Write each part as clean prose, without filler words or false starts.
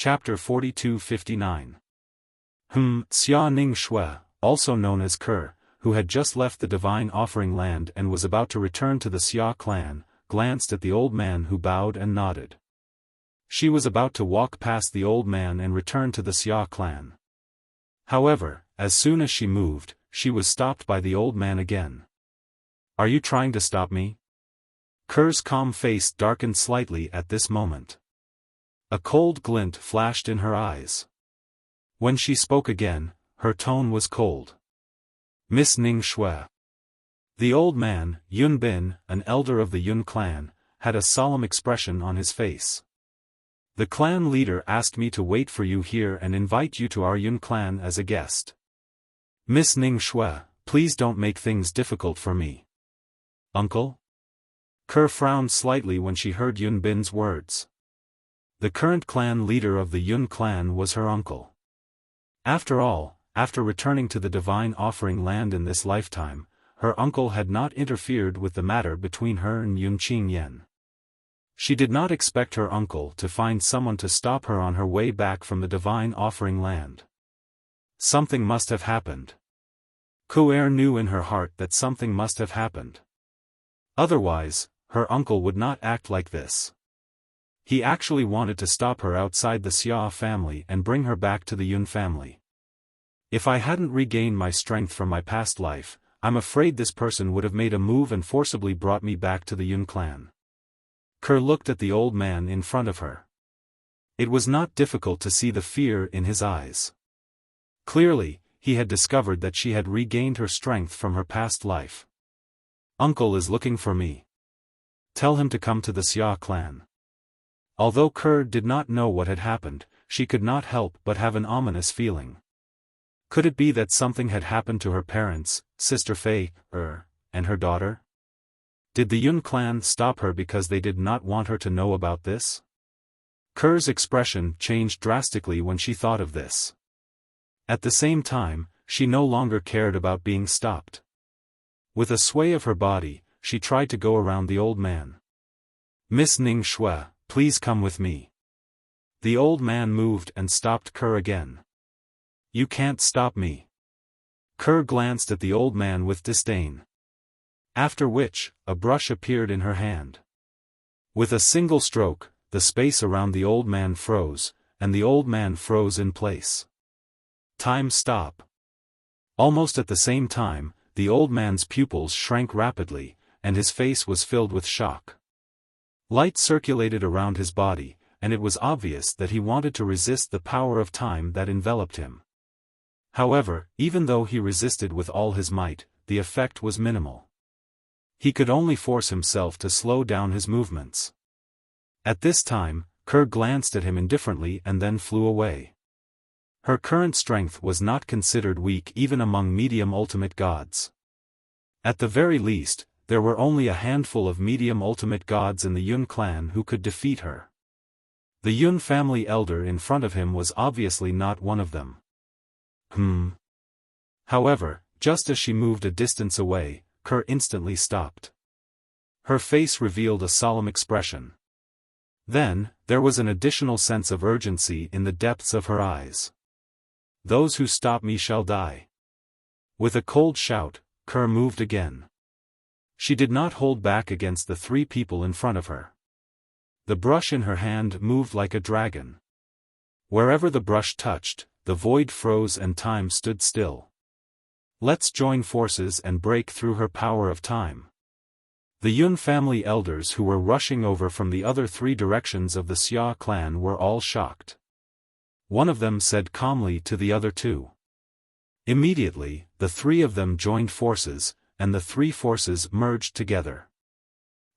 Chapter 42-59. Xia Ning Shui, also known as Ke, who had just left the Divine Offering land and was about to return to the Xia clan, glanced at the old man who bowed and nodded. She was about to walk past the old man and return to the Xia clan. However, as soon as she moved, she was stopped by the old man again. "Are you trying to stop me?" Ke's calm face darkened slightly at this moment. A cold glint flashed in her eyes. When she spoke again, her tone was cold. "Miss Ning Shui." The old man, Yun Bin, an elder of the Yun clan, had a solemn expression on his face. "The clan leader asked me to wait for you here and invite you to our Yun clan as a guest. Miss Ning Shui, please don't make things difficult for me." "Uncle?" Ke frowned slightly when she heard Yun Bin's words. The current clan leader of the Yun clan was her uncle. After all, after returning to the Divine Offering land in this lifetime, her uncle had not interfered with the matter between her and Yun Qingyan. She did not expect her uncle to find someone to stop her on her way back from the Divine Offering land. Something must have happened. Ke knew in her heart that something must have happened. Otherwise, her uncle would not act like this. He actually wanted to stop her outside the Xia family and bring her back to the Yun family. "If I hadn't regained my strength from my past life, I'm afraid this person would have made a move and forcibly brought me back to the Yun clan." Ke looked at the old man in front of her. It was not difficult to see the fear in his eyes. Clearly, he had discovered that she had regained her strength from her past life. "Uncle is looking for me. Tell him to come to the Xia clan." Although Ke did not know what had happened, she could not help but have an ominous feeling. Could it be that something had happened to her parents, Sister Fei, and her daughter? Did the Yun clan stop her because they did not want her to know about this? Ke's expression changed drastically when she thought of this. At the same time, she no longer cared about being stopped. With a sway of her body, she tried to go around the old man. "Miss Ning Shui, please come with me." The old man moved and stopped Ke again. "You can't stop me." Ke glanced at the old man with disdain. After which, a brush appeared in her hand. With a single stroke, the space around the old man froze, and the old man froze in place. Time stop. Almost at the same time, the old man's pupils shrank rapidly, and his face was filled with shock. Light circulated around his body, and it was obvious that he wanted to resist the power of time that enveloped him. However, even though he resisted with all his might, the effect was minimal. He could only force himself to slow down his movements. At this time, Ke glanced at him indifferently and then flew away. Her current strength was not considered weak even among medium ultimate gods. At the very least, there were only a handful of medium ultimate gods in the Yun clan who could defeat her. The Yun family elder in front of him was obviously not one of them. However, just as she moved a distance away, Ke instantly stopped. Her face revealed a solemn expression. Then, there was an additional sense of urgency in the depths of her eyes. "Those who stop me shall die." With a cold shout, Ke moved again. She did not hold back against the three people in front of her. The brush in her hand moved like a dragon. Wherever the brush touched, the void froze and time stood still. "Let's join forces and break through her power of time." The Yun family elders who were rushing over from the other three directions of the Xia clan were all shocked. One of them said calmly to the other two. Immediately, the three of them joined forces, and the three forces merged together.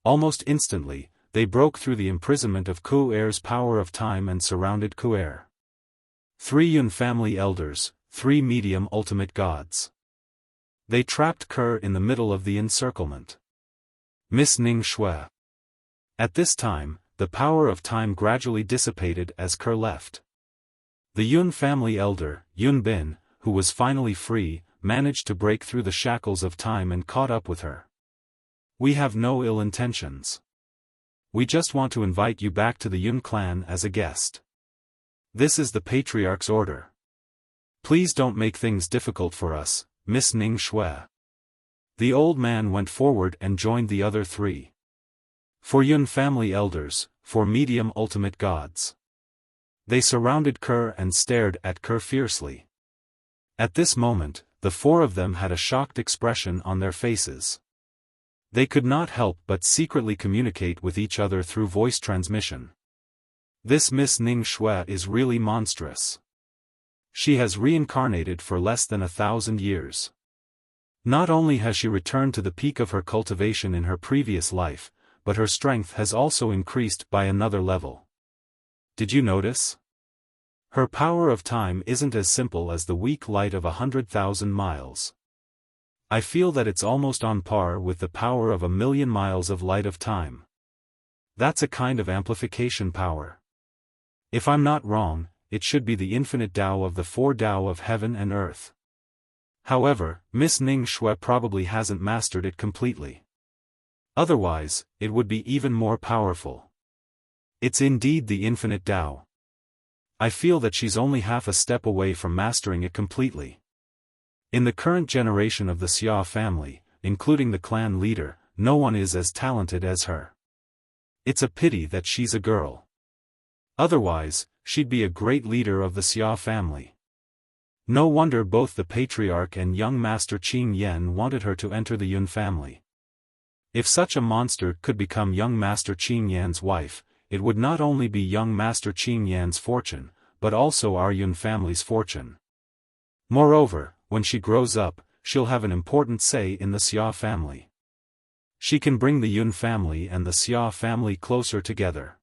Almost instantly, they broke through the imprisonment of Ke's power of time and surrounded Ke. Three Yun family elders, three medium ultimate gods. They trapped Ke in the middle of the encirclement. Miss Ning Shui. At this time, the power of time gradually dissipated as Ke left. The Yun family elder, Yun Bin, who was finally free, managed to break through the shackles of time and caught up with her. "We have no ill intentions. We just want to invite you back to the Yun clan as a guest." This is the Patriarch's order. Please don't make things difficult for us, Miss Ning Shui. The old man went forward and joined the other three. For Yun family elders, for medium ultimate gods. They surrounded Kerr and stared at Kerr fiercely. At this moment, the four of them had a shocked expression on their faces. They could not help but secretly communicate with each other through voice transmission. This Miss Ning Shui is really monstrous. She has reincarnated for less than 1,000 years. Not only has she returned to the peak of her cultivation in her previous life, but her strength has also increased by another level. Did you notice? Her power of time isn't as simple as the weak light of 100,000 miles. I feel that it's almost on par with the power of 1,000,000 miles of light of time. That's a kind of amplification power. If I'm not wrong, it should be the infinite Tao of the four Tao of heaven and earth. However, Miss Ning Shui probably hasn't mastered it completely. Otherwise, it would be even more powerful. It's indeed the infinite Tao. I feel that she's only half a step away from mastering it completely. In the current generation of the Xia family, including the clan leader, no one is as talented as her. It's a pity that she's a girl. Otherwise, she'd be a great leader of the Xia family. No wonder both the Patriarch and young Master Qing Yan wanted her to enter the Yun family. If such a monster could become young Master Qing Yan's wife, it would not only be young Master Qing Yan's fortune, but also our Yun family's fortune. Moreover, when she grows up, she'll have an important say in the Xia family. She can bring the Yun family and the Xia family closer together.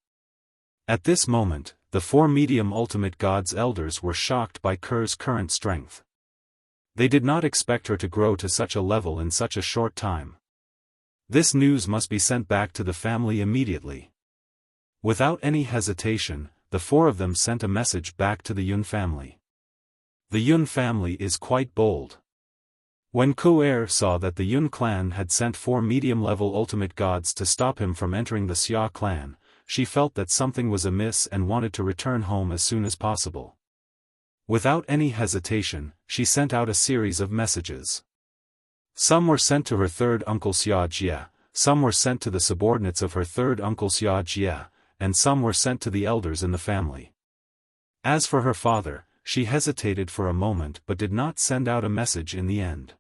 At this moment, the four medium ultimate gods elders were shocked by Kerr's current strength. They did not expect her to grow to such a level in such a short time. This news must be sent back to the family immediately. Without any hesitation, the four of them sent a message back to the Yun family. The Yun family is quite bold. When Ku'er saw that the Yun clan had sent four medium-level ultimate gods to stop him from entering the Xia clan, she felt that something was amiss and wanted to return home as soon as possible. Without any hesitation, she sent out a series of messages. Some were sent to her third uncle Xia Jie, some were sent to the subordinates of her third uncle Xia Jie, and some were sent to the elders in the family. As for her father, she hesitated for a moment but did not send out a message in the end.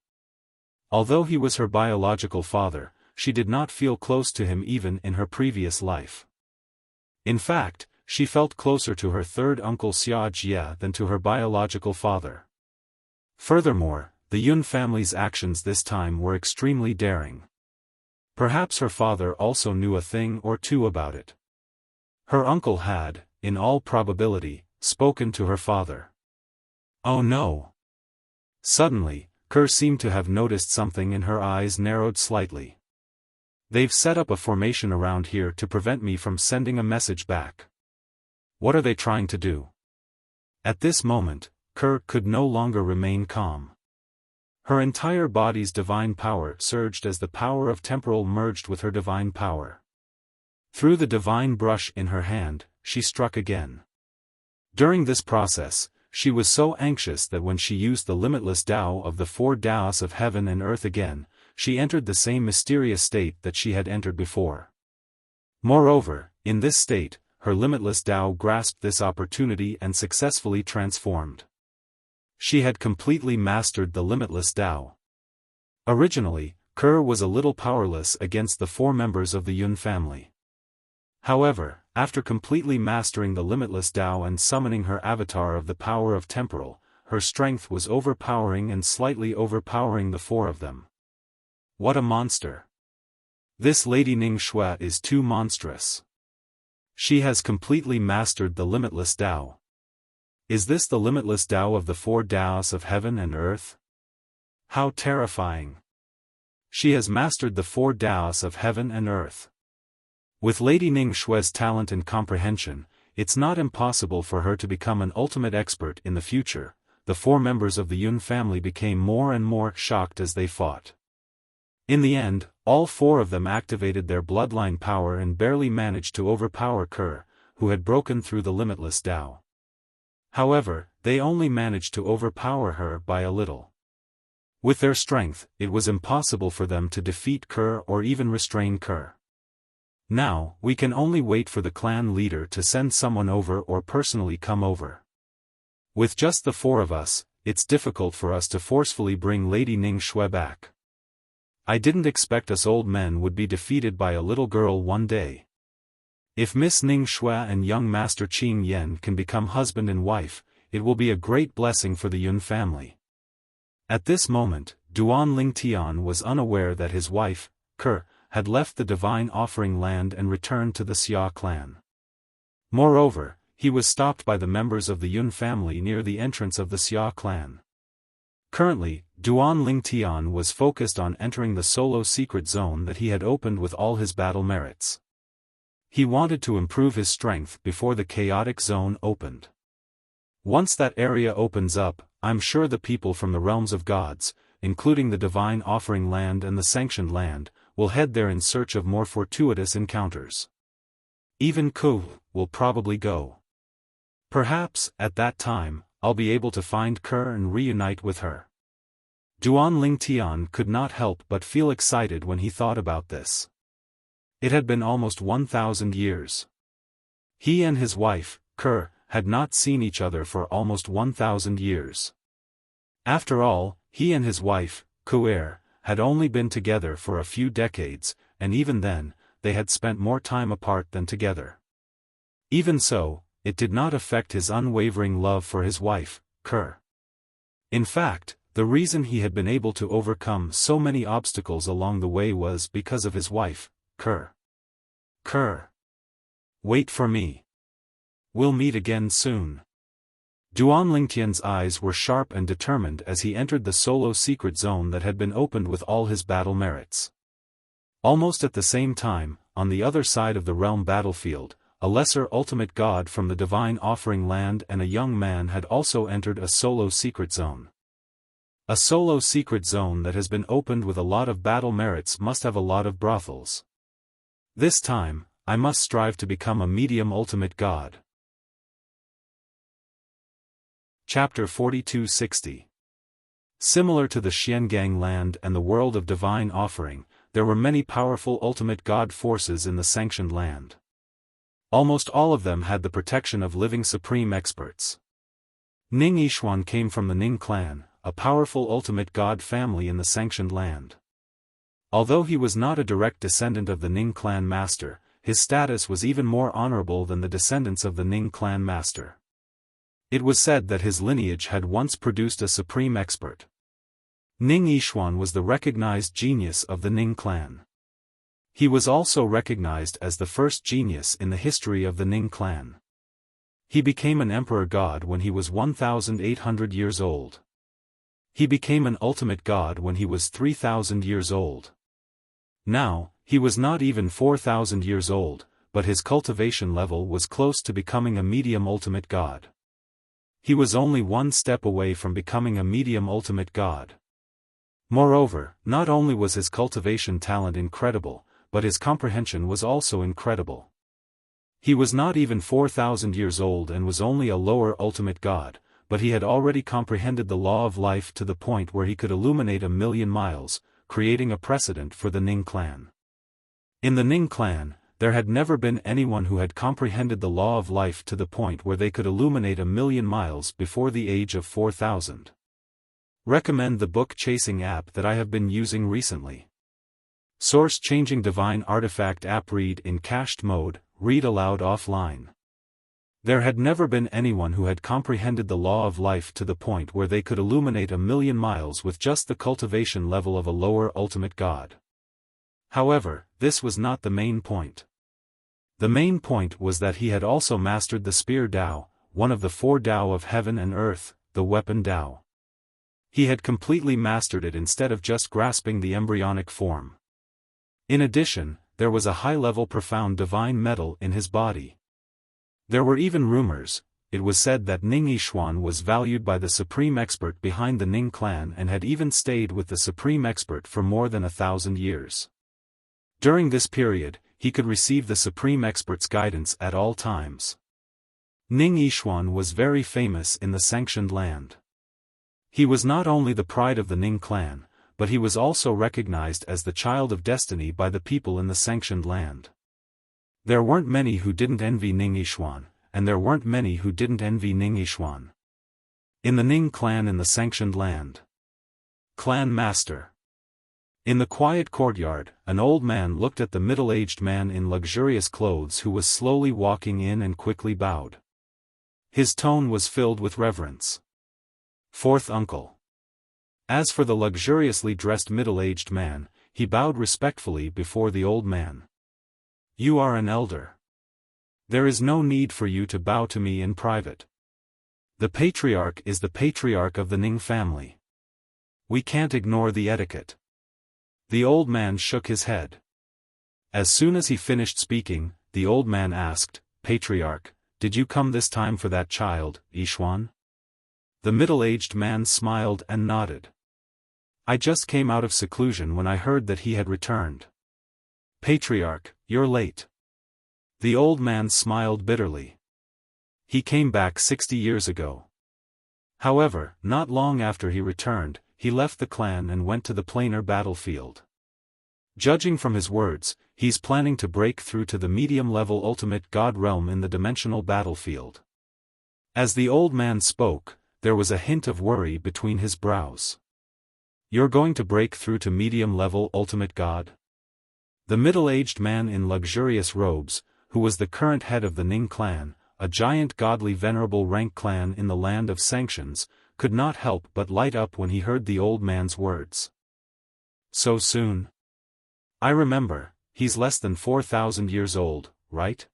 Although he was her biological father, she did not feel close to him even in her previous life. In fact, she felt closer to her third uncle Xia Jie than to her biological father. Furthermore, the Yun family's actions this time were extremely daring. Perhaps her father also knew a thing or two about it. Her uncle had, in all probability, spoken to her father. Oh no! Suddenly, Kerr seemed to have noticed something and her eyes narrowed slightly. They've set up a formation around here to prevent me from sending a message back. What are they trying to do? At this moment, Kerr could no longer remain calm. Her entire body's divine power surged as the power of temporal merged with her divine power. Through the divine brush in her hand, she struck again. During this process, she was so anxious that when she used the limitless Tao of the four Taos of heaven and earth again, she entered the same mysterious state that she had entered before. Moreover, in this state, her limitless Tao grasped this opportunity and successfully transformed. She had completely mastered the limitless Tao. Originally, Kerr was a little powerless against the four members of the Yun family. However, after completely mastering the limitless Tao and summoning her avatar of the power of temporal, her strength was overpowering and slightly overpowering the four of them. What a monster! This Lady Ning Shui is too monstrous. She has completely mastered the limitless Tao. Is this the limitless Tao of the four Taos of heaven and earth? How terrifying! She has mastered the four Taos of heaven and earth. With Lady Ning Shui's talent and comprehension, it's not impossible for her to become an ultimate expert in the future. The four members of the Yun family became more and more shocked as they fought. In the end, all four of them activated their bloodline power and barely managed to overpower Kerr, who had broken through the limitless Tao. However, they only managed to overpower her by a little. With their strength, it was impossible for them to defeat Kerr or even restrain Kerr. Now, we can only wait for the clan leader to send someone over or personally come over. With just the four of us, it's difficult for us to forcefully bring Lady Ning Xue back. I didn't expect us old men would be defeated by a little girl one day. If Miss Ning Xue and young Master Qing Yan can become husband and wife, it will be a great blessing for the Yun family. At this moment, Duan Lingtian was unaware that his wife, Kerr, had left the divine offering land and returned to the Xia clan. Moreover, he was stopped by the members of the Yun family near the entrance of the Xia clan. Currently, Duan Lingtian was focused on entering the solo secret zone that he had opened with all his battle merits. He wanted to improve his strength before the chaotic zone opened. Once that area opens up, I'm sure the people from the realms of gods, including the divine offering land and the sanctioned land, will head there in search of more fortuitous encounters. Even Ku will probably go. Perhaps, at that time, I'll be able to find Kerr and reunite with her. Duan Lingtian could not help but feel excited when he thought about this. It had been almost 1,000 years. He and his wife, Kerr, had not seen each other for almost 1,000 years. After all, he and his wife, Kuer, had only been together for a few decades, and even then, they had spent more time apart than together. Even so, it did not affect his unwavering love for his wife, Kerr. In fact, the reason he had been able to overcome so many obstacles along the way was because of his wife, Kerr. Kerr. Wait for me. We'll meet again soon. Duan Lingtian's eyes were sharp and determined as he entered the solo secret zone that had been opened with all his battle merits. Almost at the same time, on the other side of the realm battlefield, a lesser ultimate god from the divine offering land and a young man had also entered a solo secret zone. A solo secret zone that has been opened with a lot of battle merits must have a lot of brothels. This time, I must strive to become a medium ultimate god. Chapter 4260. Similar to the Xiangang land and the world of divine offering, there were many powerful ultimate god forces in the sanctioned land. Almost all of them had the protection of living supreme experts. Ning Yishuan came from the Ning clan, a powerful ultimate god family in the sanctioned land. Although he was not a direct descendant of the Ning clan master, his status was even more honorable than the descendants of the Ning clan master. It was said that his lineage had once produced a supreme expert. Ning Yishuan was the recognized genius of the Ning clan. He was also recognized as the first genius in the history of the Ning clan. He became an emperor god when he was 1,800 years old. He became an ultimate god when he was 3,000 years old. Now, he was not even 4,000 years old, but his cultivation level was close to becoming a medium ultimate god. He was only one step away from becoming a medium ultimate god. Moreover, not only was his cultivation talent incredible, but his comprehension was also incredible. He was not even 4,000 years old and was only a lower ultimate god, but he had already comprehended the law of life to the point where he could illuminate 1,000,000 miles, creating a precedent for the Ning clan. In the Ning clan, there had never been anyone who had comprehended the law of life to the point where they could illuminate 1,000,000 miles before the age of 4,000. Recommend the book chasing app that I have been using recently. Source changing divine artifact app. Read in cached mode, read aloud offline. There had never been anyone who had comprehended the law of life to the point where they could illuminate 1,000,000 miles with just the cultivation level of a lower ultimate god. However, this was not the main point. The main point was that he had also mastered the spear Dao, one of the 4 Dao of heaven and earth, the weapon Dao. He had completely mastered it instead of just grasping the embryonic form. In addition, there was a high-level profound divine metal in his body. There were even rumors. It was said that Ning Yishuan was valued by the supreme expert behind the Ning clan and had even stayed with the supreme expert for more than 1,000 years. During this period, he could receive the supreme expert's guidance at all times. Ning Yishuan was very famous in the sanctioned land. He was not only the pride of the Ning clan, but he was also recognized as the child of destiny by the people in the sanctioned land. There weren't many who didn't envy Ning Yishuan, and there weren't many who didn't envy Ning Yishuan. In the Ning clan in the sanctioned land. Clan Master. In the quiet courtyard, an old man looked at the middle-aged man in luxurious clothes who was slowly walking in and quickly bowed. His tone was filled with reverence. Fourth uncle. As for the luxuriously dressed middle-aged man, he bowed respectfully before the old man. You are an elder. There is no need for you to bow to me in private. The patriarch is the patriarch of the Ning family. We can't ignore the etiquette. The old man shook his head. As soon as he finished speaking, the old man asked, Patriarch, did you come this time for that child, Yishuan? The middle-aged man smiled and nodded. I just came out of seclusion when I heard that he had returned. Patriarch, you're late. The old man smiled bitterly. He came back 60 years ago. However, not long after he returned, he left the clan and went to the planar battlefield. Judging from his words, he's planning to break through to the medium-level ultimate god realm in the dimensional battlefield. As the old man spoke, there was a hint of worry between his brows. You're going to break through to medium-level ultimate god? The middle-aged man in luxurious robes, who was the current head of the Ning clan, a giant godly venerable rank clan in the land of sanctions, could not help but light up when he heard the old man's words. So soon? I remember, he's less than 4,000 years old, right?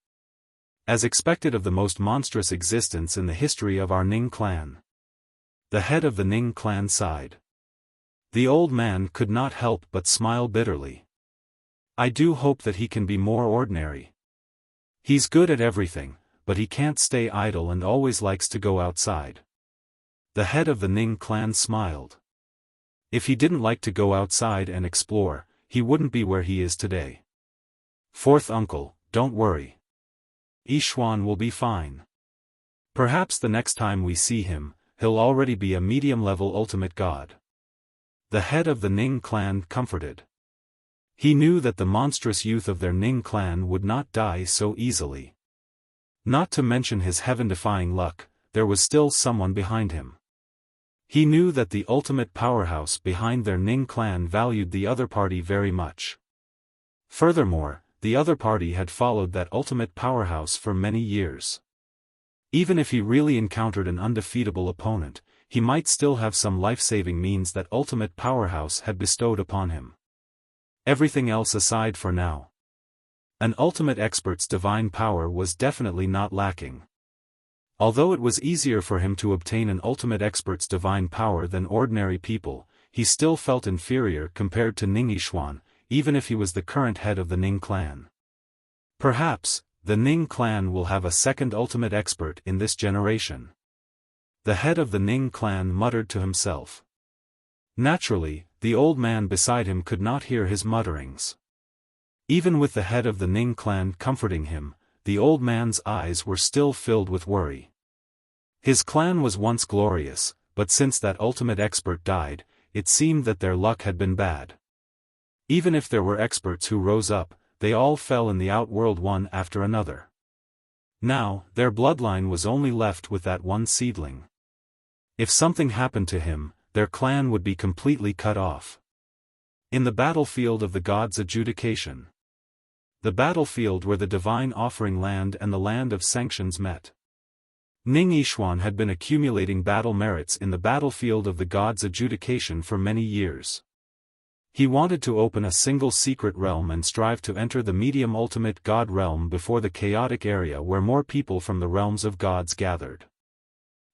As expected of the most monstrous existence in the history of our Ning clan. The head of the Ning clan sighed. The old man could not help but smile bitterly. I do hope that he can be more ordinary. He's good at everything, but he can't stay idle and always likes to go outside. The head of the Ning clan smiled. If he didn't like to go outside and explore, he wouldn't be where he is today. Fourth uncle, don't worry. Yishuan will be fine. Perhaps the next time we see him, he'll already be a medium-level ultimate god. The head of the Ning clan comforted. He knew that the monstrous youth of their Ning clan would not die so easily. Not to mention his heaven-defying luck, there was still someone behind him. He knew that the ultimate powerhouse behind their Ning clan valued the other party very much. Furthermore, the other party had followed that ultimate powerhouse for many years. Even if he really encountered an undefeatable opponent, he might still have some life-saving means that ultimate powerhouse had bestowed upon him. Everything else aside for now. An ultimate expert's divine power was definitely not lacking. Although it was easier for him to obtain an ultimate expert's divine power than ordinary people, he still felt inferior compared to Ning Yishuan, even if he was the current head of the Ning clan. Perhaps, the Ning clan will have a second ultimate expert in this generation. The head of the Ning clan muttered to himself. Naturally, the old man beside him could not hear his mutterings. Even with the head of the Ning clan comforting him, the old man's eyes were still filled with worry. His clan was once glorious, but since that ultimate expert died, it seemed that their luck had been bad. Even if there were experts who rose up, they all fell in the outworld one after another. Now, their bloodline was only left with that one seedling. If something happened to him, their clan would be completely cut off. In the battlefield of the gods' adjudication. The battlefield where the divine offering land and the land of sanctions met. Ning Yishuan had been accumulating battle merits in the battlefield of the gods' adjudication for many years. He wanted to open a single secret realm and strive to enter the medium ultimate god realm before the chaotic area where more people from the realms of gods gathered.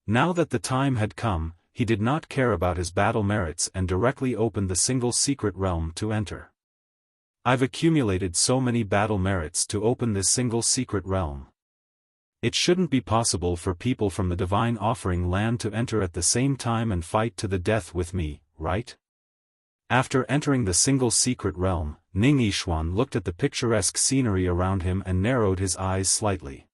Now that the time had come, he did not care about his battle merits and directly opened the single secret realm to enter. I've accumulated so many battle merits to open this single secret realm. It shouldn't be possible for people from the divine offering land to enter at the same time and fight to the death with me, right? After entering the single secret realm, Ning Yishuan looked at the picturesque scenery around him and narrowed his eyes slightly.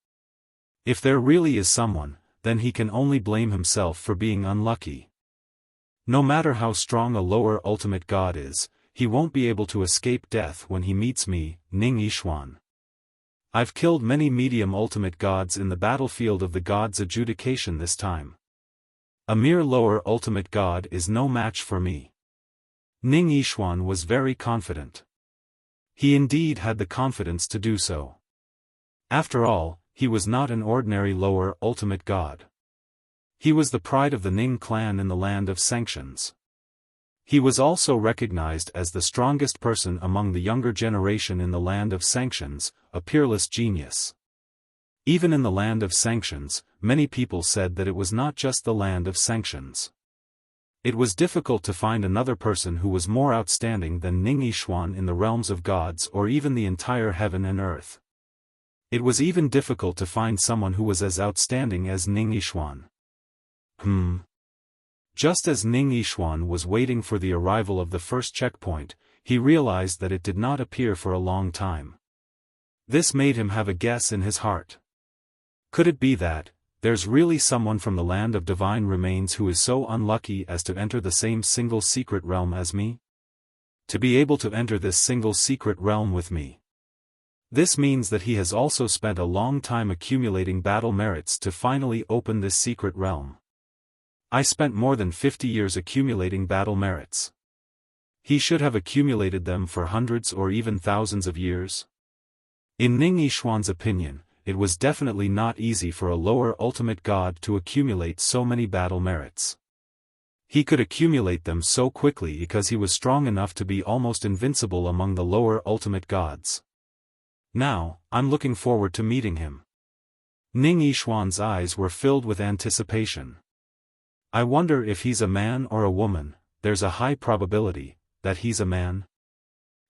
If there really is someone, then he can only blame himself for being unlucky. No matter how strong a lower ultimate god is, he won't be able to escape death when he meets me, Ning Yixuan. I've killed many medium ultimate gods in the battlefield of the gods' adjudication this time. A mere lower ultimate god is no match for me. Ning Yixuan was very confident. He indeed had the confidence to do so. After all, he was not an ordinary lower ultimate god. He was the pride of the Ning clan in the land of sanctions. He was also recognized as the strongest person among the younger generation in the land of sanctions, a peerless genius. Even in the land of sanctions, many people said that it was not just the land of sanctions. It was difficult to find another person who was more outstanding than Ning Yixuan in the realms of gods or even the entire heaven and earth. It was even difficult to find someone who was as outstanding as Ning Yixuan. Just as Ning Yixuan was waiting for the arrival of the first checkpoint, he realized that it did not appear for a long time. This made him have a guess in his heart. Could it be that there's really someone from the land of divine remains who is so unlucky as to enter the same single secret realm as me? To be able to enter this single secret realm with me. This means that he has also spent a long time accumulating battle merits to finally open this secret realm. I spent more than 50 years accumulating battle merits. He should have accumulated them for hundreds or even thousands of years. In Ning Yixuan's opinion, it was definitely not easy for a lower ultimate god to accumulate so many battle merits. He could accumulate them so quickly because he was strong enough to be almost invincible among the lower ultimate gods. Now, I'm looking forward to meeting him. Ning Yixuan's eyes were filled with anticipation. I wonder if he's a man or a woman. There's a high probability that he's a man.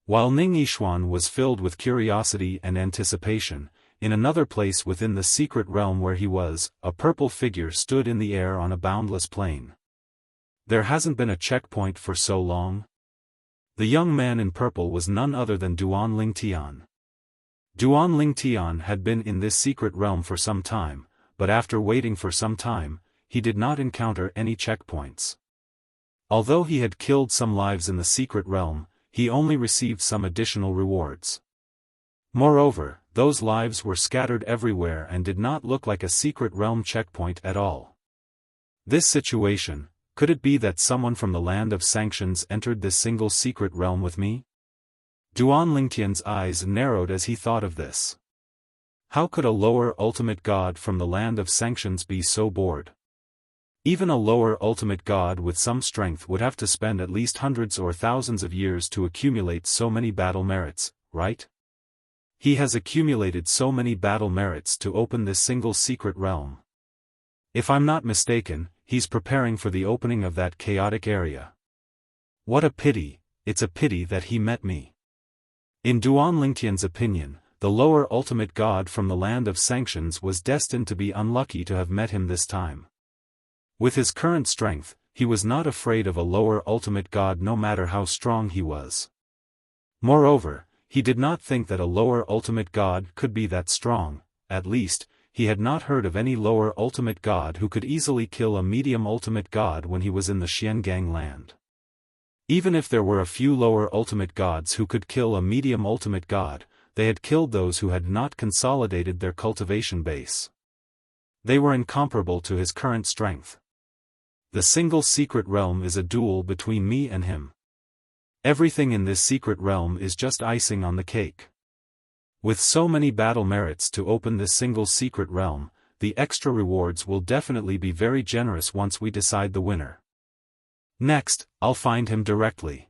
While Ning Yixuan was filled with curiosity and anticipation, in another place within the secret realm where he was, a purple figure stood in the air on a boundless plain. There hasn't been a checkpoint for so long. The young man in purple was none other than Duan Lingtian. Duan Lingtian had been in this secret realm for some time, but after waiting for some time, he did not encounter any checkpoints. Although he had killed some lives in the secret realm, he only received some additional rewards. Moreover, those lives were scattered everywhere and did not look like a secret realm checkpoint at all. This situation, could it be that someone from the land of sanctions entered this single secret realm with me? Duan Lingtian's eyes narrowed as he thought of this. How could a lower ultimate god from the land of sanctions be so bored? Even a lower ultimate god with some strength would have to spend at least hundreds or thousands of years to accumulate so many battle merits, right? He has accumulated so many battle merits to open this single secret realm. If I'm not mistaken, he's preparing for the opening of that chaotic area. What a pity, it's a pity that he met me. In Duan Lingtian's opinion, the lower ultimate god from the land of sanctions was destined to be unlucky to have met him this time. With his current strength, he was not afraid of a lower ultimate god no matter how strong he was. Moreover, he did not think that a lower ultimate god could be that strong. At least, he had not heard of any lower ultimate god who could easily kill a medium ultimate god when he was in the Xiangang land. Even if there were a few lower ultimate gods who could kill a medium ultimate god, they had killed those who had not consolidated their cultivation base. They were incomparable to his current strength. The single secret realm is a duel between me and him. Everything in this secret realm is just icing on the cake. With so many battle merits to open this single secret realm, the extra rewards will definitely be very generous once we decide the winner. Next, I'll find him directly.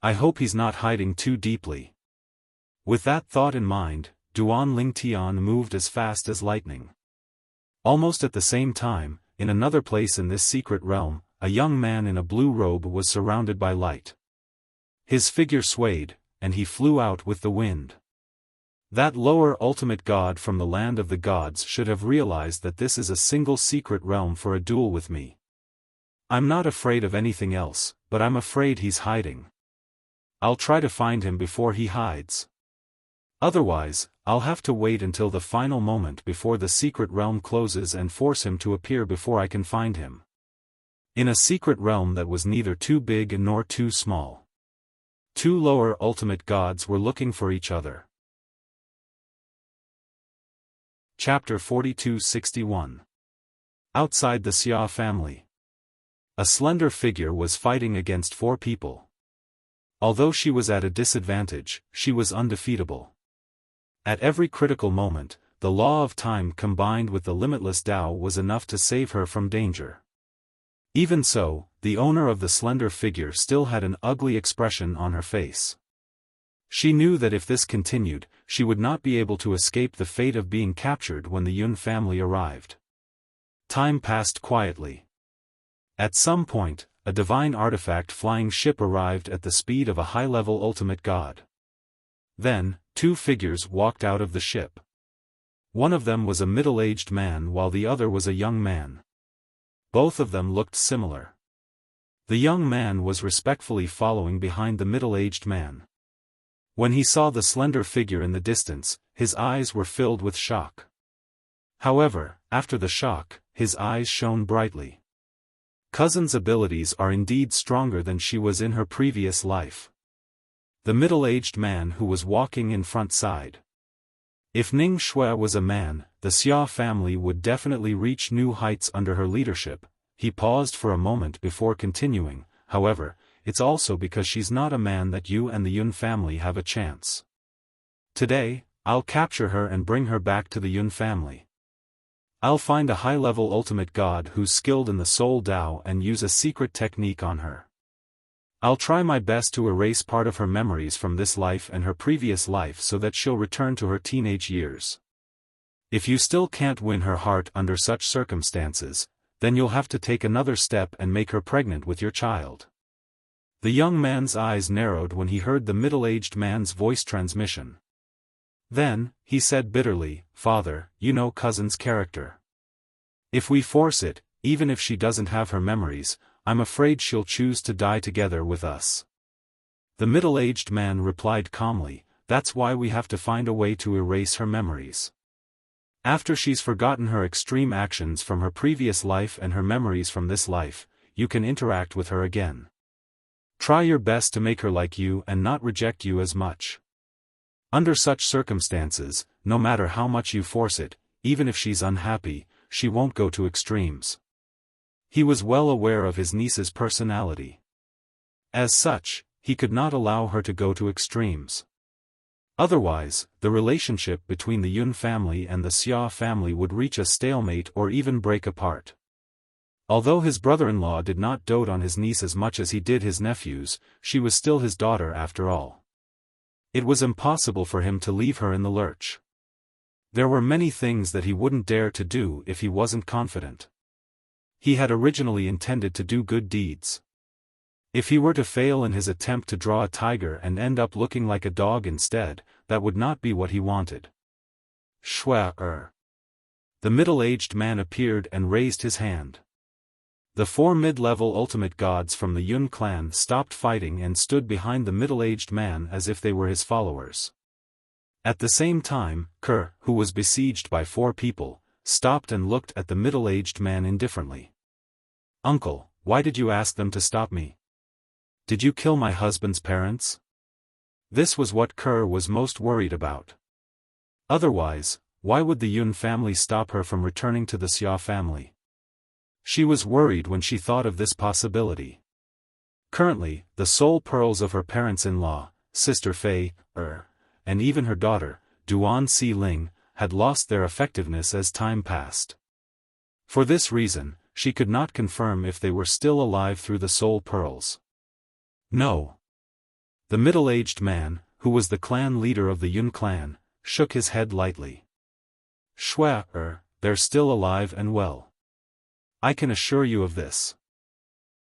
I hope he's not hiding too deeply. With that thought in mind, Duan Lingtian moved as fast as lightning. Almost at the same time, in another place in this secret realm, a young man in a blue robe was surrounded by light. His figure swayed, and he flew out with the wind. That lower ultimate god from the land of the gods should have realized that this is a single secret realm for a duel with me. I'm not afraid of anything else, but I'm afraid he's hiding. I'll try to find him before he hides. Otherwise, I'll have to wait until the final moment before the secret realm closes and force him to appear before I can find him. In a secret realm that was neither too big nor too small. Two lower ultimate gods were looking for each other. Chapter 42-61. Outside the Xia family. A slender figure was fighting against 4 people. Although she was at a disadvantage, she was undefeatable. At every critical moment, the law of time combined with the limitless Tao was enough to save her from danger. Even so, the owner of the slender figure still had an ugly expression on her face. She knew that if this continued, she would not be able to escape the fate of being captured when the Yun family arrived. Time passed quietly. At some point, a divine artifact flying ship arrived at the speed of a high-level ultimate god. Then, 2 figures walked out of the ship. One of them was a middle-aged man while the other was a young man. Both of them looked similar. The young man was respectfully following behind the middle-aged man. When he saw the slender figure in the distance, his eyes were filled with shock. However, after the shock, his eyes shone brightly. Cousin's abilities are indeed stronger than she was in her previous life. The middle-aged man who was walking in front sighed. If Ning Shui was a man, the Xia family would definitely reach new heights under her leadership. He paused for a moment before continuing, however, it's also because she's not a man that you and the Yun family have a chance. Today, I'll capture her and bring her back to the Yun family. I'll find a high-level ultimate god who's skilled in the soul Tao and use a secret technique on her. I'll try my best to erase part of her memories from this life and her previous life so that she'll return to her teenage years. If you still can't win her heart under such circumstances, then you'll have to take another step and make her pregnant with your child. The young man's eyes narrowed when he heard the middle-aged man's voice transmission. Then, he said bitterly, "Father, you know cousin's character. If we force it, even if she doesn't have her memories, I'm afraid she'll choose to die together with us." The middle-aged man replied calmly, "That's why we have to find a way to erase her memories. After she's forgotten her extreme actions from her previous life and her memories from this life, you can interact with her again. Try your best to make her like you and not reject you as much. Under such circumstances, no matter how much you force it, even if she's unhappy, she won't go to extremes." He was well aware of his niece's personality. As such, he could not allow her to go to extremes. Otherwise, the relationship between the Yun family and the Xia family would reach a stalemate or even break apart. Although his brother-in-law did not dote on his niece as much as he did his nephews, she was still his daughter after all. It was impossible for him to leave her in the lurch. There were many things that he wouldn't dare to do if he wasn't confident. He had originally intended to do good deeds. If he were to fail in his attempt to draw a tiger and end up looking like a dog instead, that would not be what he wanted. The middle-aged man appeared and raised his hand. The 4 mid-level ultimate gods from the Yun clan stopped fighting and stood behind the middle-aged man as if they were his followers. At the same time, Kerr, who was besieged by 4 people, stopped and looked at the middle-aged man indifferently. "Uncle, why did you ask them to stop me? Did you kill my husband's parents?" This was what Kerr was most worried about. Otherwise, why would the Yun family stop her from returning to the Xia family? She was worried when she thought of this possibility. Currently, the soul pearls of her parents-in-law, Sister Fei, and even her daughter, Duan Si Ling, had lost their effectiveness as time passed. For this reason, she could not confirm if they were still alive through the soul pearls. No. The middle-aged man, who was the clan leader of the Yun clan, shook his head lightly. They're still alive and well. I can assure you of this.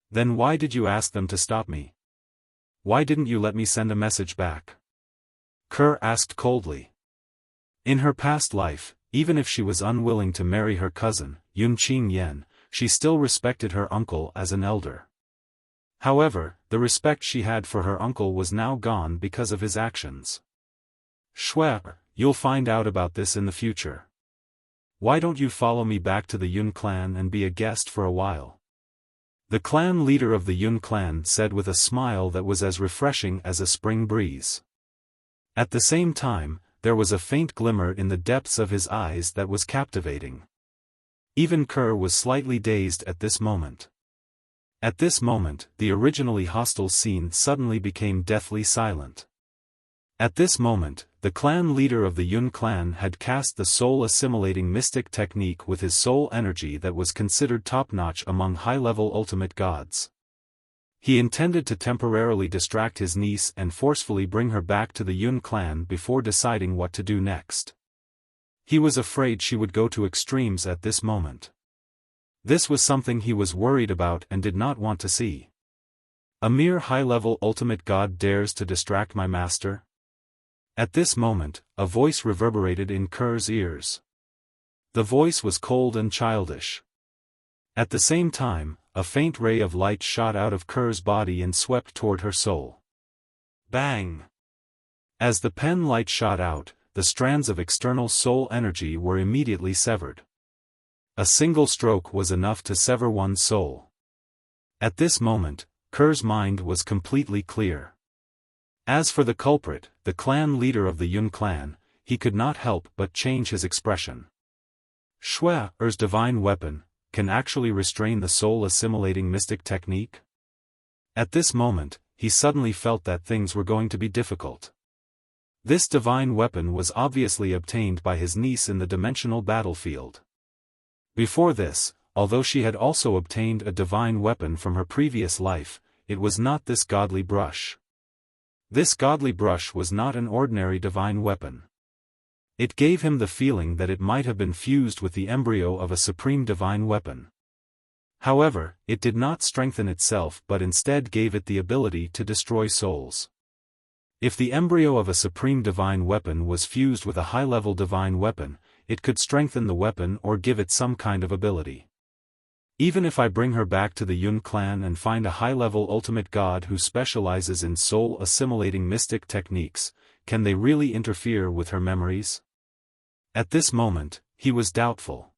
Then why did you ask them to stop me? Why didn't you let me send a message back? Kerr asked coldly. In her past life, even if she was unwilling to marry her cousin, Yun Qing Yen, she still respected her uncle as an elder. However, the respect she had for her uncle was now gone because of his actions. you'll find out about this in the future. Why don't you follow me back to the Yun clan and be a guest for a while? The clan leader of the Yun clan said with a smile that was as refreshing as a spring breeze. At the same time, there was a faint glimmer in the depths of his eyes that was captivating. Even Kerr was slightly dazed at this moment. At this moment, the originally hostile scene suddenly became deathly silent. At this moment, the clan leader of the Yun clan had cast the soul-assimilating mystic technique with his soul energy that was considered top-notch among high-level ultimate gods. He intended to temporarily distract his niece and forcefully bring her back to the Yun clan before deciding what to do next. He was afraid she would go to extremes at this moment. This was something he was worried about and did not want to see. A mere high-level ultimate god dares to distract my master? At this moment, a voice reverberated in Kerr's ears. The voice was cold and childish. At the same time, a faint ray of light shot out of Kerr's body and swept toward her soul. Bang! As the pen light shot out, the strands of external soul energy were immediately severed. A single stroke was enough to sever one's soul. At this moment, Kerr's mind was completely clear. As for the culprit, the clan leader of the Yun clan, he could not help but change his expression. Shue's divine weapon can actually restrain the soul-assimilating mystic technique? At this moment, he suddenly felt that things were going to be difficult. This divine weapon was obviously obtained by his niece in the dimensional battlefield. Before this, although she had also obtained a divine weapon from her previous life, it was not this godly brush. This godly brush was not an ordinary divine weapon. It gave him the feeling that it might have been fused with the embryo of a supreme divine weapon. However, it did not strengthen itself but instead gave it the ability to destroy souls. If the embryo of a supreme divine weapon was fused with a high-level divine weapon, it could strengthen the weapon or give it some kind of ability. Even if I bring her back to the Yun clan and find a high-level ultimate god who specializes in soul-assimilating mystic techniques, can they really interfere with her memories? At this moment, he was doubtful.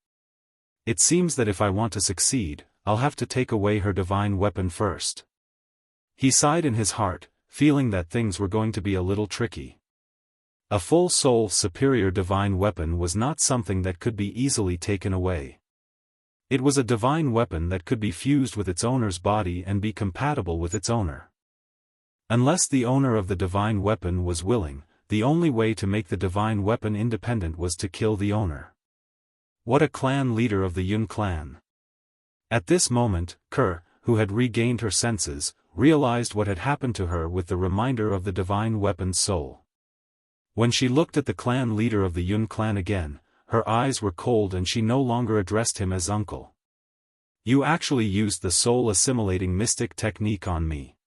It seems that if I want to succeed, I'll have to take away her divine weapon first. He sighed in his heart, feeling that things were going to be a little tricky. A full soul superior divine weapon was not something that could be easily taken away. It was a divine weapon that could be fused with its owner's body and be compatible with its owner. Unless the owner of the divine weapon was willing, the only way to make the divine weapon independent was to kill the owner. What a clan leader of the Yun clan! At this moment, Kerr, who had regained her senses, realized what had happened to her with the reminder of the divine weapon's soul. When she looked at the clan leader of the Yun clan again, her eyes were cold and she no longer addressed him as uncle. You actually used the soul-assimilating mystic technique on me.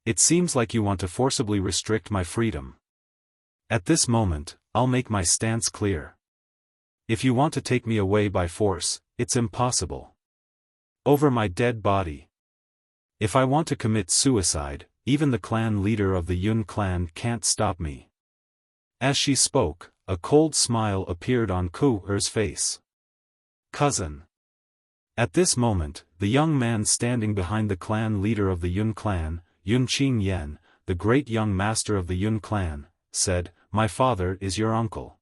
It seems like you want to forcibly restrict my freedom. At this moment, I'll make my stance clear. If you want to take me away by force, it's impossible. Over my dead body. If I want to commit suicide, even the clan leader of the Yun clan can't stop me. As she spoke, a cold smile appeared on Kerr's face. Cousin. At this moment, the young man standing behind the clan leader of the Yun clan, Yun Qing Yen, the great young master of the Yun clan, said, "My father is your uncle.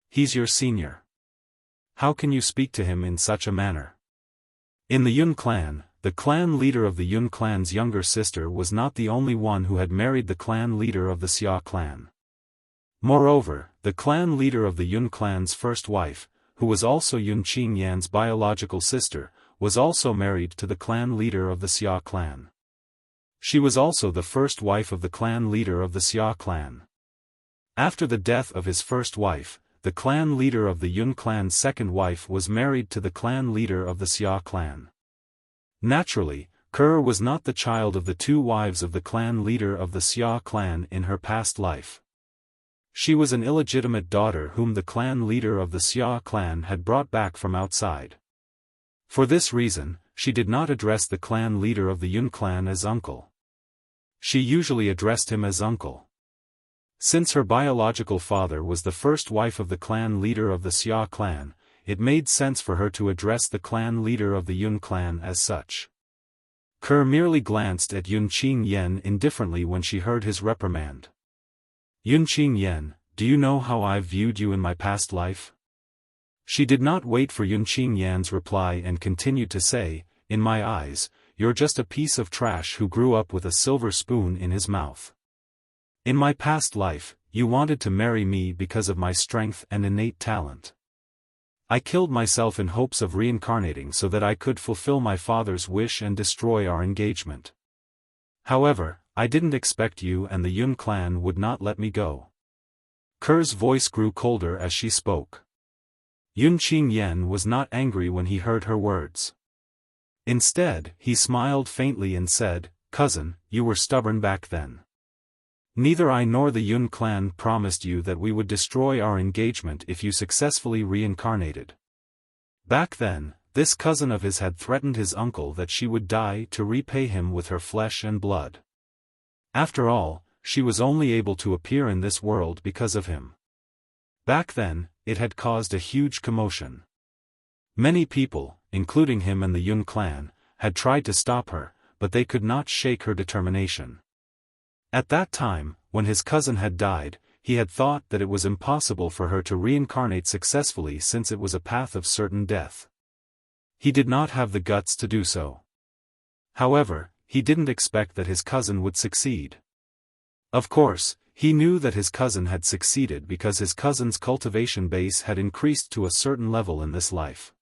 He's your senior. How can you speak to him in such a manner?" In the Yun clan, the clan leader of the Yun clan's younger sister was not the only one who had married the clan leader of the Xia clan. Moreover, the clan leader of the Yun clan's first wife, who was also Yun Qing Yan's biological sister, was also married to the clan leader of the Xia clan. She was also the first wife of the clan leader of the Xia clan. After the death of his first wife, the clan leader of the Yun clan's second wife was married to the clan leader of the Xia clan. Naturally, Kerr was not the child of the two wives of the clan leader of the Xia clan in her past life. She was an illegitimate daughter whom the clan leader of the Xia clan had brought back from outside. For this reason, she did not address the clan leader of the Yun clan as uncle. She usually addressed him as uncle. Since her biological father was the first wife of the clan leader of the Xia clan, it made sense for her to address the clan leader of the Yun clan as such. Ke merely glanced at Yun Qingyan indifferently when she heard his reprimand. Yun Qingyan, do you know how I've viewed you in my past life? She did not wait for Yun Qingyan's reply and continued to say, in my eyes, you're just a piece of trash who grew up with a silver spoon in his mouth. In my past life, you wanted to marry me because of my strength and innate talent. I killed myself in hopes of reincarnating so that I could fulfill my father's wish and destroy our engagement. However, I didn't expect you and the Yun clan would not let me go. Ke's voice grew colder as she spoke. Yun Qingyan was not angry when he heard her words. Instead, he smiled faintly and said, cousin, you were stubborn back then. Neither I nor the Yun clan promised you that we would destroy our engagement if you successfully reincarnated. Back then, this cousin of his had threatened his uncle that she would die to repay him with her flesh and blood. After all, she was only able to appear in this world because of him. Back then, it had caused a huge commotion. Many people, including him and the Yun clan, had tried to stop her, but they could not shake her determination. At that time, when his cousin had died, he had thought that it was impossible for her to reincarnate successfully since it was a path of certain death. He did not have the guts to do so. However, he didn't expect that his cousin would succeed. Of course, he knew that his cousin had succeeded because his cousin's cultivation base had increased to a certain level in this life.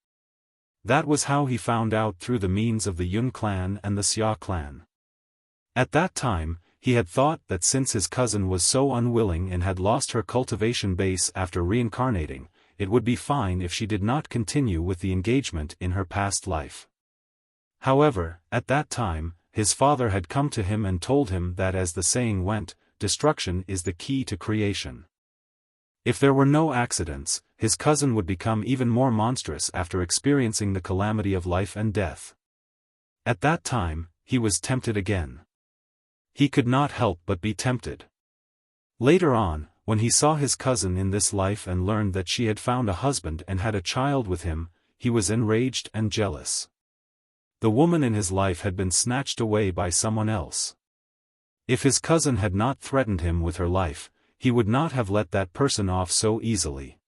That was how he found out through the means of the Yun clan and the Xia clan. At that time, he had thought that since his cousin was so unwilling and had lost her cultivation base after reincarnating, it would be fine if she did not continue with the engagement in her past life. However, at that time, his father had come to him and told him that as the saying went, destruction is the key to creation. If there were no accidents, his cousin would become even more monstrous after experiencing the calamity of life and death. At that time, he was tempted again. He could not help but be tempted. Later on, when he saw his cousin in this life and learned that she had found a husband and had a child with him, he was enraged and jealous. The woman in his life had been snatched away by someone else. If his cousin had not threatened him with her life, he would not have let that person off so easily.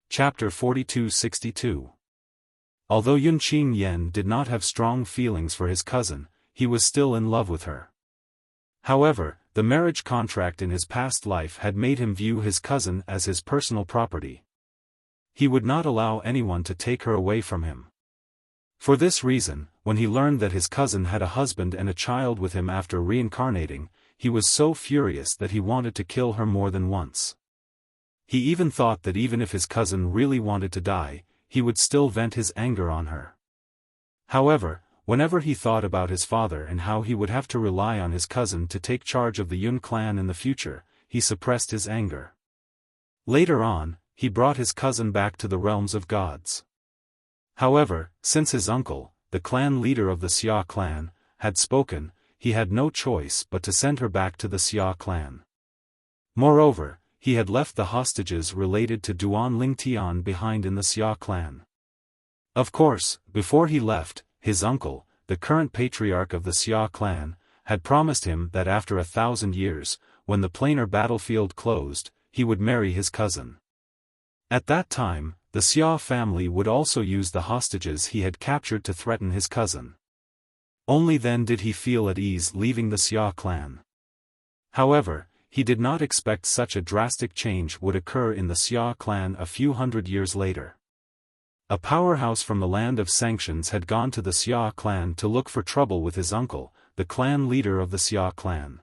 Chapter 42-62. Although Yun Qingyan did not have strong feelings for his cousin, he was still in love with her. However, the marriage contract in his past life had made him view his cousin as his personal property. He would not allow anyone to take her away from him. For this reason, when he learned that his cousin had a husband and a child with him after reincarnating, he was so furious that he wanted to kill her more than once. He even thought that even if his cousin really wanted to die, he would still vent his anger on her. However, whenever he thought about his father and how he would have to rely on his cousin to take charge of the Yun clan in the future, he suppressed his anger. Later on, he brought his cousin back to the realms of gods. However, since his uncle, the clan leader of the Xia clan, had spoken, he had no choice but to send her back to the Xia clan. Moreover, he had left the hostages related to Duan Lingtian behind in the Xia clan. Of course, before he left, his uncle, the current patriarch of the Xia clan, had promised him that after 1,000 years, when the planar battlefield closed, he would marry his cousin. At that time, the Xia family would also use the hostages he had captured to threaten his cousin. Only then did he feel at ease leaving the Xia clan. However, he did not expect such a drastic change would occur in the Xia clan a few hundred years later. A powerhouse from the land of sanctions had gone to the Xia clan to look for trouble with his uncle, the clan leader of the Xia clan.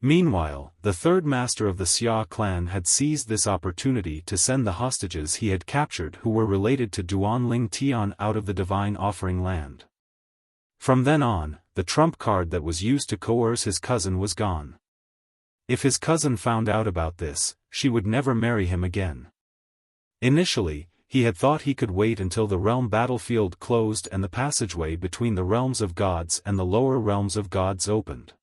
Meanwhile, the third master of the Xia clan had seized this opportunity to send the hostages he had captured who were related to Duan Lingtian out of the divine offering land. From then on, the trump card that was used to coerce his cousin was gone. If his cousin found out about this, she would never marry him again. Initially, he had thought he could wait until the realm battlefield closed and the passageway between the realms of gods and the lower realms of gods opened.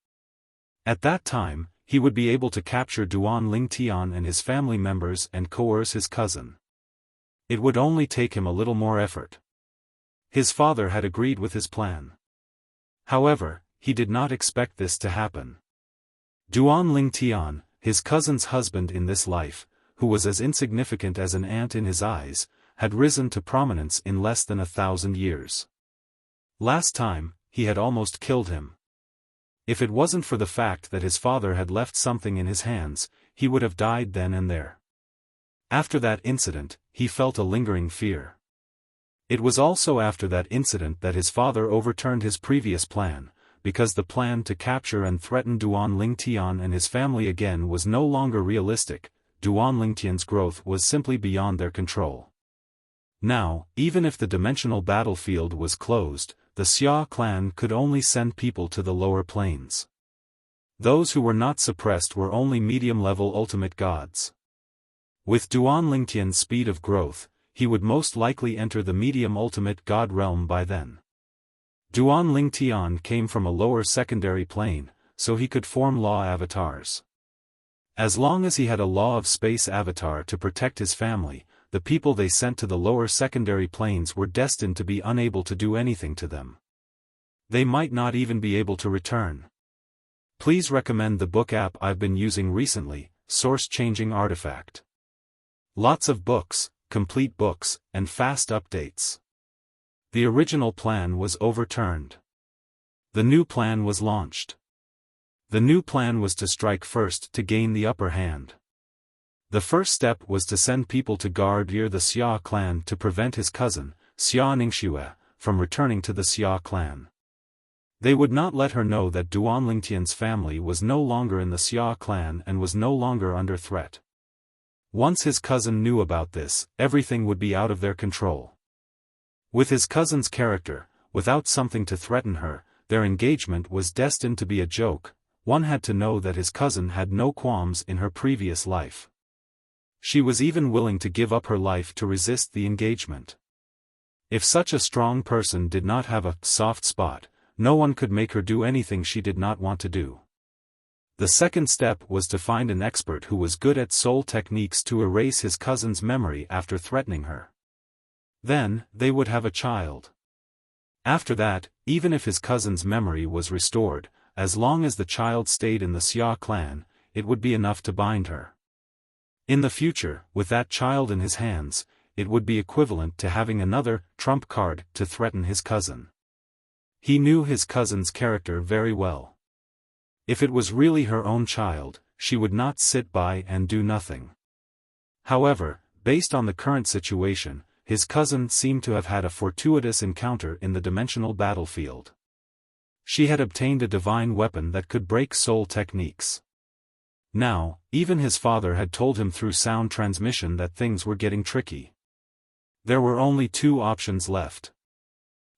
At that time, he would be able to capture Duan Lingtian and his family members and coerce his cousin. It would only take him a little more effort. His father had agreed with his plan. However, he did not expect this to happen. Duan Lingtian, his cousin's husband in this life, who was as insignificant as an ant in his eyes, had risen to prominence in less than 1,000 years. Last time, he had almost killed him. If it wasn't for the fact that his father had left something in his hands, he would have died then and there. After that incident, he felt a lingering fear. It was also after that incident that his father overturned his previous plan, because the plan to capture and threaten Duan Lingtian and his family again was no longer realistic. Duan Lingtian's growth was simply beyond their control. Now, even if the dimensional battlefield was closed, the Xia clan could only send people to the lower planes. Those who were not suppressed were only medium-level ultimate gods. With Duan Lingtian's speed of growth, he would most likely enter the medium ultimate god realm by then. Duan Lingtian came from a lower secondary plane, so he could form law avatars. As long as he had a law of space avatar to protect his family, the people they sent to the lower secondary planes were destined to be unable to do anything to them. They might not even be able to return. Please recommend the book app I've been using recently, Source Changing Artifact. Lots of books, complete books, and fast updates. The original plan was overturned. The new plan was launched. The new plan was to strike first to gain the upper hand. The first step was to send people to guard the Xia clan to prevent his cousin, Xia Ningxue, from returning to the Xia clan. They would not let her know that Duan Lingtian's family was no longer in the Xia clan and was no longer under threat. Once his cousin knew about this, everything would be out of their control. With his cousin's character, without something to threaten her, their engagement was destined to be a joke. One had to know that his cousin had no qualms in her previous life. She was even willing to give up her life to resist the engagement. If such a strong person did not have a soft spot, no one could make her do anything she did not want to do. The second step was to find an expert who was good at soul techniques to erase his cousin's memory after threatening her. Then, they would have a child. After that, even if his cousin's memory was restored, as long as the child stayed in the Xia clan, it would be enough to bind her. In the future, with that child in his hands, it would be equivalent to having another trump card to threaten his cousin. He knew his cousin's character very well. If it was really her own child, she would not sit by and do nothing. However, based on the current situation, his cousin seemed to have had a fortuitous encounter in the dimensional battlefield. She had obtained a divine weapon that could break soul techniques. Now, even his father had told him through sound transmission that things were getting tricky. There were only two options left.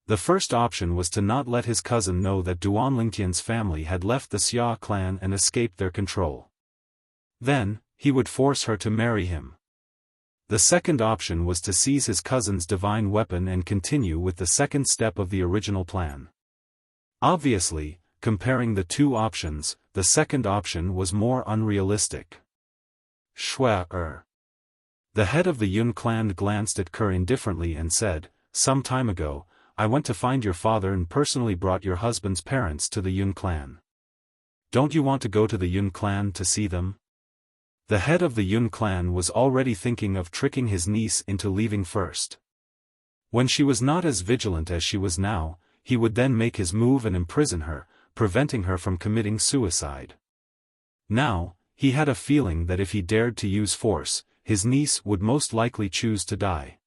The first option was to not let his cousin know that Duan Lingtian's family had left the Xia clan and escaped their control. Then, he would force her to marry him. The second option was to seize his cousin's divine weapon and continue with the second step of the original plan. Obviously, comparing the two options, the second option was more unrealistic. The head of the Yun clan glanced at Kerr indifferently and said, "Some time ago, I went to find your father and personally brought your husband's parents to the Yun clan. Don't you want to go to the Yun clan to see them?" The head of the Yun clan was already thinking of tricking his niece into leaving first. When she was not as vigilant as she was now, he would then make his move and imprison her, preventing her from committing suicide. Now, he had a feeling that if he dared to use force, his niece would most likely choose to die.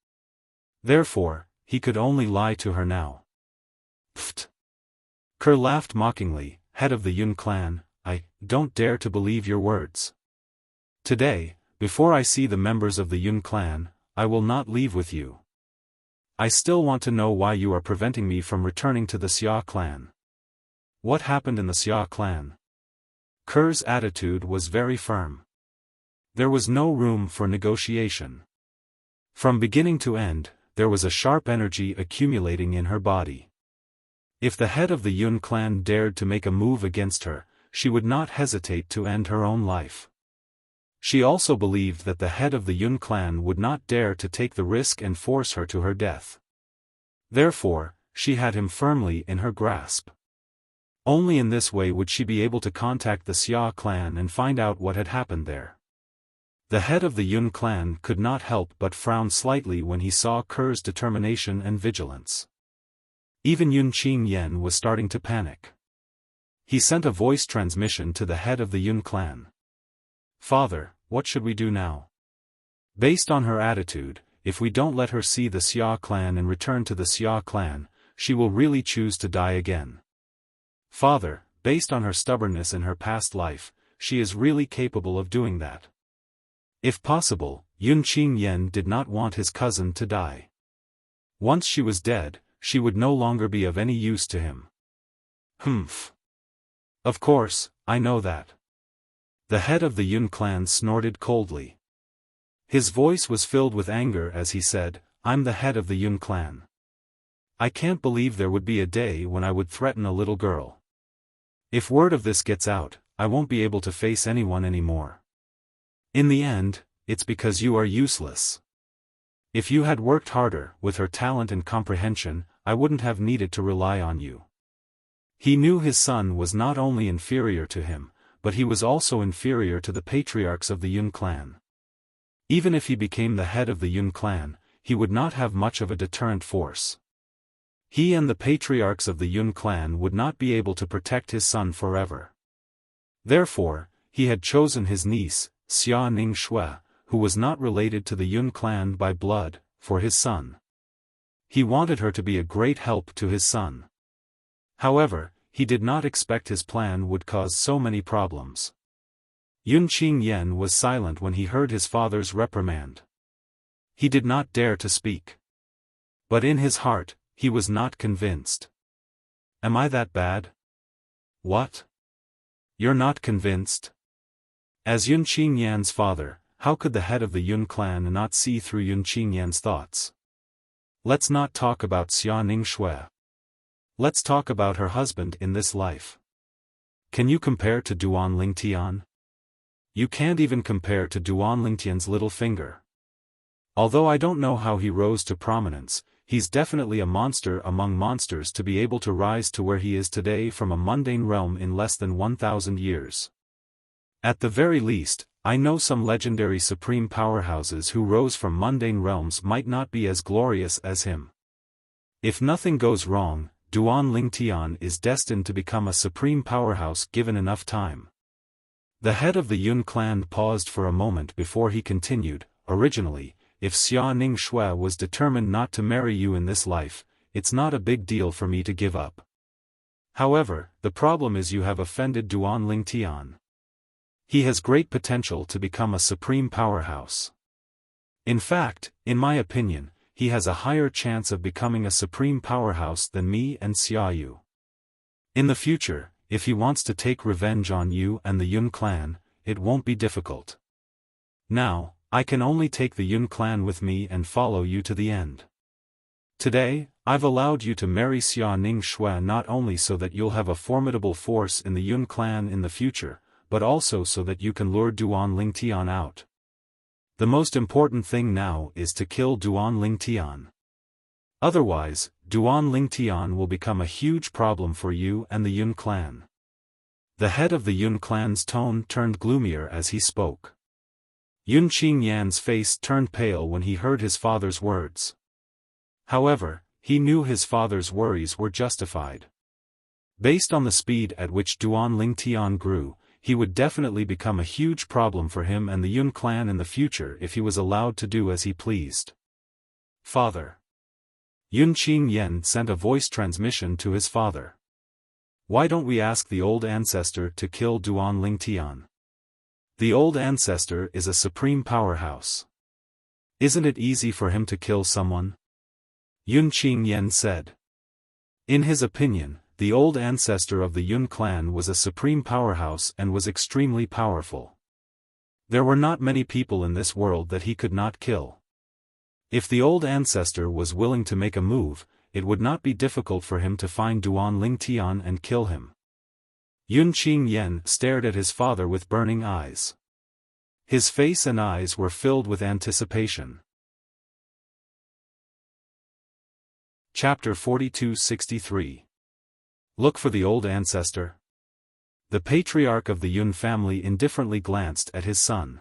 Therefore, he could only lie to her now. Pfft! Kerr laughed mockingly. "Head of the Yun clan, I don't dare to believe your words. Today, before I see the members of the Yun clan, I will not leave with you. I still want to know why you are preventing me from returning to the Xia clan. What happened in the Xia clan?" Kerr's attitude was very firm. There was no room for negotiation. From beginning to end, there was a sharp energy accumulating in her body. If the head of the Yun clan dared to make a move against her, she would not hesitate to end her own life. She also believed that the head of the Yun clan would not dare to take the risk and force her to her death. Therefore, she had him firmly in her grasp. Only in this way would she be able to contact the Xia clan and find out what had happened there. The head of the Yun clan could not help but frown slightly when he saw Ker's determination and vigilance. Even Yun Qingyan was starting to panic. He sent a voice transmission to the head of the Yun clan. "Father, what should we do now? Based on her attitude, if we don't let her see the Xia clan and return to the Xia clan, she will really choose to die again. Father, based on her stubbornness in her past life, she is really capable of doing that." If possible, Yun Qingyan did not want his cousin to die. Once she was dead, she would no longer be of any use to him. "Humph. Of course, I know that." The head of the Yun clan snorted coldly. His voice was filled with anger as he said, "I'm the head of the Yun clan. I can't believe there would be a day when I would threaten a little girl. If word of this gets out, I won't be able to face anyone anymore. In the end, it's because you are useless. If you had worked harder, with her talent and comprehension, I wouldn't have needed to rely on you." He knew his son was not only inferior to him, but he was also inferior to the patriarchs of the Yun clan. Even if he became the head of the Yun clan, he would not have much of a deterrent force. He and the patriarchs of the Yun clan would not be able to protect his son forever. Therefore, he had chosen his niece, Xia Ningxue, who was not related to the Yun clan by blood, for his son. He wanted her to be a great help to his son. However, he did not expect his plan would cause so many problems. Yun Qingyan was silent when he heard his father's reprimand. He did not dare to speak. But in his heart, he was not convinced. "Am I that bad?" "What? You're not convinced?" As Yun Qingyan's father, how could the head of the Yun clan not see through Yun Qingyan's thoughts? "Let's not talk about Xia Ningxue. Let's talk about her husband in this life. Can you compare to Duan Lingtian? You can't even compare to Duan Lingtian's little finger. Although I don't know how he rose to prominence, he's definitely a monster among monsters to be able to rise to where he is today from a mundane realm in less than 1,000 years. At the very least, I know some legendary supreme powerhouses who rose from mundane realms might not be as glorious as him. If nothing goes wrong, Duan Lingtian is destined to become a supreme powerhouse given enough time." The head of the Yun clan paused for a moment before he continued, "Originally, if Xia Ningxue was determined not to marry you in this life, it's not a big deal for me to give up. However, the problem is you have offended Duan Lingtian. He has great potential to become a supreme powerhouse. In fact, in my opinion, he has a higher chance of becoming a supreme powerhouse than me and Xiaoyu. In the future, if he wants to take revenge on you and the Yun clan, it won't be difficult. Now, I can only take the Yun clan with me and follow you to the end. Today, I've allowed you to marry Xia Ningxue not only so that you'll have a formidable force in the Yun clan in the future, but also so that you can lure Duan Lingtian out. The most important thing now is to kill Duan Lingtian. Otherwise, Duan Lingtian will become a huge problem for you and the Yun clan." The head of the Yun clan's tone turned gloomier as he spoke. Yun Qingyan's face turned pale when he heard his father's words. However, he knew his father's worries were justified. Based on the speed at which Duan Lingtian grew, he would definitely become a huge problem for him and the Yun clan in the future if he was allowed to do as he pleased. "Father." Yun Qingyan sent a voice transmission to his father. "Why don't we ask the old ancestor to kill Duan Lingtian? The old ancestor is a supreme powerhouse. Isn't it easy for him to kill someone?" Yun Qingyan said. In his opinion, the old ancestor of the Yun clan was a supreme powerhouse and was extremely powerful. There were not many people in this world that he could not kill. If the old ancestor was willing to make a move, it would not be difficult for him to find Duan Lingtian and kill him. Yun Qingyan stared at his father with burning eyes. His face and eyes were filled with anticipation. Chapter 4263. Look for the old ancestor. The patriarch of the Yun family indifferently glanced at his son.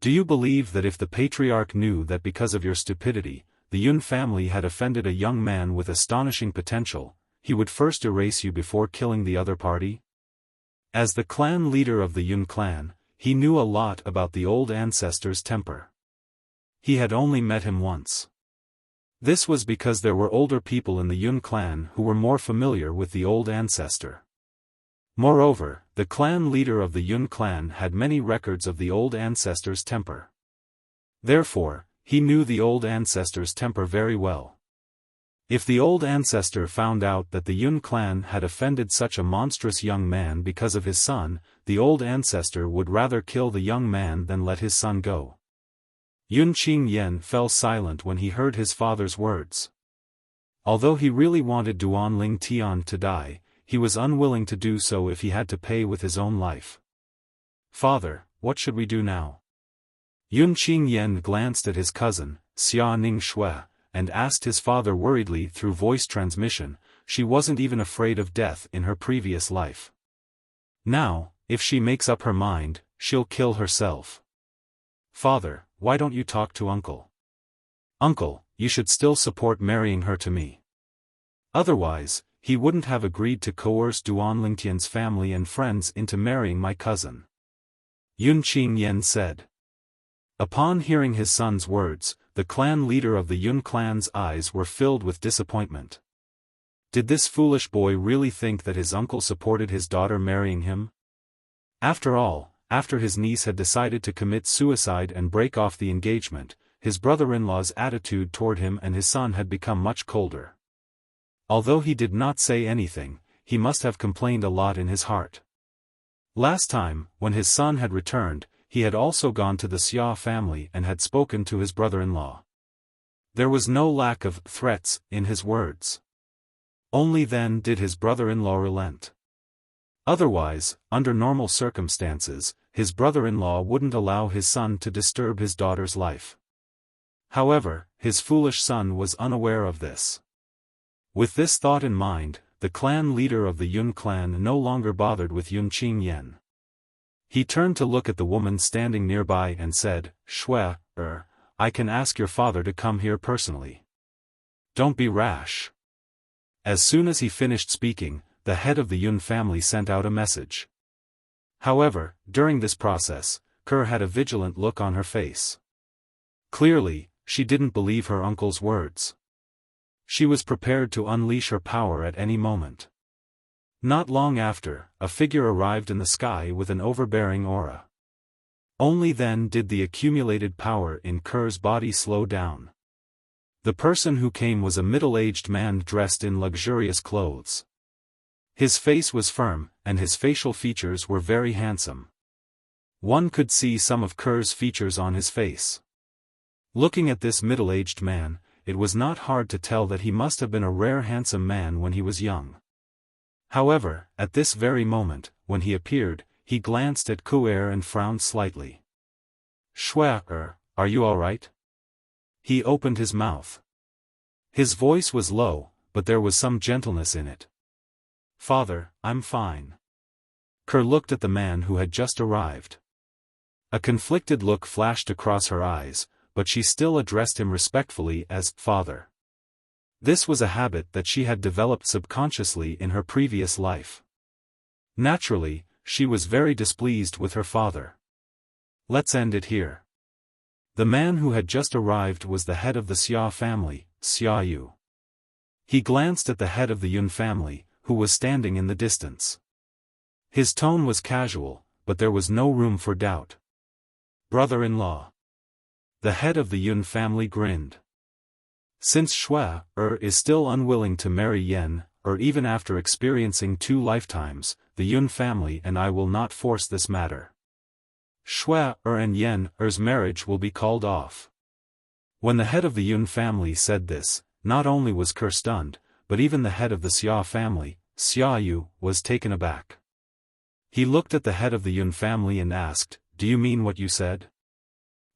Do you believe that if the patriarch knew that because of your stupidity, the Yun family had offended a young man with astonishing potential, he would first erase you before killing the other party? As the clan leader of the Yun clan, he knew a lot about the old ancestor's temper. He had only met him once. This was because there were older people in the Yun clan who were more familiar with the old ancestor. Moreover, the clan leader of the Yun clan had many records of the old ancestor's temper. Therefore, he knew the old ancestor's temper very well. If the old ancestor found out that the Yun clan had offended such a monstrous young man because of his son, the old ancestor would rather kill the young man than let his son go. Yun Qingyan fell silent when he heard his father's words. Although he really wanted Duanling Tian to die, he was unwilling to do so if he had to pay with his own life. Father, what should we do now? Yun Qingyan glanced at his cousin, Xia Ningshui, and asked his father worriedly through voice transmission. She wasn't even afraid of death in her previous life. Now, if she makes up her mind, she'll kill herself. Father, why don't you talk to uncle? Uncle, you should still support marrying her to me. Otherwise, he wouldn't have agreed to coerce Duanlingtian's family and friends into marrying my cousin. Yun Qingyan said. Upon hearing his son's words, the clan leader of the Yun clan's eyes were filled with disappointment. Did this foolish boy really think that his uncle supported his daughter marrying him? After all, after his niece had decided to commit suicide and break off the engagement, his brother-in-law's attitude toward him and his son had become much colder. Although he did not say anything, he must have complained a lot in his heart. Last time, when his son had returned, he had also gone to the Xia family and had spoken to his brother-in-law. There was no lack of threats in his words. Only then did his brother-in-law relent. Otherwise, under normal circumstances, his brother-in-law wouldn't allow his son to disturb his daughter's life. However, his foolish son was unaware of this. With this thought in mind, the clan leader of the Yun clan no longer bothered with Yun Qingyan. He turned to look at the woman standing nearby and said, Shui, I can ask your father to come here personally. Don't be rash. As soon as he finished speaking, the head of the Yun family sent out a message. However, during this process, Kerr had a vigilant look on her face. Clearly, she didn't believe her uncle's words. She was prepared to unleash her power at any moment. Not long after, a figure arrived in the sky with an overbearing aura. Only then did the accumulated power in Kerr's body slow down. The person who came was a middle-aged man dressed in luxurious clothes. His face was firm, and his facial features were very handsome. One could see some of Kerr's features on his face. Looking at this middle-aged man, it was not hard to tell that he must have been a rare handsome man when he was young. However, at this very moment, when he appeared, he glanced at Kuer and frowned slightly. Shui, are you all right? He opened his mouth. His voice was low, but there was some gentleness in it. Father, I'm fine. Kerr looked at the man who had just arrived. A conflicted look flashed across her eyes, but she still addressed him respectfully as father. This was a habit that she had developed subconsciously in her previous life. Naturally, she was very displeased with her father. Let's end it here. The man who had just arrived was the head of the Xia family, Xia Yu. He glanced at the head of the Yun family, who was standing in the distance. His tone was casual, but there was no room for doubt. Brother-in-law. The head of the Yun family grinned. Since Shui, is still unwilling to marry Yen, or even after experiencing 2 lifetimes, the Yun family and I will not force this matter. Shui, and Yen's marriage will be called off. When the head of the Yun family said this, not only was Kerr stunned, but even the head of the Xia family, Xia Yu, was taken aback. He looked at the head of the Yun family and asked, "Do you mean what you said?"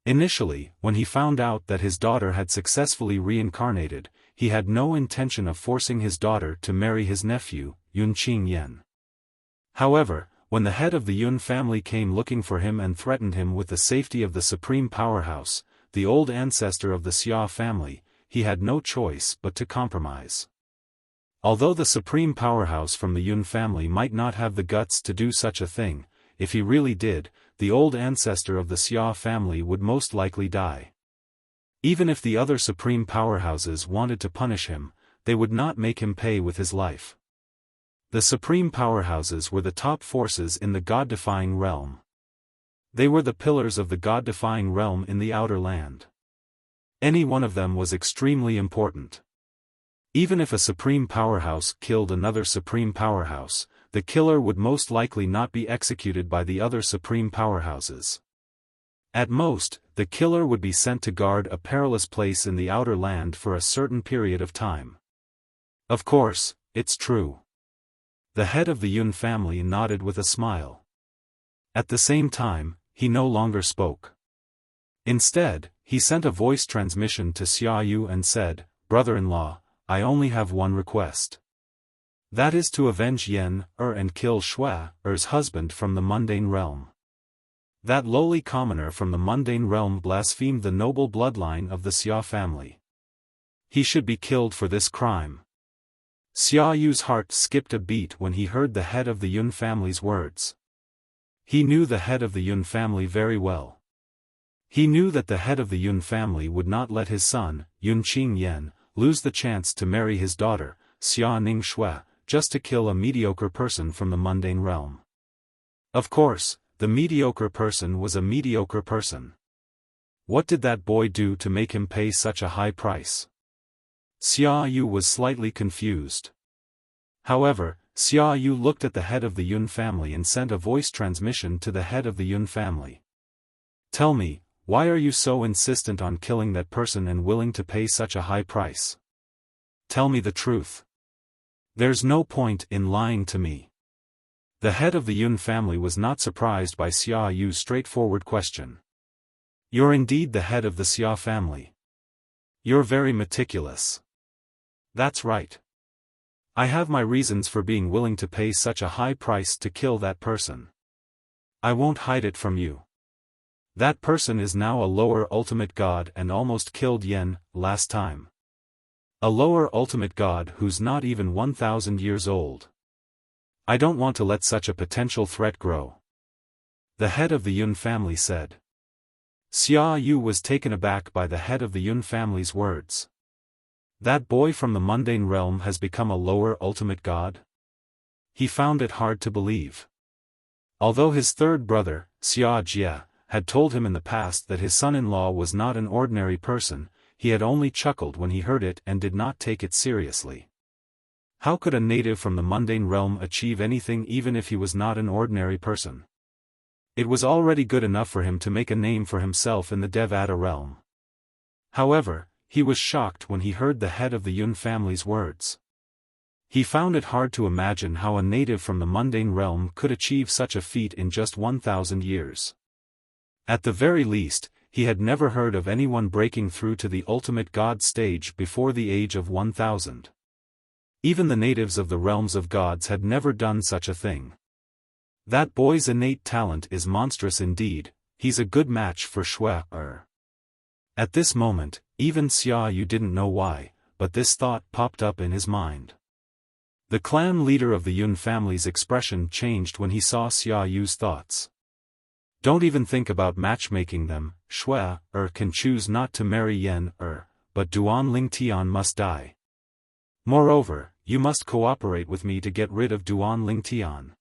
Initially, when he found out that his daughter had successfully reincarnated, he had no intention of forcing his daughter to marry his nephew, Yun Qingyan. However, when the head of the Yun family came looking for him and threatened him with the safety of the supreme powerhouse, the old ancestor of the Xia family, he had no choice but to compromise. Although the supreme powerhouse from the Yun family might not have the guts to do such a thing, if he really did, the old ancestor of the Xia family would most likely die. Even if the other supreme powerhouses wanted to punish him, they would not make him pay with his life. The supreme powerhouses were the top forces in the god-defying realm. They were the pillars of the god-defying realm in the outer land. Any one of them was extremely important. Even if a supreme powerhouse killed another supreme powerhouse, the killer would most likely not be executed by the other supreme powerhouses. At most, the killer would be sent to guard a perilous place in the outer land for a certain period of time. Of course, it's true. The head of the Yun family nodded with a smile. At the same time, he no longer spoke. Instead, he sent a voice transmission to Xiaoyu and said, "Brother-in-law, I only have one request. That is to avenge Yen and kill Shuai's husband from the mundane realm. That lowly commoner from the mundane realm blasphemed the noble bloodline of the Xia family. He should be killed for this crime." Xiaoyu's heart skipped a beat when he heard the head of the Yun family's words. He knew the head of the Yun family very well. He knew that the head of the Yun family would not let his son, Yun Qingyan, lose the chance to marry his daughter, Xia Ningshui, just to kill a mediocre person from the mundane realm. Of course, the mediocre person was a mediocre person. What did that boy do to make him pay such a high price? Xiaoyu was slightly confused. However, Xiaoyu looked at the head of the Yun family and sent a voice transmission to the head of the Yun family. "Tell me, why are you so insistent on killing that person and willing to pay such a high price? Tell me the truth. There's no point in lying to me." The head of the Yun family was not surprised by Xiaoyu's straightforward question. "You're indeed the head of the Xia family. You're very meticulous." "That's right. I have my reasons for being willing to pay such a high price to kill that person. I won't hide it from you. That person is now a lower ultimate god and almost killed Yen last time. A lower ultimate god who's not even 1,000 years old. I don't want to let such a potential threat grow," the head of the Yun family said. Xiaoyu was taken aback by the head of the Yun family's words. That boy from the mundane realm has become a lower ultimate god? He found it hard to believe. Although his third brother, Xia Jie, had told him in the past that his son-in-law was not an ordinary person, he had only chuckled when he heard it and did not take it seriously. How could a native from the mundane realm achieve anything even if he was not an ordinary person? It was already good enough for him to make a name for himself in the Devata realm. However, he was shocked when he heard the head of the Yun family's words. He found it hard to imagine how a native from the mundane realm could achieve such a feat in just 1,000 years. At the very least, he had never heard of anyone breaking through to the ultimate god stage before the age of 1,000. Even the natives of the realms of gods had never done such a thing. That boy's innate talent is monstrous indeed. He's a good match for Shui. At this moment, even Xiaoyu didn't know why, but this thought popped up in his mind. The clan leader of the Yun family's expression changed when he saw Xiaoyu's thoughts. "Don't even think about matchmaking them. Shui can choose not to marry Yen but Duan Lingtian must die. Moreover, you must cooperate with me to get rid of Duan Lingtian.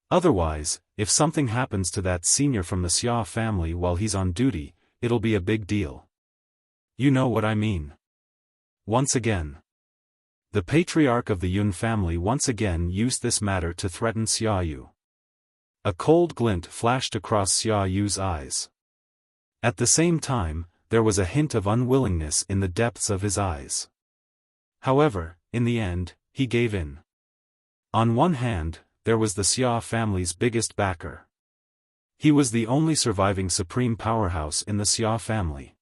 Otherwise, if something happens to that senior from the Xia family while he's on duty, it'll be a big deal. You know what I mean." Once again, the patriarch of the Yun family once again used this matter to threaten Xiaoyu. A cold glint flashed across Xiaoyu's eyes. At the same time, there was a hint of unwillingness in the depths of his eyes. However, in the end, he gave in. On one hand, there was the Xia family's biggest backer. He was the only surviving supreme powerhouse in the Xia family.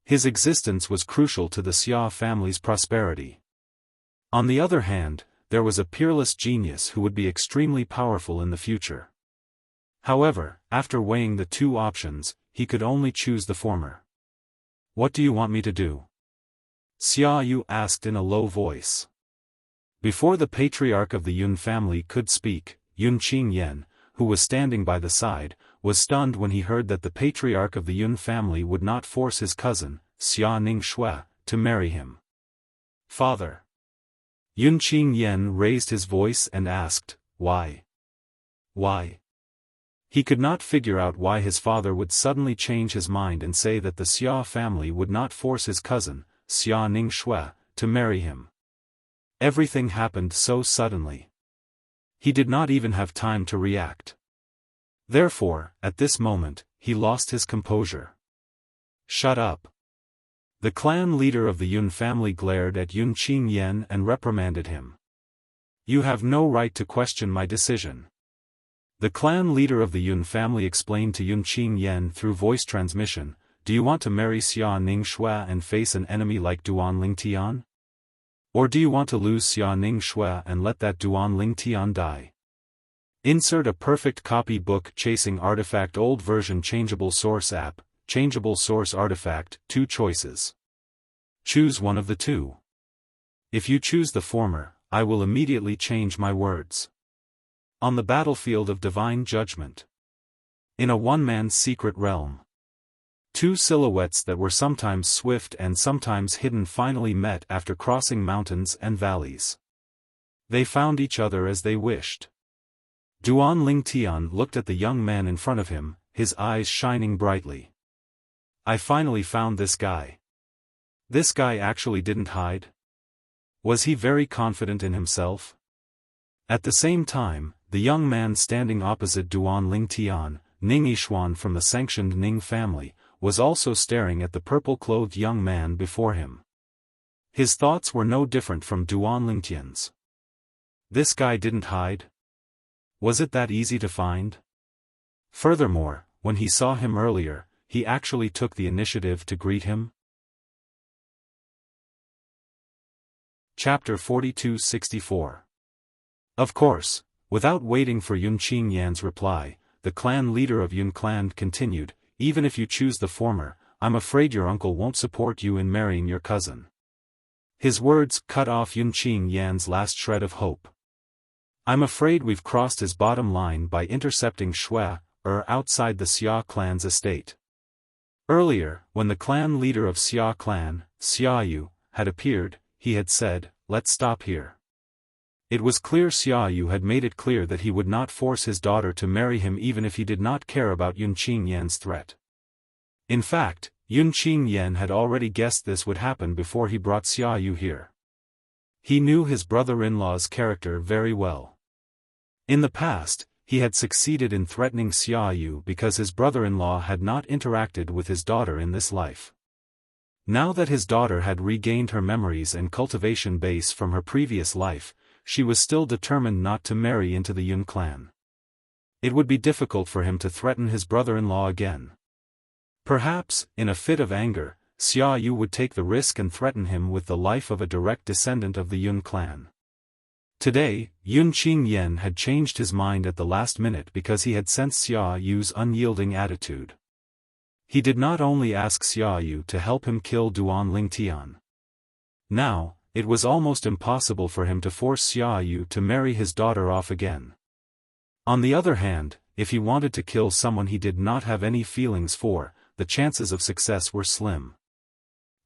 His existence was crucial to the Xia family's prosperity. On the other hand, there was a peerless genius who would be extremely powerful in the future. However, after weighing the two options, he could only choose the former. "What do you want me to do?" Xia Yu asked in a low voice. Before the patriarch of the Yun family could speak, Yun Qingyan, who was standing by the side, was stunned when he heard that the patriarch of the Yun family would not force his cousin, Xia Ningshui, to marry him. "Father." Yun Qingyan raised his voice and asked, "Why? Why?" He could not figure out why his father would suddenly change his mind and say that the Xia family would not force his cousin, Xia Ningshui, to marry him. Everything happened so suddenly. He did not even have time to react. Therefore, at this moment, he lost his composure. "Shut up." The clan leader of the Yun family glared at Yun Qingyan and reprimanded him. "You have no right to question my decision." The clan leader of the Yun family explained to Yun Qingyan through voice transmission, "Do you want to marry Xia Ningshui and face an enemy like Duan Lingtian? Or do you want to lose Xia Ningshui and let that Duan Lingtian die?" Insert a perfect copy book chasing artifact old version changeable source app, changeable source artifact, 2 choices. Choose one of the two. If you choose the former, I will immediately change my words. On the battlefield of divine judgment. In a one-man's secret realm. 2 silhouettes that were sometimes swift and sometimes hidden finally met after crossing mountains and valleys. They found each other as they wished. Duan Lingtian looked at the young man in front of him, his eyes shining brightly. "I finally found this guy. This guy actually didn't hide." Was he very confident in himself? At the same time, the young man standing opposite Duan Lingtian, Ning Yishuan from the sanctioned Ning family, was also staring at the purple-clothed young man before him. His thoughts were no different from Duan Lingtian's. This guy didn't hide? Was it that easy to find? Furthermore, when he saw him earlier, he actually took the initiative to greet him? Chapter 42-64. Of course, without waiting for Yun Qingyan's reply, the clan leader of Yun clan continued, "Even if you choose the former, I'm afraid your uncle won't support you in marrying your cousin." His words cut off Yun Qingyan's last shred of hope. "I'm afraid we've crossed his bottom line by intercepting Shui, outside the Xia clan's estate." Earlier, when the clan leader of Xia clan, Xia Yu, had appeared, he had said, "Let's stop here." It was clear Xia Yu had made it clear that he would not force his daughter to marry him even if he did not care about Yun Qingyan's threat. In fact, Yun Qingyan had already guessed this would happen before he brought Xia Yu here. He knew his brother-in-law's character very well. In the past, he had succeeded in threatening Xia Yu because his brother-in-law had not interacted with his daughter in this life. Now that his daughter had regained her memories and cultivation base from her previous life, she was still determined not to marry into the Yun clan. It would be difficult for him to threaten his brother-in-law again. Perhaps, in a fit of anger, Xia Yu would take the risk and threaten him with the life of a direct descendant of the Yun clan. Today, Yun Qingyan had changed his mind at the last minute because he had sensed Xia Yu's unyielding attitude. He did not only ask Xia Yu to help him kill Duan Lingtian. Now, it was almost impossible for him to force Xia Yu to marry his daughter off again. On the other hand, if he wanted to kill someone he did not have any feelings for, the chances of success were slim.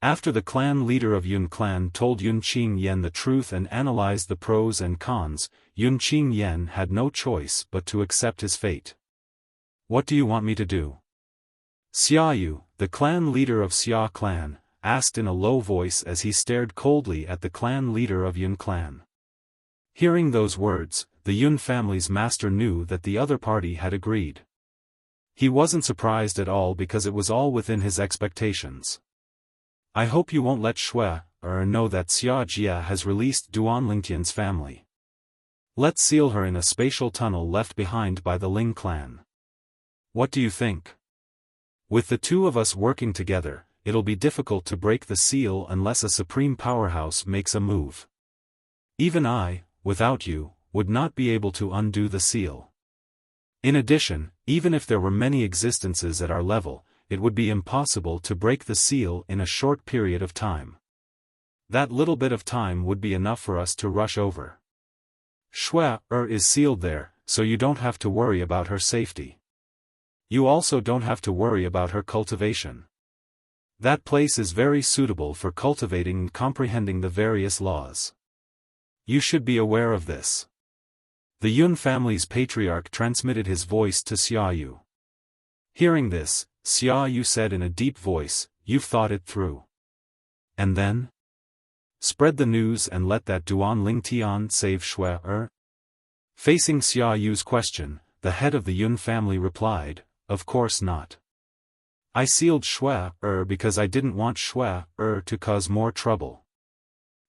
After the clan leader of Yun clan told Yun Qingyan the truth and analyzed the pros and cons, Yun Qingyan had no choice but to accept his fate. "What do you want me to do?" Xia Yu, the clan leader of Xia clan, asked in a low voice as he stared coldly at the clan leader of Yun clan. Hearing those words, the Yun family's master knew that the other party had agreed. He wasn't surprised at all because it was all within his expectations. "I hope you won't let Shui, know that Xia Jia has released Duan Lingtian's family." Let's seal her in a spatial tunnel left behind by the Ling clan. What do you think? With the two of us working together, it'll be difficult to break the seal unless a supreme powerhouse makes a move. Even I, without you, would not be able to undo the seal. In addition, even if there were many existences at our level, it would be impossible to break the seal in a short period of time. That little bit of time would be enough for us to rush over. Shui is sealed there, so you don't have to worry about her safety. You also don't have to worry about her cultivation. That place is very suitable for cultivating and comprehending the various laws. You should be aware of this. The Yun family's patriarch transmitted his voice to Xiaoyu. Hearing this, Xiaoyu said in a deep voice, "You've thought it through." And then? Spread the news and let that Duan Ling Tian save Shui. Facing Xiaoyu's question, the head of the Yun family replied, "Of course not. I sealed Shui because I didn't want Shui to cause more trouble.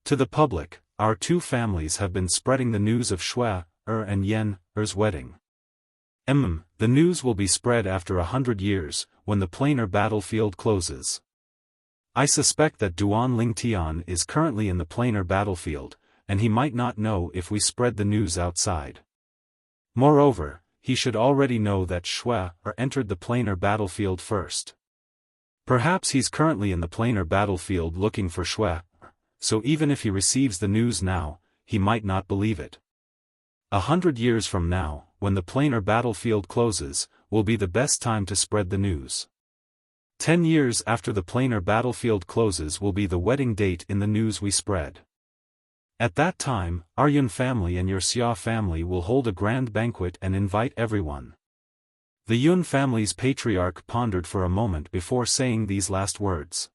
To the public, our two families have been spreading the news of Shui and Yen's wedding. The news will be spread after 100 years, when the planar battlefield closes. I suspect that Duan Ling Tian is currently in the planar battlefield, and he might not know if we spread the news outside. Moreover, he should already know that Shui entered the planar battlefield first. Perhaps he's currently in the planar battlefield looking for Shui, so even if he receives the news now, he might not believe it. 100 years from now, when the planar battlefield closes, will be the best time to spread the news. 10 years after the planar battlefield closes will be the wedding date in the news we spread. At that time, our Yun family and your Xia family will hold a grand banquet and invite everyone. The Yun family's patriarch pondered for a moment before saying these last words.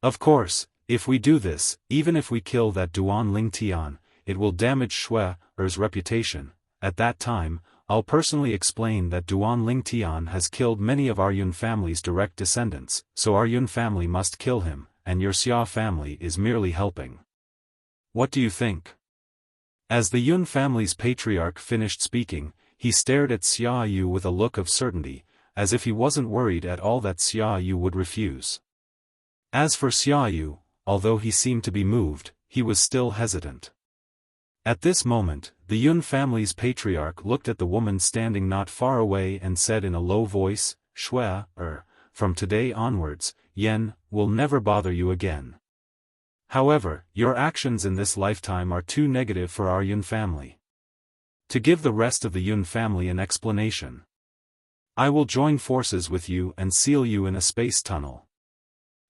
Of course, if we do this, even if we kill that Duan Ling Tian, it will damage Shui's reputation. At that time, I'll personally explain that Duan Ling Tian has killed many of our Yun family's direct descendants, so our Yun family must kill him, and your Xia family is merely helping. What do you think? As the Yun family's patriarch finished speaking, he stared at Xiaoyu with a look of certainty, as if he wasn't worried at all that Xiaoyu would refuse. As for Xiaoyu, although he seemed to be moved, he was still hesitant. At this moment, the Yun family's patriarch looked at the woman standing not far away and said in a low voice, "Shui, from today onwards, Yen will never bother you again. However, your actions in this lifetime are too negative for our Yun family. To give the rest of the Yun family an explanation, I will join forces with you and seal you in a space tunnel.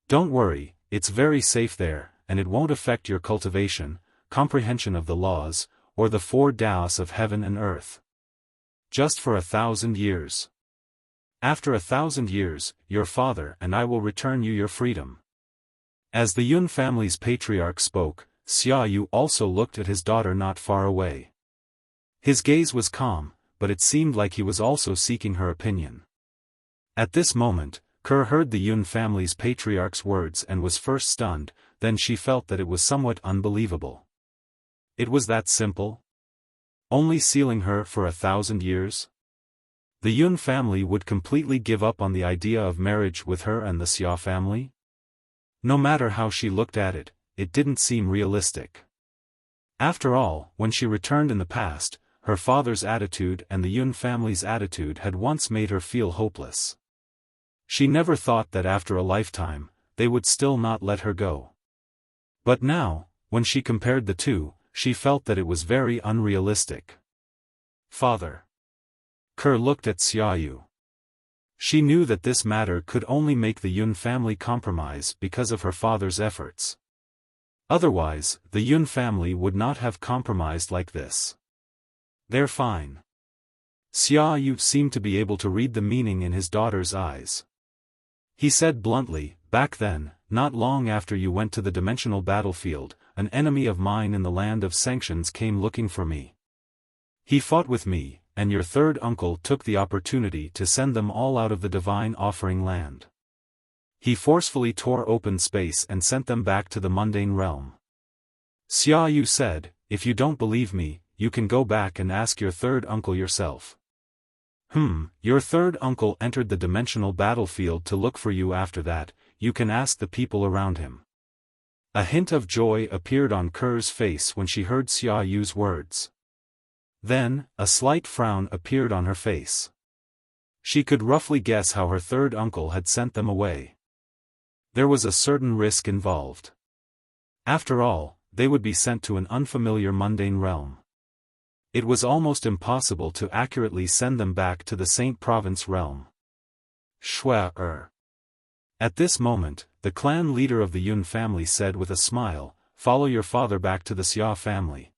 Don't worry, it's very safe there, and it won't affect your cultivation, comprehension of the laws, or the 4 Daos of heaven and earth. Just for 1,000 years. After 1,000 years, your father and I will return you your freedom." As the Yun family's patriarch spoke, Xiaoyu also looked at his daughter not far away. His gaze was calm, but it seemed like he was also seeking her opinion. At this moment, Kerr heard the Yun family's patriarch's words and was first stunned, then she felt that it was somewhat unbelievable. It was that simple? Only sealing her for 1,000 years? The Yun family would completely give up on the idea of marriage with her and the Xia family? No matter how she looked at it, it didn't seem realistic. After all, when she returned in the past, her father's attitude and the Yun family's attitude had once made her feel hopeless. She never thought that after a lifetime, they would still not let her go. But now, when she compared the two, she felt that it was very unrealistic. Father. Kerr looked at Xiaoyu. She knew that this matter could only make the Yun family compromise because of her father's efforts. Otherwise, the Yun family would not have compromised like this. They're fine. Xiaoyu seemed to be able to read the meaning in his daughter's eyes. He said bluntly, "Back then, not long after you went to the dimensional battlefield, an enemy of mine in the land of sanctions came looking for me. He fought with me, and your third uncle took the opportunity to send them all out of the divine offering land. He forcefully tore open space and sent them back to the mundane realm." Xiaoyu said, "If you don't believe me, you can go back and ask your third uncle yourself. Your third uncle entered the dimensional battlefield to look for you after that, you can ask the people around him. A hint of joy appeared on Ker's face when she heard Xia Yu's words. Then, a slight frown appeared on her face. She could roughly guess how her third uncle had sent them away. There was a certain risk involved. After all, they would be sent to an unfamiliar mundane realm. It was almost impossible to accurately send them back to the Saint Province realm. At this moment, the clan leader of the Yun family said with a smile, "Follow your father back to the Xia family.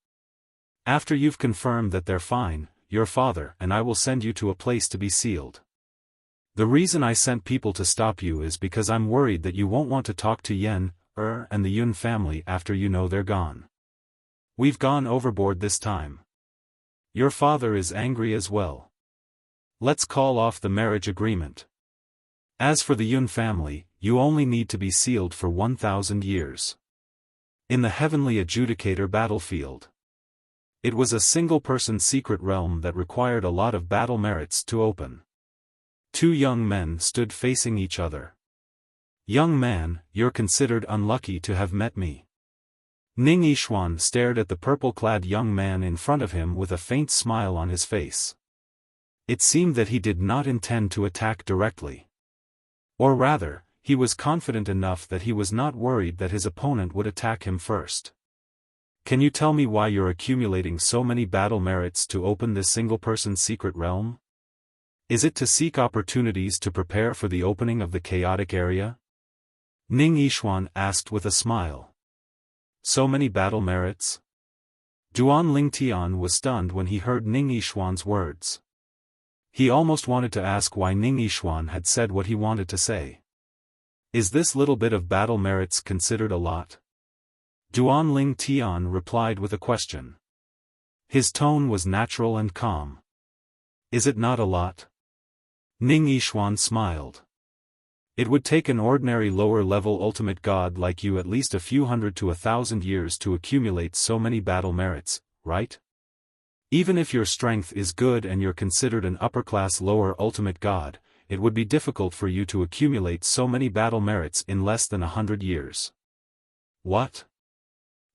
After you've confirmed that they're fine, your father and I will send you to a place to be sealed. The reason I sent people to stop you is because I'm worried that you won't want to talk to Yen, and the Yun family after you know they're gone. We've gone overboard this time. Your father is angry as well. Let's call off the marriage agreement. As for the Yun family, you only need to be sealed for 1,000 years. In the Heavenly Adjudicator battlefield. It was a single-person secret realm that required a lot of battle merits to open. Two young men stood facing each other. Young man, you're considered unlucky to have met me. Ning Yishuan stared at the purple-clad young man in front of him with a faint smile on his face. It seemed that he did not intend to attack directly. Or rather, he was confident enough that he was not worried that his opponent would attack him first. Can you tell me why you're accumulating so many battle merits to open this single-person secret realm? Is it to seek opportunities to prepare for the opening of the chaotic area? Ning Yishuan asked with a smile. So many battle merits? Duan Lingtian was stunned when he heard Ning Yishuan's words. He almost wanted to ask why Ning Yishuan had said what he wanted to say. Is this little bit of battle merits considered a lot? Duan Lingtian replied with a question. His tone was natural and calm. Is it not a lot? Ning Yishuan smiled. It would take an ordinary lower-level ultimate god like you at least a few hundred to 1,000 years to accumulate so many battle merits, right? Even if your strength is good and you're considered an upper-class lower ultimate god, it would be difficult for you to accumulate so many battle merits in less than 100 years. What?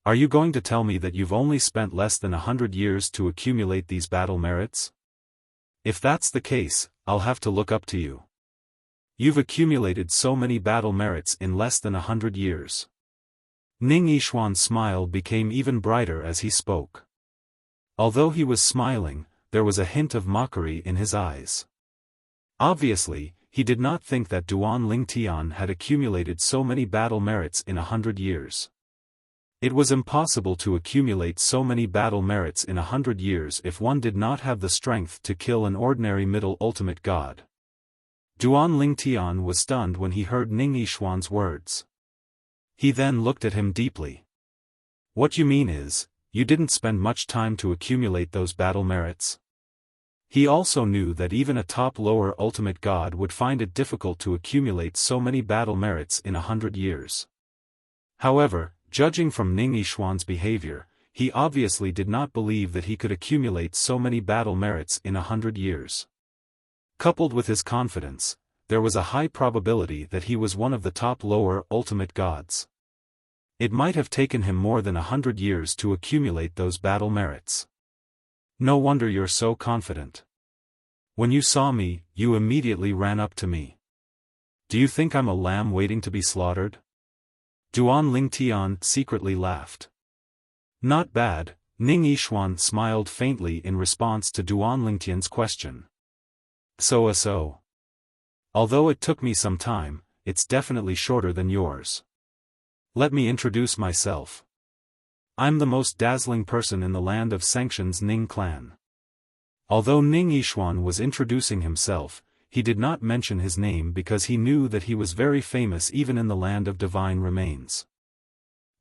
Are you going to tell me that you've only spent less than 100 years to accumulate these battle merits? If that's the case, I'll have to look up to you. You've accumulated so many battle merits in less than 100 years. Ning Yishuan's smile became even brighter as he spoke. Although he was smiling, there was a hint of mockery in his eyes. Obviously, he did not think that Duan Lingtian had accumulated so many battle merits in 100 years. It was impossible to accumulate so many battle merits in 100 years if one did not have the strength to kill an ordinary middle ultimate god. Duan Lingtian was stunned when he heard Ning Yishuan's words. He then looked at him deeply. What you mean is, you didn't spend much time to accumulate those battle merits? He also knew that even a top lower ultimate god would find it difficult to accumulate so many battle merits in 100 years. However, judging from Ning Yishuan's behavior, he obviously did not believe that he could accumulate so many battle merits in 100 years. Coupled with his confidence, there was a high probability that he was one of the top lower ultimate gods. It might have taken him more than 100 years to accumulate those battle merits. No wonder you're so confident. When you saw me, you immediately ran up to me. Do you think I'm a lamb waiting to be slaughtered? Duan Lingtian secretly laughed. Not bad, Ning Yishuan smiled faintly in response to Duan Lingtian's question. So. Although it took me some time, it's definitely shorter than yours. Let me introduce myself. I'm the most dazzling person in the land of Sanction's Ning clan. Although Ning Yishuan was introducing himself, he did not mention his name because he knew that he was very famous even in the land of divine remains.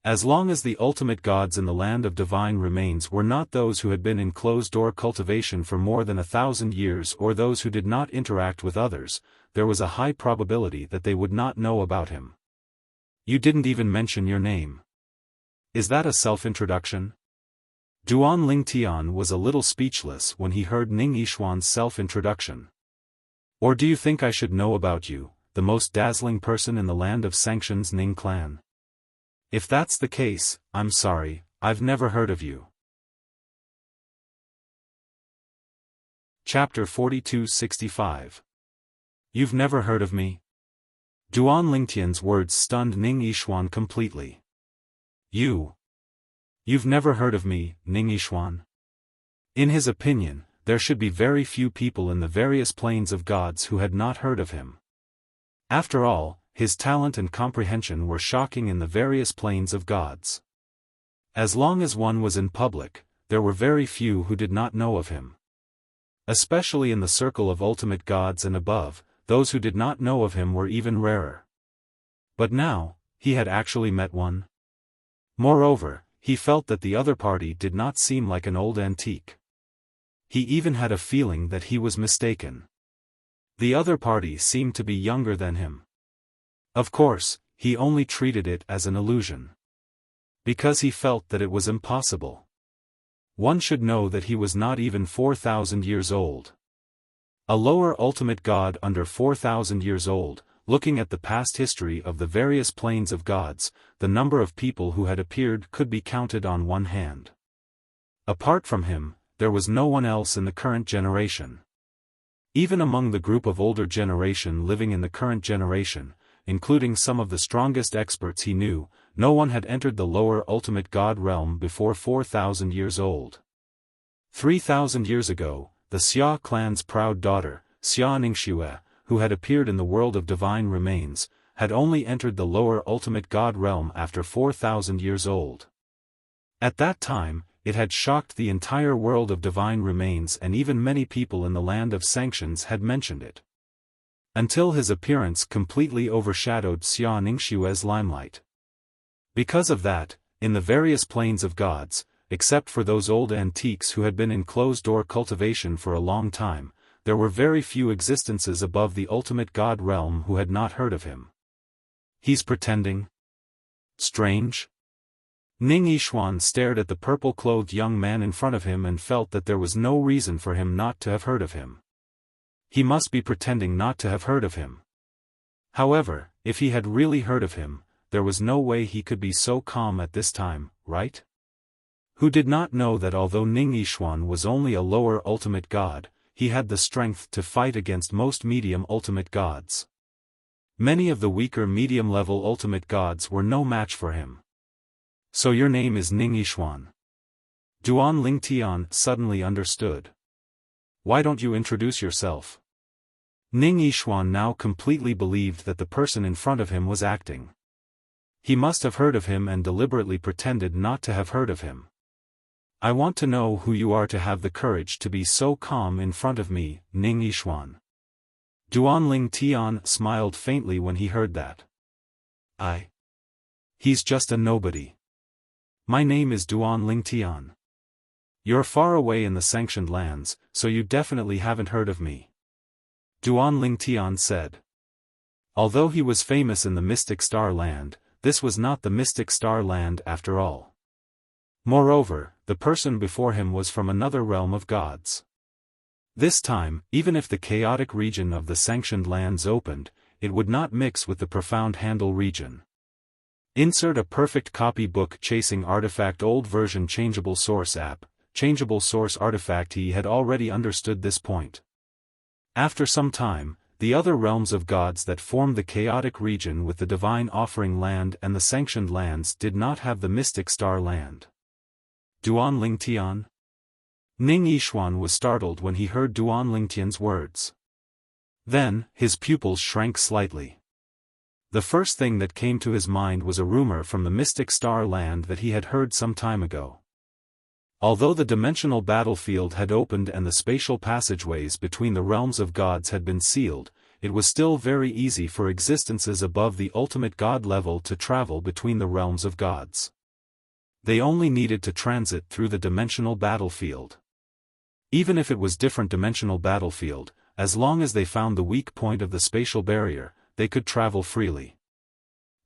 As long as the ultimate gods in the land of divine remains were not those who had been in closed-door cultivation for more than 1,000 years or those who did not interact with others, there was a high probability that they would not know about him. You didn't even mention your name. Is that a self-introduction? Duan Lingtian was a little speechless when he heard Ning Yishuan's self-introduction. Or do you think I should know about you, the most dazzling person in the land of Sanction's Ning clan? If that's the case, I'm sorry, I've never heard of you. Chapter 4265. You've never heard of me? Duan Lingtian's words stunned Ning Yishuan completely. You've never heard of me, Ning Yishuan? In his opinion, there should be very few people in the various planes of gods who had not heard of him. After all, his talent and comprehension were shocking in the various planes of gods. As long as one was in public, there were very few who did not know of him. Especially in the circle of ultimate gods and above, those who did not know of him were even rarer. But now, he had actually met one. Moreover, he felt that the other party did not seem like an old antique. He even had a feeling that he was mistaken. The other party seemed to be younger than him. Of course, he only treated it as an illusion. Because he felt that it was impossible. One should know that he was not even 4,000 years old. A lower ultimate god under 4,000 years old, looking at the past history of the various planes of gods, the number of people who had appeared could be counted on one hand. Apart from him, there was no one else in the current generation. Even among the group of older generation living in the current generation, including some of the strongest experts he knew, no one had entered the lower ultimate god realm before 4,000 years old. 3,000 years ago, the Xia clan's proud daughter, Xia Ningxue, who had appeared in the world of divine remains, had only entered the lower ultimate god realm after 4,000 years old. At that time, it had shocked the entire world of divine remains, and even many people in the land of sanctions had mentioned it. Until his appearance completely overshadowed Xia Ningxue's limelight. Because of that, in the various planes of gods, except for those old antiques who had been in closed-door cultivation for a long time, there were very few existences above the ultimate god realm who had not heard of him. He's pretending? Strange? Ning Yishuan stared at the purple-clothed young man in front of him and felt that there was no reason for him not to have heard of him. He must be pretending not to have heard of him. However, if he had really heard of him, there was no way he could be so calm at this time, right? Who did not know that although Ning Yishuan was only a lower ultimate god, he had the strength to fight against most medium ultimate gods. Many of the weaker medium-level ultimate gods were no match for him. So your name is Ning Yishuan? Duan Lingtian suddenly understood. Why don't you introduce yourself? Ning Yishuan now completely believed that the person in front of him was acting. He must have heard of him and deliberately pretended not to have heard of him. I want to know who you are to have the courage to be so calm in front of me, Ning Yishuan. Duan Lingtian smiled faintly when he heard that. He's just a nobody. My name is Duan Lingtian. You're far away in the sanctioned lands, so you definitely haven't heard of me. Duan Lingtian said. Although he was famous in the Mystic Star Land, this was not the Mystic Star Land after all. Moreover, the person before him was from another realm of gods. This time, even if the chaotic region of the sanctioned lands opened, it would not mix with the profound handle region. Insert a perfect copy book chasing artifact old version changeable source app, changeable source artifact. He had already understood this point. After some time, the other realms of gods that formed the chaotic region with the divine offering land and the sanctioned lands did not have the mystic star land. Duan Lingtian? Ning Yishuan was startled when he heard Duan Lingtian's words. Then, his pupils shrank slightly. The first thing that came to his mind was a rumor from the mystic star land that he had heard some time ago. Although the dimensional battlefield had opened and the spatial passageways between the realms of gods had been sealed, it was still very easy for existences above the ultimate god level to travel between the realms of gods. They only needed to transit through the dimensional battlefield. Even if it was different dimensional battlefield, as long as they found the weak point of the spatial barrier, they could travel freely.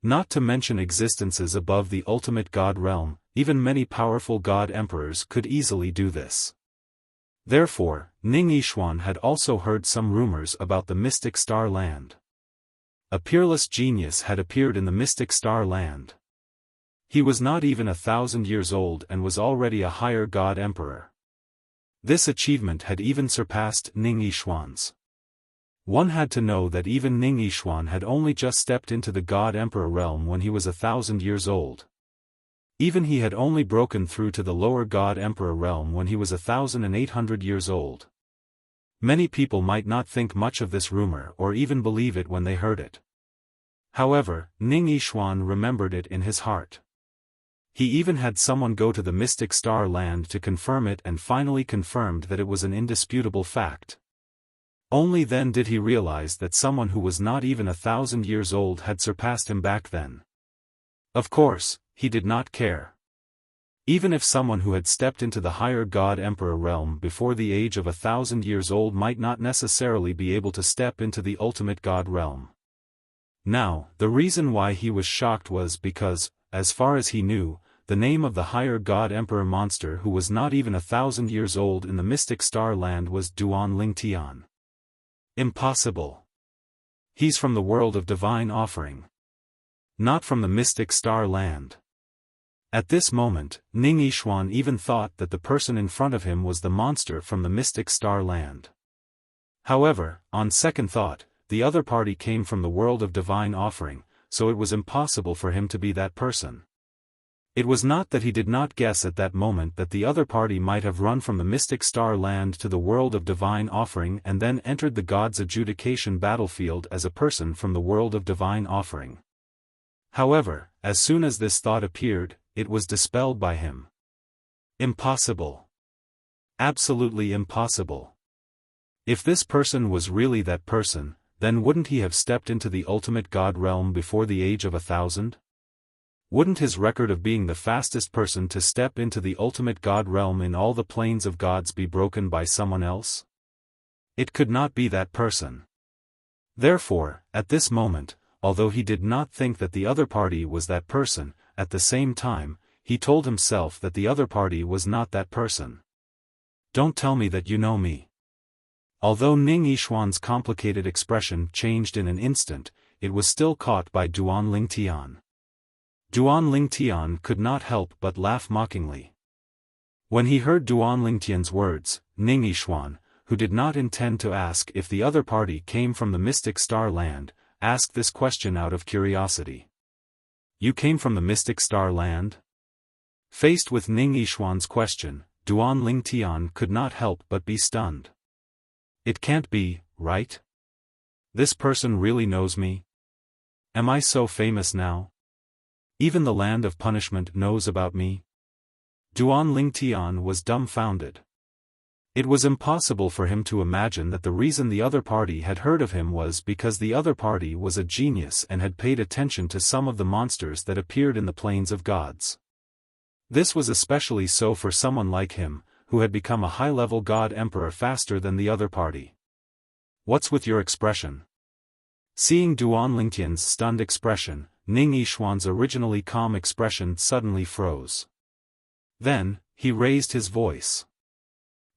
Not to mention existences above the ultimate god realm, even many powerful god emperors could easily do this. Therefore, Ning Yishuan had also heard some rumors about the mystic star land. A peerless genius had appeared in the mystic star land. He was not even 1,000 years old and was already a higher god emperor. This achievement had even surpassed Ning Yishuan's. One had to know that even Ning Yishuan had only just stepped into the god emperor realm when he was 1,000 years old. Even he had only broken through to the lower god emperor realm when he was 1,800 years old. Many people might not think much of this rumor or even believe it when they heard it. However, Ning Yishuan remembered it in his heart. He even had someone go to the mystic star land to confirm it and finally confirmed that it was an indisputable fact. Only then did he realize that someone who was not even 1,000 years old had surpassed him back then. Of course, he did not care. Even if someone who had stepped into the higher god emperor realm before the age of 1,000 years old might not necessarily be able to step into the ultimate god realm. Now, the reason why he was shocked was because, as far as he knew, the name of the higher god emperor monster who was not even 1,000 years old in the mystic star land was Duan Lingtian. Impossible. He's from the world of divine offering. Not from the mystic star land. At this moment, Ning Yishuan even thought that the person in front of him was the monster from the mystic star land. However, on second thought, the other party came from the world of divine offering, so it was impossible for him to be that person. It was not that he did not guess at that moment that the other party might have run from the mystic star land to the world of divine offering and then entered the god's adjudication battlefield as a person from the world of divine offering. However, as soon as this thought appeared, it was dispelled by him. Impossible. Absolutely impossible. If this person was really that person, then wouldn't he have stepped into the ultimate god realm before the age of 1,000? Wouldn't his record of being the fastest person to step into the ultimate god realm in all the planes of gods be broken by someone else? It could not be that person. Therefore, at this moment, although he did not think that the other party was that person, at the same time, he told himself that the other party was not that person. Don't tell me that you know me. Although Ning Yishuan's complicated expression changed in an instant, it was still caught by Duan Lingtian. Duan Lingtian could not help but laugh mockingly. When he heard Duan Lingtian's words, Ning Yishuan, who did not intend to ask if the other party came from the mystic star land, asked this question out of curiosity. You came from the mystic star land? Faced with Ning Yishuan's question, Duan Lingtian could not help but be stunned. It can't be, right? This person really knows me? Am I so famous now? Even the land of punishment knows about me? Duan Lingtian was dumbfounded. It was impossible for him to imagine that the reason the other party had heard of him was because the other party was a genius and had paid attention to some of the monsters that appeared in the plains of gods. This was especially so for someone like him, who had become a high-level god emperor faster than the other party. What's with your expression? Seeing Duan Lingtian's stunned expression, Ning Yishuan's originally calm expression suddenly froze. Then, he raised his voice.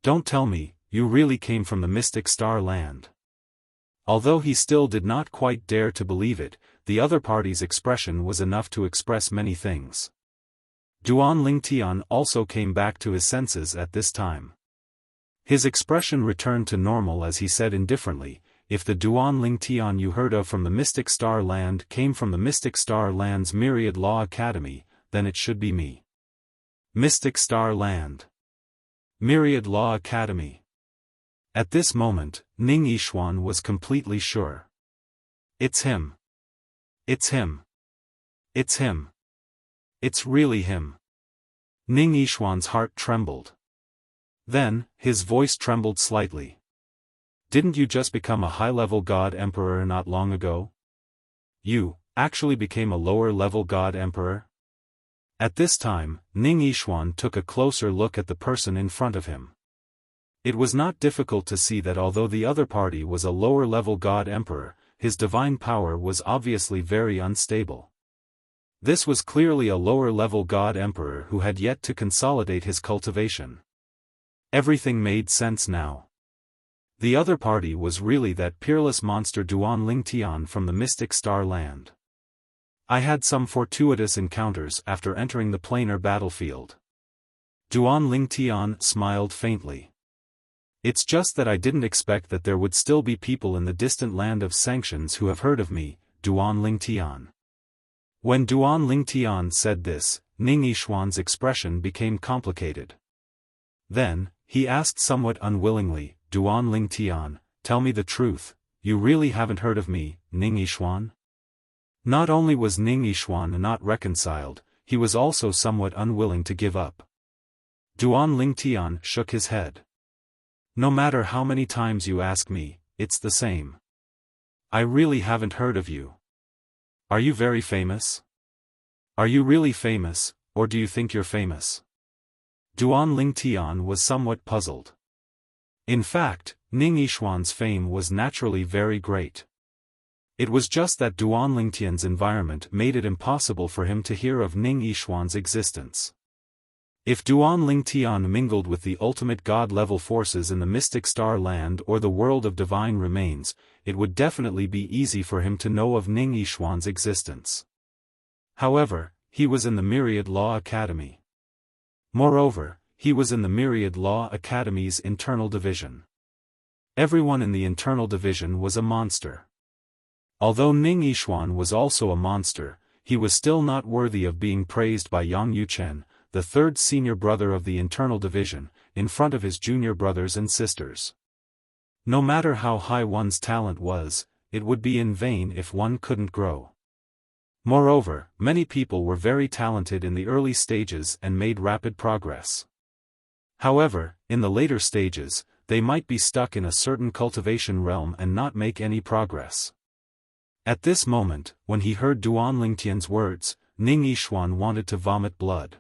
Don't tell me, you really came from the mystic star land. Although he still did not quite dare to believe it, the other party's expression was enough to express many things. Duan Lingtian also came back to his senses at this time. His expression returned to normal as he said indifferently, if the Duan Lingtian you heard of from the mystic star land came from the mystic star land's Myriad Law Academy, then it should be me. Mystic Star Land. Myriad Law Academy. At this moment, Ning Yishuan was completely sure. It's him. It's him. It's him. It's really him. Ning Yishuan's heart trembled. Then, his voice trembled slightly. Didn't you just become a high-level god emperor not long ago? You, actually became a lower-level god emperor? At this time, Ning Yishuan took a closer look at the person in front of him. It was not difficult to see that although the other party was a lower-level god emperor, his divine power was obviously very unstable. This was clearly a lower-level god emperor who had yet to consolidate his cultivation. Everything made sense now. The other party was really that peerless monster Duan Lingtian from the mystic star land. I had some fortuitous encounters after entering the planar battlefield. Duan Lingtian smiled faintly. It's just that I didn't expect that there would still be people in the distant land of sanctions who have heard of me, Duan Lingtian. When Duan Lingtian said this, Ning Yishuan's expression became complicated. Then, he asked somewhat unwillingly, Duan Lingtian, tell me the truth, you really haven't heard of me, Ning Yishuan? Not only was Ning Yishuan not reconciled, he was also somewhat unwilling to give up. Duan Lingtian shook his head. No matter how many times you ask me, it's the same. I really haven't heard of you. Are you very famous? Are you really famous, or do you think you're famous? Duan Lingtian was somewhat puzzled. In fact, Ning Yishuan's fame was naturally very great. It was just that Duan Lingtian's environment made it impossible for him to hear of Ning Yishuan's existence. If Duan Lingtian mingled with the ultimate god-level forces in the mystic star land or the world of divine remains, it would definitely be easy for him to know of Ning Yishuan's existence. However, he was in the Myriad Law Academy. Moreover, he was in the Myriad Law Academy's internal division. Everyone in the internal division was a monster. Although Ning Yishuan was also a monster, he was still not worthy of being praised by Yang Yuchen, the third senior brother of the internal division, in front of his junior brothers and sisters. No matter how high one's talent was, it would be in vain if one couldn't grow. Moreover, many people were very talented in the early stages and made rapid progress. However, in the later stages, they might be stuck in a certain cultivation realm and not make any progress. At this moment, when he heard Duan Lingtian's words, Ning Yishuan wanted to vomit blood.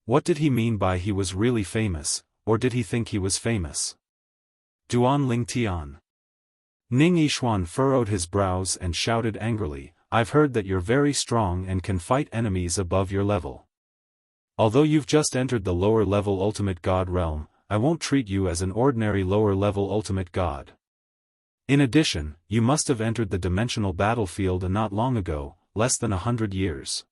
What did he mean by he was really famous, or did he think he was famous? Duan Lingtian. Ning Yishuan furrowed his brows and shouted angrily, I've heard that you're very strong and can fight enemies above your level. Although you've just entered the lower-level ultimate god realm, I won't treat you as an ordinary lower-level ultimate god. In addition, you must have entered the dimensional battlefield not long ago, less than 100 years.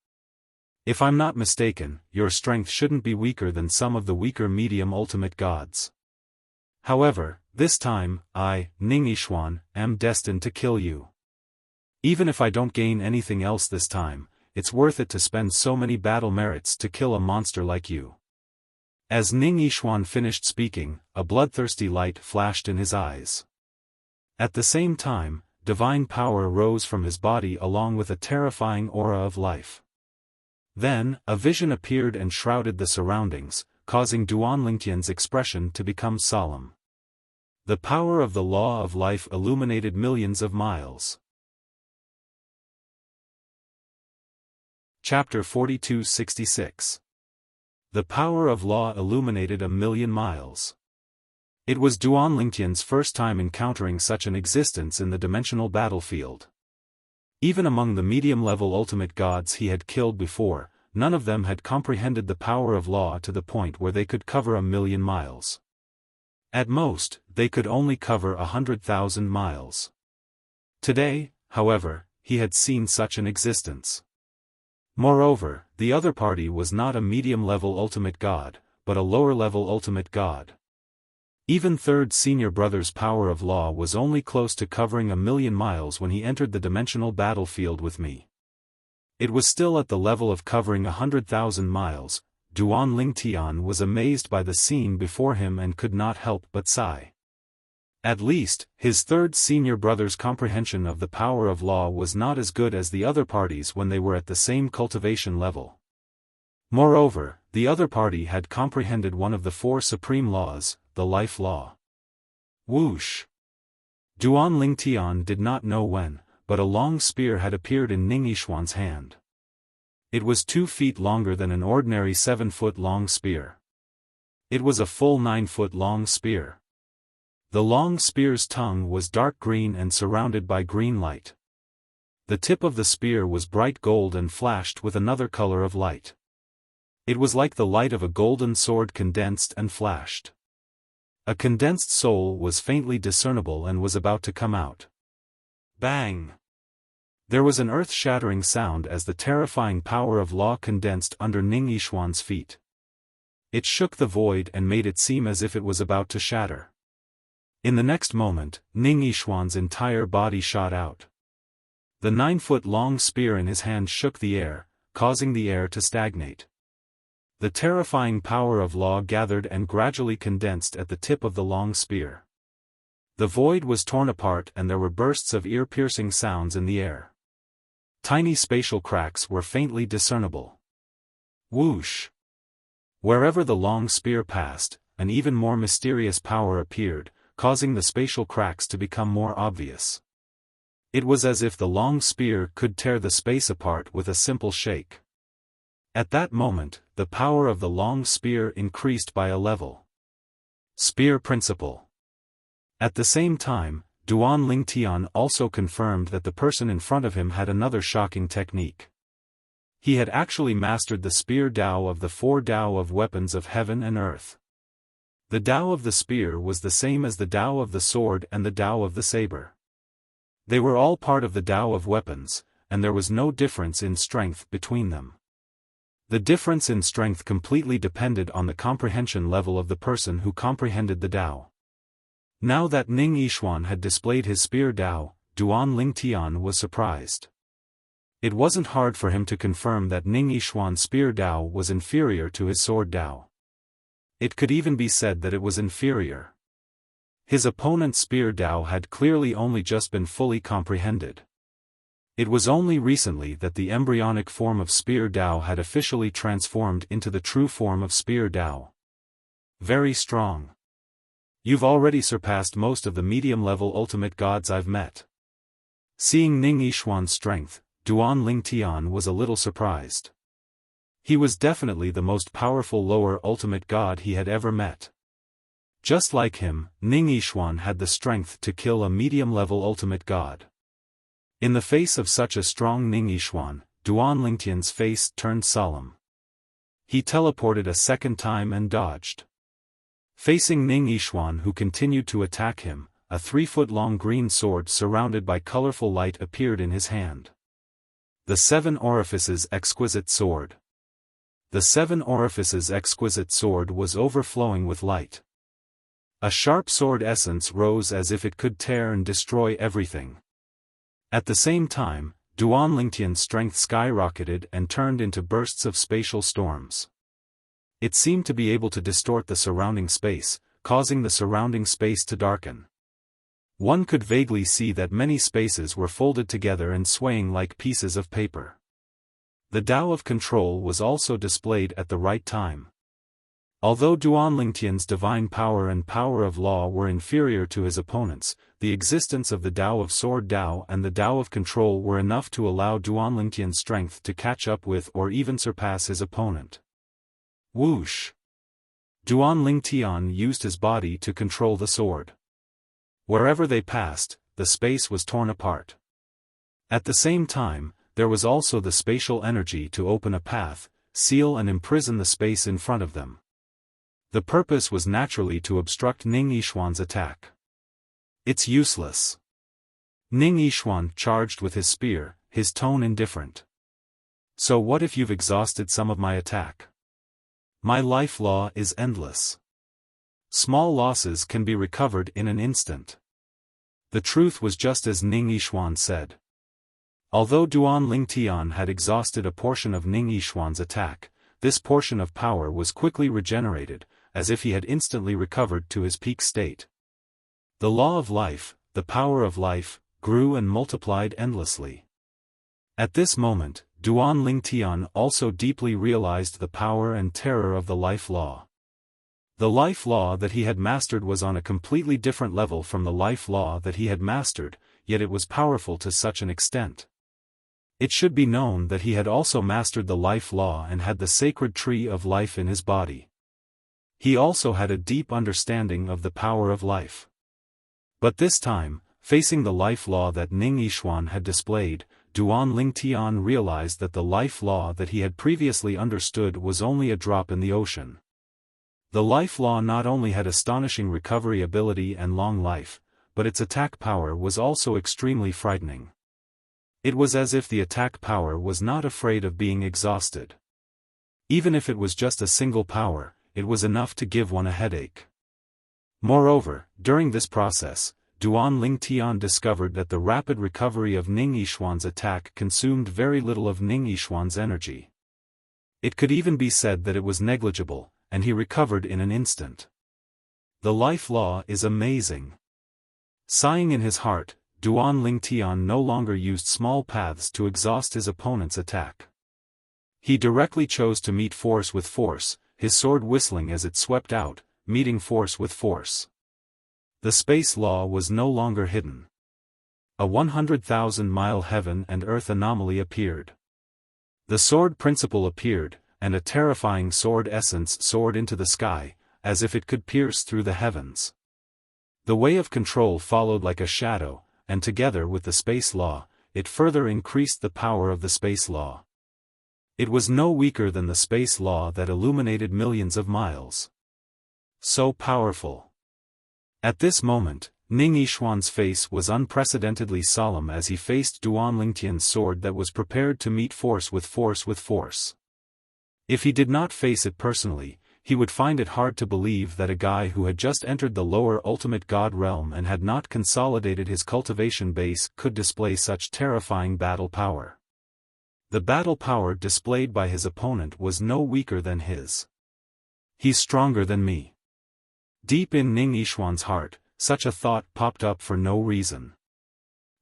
If I'm not mistaken, your strength shouldn't be weaker than some of the weaker medium ultimate gods. However, this time, I, Ning Yishuan, am destined to kill you. Even if I don't gain anything else this time, it's worth it to spend so many battle merits to kill a monster like you. As Ning Yishuan finished speaking, a bloodthirsty light flashed in his eyes. At the same time, divine power rose from his body along with a terrifying aura of life. Then, a vision appeared and shrouded the surroundings, causing Duan Lingtian's expression to become solemn. The power of the law of life illuminated millions of miles. Chapter 4266. The power of law illuminated 1,000,000 miles. It was Duan Lingtian's first time encountering such an existence in the dimensional battlefield. Even among the medium-level ultimate gods he had killed before, none of them had comprehended the power of law to the point where they could cover 1,000,000 miles. At most, they could only cover 100,000 miles. Today, however, he had seen such an existence. Moreover, the other party was not a medium-level ultimate god, but a lower-level ultimate god. Even third senior brother's power of law was only close to covering 1,000,000 miles when he entered the dimensional battlefield with me. It was still at the level of covering 100,000 miles. Duan Lingtian was amazed by the scene before him and could not help but sigh. At least, his third senior brother's comprehension of the power of law was not as good as the other parties when they were at the same cultivation level. Moreover, the other party had comprehended one of the four supreme laws, the life law. Whoosh! Duan Lingtian did not know when, but a long spear had appeared in Ning Yishuan's hand. It was 2 feet longer than an ordinary 7-foot-long spear. It was a full 9-foot-long spear. The long spear's tongue was dark green and surrounded by green light. The tip of the spear was bright gold and flashed with another color of light. It was like the light of a golden sword condensed and flashed. A condensed soul was faintly discernible and was about to come out. Bang! There was an earth-shattering sound as the terrifying power of law condensed under Ning Yishuan's feet. It shook the void and made it seem as if it was about to shatter. In the next moment, Ning Yishuan's entire body shot out. The 9-foot-long spear in his hand shook the air, causing the air to stagnate. The terrifying power of law gathered and gradually condensed at the tip of the long spear. The void was torn apart and there were bursts of ear-piercing sounds in the air. Tiny spatial cracks were faintly discernible. Whoosh! Wherever the long spear passed, an even more mysterious power appeared, causing the spatial cracks to become more obvious. It was as if the long spear could tear the space apart with a simple shake. At that moment, the power of the long spear increased by a level. Spear principle. At the same time, Duan Lingtian also confirmed that the person in front of him had another shocking technique. He had actually mastered the spear Tao of the 4 Tao of weapons of heaven and earth. The Tao of the spear was the same as the Tao of the sword and the Tao of the saber. They were all part of the Tao of weapons, and there was no difference in strength between them. The difference in strength completely depended on the comprehension level of the person who comprehended the Tao. Now that Ning Yishuan had displayed his spear Tao, Duan Lingtian was surprised. It wasn't hard for him to confirm that Ning Yishuan's spear Tao was inferior to his sword Tao. It could even be said that it was inferior. His opponent's spear Tao had clearly only just been fully comprehended. It was only recently that the embryonic form of spear Tao had officially transformed into the true form of spear Tao. Very strong. You've already surpassed most of the medium-level ultimate gods I've met. Seeing Ning Yishuan's strength, Duan Lingtian was a little surprised. He was definitely the most powerful lower ultimate god he had ever met. Just like him, Ning Yishuan had the strength to kill a medium-level ultimate god. In the face of such a strong Ning Yishuan, Duan Lingtian's face turned solemn. He teleported a second time and dodged. Facing Ning Yishuan who continued to attack him, a 3-foot-long green sword surrounded by colorful light appeared in his hand. The 7 Orifices Exquisite Sword. The 7 Orifices Exquisite Sword was overflowing with light. A sharp sword essence rose as if it could tear and destroy everything. At the same time, Duan Lingtian's strength skyrocketed and turned into bursts of spatial storms. It seemed to be able to distort the surrounding space, causing the surrounding space to darken. One could vaguely see that many spaces were folded together and swaying like pieces of paper. The Tao of control was also displayed at the right time. Although Duan Lingtian's divine power and power of law were inferior to his opponents, the existence of the Tao of sword Tao and the Tao of control were enough to allow Duan Lingtian's strength to catch up with or even surpass his opponent. Whoosh! Duan Lingtian used his body to control the sword. Wherever they passed, the space was torn apart. At the same time, there was also the spatial energy to open a path, seal and imprison the space in front of them. The purpose was naturally to obstruct Ning Yishuan's attack. It's useless. Ning Yishuan charged with his spear, his tone indifferent. So what if you've exhausted some of my attack? My life law is endless. Small losses can be recovered in an instant. The truth was just as Ning Yishuan said. Although Duan Lingtian had exhausted a portion of Ning Yishuan's attack, this portion of power was quickly regenerated, as if he had instantly recovered to his peak state. The law of life, the power of life, grew and multiplied endlessly. At this moment, Duan Lingtian also deeply realized the power and terror of the life law. The life law that he had mastered was on a completely different level from the life law that he had mastered, yet it was powerful to such an extent. It should be known that he had also mastered the life law and had the sacred tree of life in his body. He also had a deep understanding of the power of life. But this time, facing the life law that Ning Yishuan had displayed, Duan Lingtian realized that the life law that he had previously understood was only a drop in the ocean. The life law not only had astonishing recovery ability and long life, but its attack power was also extremely frightening. It was as if the attack power was not afraid of being exhausted. Even if it was just a single power, it was enough to give one a headache. Moreover, during this process, Duan Lingtian discovered that the rapid recovery of Ning Yishuan's attack consumed very little of Ning Yishuan's energy. It could even be said that it was negligible, and he recovered in an instant. The life law is amazing. Sighing in his heart, Duan Lingtian no longer used small paths to exhaust his opponent's attack. He directly chose to meet force with force, his sword whistling as it swept out, meeting force with force. The space law was no longer hidden. A 100,000-mile heaven and earth anomaly appeared. The sword principle appeared, and a terrifying sword essence soared into the sky, as if it could pierce through the heavens. The way of control followed like a shadow, and together with the space law, it further increased the power of the space law. It was no weaker than the space law that illuminated millions of miles. So powerful. At this moment, Ning Yishuan's face was unprecedentedly solemn as he faced Duan Lingtian's sword that was prepared to meet force with force with force. If he did not face it personally, he would find it hard to believe that a guy who had just entered the lower ultimate god realm and had not consolidated his cultivation base could display such terrifying battle power. The battle power displayed by his opponent was no weaker than his. He's stronger than me. Deep in Ning Yishuan's heart, such a thought popped up for no reason.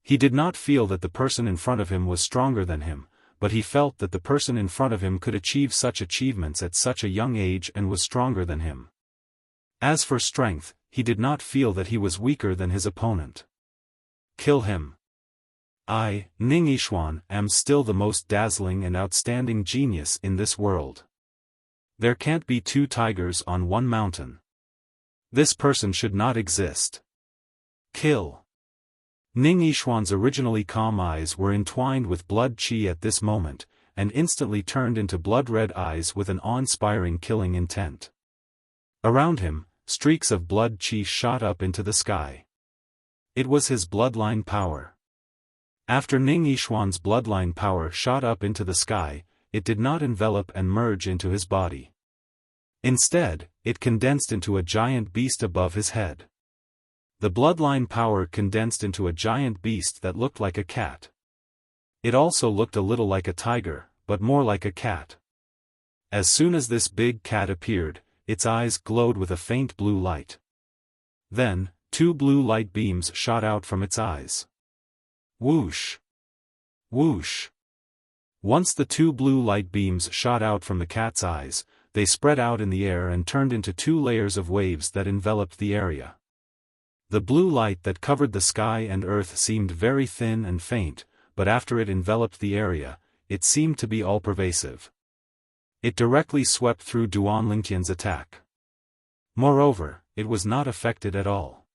He did not feel that the person in front of him was stronger than him, but he felt that the person in front of him could achieve such achievements at such a young age and was stronger than him. As for strength, he did not feel that he was weaker than his opponent. Kill him. I, Ning Yishuan, am still the most dazzling and outstanding genius in this world. There can't be two tigers on one mountain. This person should not exist. Kill. Ning Yishuan's originally calm eyes were entwined with blood qi at this moment, and instantly turned into blood-red eyes with an awe-inspiring killing intent. Around him, streaks of blood qi shot up into the sky. It was his bloodline power. After Ning Yishuan's bloodline power shot up into the sky, it did not envelop and merge into his body. Instead, it condensed into a giant beast above his head. The bloodline power condensed into a giant beast that looked like a cat. It also looked a little like a tiger, but more like a cat. As soon as this big cat appeared, its eyes glowed with a faint blue light. Then, two blue light beams shot out from its eyes. Whoosh! Whoosh! Once the two blue light beams shot out from the cat's eyes, they spread out in the air and turned into two layers of waves that enveloped the area. The blue light that covered the sky and earth seemed very thin and faint, but after it enveloped the area, it seemed to be all-pervasive. It directly swept through Duan Lingtian's attack. Moreover, it was not affected at all.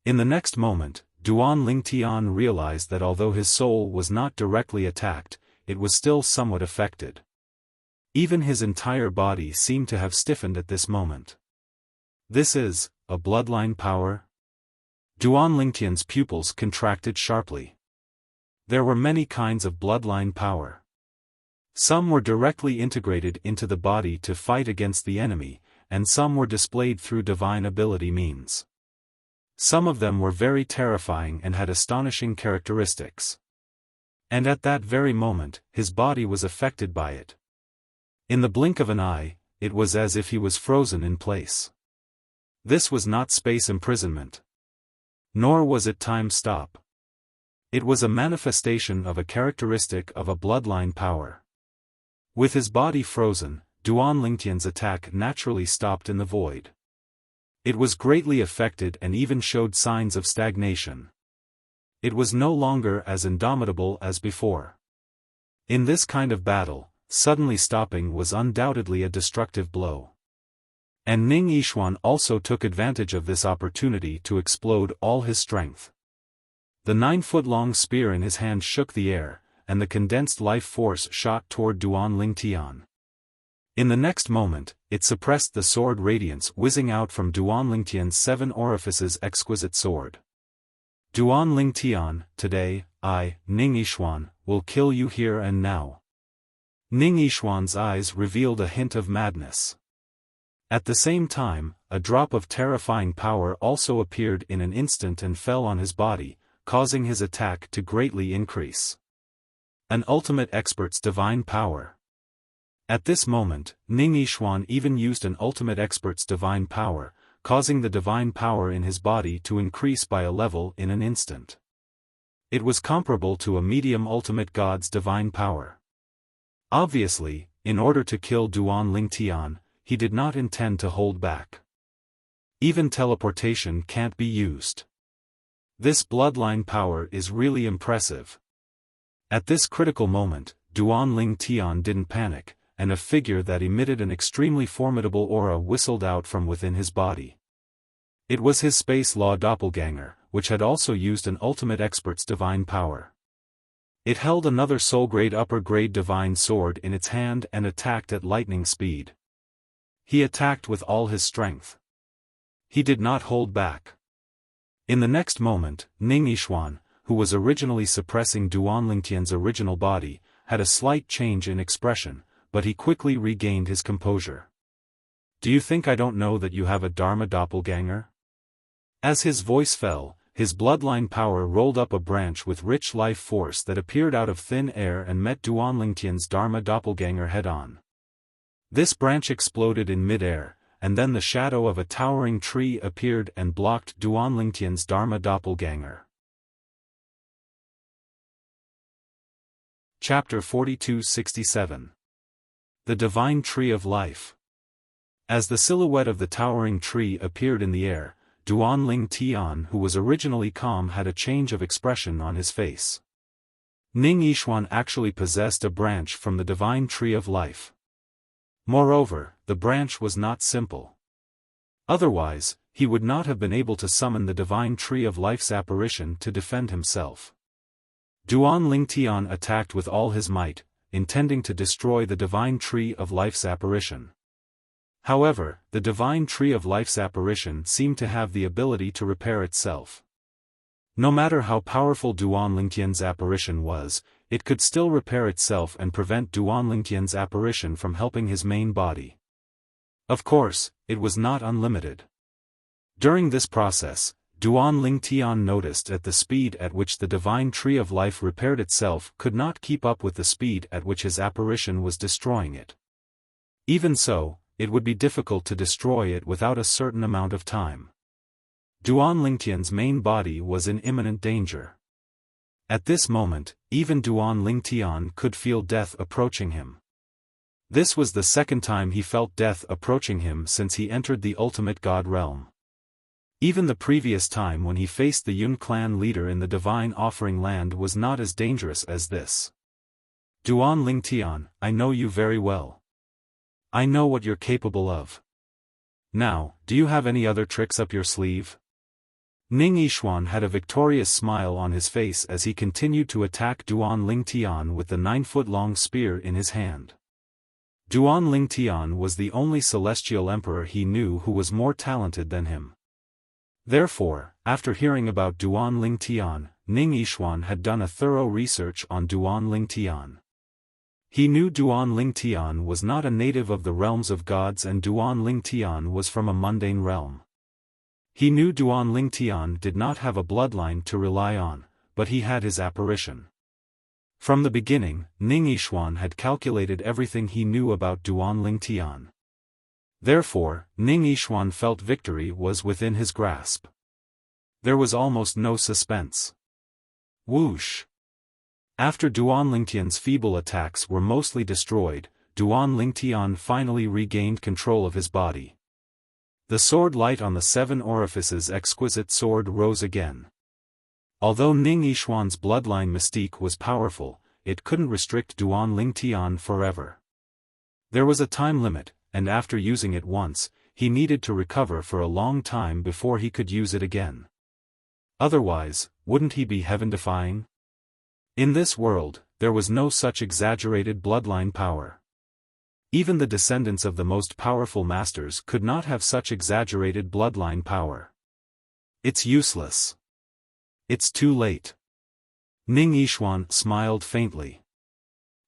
In the next moment, Duan Lingtian realized that although his soul was not directly attacked, it was still somewhat affected. Even his entire body seemed to have stiffened at this moment. This is a bloodline power? Duan Lingtian's pupils contracted sharply. There were many kinds of bloodline power. Some were directly integrated into the body to fight against the enemy, and some were displayed through divine ability means. Some of them were very terrifying and had astonishing characteristics. And at that very moment, his body was affected by it. In the blink of an eye, it was as if he was frozen in place. This was not space imprisonment. Nor was it time stop. It was a manifestation of a characteristic of a bloodline power. With his body frozen, Duan Lingtian's attack naturally stopped in the void. It was greatly affected and even showed signs of stagnation. It was no longer as indomitable as before. In this kind of battle, suddenly stopping was undoubtedly a destructive blow. And Ning Yishuan also took advantage of this opportunity to explode all his strength. The 9-foot-long spear in his hand shook the air, and the condensed life force shot toward Duan Lingtian. In the next moment, it suppressed the sword radiance whizzing out from Duan Lingtian's 7 orifices exquisite sword. Duan Lingtian, today, I, Ning Yishuan, will kill you here and now. Ning Yishuan's eyes revealed a hint of madness. At the same time, a drop of terrifying power also appeared in an instant and fell on his body, causing his attack to greatly increase. An ultimate expert's divine power. At this moment, Ning Yishuan even used an ultimate expert's divine power, causing the divine power in his body to increase by a level in an instant. It was comparable to a medium ultimate god's divine power. Obviously, in order to kill Duan Lingtian, he did not intend to hold back. Even teleportation can't be used. This bloodline power is really impressive. At this critical moment, Duan Lingtian didn't panic, and a figure that emitted an extremely formidable aura whistled out from within his body. It was his space law doppelganger, which had also used an ultimate expert's divine power. It held another soul-grade upper-grade divine sword in its hand and attacked at lightning speed. He attacked with all his strength. He did not hold back. In the next moment, Ning Yishuan, who was originally suppressing Duan Lingtian's original body, had a slight change in expression, but he quickly regained his composure. Do you think I don't know that you have a Dharma doppelganger? As his voice fell, his bloodline power rolled up a branch with rich life force that appeared out of thin air and met Duan Lingtian's Dharma doppelganger head-on. This branch exploded in mid-air, and then the shadow of a towering tree appeared and blocked Duan Lingtian's Dharma doppelganger. Chapter 42-67. The Divine Tree of Life. As the silhouette of the towering tree appeared in the air, Duan Lingtian, who was originally calm, had a change of expression on his face. Ning Yishuan actually possessed a branch from the Divine Tree of Life. Moreover, the branch was not simple. Otherwise, he would not have been able to summon the Divine Tree of Life's apparition to defend himself. Duan Lingtian attacked with all his might, intending to destroy the Divine Tree of Life's apparition. However, the Divine Tree of Life's apparition seemed to have the ability to repair itself. No matter how powerful Duan Lingtian's apparition was, it could still repair itself and prevent Duan Lingtian's apparition from helping his main body. Of course, it was not unlimited. During this process, Duan Lingtian noticed that the speed at which the Divine Tree of Life repaired itself could not keep up with the speed at which his apparition was destroying it. Even so, it would be difficult to destroy it without a certain amount of time. Duan Lingtian's main body was in imminent danger. At this moment, even Duan Lingtian could feel death approaching him. This was the second time he felt death approaching him since he entered the ultimate god realm. Even the previous time when he faced the Yun clan leader in the Divine Offering Land was not as dangerous as this. Duan Lingtian, I know you very well. I know what you're capable of. Now, do you have any other tricks up your sleeve? Ning Yishuan had a victorious smile on his face as he continued to attack Duan Lingtian with the 9-foot-long spear in his hand. Duan Lingtian was the only celestial emperor he knew who was more talented than him. Therefore, after hearing about Duan Lingtian, Ning Yishuan had done a thorough research on Duan Lingtian. He knew Duan Lingtian was not a native of the realms of gods and Duan Lingtian was from a mundane realm. He knew Duan Lingtian did not have a bloodline to rely on, but he had his apparition. From the beginning, Ning Yishuan had calculated everything he knew about Duan Lingtian. Therefore, Ning Yishuan felt victory was within his grasp. There was almost no suspense. Whoosh! After Duan Lingtian's feeble attacks were mostly destroyed, Duan Lingtian finally regained control of his body. The sword light on the 7 orifices exquisite sword rose again. Although Ning Yishuan's bloodline mystique was powerful, it couldn't restrict Duan Lingtian forever. There was a time limit, and after using it once, he needed to recover for a long time before he could use it again. Otherwise, wouldn't he be heaven-defying? In this world, there was no such exaggerated bloodline power. Even the descendants of the most powerful masters could not have such exaggerated bloodline power. It's useless. It's too late. Ning Yixuan smiled faintly.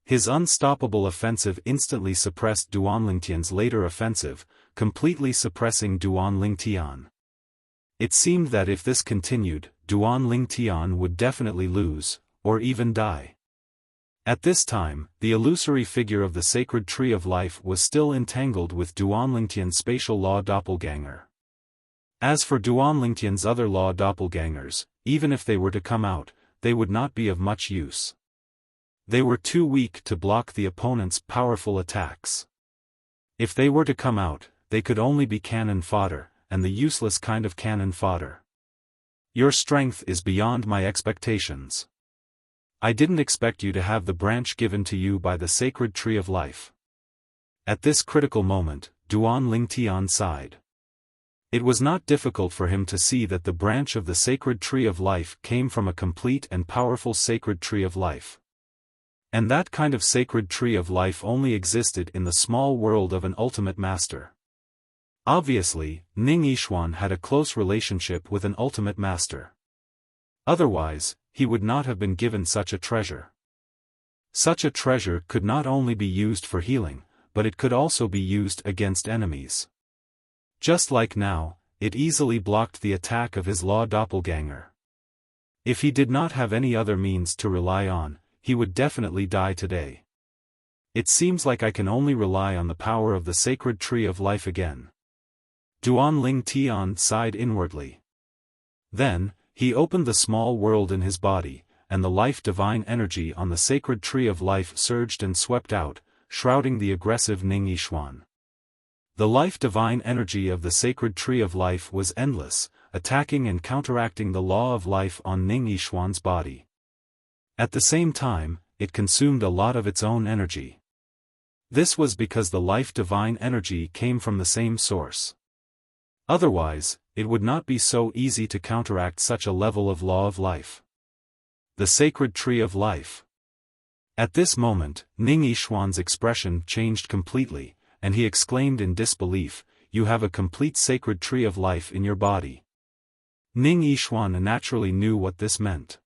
His unstoppable offensive instantly suppressed Duan Lingtian's later offensive, completely suppressing Duan Lingtian. It seemed that if this continued, Duan Lingtian would definitely lose, or even die. At this time, the illusory figure of the sacred tree of life was still entangled with Duan Lingtian's spatial law doppelganger. As for Duan Lingtian's other law doppelgangers, even if they were to come out, they would not be of much use. They were too weak to block the opponent's powerful attacks. If they were to come out, they could only be cannon fodder, and the useless kind of cannon fodder. Your strength is beyond my expectations. I didn't expect you to have the branch given to you by the sacred tree of life. At this critical moment, Duan Lingtian sighed. It was not difficult for him to see that the branch of the sacred tree of life came from a complete and powerful sacred tree of life. And that kind of sacred tree of life only existed in the small world of an ultimate master. Obviously, Ning Yixuan had a close relationship with an ultimate master. Otherwise, he would not have been given such a treasure. Such a treasure could not only be used for healing, but it could also be used against enemies. Just like now, it easily blocked the attack of his law doppelganger. If he did not have any other means to rely on, he would definitely die today. It seems like I can only rely on the power of the sacred tree of life again. Duan Lingtian sighed inwardly. Then, he opened the small world in his body, and the life-divine energy on the sacred tree of life surged and swept out, shrouding the aggressive Ning Yixuan. The life-divine energy of the sacred tree of life was endless, attacking and counteracting the law of life on Ning Yixuan's body. At the same time, it consumed a lot of its own energy. This was because the life-divine energy came from the same source. Otherwise, it would not be so easy to counteract such a level of law of life. The sacred tree of life. At this moment, Ning Yixuan's expression changed completely, and he exclaimed in disbelief, "You have a complete sacred tree of life in your body." Ning Yixuan naturally knew what this meant.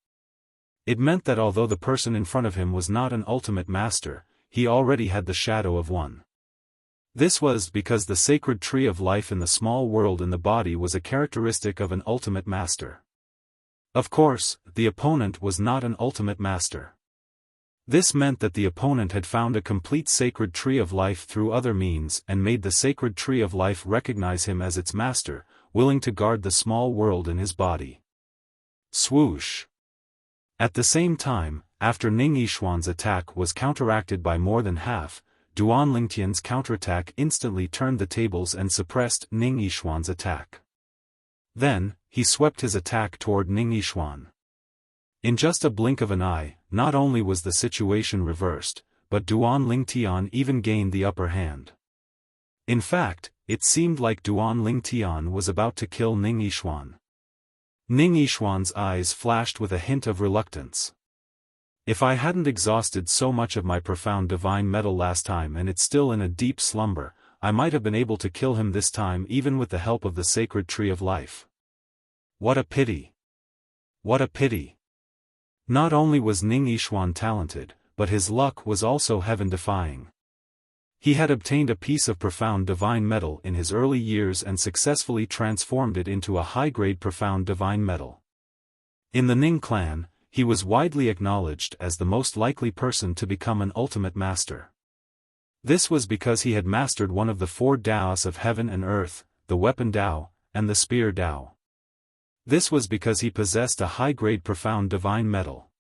It meant that although the person in front of him was not an ultimate master, he already had the shadow of one. This was because the sacred tree of life in the small world in the body was a characteristic of an ultimate master. Of course, the opponent was not an ultimate master. This meant that the opponent had found a complete sacred tree of life through other means and made the sacred tree of life recognize him as its master, willing to guard the small world in his body. Swoosh! At the same time, after Ning Yixuan's attack was counteracted by more than half, Duan Lingtian's counterattack instantly turned the tables and suppressed Ning Yixuan's attack. Then, he swept his attack toward Ning Yixuan. In just a blink of an eye, not only was the situation reversed, but Duan Lingtian even gained the upper hand. In fact, it seemed like Duan Lingtian was about to kill Ning Yixuan. Ning Yixuan's eyes flashed with a hint of reluctance. If I hadn't exhausted so much of my profound divine metal last time and it's still in a deep slumber, I might have been able to kill him this time even with the help of the sacred tree of life. What a pity! What a pity! Not only was Ning Yixuan talented, but his luck was also heaven-defying. He had obtained a piece of profound divine metal in his early years and successfully transformed it into a high-grade profound divine metal. In the Ning clan, he was widely acknowledged as the most likely person to become an ultimate master. This was because he had mastered one of the four Taos of heaven and earth, the weapon Tao, and the spear Tao. This was because he possessed a high-grade profound divine metal.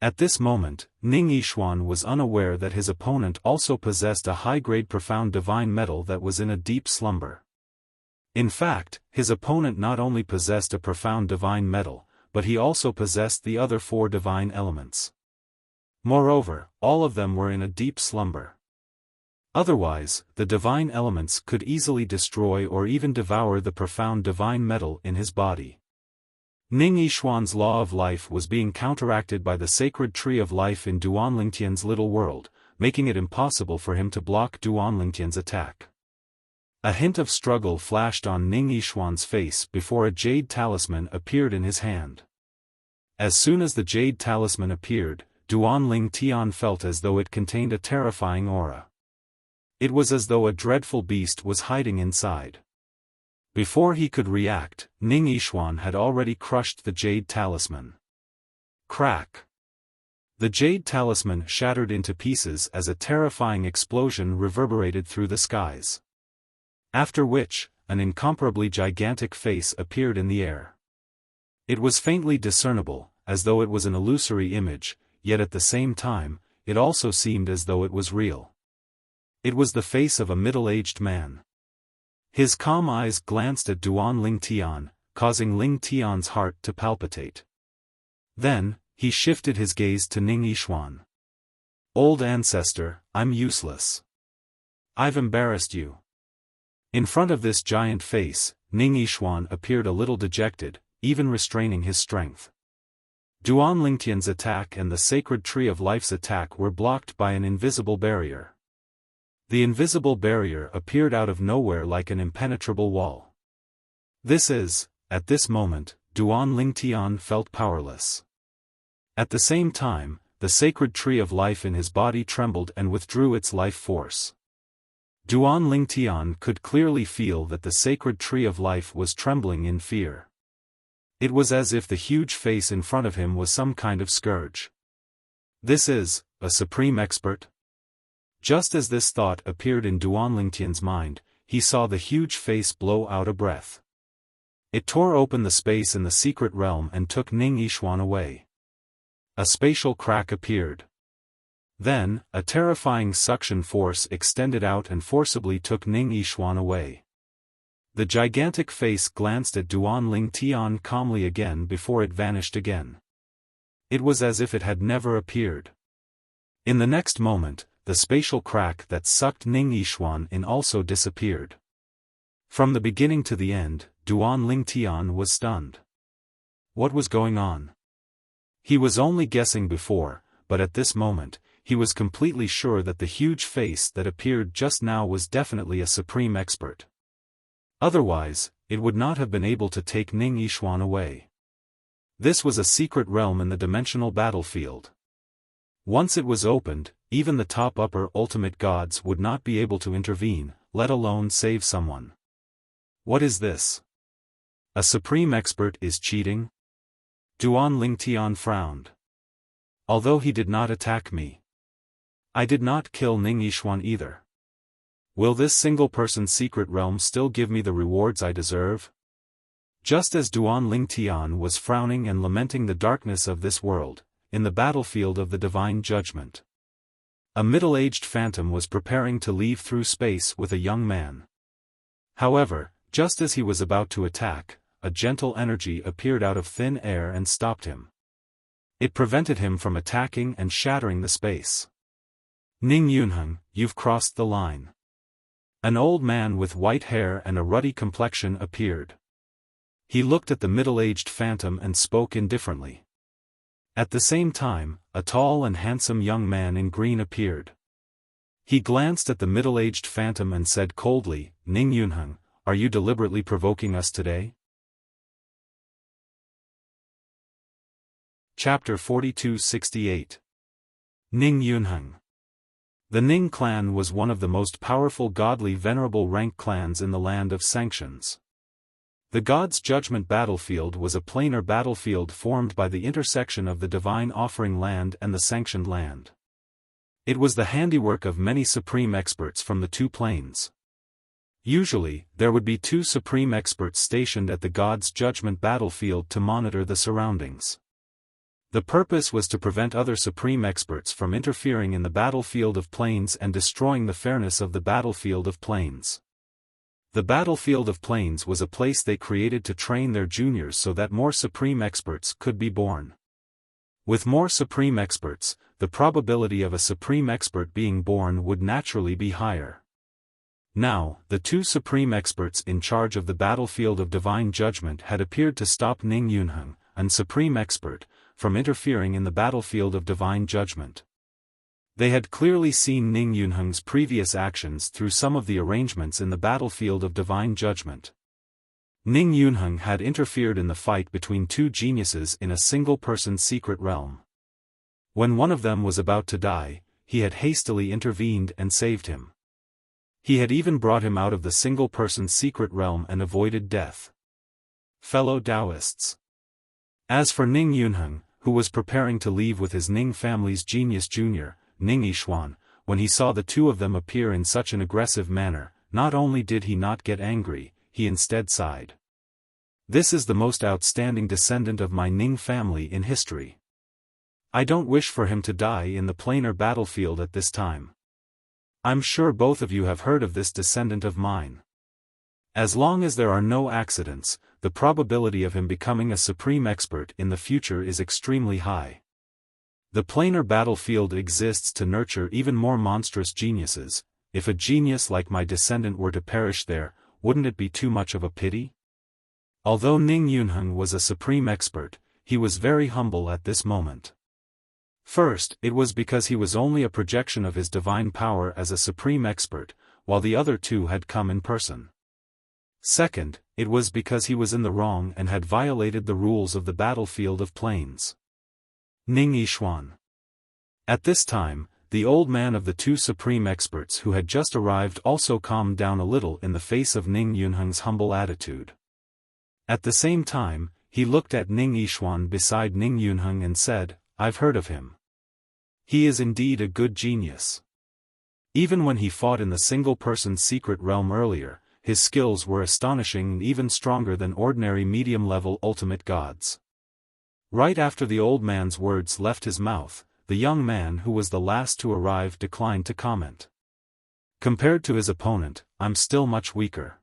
At this moment, Ning Yixuan was unaware that his opponent also possessed a high-grade profound divine metal that was in a deep slumber. In fact, his opponent not only possessed a profound divine metal, but he also possessed the other four divine elements. Moreover, all of them were in a deep slumber. Otherwise, the divine elements could easily destroy or even devour the profound divine metal in his body. Ning Yishuan's law of life was being counteracted by the sacred tree of life in Duan Lingtian's little world, making it impossible for him to block Duan Lingtian's attack. A hint of struggle flashed on Ning Yishuan's face before a jade talisman appeared in his hand. As soon as the jade talisman appeared, Duan Lingtian felt as though it contained a terrifying aura. It was as though a dreadful beast was hiding inside. Before he could react, Ning Yishuan had already crushed the jade talisman. Crack! The jade talisman shattered into pieces as a terrifying explosion reverberated through the skies. After which, an incomparably gigantic face appeared in the air. It was faintly discernible, as though it was an illusory image, yet at the same time, it also seemed as though it was real. It was the face of a middle-aged man. His calm eyes glanced at Duan Lingtian, causing Lingtian's heart to palpitate. Then, he shifted his gaze to Ning Yishuan. "Old ancestor, I'm useless. I've embarrassed you." In front of this giant face, Ning Yishuan appeared a little dejected, even restraining his strength. Duan Lingtian's attack and the sacred tree of life's attack were blocked by an invisible barrier. The invisible barrier appeared out of nowhere like an impenetrable wall. At this moment, Duan Lingtian felt powerless. At the same time, the sacred tree of life in his body trembled and withdrew its life force. Duan Lingtian could clearly feel that the sacred tree of life was trembling in fear. It was as if the huge face in front of him was some kind of scourge. "This is a supreme expert?" Just as this thought appeared in Duan Lingtian's mind, he saw the huge face blow out a breath. It tore open the space in the secret realm and took Ning Yishuan away. A spatial crack appeared. Then, a terrifying suction force extended out and forcibly took Ning Yishuan away. The gigantic face glanced at Duan Lingtian calmly again before it vanished again. It was as if it had never appeared. In the next moment, the spatial crack that sucked Ning Yishuan in also disappeared. From the beginning to the end, Duan Lingtian was stunned. What was going on? He was only guessing before, but at this moment, he was completely sure that the huge face that appeared just now was definitely a supreme expert. Otherwise, it would not have been able to take Ning Yishuan away. This was a secret realm in the dimensional battlefield. Once it was opened, even the top upper ultimate gods would not be able to intervene, let alone save someone. What is this? A supreme expert is cheating? Duan Lingtian frowned. Although he did not attack me, I did not kill Ning Yishuan either. Will this single-person secret realm still give me the rewards I deserve? Just as Duan Lingtian was frowning and lamenting the darkness of this world, in the battlefield of the divine judgment, a middle-aged phantom was preparing to leave through space with a young man. However, just as he was about to attack, a gentle energy appeared out of thin air and stopped him. It prevented him from attacking and shattering the space. Ning Yunheng, you've crossed the line. An old man with white hair and a ruddy complexion appeared. He looked at the middle-aged phantom and spoke indifferently. At the same time, a tall and handsome young man in green appeared. He glanced at the middle-aged phantom and said coldly, Ning Yunheng, are you deliberately provoking us today? Chapter 4268. Ning Yunheng. The Ning clan was one of the most powerful godly venerable rank clans in the land of sanctions. The God's Judgment battlefield was a planar battlefield formed by the intersection of the divine offering land and the sanctioned land. It was the handiwork of many supreme experts from the two planes. Usually, there would be two supreme experts stationed at the God's Judgment battlefield to monitor the surroundings. The purpose was to prevent other supreme experts from interfering in the battlefield of planes and destroying the fairness of the battlefield of planes. The battlefield of planes was a place they created to train their juniors so that more supreme experts could be born. With more supreme experts, the probability of a supreme expert being born would naturally be higher. Now, the two supreme experts in charge of the battlefield of divine judgment had appeared to stop Ning Yunheng, an supreme expert, from interfering in the battlefield of divine judgment. They had clearly seen Ning Yunheng's previous actions through some of the arrangements in the battlefield of divine judgment. Ning Yunheng had interfered in the fight between two geniuses in a single-person's secret realm. When one of them was about to die, he had hastily intervened and saved him. He had even brought him out of the single-person's secret realm and avoided death. Fellow Taoists. As for Ning Yunheng, who was preparing to leave with his Ning family's genius junior, Ning Xiaofan, when he saw the two of them appear in such an aggressive manner, not only did he not get angry, he instead sighed. This is the most outstanding descendant of my Ning family in history. I don't wish for him to die in the planar battlefield at this time. I'm sure both of you have heard of this descendant of mine. As long as there are no accidents, the probability of him becoming a supreme expert in the future is extremely high. The planar battlefield exists to nurture even more monstrous geniuses. If a genius like my descendant were to perish there, wouldn't it be too much of a pity? Although Ning Yunheng was a supreme expert, he was very humble at this moment. First, it was because he was only a projection of his divine power as a supreme expert, while the other two had come in person. Second, it was because he was in the wrong and had violated the rules of the battlefield of planes. Ning Yixuan. At this time, the old man of the two supreme experts who had just arrived also calmed down a little in the face of Ning Yunheng's humble attitude. At the same time, he looked at Ning Yixuan beside Ning Yunheng and said, "I've heard of him. He is indeed a good genius. Even when he fought in the single-person's secret realm earlier, his skills were astonishing and even stronger than ordinary medium-level ultimate gods." Right after the old man's words left his mouth, the young man who was the last to arrive declined to comment. Compared to his opponent, I'm still much weaker.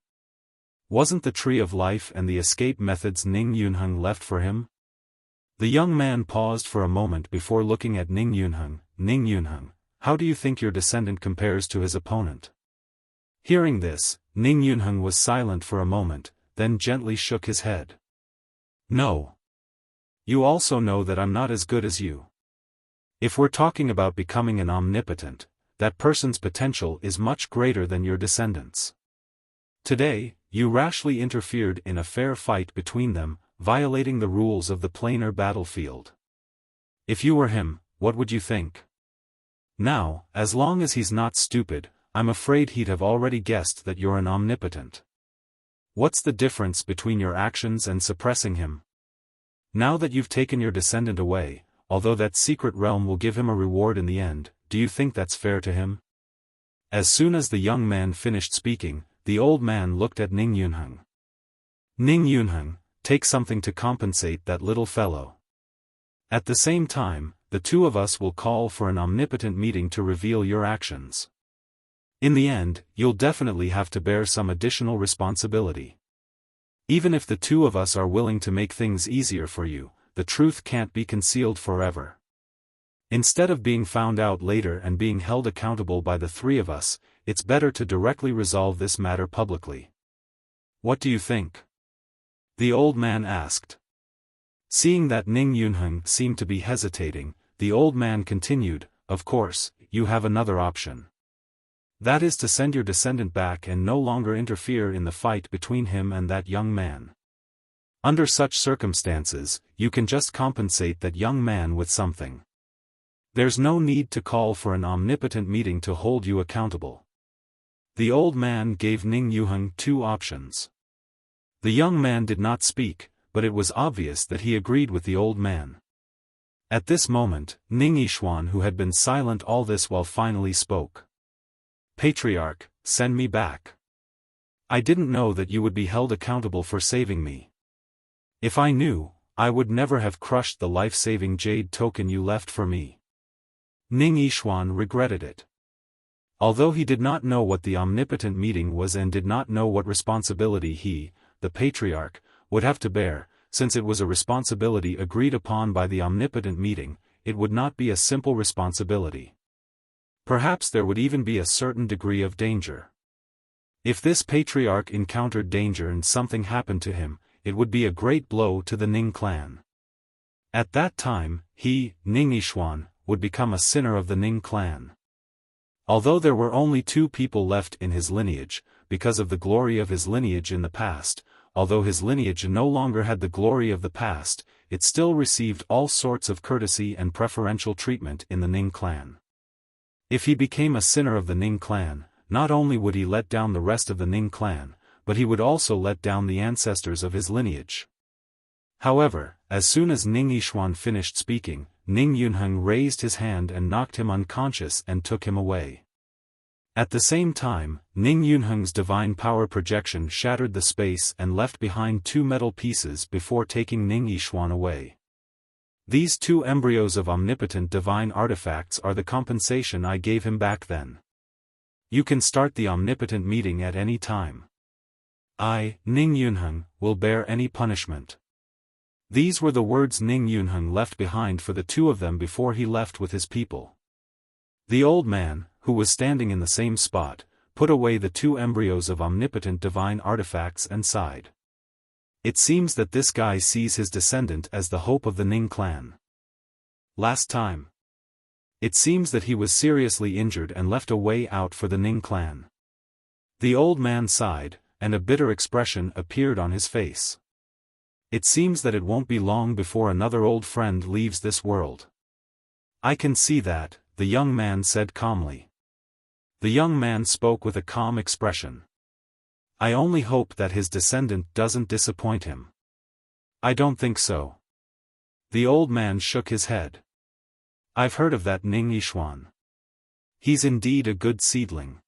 Wasn't the Tree of Life and the escape methods Ning Yunheng left for him? The young man paused for a moment before looking at Ning Yunheng. Ning Yunheng, how do you think your descendant compares to his opponent? Hearing this, Ning Yunheng was silent for a moment, then gently shook his head. No. You also know that I'm not as good as you. If we're talking about becoming an omnipotent, that person's potential is much greater than your descendants. Today, you rashly interfered in a fair fight between them, violating the rules of the planar battlefield. If you were him, what would you think? Now, as long as he's not stupid, I'm afraid he'd have already guessed that you're an omnipotent. What's the difference between your actions and suppressing him? Now that you've taken your descendant away, although that secret realm will give him a reward in the end, do you think that's fair to him? As soon as the young man finished speaking, the old man looked at Ning Yunheng. Ning Yunheng, take something to compensate that little fellow. At the same time, the two of us will call for an omnipotent meeting to reveal your actions. In the end, you'll definitely have to bear some additional responsibility. Even if the two of us are willing to make things easier for you, the truth can't be concealed forever. Instead of being found out later and being held accountable by the three of us, it's better to directly resolve this matter publicly. What do you think? The old man asked. Seeing that Ning Yunheng seemed to be hesitating, the old man continued, "Of course, you have another option. That is to send your descendant back and no longer interfere in the fight between him and that young man. Under such circumstances, you can just compensate that young man with something. There's no need to call for an omnipotent meeting to hold you accountable." The old man gave Ning Yunheng two options. The young man did not speak, but it was obvious that he agreed with the old man. At this moment, Ning Yixuan, who had been silent all this while, finally spoke. "Patriarch, send me back. I didn't know that you would be held accountable for saving me. If I knew, I would never have crushed the life-saving jade token you left for me." Ning Yixuan regretted it. Although he did not know what the omnipotent meeting was and did not know what responsibility he, the patriarch, would have to bear, since it was a responsibility agreed upon by the omnipotent meeting, it would not be a simple responsibility. Perhaps there would even be a certain degree of danger. If this patriarch encountered danger and something happened to him, it would be a great blow to the Ning clan. At that time, he, Ning Yixuan, would become a sinner of the Ning clan. Although there were only 2 people left in his lineage, because of the glory of his lineage in the past, although his lineage no longer had the glory of the past, it still received all sorts of courtesy and preferential treatment in the Ning clan. If he became a sinner of the Ning clan, not only would he let down the rest of the Ning clan, but he would also let down the ancestors of his lineage. However, as soon as Ning Yixuan finished speaking, Ning Yunheng raised his hand and knocked him unconscious and took him away. At the same time, Ning Yunheng's divine power projection shattered the space and left behind 2 metal pieces before taking Ning Yixuan away. These 2 embryos of omnipotent divine artifacts are the compensation I gave him back then. You can start the omnipotent meeting at any time. I, Ning Yunheng, will bear any punishment. These were the words Ning Yunheng left behind for the 2 of them before he left with his people. The old man, who was standing in the same spot, put away the 2 embryos of omnipotent divine artifacts and sighed. It seems that this guy sees his descendant as the hope of the Ning clan. Last time. It seems that he was seriously injured and left a way out for the Ning clan. The old man sighed, and a bitter expression appeared on his face. It seems that it won't be long before another old friend leaves this world. I can see that, the young man said calmly. The young man spoke with a calm expression. I only hope that his descendant doesn't disappoint him. I don't think so. The old man shook his head. I've heard of that Ning Yixuan. He's indeed a good seedling.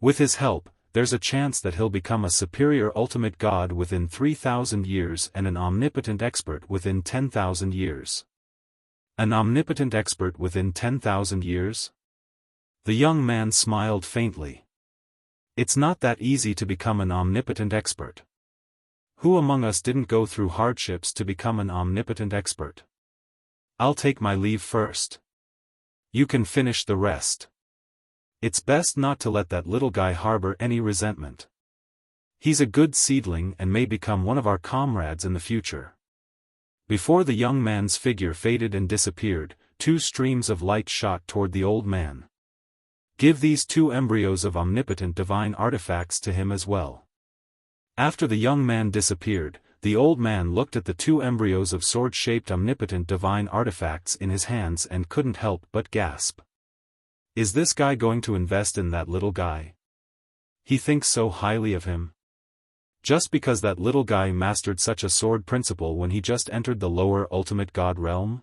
With his help, there's a chance that he'll become a superior ultimate god within 3,000 years and an omnipotent expert within 10,000 years. An omnipotent expert within 10,000 years? The young man smiled faintly. It's not that easy to become an omnipotent expert. Who among us didn't go through hardships to become an omnipotent expert? I'll take my leave first. You can finish the rest. It's best not to let that little guy harbor any resentment. He's a good seedling and may become one of our comrades in the future. Before the young man's figure faded and disappeared, 2 streams of light shot toward the old man. Give these 2 embryos of omnipotent divine artifacts to him as well. After the young man disappeared, the old man looked at the 2 embryos of sword-shaped omnipotent divine artifacts in his hands and couldn't help but gasp. Is this guy going to invest in that little guy? He thinks so highly of him. Just because that little guy mastered such a sword principle when he just entered the lower ultimate god realm?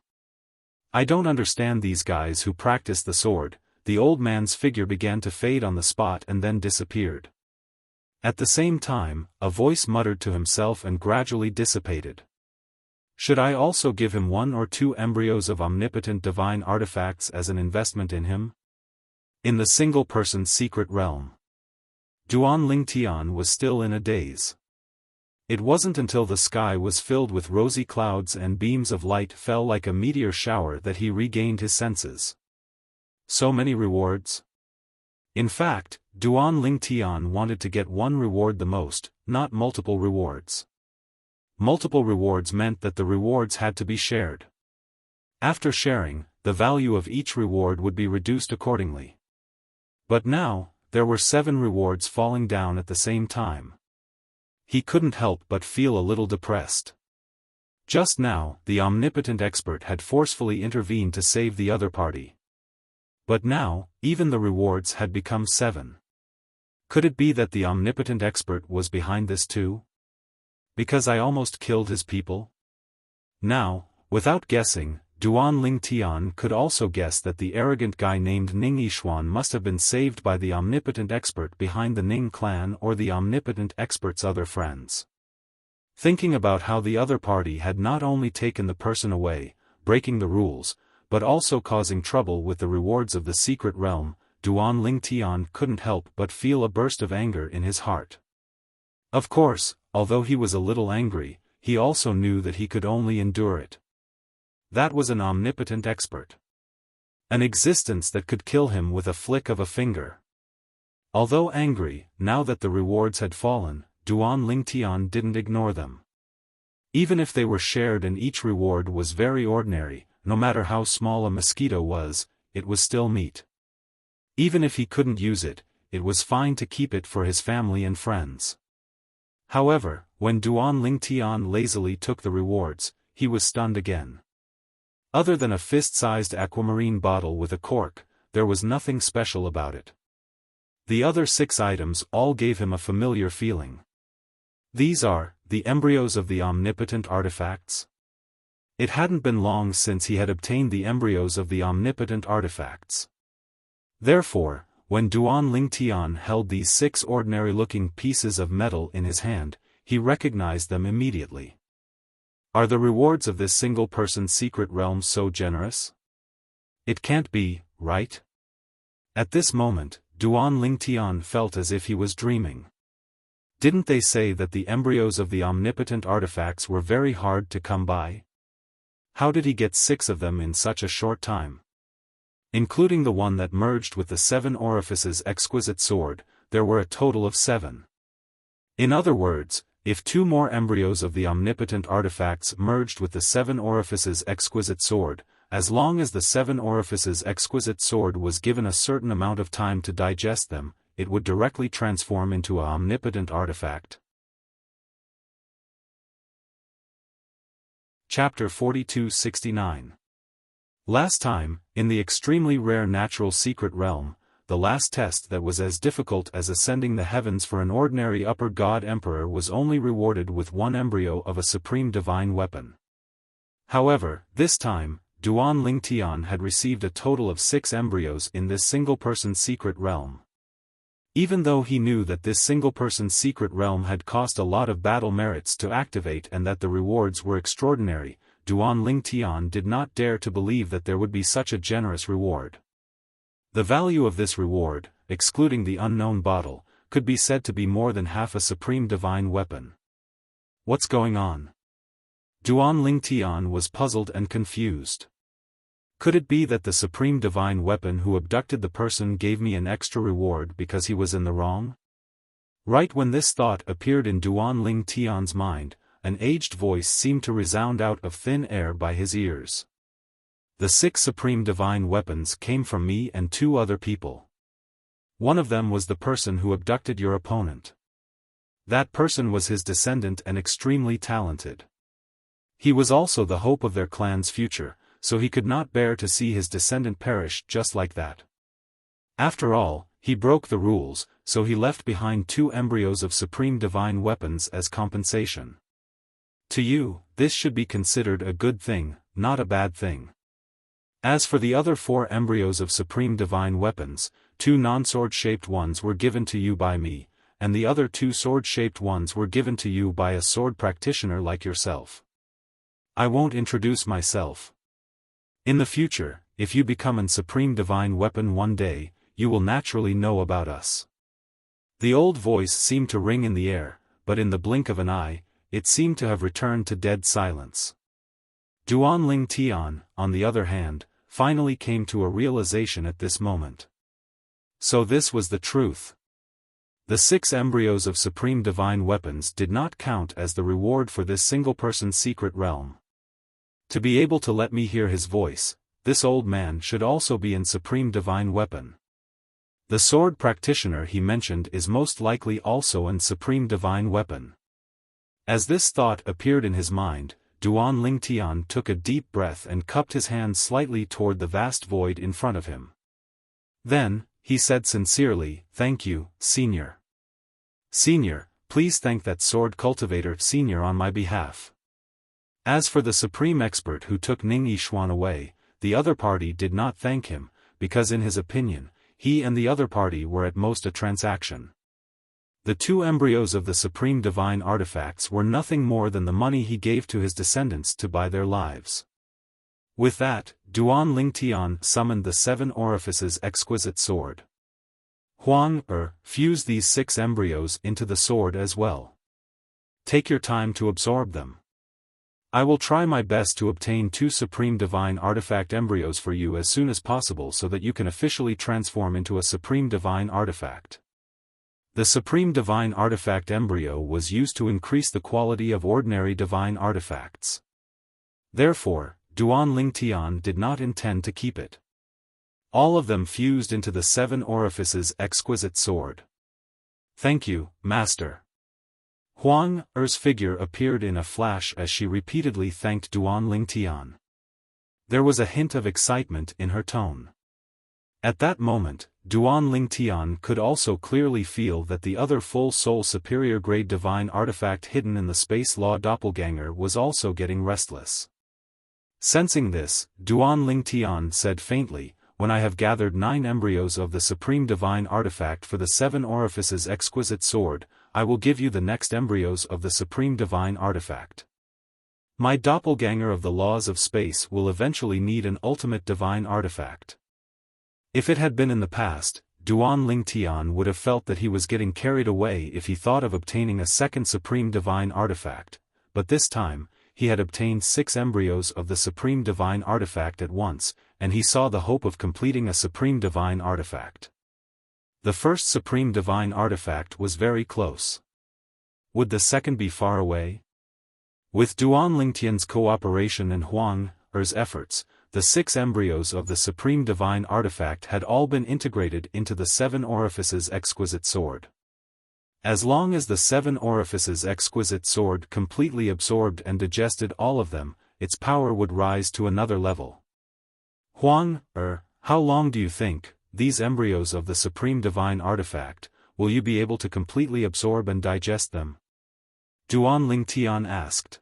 I don't understand these guys who practice the sword. The old man's figure began to fade on the spot and then disappeared. At the same time, a voice muttered to himself and gradually dissipated. Should I also give him 1 or 2 embryos of omnipotent divine artifacts as an investment in him? In the single-person secret realm. Duan Lingtian was still in a daze. It wasn't until the sky was filled with rosy clouds and beams of light fell like a meteor shower that he regained his senses. So many rewards? In fact, Duan Lingtian wanted to get 1 reward the most, not multiple rewards. Multiple rewards meant that the rewards had to be shared. After sharing, the value of each reward would be reduced accordingly. But now, there were 7 rewards falling down at the same time. He couldn't help but feel a little depressed. Just now, the omnipotent expert had forcefully intervened to save the other party. But now, even the rewards had become 7. Could it be that the omnipotent expert was behind this too? Because I almost killed his people? Now, without guessing, Duan Lingtian could also guess that the arrogant guy named Ning Yixuan must have been saved by the omnipotent expert behind the Ning clan or the omnipotent expert's other friends. Thinking about how the other party had not only taken the person away, breaking the rules, but also causing trouble with the rewards of the secret realm, Duan Lingtian couldn't help but feel a burst of anger in his heart. Of course, although he was a little angry, he also knew that he could only endure it. That was an omnipotent expert. An existence that could kill him with a flick of a finger. Although angry, now that the rewards had fallen, Duan Lingtian didn't ignore them. Even if they were shared and each reward was very ordinary, no matter how small a mosquito was, it was still meat. Even if he couldn't use it, it was fine to keep it for his family and friends. However, when Duan Lingtian lazily took the rewards, he was stunned again. Other than a fist-sized aquamarine bottle with a cork, there was nothing special about it. The other 6 items all gave him a familiar feeling. These are the embryos of the omnipotent artifacts. It hadn't been long since he had obtained the embryos of the omnipotent artifacts. Therefore, when Duan Lingtian held these 6 ordinary-looking pieces of metal in his hand, he recognized them immediately. Are the rewards of this single-person secret realm so generous? It can't be, right? At this moment, Duan Lingtian felt as if he was dreaming. Didn't they say that the embryos of the omnipotent artifacts were very hard to come by? How did he get 6 of them in such a short time? Including the one that merged with the 7 orifices exquisite sword, there were a total of 7. In other words, if 2 more embryos of the omnipotent artifacts merged with the 7 orifices exquisite sword, as long as the 7 orifices exquisite sword was given a certain amount of time to digest them, it would directly transform into an omnipotent artifact. Chapter 4269. Last time, in the extremely rare natural secret realm, the last test that was as difficult as ascending the heavens for an ordinary upper god emperor was only rewarded with 1 embryo of a supreme divine weapon. However, this time, Duan Lingtian had received a total of 6 embryos in this single-person secret realm. Even though he knew that this single-person secret realm had cost a lot of battle merits to activate and that the rewards were extraordinary, Duan Lingtian did not dare to believe that there would be such a generous reward. The value of this reward, excluding the unknown bottle, could be said to be more than half a supreme divine weapon. What's going on? Duan Lingtian was puzzled and confused. Could it be that the supreme divine weapon who abducted the person gave me an extra reward because he was in the wrong? Right when this thought appeared in Duan Lingtian's mind, an aged voice seemed to resound out of thin air by his ears. The 6 supreme divine weapons came from me and 2 other people. One of them was the person who abducted your opponent. That person was his descendant and extremely talented. He was also the hope of their clan's future, so he could not bear to see his descendant perish just like that. After all, he broke the rules, so he left behind 2 embryos of supreme divine weapons as compensation. To you, this should be considered a good thing, not a bad thing. As for the other 4 embryos of supreme divine weapons, 2 non-sword-shaped ones were given to you by me, and the other 2 sword-shaped ones were given to you by a sword practitioner like yourself. I won't introduce myself. In the future, if you become an supreme divine weapon one day, you will naturally know about us. The old voice seemed to ring in the air, but in the blink of an eye, it seemed to have returned to dead silence. Duan Lingtian, on the other hand, finally came to a realization at this moment. So this was the truth. The 6 embryos of supreme divine weapons did not count as the reward for this single-person secret realm. To be able to let me hear his voice, this old man should also be in supreme divine weapon. The sword practitioner he mentioned is most likely also in supreme divine weapon. As this thought appeared in his mind, Duan Lingtian took a deep breath and cupped his hand slightly toward the vast void in front of him. Then, he said sincerely, "Thank you, Senior. Senior, please thank that sword cultivator Senior on my behalf." As for the supreme expert who took Ning Yishuan away, the other party did not thank him, because in his opinion, he and the other party were at most a transaction. The 2 embryos of the supreme divine artifacts were nothing more than the money he gave to his descendants to buy their lives. With that, Duan Lingtian summoned the 7 orifices exquisite sword. Huang fuse these 6 embryos into the sword as well. Take your time to absorb them. I will try my best to obtain 2 supreme divine artifact embryos for you as soon as possible so that you can officially transform into a supreme divine artifact. The Supreme Divine Artifact embryo was used to increase the quality of ordinary divine artifacts. Therefore, Duan Lingtian did not intend to keep it. All of them fused into the 7 orifices exquisite sword. "Thank you, Master." Huang Er's figure appeared in a flash as she repeatedly thanked Duan Lingtian. There was a hint of excitement in her tone. At that moment, Duan Lingtian could also clearly feel that the other full soul superior grade divine artifact hidden in the space law doppelganger was also getting restless. Sensing this, Duan Lingtian said faintly, "When I have gathered 9 embryos of the supreme divine artifact for the 7 orifices exquisite sword, I will give you the next embryos of the supreme divine artifact. My doppelganger of the laws of space will eventually need an ultimate divine artifact." If it had been in the past, Duan Lingtian would have felt that he was getting carried away if he thought of obtaining a second supreme divine artifact, but this time, he had obtained 6 embryos of the supreme divine artifact at once, and he saw the hope of completing a supreme divine artifact. The first supreme divine artifact was very close. Would the second be far away? With Duan Lingtian's cooperation and Huang Er's efforts, the 6 embryos of the supreme divine artifact had all been integrated into the 7 orifices exquisite sword. As long as the 7 orifices exquisite sword completely absorbed and digested all of them, its power would rise to another level. "Huang how long do you think, these embryos of the supreme divine artifact, will you be able to completely absorb and digest them?" Duan Lingtian asked.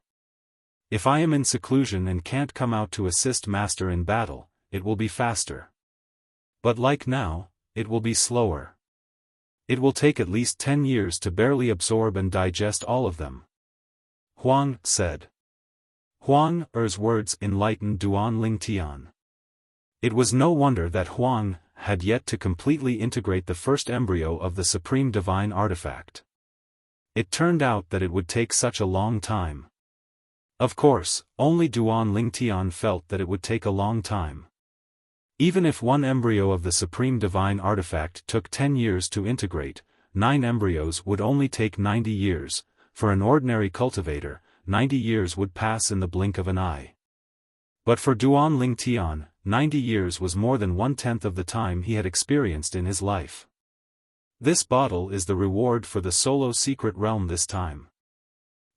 "If I am in seclusion and can't come out to assist Master in battle, it will be faster. But like now, it will be slower. It will take at least 10 years to barely absorb and digest all of them," Huang said. Huang Er's words enlightened Duan Lingtian. It was no wonder that Huang had yet to completely integrate the first embryo of the supreme divine artifact. It turned out that it would take such a long time. Of course, only Duan Lingtian felt that it would take a long time. Even if one embryo of the supreme divine artifact took 10 years to integrate, 9 embryos would only take 90 years, for an ordinary cultivator, 90 years would pass in the blink of an eye. But for Duan Lingtian, 90 years was more than 1/10 of the time he had experienced in his life. This bottle is the reward for the solo secret realm this time.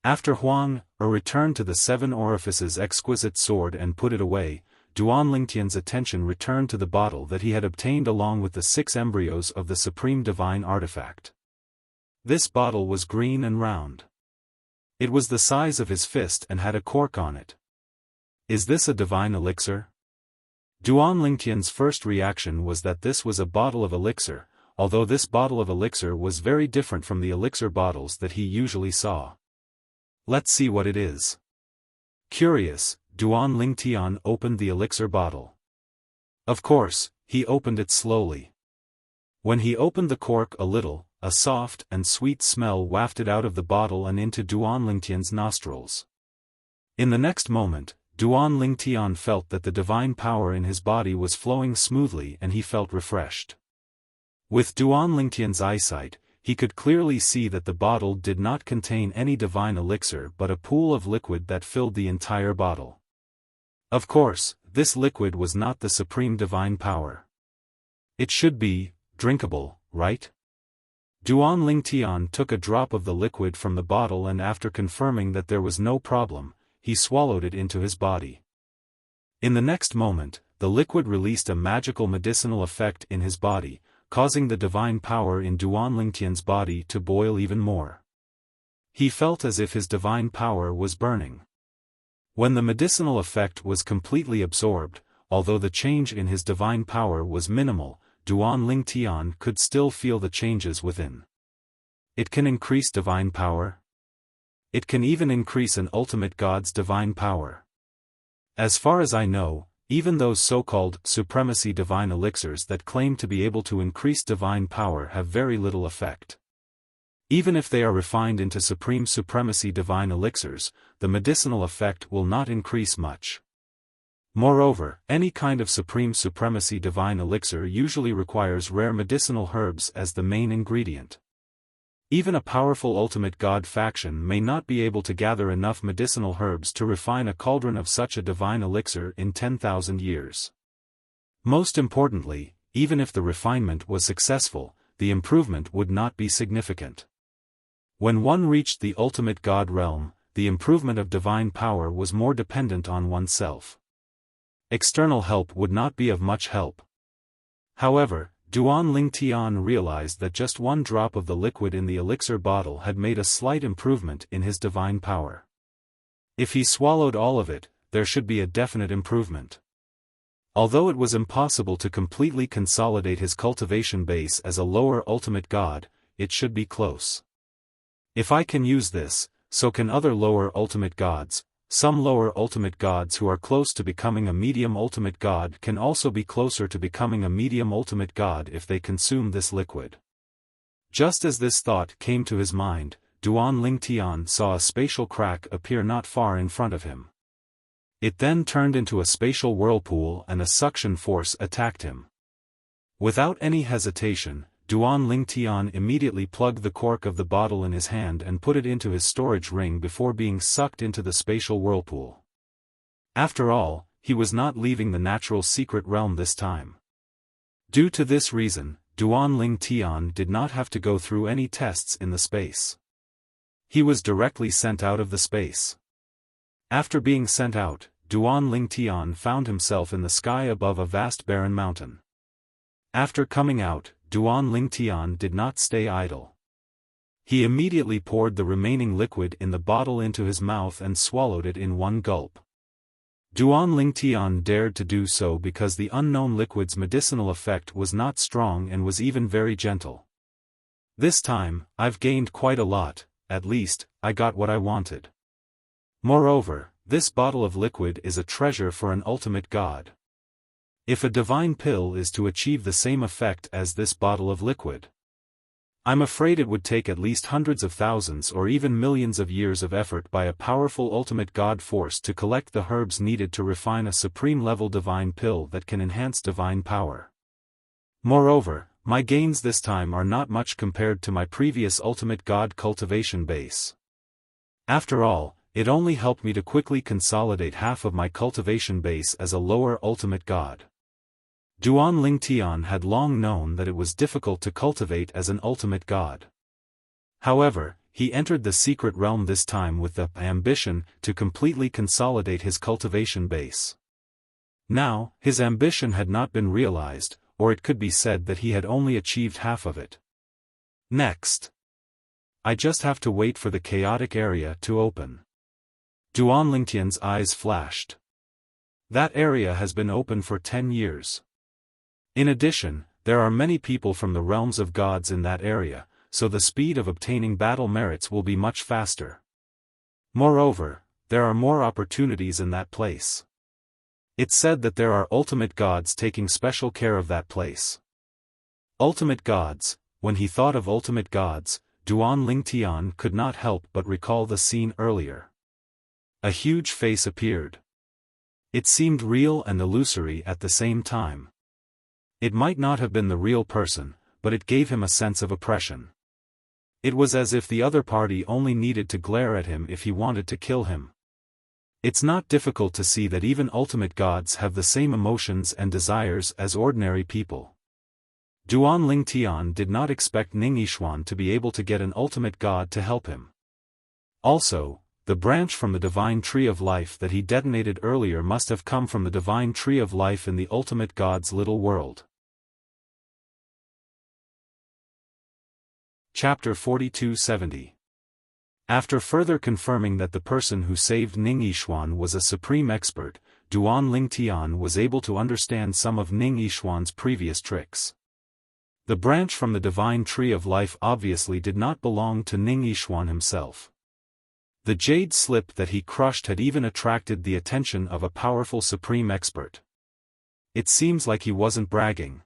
After Huang returned to the 7 orifices exquisite sword and put it away, Duan Lingtian's attention returned to the bottle that he had obtained along with the 6 embryos of the supreme divine artifact. This bottle was green and round. It was the size of his fist and had a cork on it. "Is this a divine elixir?" Duan Lingtian's first reaction was that this was a bottle of elixir, although this bottle of elixir was very different from the elixir bottles that he usually saw. "Let's see what it is." Curious, Duan Lingtian opened the elixir bottle. Of course, he opened it slowly. When he opened the cork a little, a soft and sweet smell wafted out of the bottle and into Duan Lingtian's nostrils. In the next moment, Duan Lingtian felt that the divine power in his body was flowing smoothly and he felt refreshed. With Duan Lingtian's eyesight, he could clearly see that the bottle did not contain any divine elixir but a pool of liquid that filled the entire bottle. Of course, this liquid was not the supreme divine power. It should be drinkable, right? Duan Lingtian took a drop of the liquid from the bottle and after confirming that there was no problem, he swallowed it into his body. In the next moment, the liquid released a magical medicinal effect in his body, causing the divine power in Duan Lingtian's body to boil even more. He felt as if his divine power was burning. When the medicinal effect was completely absorbed, although the change in his divine power was minimal, Duan Lingtian could still feel the changes within. It can increase divine power. It can even increase an ultimate god's divine power. As far as I know, even those so-called supremacy divine elixirs that claim to be able to increase divine power have very little effect. Even if they are refined into supreme supremacy divine elixirs, the medicinal effect will not increase much. Moreover, any kind of supreme supremacy divine elixir usually requires rare medicinal herbs as the main ingredient. Even a powerful ultimate god faction may not be able to gather enough medicinal herbs to refine a cauldron of such a divine elixir in 10,000 years. Most importantly, even if the refinement was successful, the improvement would not be significant. When one reached the ultimate god realm, the improvement of divine power was more dependent on oneself. External help would not be of much help. However, Duan Lingtian realized that just one drop of the liquid in the elixir bottle had made a slight improvement in his divine power. If he swallowed all of it, there should be a definite improvement. Although it was impossible to completely consolidate his cultivation base as a lower ultimate god, it should be close. If I can use this, so can other lower ultimate gods. Some lower ultimate gods who are close to becoming a medium ultimate god can also be closer to becoming a medium ultimate god if they consume this liquid. Just as this thought came to his mind, Duan Lingtian saw a spatial crack appear not far in front of him. It then turned into a spatial whirlpool and a suction force attacked him. Without any hesitation, Duan Lingtian immediately plugged the cork of the bottle in his hand and put it into his storage ring before being sucked into the spatial whirlpool. After all, he was not leaving the natural secret realm this time. Due to this reason, Duan Lingtian did not have to go through any tests in the space. He was directly sent out of the space. After being sent out, Duan Lingtian found himself in the sky above a vast barren mountain. After coming out, Duan Lingtian did not stay idle. He immediately poured the remaining liquid in the bottle into his mouth and swallowed it in one gulp. Duan Lingtian dared to do so because the unknown liquid's medicinal effect was not strong and was even very gentle. This time, I've gained quite a lot, at least, I got what I wanted. Moreover, this bottle of liquid is a treasure for an ultimate god. If a divine pill is to achieve the same effect as this bottle of liquid, I'm afraid it would take at least hundreds of thousands or even millions of years of effort by a powerful ultimate god force to collect the herbs needed to refine a supreme-level divine pill that can enhance divine power. Moreover, my gains this time are not much compared to my previous ultimate god cultivation base. After all, it only helped me to quickly consolidate half of my cultivation base as a lower ultimate god. Duan Lingtian had long known that it was difficult to cultivate as an ultimate god. However, he entered the secret realm this time with the ambition to completely consolidate his cultivation base. Now, his ambition had not been realized, or it could be said that he had only achieved half of it. Next, I just have to wait for the chaotic area to open. Duan Lingtian's eyes flashed. That area has been open for 10 years. In addition, there are many people from the realms of gods in that area, so the speed of obtaining battle merits will be much faster. Moreover, there are more opportunities in that place. It's said that there are ultimate gods taking special care of that place. Ultimate gods. When he thought of ultimate gods, Duan Lingtian could not help but recall the scene earlier. A huge face appeared. It seemed real and illusory at the same time. It might not have been the real person, but it gave him a sense of oppression. It was as if the other party only needed to glare at him if he wanted to kill him. It's not difficult to see that even ultimate gods have the same emotions and desires as ordinary people. Duan Lingtian did not expect Ning Yishuan to be able to get an ultimate god to help him. Also, the branch from the divine tree of life that he detonated earlier must have come from the divine tree of life in the ultimate god's little world. Chapter 4270. After further confirming that the person who saved Ning Yishuan was a supreme expert, Duan Lingtian was able to understand some of Ning Yishuan's previous tricks. The branch from the divine tree of life obviously did not belong to Ning Yishuan himself. The jade slip that he crushed had even attracted the attention of a powerful supreme expert. It seems like he wasn't bragging.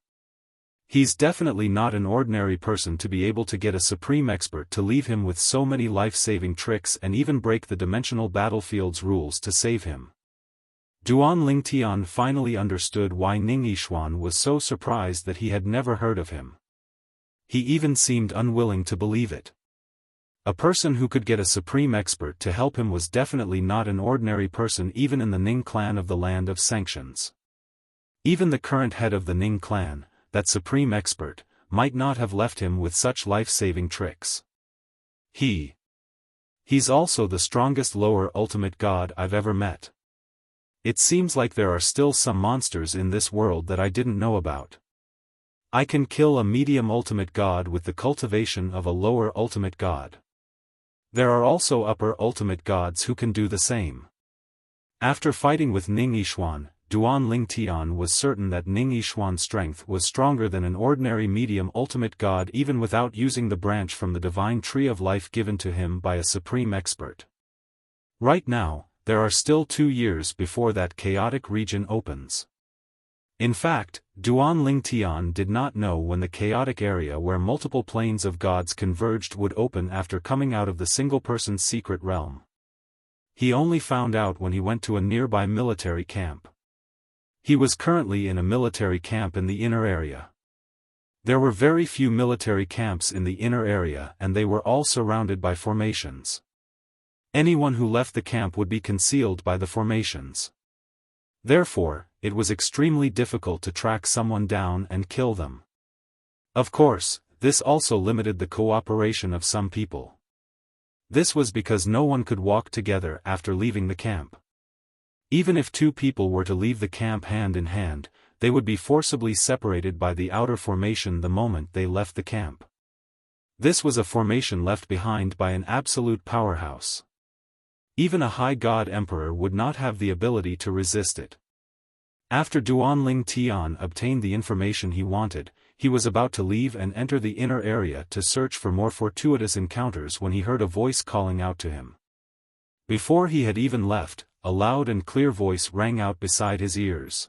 He's definitely not an ordinary person to be able to get a supreme expert to leave him with so many life-saving tricks and even break the dimensional battlefield's rules to save him. Duan Lingtian finally understood why Ning Yishuan was so surprised that he had never heard of him. He even seemed unwilling to believe it. A person who could get a supreme expert to help him was definitely not an ordinary person even in the Ning clan of the Land of Sanctions. Even the current head of the Ning clan, that supreme expert, might not have left him with such life-saving tricks. He's also the strongest lower ultimate god I've ever met. It seems like there are still some monsters in this world that I didn't know about. I can kill a medium ultimate god with the cultivation of a lower ultimate god. There are also upper ultimate gods who can do the same. After fighting with Ning Yishuan, Duan Ling Tian was certain that Ning Yishuan's strength was stronger than an ordinary medium ultimate god even without using the branch from the divine tree of life given to him by a supreme expert. Right now, there are still 2 years before that chaotic region opens. In fact, Duan Ling Tian did not know when the chaotic area where multiple planes of gods converged would open after coming out of the single-person's secret realm. He only found out when he went to a nearby military camp. He was currently in a military camp in the inner area. There were very few military camps in the inner area and they were all surrounded by formations. Anyone who left the camp would be concealed by the formations. Therefore, it was extremely difficult to track someone down and kill them. Of course, this also limited the cooperation of some people. This was because no one could walk together after leaving the camp. Even if 2 people were to leave the camp hand in hand, they would be forcibly separated by the outer formation the moment they left the camp. This was a formation left behind by an absolute powerhouse. Even a high god emperor would not have the ability to resist it. After Duan Ling Tian obtained the information he wanted, he was about to leave and enter the inner area to search for more fortuitous encounters when he heard a voice calling out to him. Before he had even left, a loud and clear voice rang out beside his ears.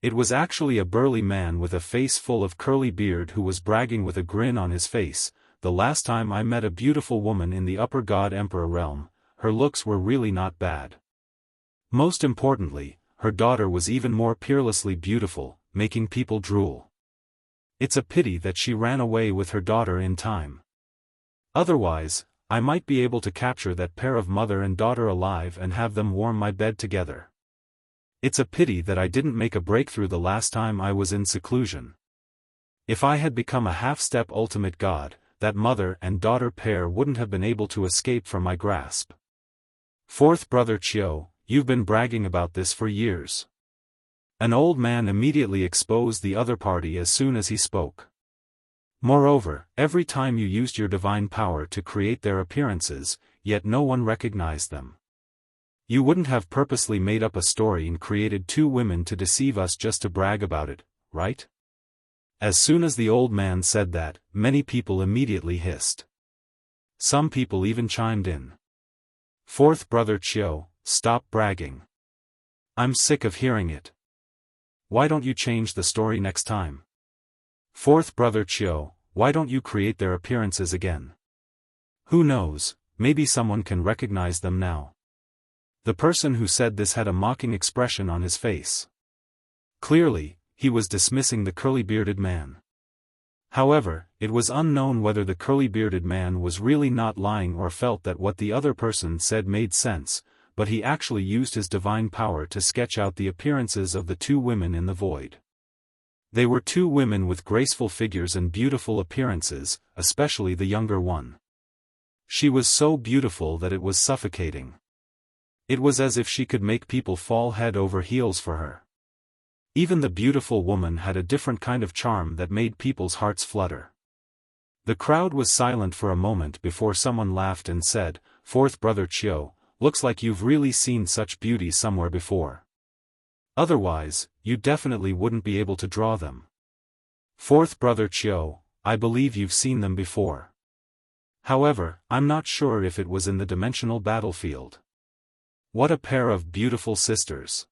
It was actually a burly man with a face full of curly beard who was bragging with a grin on his face. The last time I met a beautiful woman in the upper god emperor realm, her looks were really not bad. Most importantly, her daughter was even more peerlessly beautiful, making people drool. It's a pity that she ran away with her daughter in time. Otherwise, I might be able to capture that pair of mother and daughter alive and have them warm my bed together. It's a pity that I didn't make a breakthrough the last time I was in seclusion. If I had become a half-step ultimate god, that mother and daughter pair wouldn't have been able to escape from my grasp. Fourth brother Chiu, you've been bragging about this for years. An old man immediately exposed the other party as soon as he spoke. Moreover, every time you used your divine power to create their appearances, yet no one recognized them. You wouldn't have purposely made up a story and created 2 women to deceive us just to brag about it, right? As soon as the old man said that, many people immediately hissed. Some people even chimed in. Fourth brother Chiu, stop bragging. I'm sick of hearing it. Why don't you change the story next time? Fourth brother Chiu, why don't you create their appearances again? Who knows, maybe someone can recognize them now. The person who said this had a mocking expression on his face. Clearly, he was dismissing the curly-bearded man. However, it was unknown whether the curly-bearded man was really not lying or felt that what the other person said made sense, but he actually used his divine power to sketch out the appearances of the 2 women in the void. They were 2 women with graceful figures and beautiful appearances, especially the younger one. She was so beautiful that it was suffocating. It was as if she could make people fall head over heels for her. Even the beautiful woman had a different kind of charm that made people's hearts flutter. The crowd was silent for a moment before someone laughed and said, Fourth brother Chiu, looks like you've really seen such beauty somewhere before. Otherwise, you definitely wouldn't be able to draw them. Fourth brother Chiu, I believe you've seen them before. However, I'm not sure if it was in the dimensional battlefield. What a pair of beautiful sisters.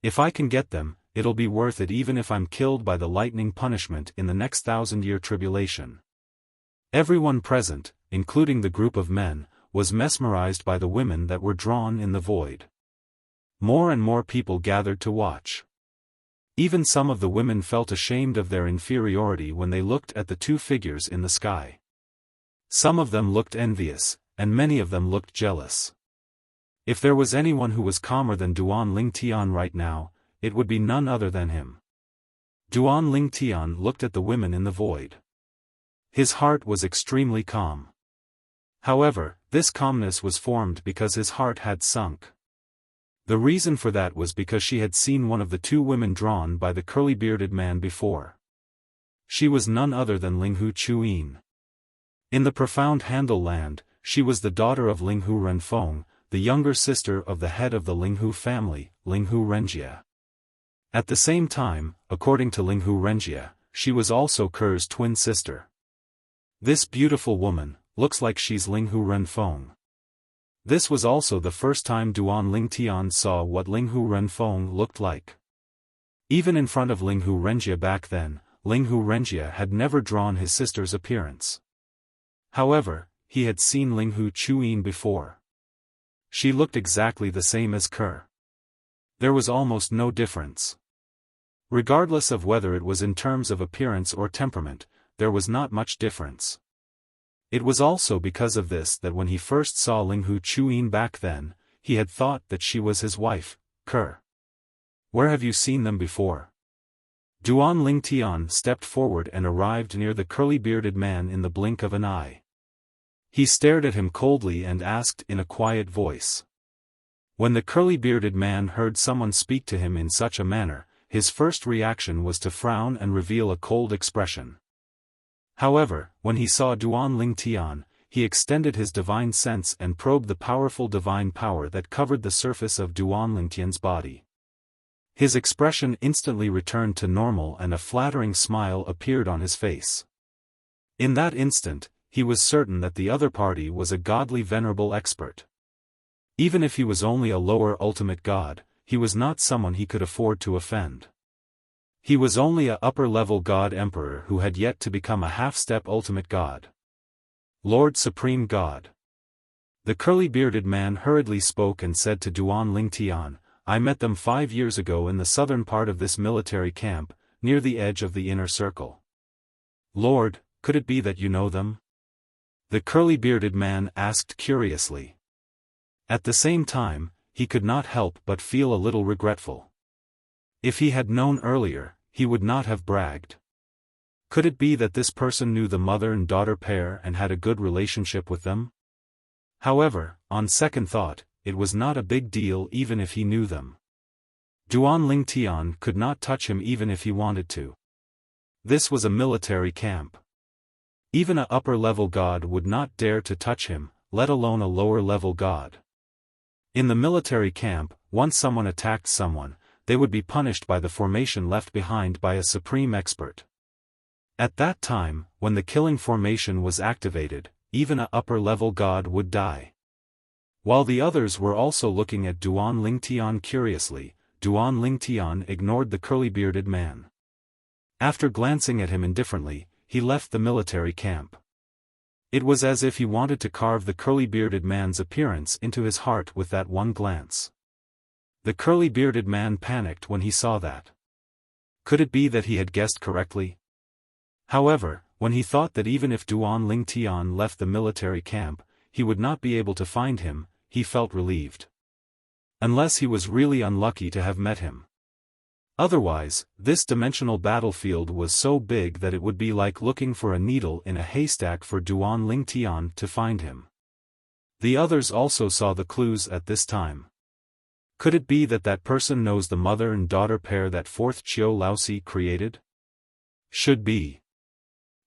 If I can get them, it'll be worth it even if I'm killed by the lightning punishment in the next 1,000-year tribulation. Everyone present, including the group of men, was mesmerized by the women that were drawn in the void. More and more people gathered to watch. Even some of the women felt ashamed of their inferiority when they looked at the 2 figures in the sky. Some of them looked envious, and many of them looked jealous. If there was anyone who was calmer than Duan Ling Tian right now, it would be none other than him. Duan Ling Tian looked at the women in the void. His heart was extremely calm. However, this calmness was formed because his heart had sunk. The reason for that was because she had seen one of the two women drawn by the curly-bearded man before. She was none other than Linghu Chuyin. In the profound Handle land, she was the daughter of Linghu Renfeng, the younger sister of the head of the Linghu family, Linghu Renjie. At the same time, according to Linghu Renjie, she was also Ker's twin sister. This beautiful woman looks like she's Linghu Renfeng. This was also the first time Duan Ling Tian saw what Linghu Renfeng looked like. Even in front of Linghu Renjie back then, Linghu Renjie had never drawn his sister's appearance. However, he had seen Linghu Chuyin before. She looked exactly the same as Ker. There was almost no difference. Regardless of whether it was in terms of appearance or temperament, there was not much difference. It was also because of this that when he first saw Linghu Chuyin back then, he had thought that she was his wife, Ker. Where have you seen them before? Duan Ling Tian stepped forward and arrived near the curly-bearded man in the blink of an eye. He stared at him coldly and asked in a quiet voice. When the curly-bearded man heard someone speak to him in such a manner, his first reaction was to frown and reveal a cold expression. However, when he saw Duan Ling Tian, he extended his divine sense and probed the powerful divine power that covered the surface of Duan Ling Tian's body. His expression instantly returned to normal and a flattering smile appeared on his face. In that instant, he was certain that the other party was a godly venerable expert. Even if he was only a lower ultimate god, he was not someone he could afford to offend. He was only a upper-level god emperor who had yet to become a half-step ultimate god. Lord Supreme God. The curly-bearded man hurriedly spoke and said to Duan Ling Tian, I met them 5 years ago in the southern part of this military camp, near the edge of the inner circle. Lord, could it be that you know them? The curly-bearded man asked curiously. At the same time, he could not help but feel a little regretful. If he had known earlier, he would not have bragged. Could it be that this person knew the mother and daughter pair and had a good relationship with them? However, on second thought, it was not a big deal even if he knew them. Duan Ling Tian could not touch him even if he wanted to. This was a military camp. Even a upper-level god would not dare to touch him, let alone a lower-level god. In the military camp, once someone attacked someone, they would be punished by the formation left behind by a supreme expert. At that time, when the killing formation was activated, even a upper-level god would die. While the others were also looking at Duan Ling Tian curiously, Duan Ling Tian ignored the curly-bearded man. After glancing at him indifferently, he left the military camp. It was as if he wanted to carve the curly-bearded man's appearance into his heart with that one glance. The curly-bearded man panicked when he saw that. Could it be that he had guessed correctly? However, when he thought that even if Duan Ling Tian left the military camp, he would not be able to find him, he felt relieved. Unless he was really unlucky to have met him. Otherwise, this dimensional battlefield was so big that it would be like looking for a needle in a haystack for Duan Ling Tian to find him. The others also saw the clues at this time. Could it be that that person knows the mother and daughter pair that fourth Qiu Laosi created? Should be.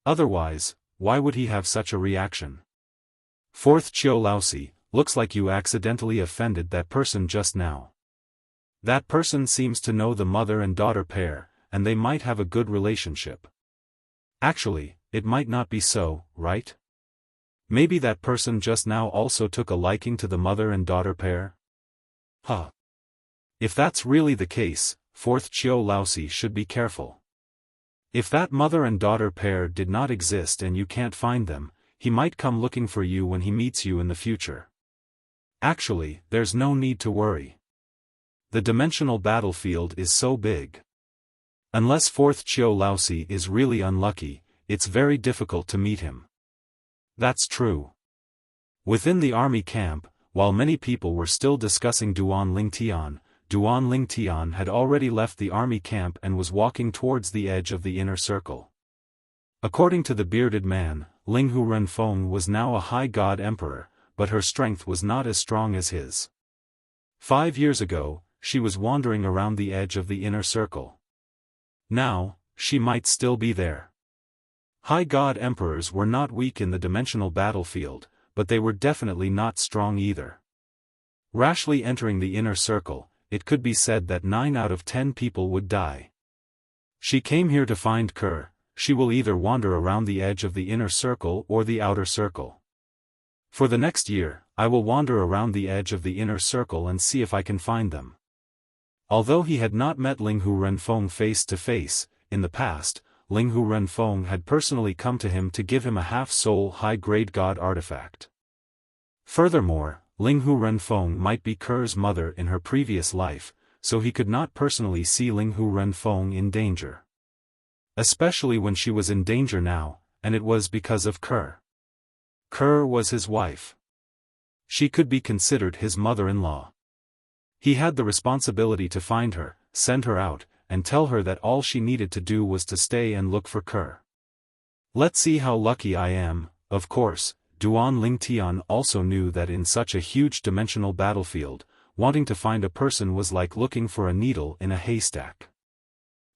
Otherwise, why would he have such a reaction? Fourth Qiu Laosi, looks like you accidentally offended that person just now. That person seems to know the mother and daughter pair, and they might have a good relationship. Actually, it might not be so, right? Maybe that person just now also took a liking to the mother and daughter pair? Huh. If that's really the case, fourth Qiu Laosi should be careful. If that mother and daughter pair did not exist and you can't find them, he might come looking for you when he meets you in the future. Actually, there's no need to worry. The dimensional battlefield is so big. Unless fourth Qiu Laosi is really unlucky, it's very difficult to meet him. That's true. Within the army camp, while many people were still discussing Duan Lingtian had already left the army camp and was walking towards the edge of the inner circle. According to the bearded man, Linghu Renfeng was now a high god emperor, but her strength was not as strong as his. 5 years ago, she was wandering around the edge of the inner circle. Now, she might still be there. High god emperors were not weak in the dimensional battlefield, but they were definitely not strong either. Rashly entering the inner circle, it could be said that 9 out of 10 people would die. She came here to find Kerr. She will either wander around the edge of the inner circle or the outer circle. For the next year, I will wander around the edge of the inner circle and see if I can find them. Although he had not met Linghu Renfeng face to face, in the past, Linghu Renfeng had personally come to him to give him a half-soul high-grade god artifact. Furthermore, Linghu Renfeng might be Kerr's mother in her previous life, so he could not personally see Linghu Renfeng in danger. Especially when she was in danger now, and it was because of Kerr. Kerr was his wife. She could be considered his mother-in-law. He had the responsibility to find her, send her out, and tell her that all she needed to do was to stay and look for Kerr. Let's see how lucky I am. Of course, Duan Lingtian also knew that in such a huge dimensional battlefield, wanting to find a person was like looking for a needle in a haystack.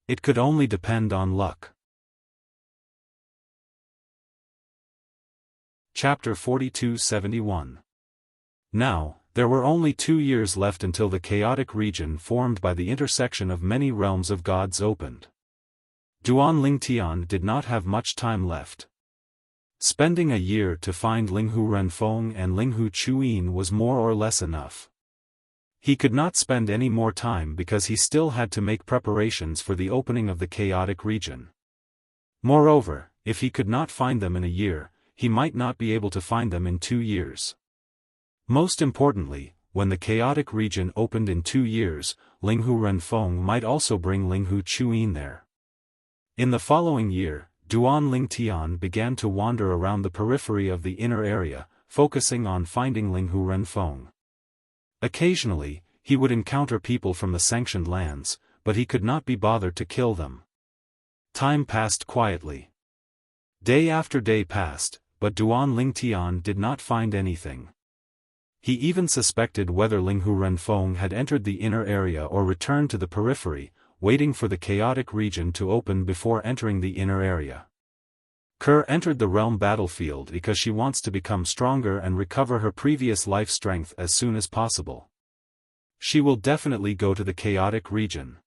It could only depend on luck. Chapter 42-71. Now, there were only 2 years left until the chaotic region formed by the intersection of many realms of gods opened. Duan Lingtian did not have much time left. Spending a year to find Linghu Renfeng and Linghu Chuyin was more or less enough. He could not spend any more time because he still had to make preparations for the opening of the chaotic region. Moreover, if he could not find them in a year, he might not be able to find them in 2 years. Most importantly, when the chaotic region opened in 2 years, Linghu Renfeng might also bring Linghu Chuyin there. In the following year, Duan Lingtian began to wander around the periphery of the inner area, focusing on finding Linghu Renfeng. Occasionally, he would encounter people from the sanctioned lands, but he could not be bothered to kill them. Time passed quietly. Day after day passed, but Duan Lingtian did not find anything. He even suspected whether Linghu Renfeng had entered the inner area or returned to the periphery, waiting for the chaotic region to open before entering the inner area. Kerr entered the realm battlefield because she wants to become stronger and recover her previous life strength as soon as possible. She will definitely go to the chaotic region.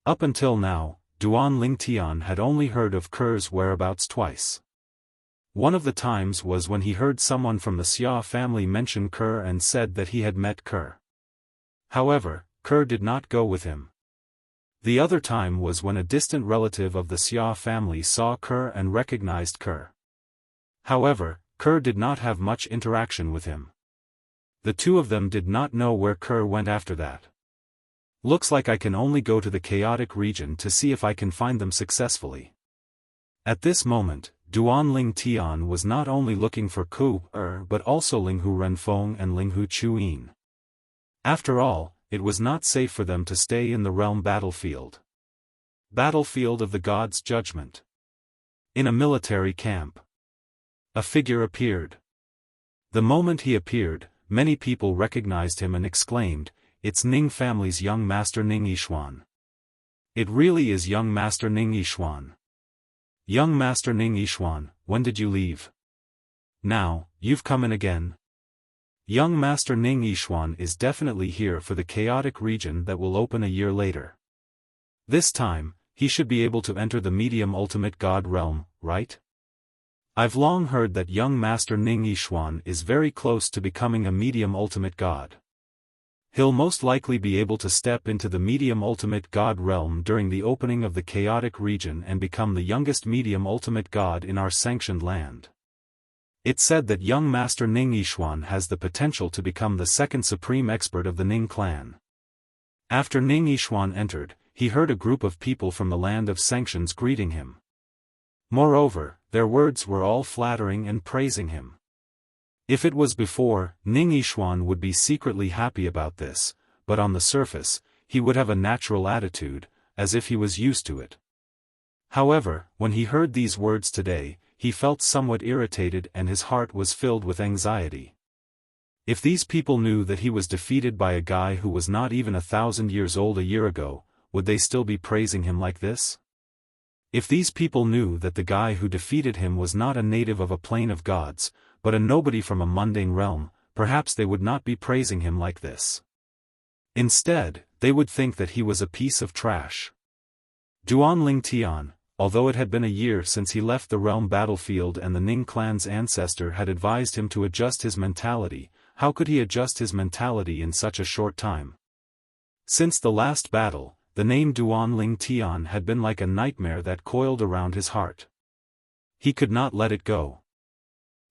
Up until now, Duan Lingtian had only heard of Kerr's whereabouts twice. One of the times was when he heard someone from the Xia family mention Kerr and said that he had met Kerr. However, Kerr did not go with him. The other time was when a distant relative of the Xia family saw Kerr and recognized Kerr. However, Kerr did not have much interaction with him. The two of them did not know where Kerr went after that. Looks like I can only go to the chaotic region to see if I can find them successfully. At this moment, Duan Lingtian was not only looking for Kerr but also Linghu Renfeng and Linghu Chuyin. After all, it was not safe for them to stay in the realm battlefield. Battlefield of the Gods' Judgment. In a military camp. A figure appeared. The moment he appeared, many people recognized him and exclaimed, "It's Ning family's young master Ning Yixuan." It really is young master Ning Yixuan. Young master Ning Yixuan, when did you leave? Now, you've come in again. Young master Ning Yixuan is definitely here for the chaotic region that will open a year later. This time, he should be able to enter the medium ultimate god realm, right? I've long heard that young master Ning Yixuan is very close to becoming a medium ultimate god. He'll most likely be able to step into the medium ultimate god realm during the opening of the chaotic region and become the youngest medium ultimate god in our sanctioned land. It's said that young master Ning Yixuan has the potential to become the second supreme expert of the Ning clan. After Ning Yixuan entered, he heard a group of people from the land of sanctions greeting him. Moreover, their words were all flattering and praising him. If it was before, Ning Yishuan would be secretly happy about this, but on the surface, he would have a natural attitude, as if he was used to it. However, when he heard these words today, he felt somewhat irritated and his heart was filled with anxiety. If these people knew that he was defeated by a guy who was not even 1,000 years old a year ago, would they still be praising him like this? If these people knew that the guy who defeated him was not a native of a plane of gods, but a nobody from a mundane realm, perhaps they would not be praising him like this. Instead, they would think that he was a piece of trash. Duan Tian, although it had been a year since he left the realm battlefield and the Ning clan's ancestor had advised him to adjust his mentality, how could he adjust his mentality in such a short time? Since the last battle, the name Duan Tian had been like a nightmare that coiled around his heart. He could not let it go.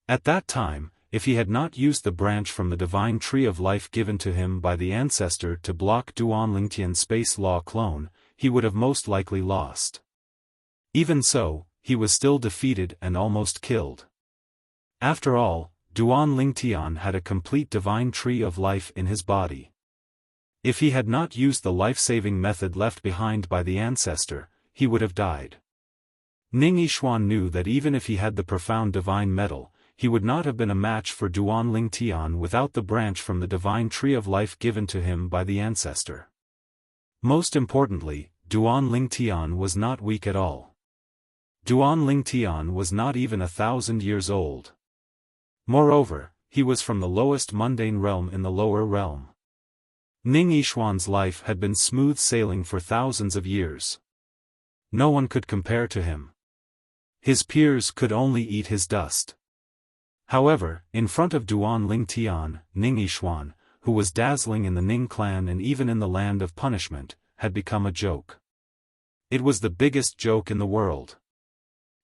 At that time, if he had not used the branch from the divine tree of life given to him by the ancestor to block Duan Tian's space law clone, he would have most likely lost. Even so, he was still defeated and almost killed. After all, Duan Tian had a complete divine tree of life in his body. If he had not used the life-saving method left behind by the ancestor, he would have died. Ning Yishuan knew that even if he had the profound divine metal, he would not have been a match for Duan Tian without the branch from the divine tree of life given to him by the ancestor. Most importantly, Duan Tian was not weak at all. Duan Tian was not even 1,000 years old. Moreover, he was from the lowest mundane realm in the lower realm. Ning Yishuan's life had been smooth sailing for thousands of years. No one could compare to him. His peers could only eat his dust. However, in front of Duan Tian, Ning Yishuan, who was dazzling in the Ning clan and even in the land of punishment, had become a joke. It was the biggest joke in the world.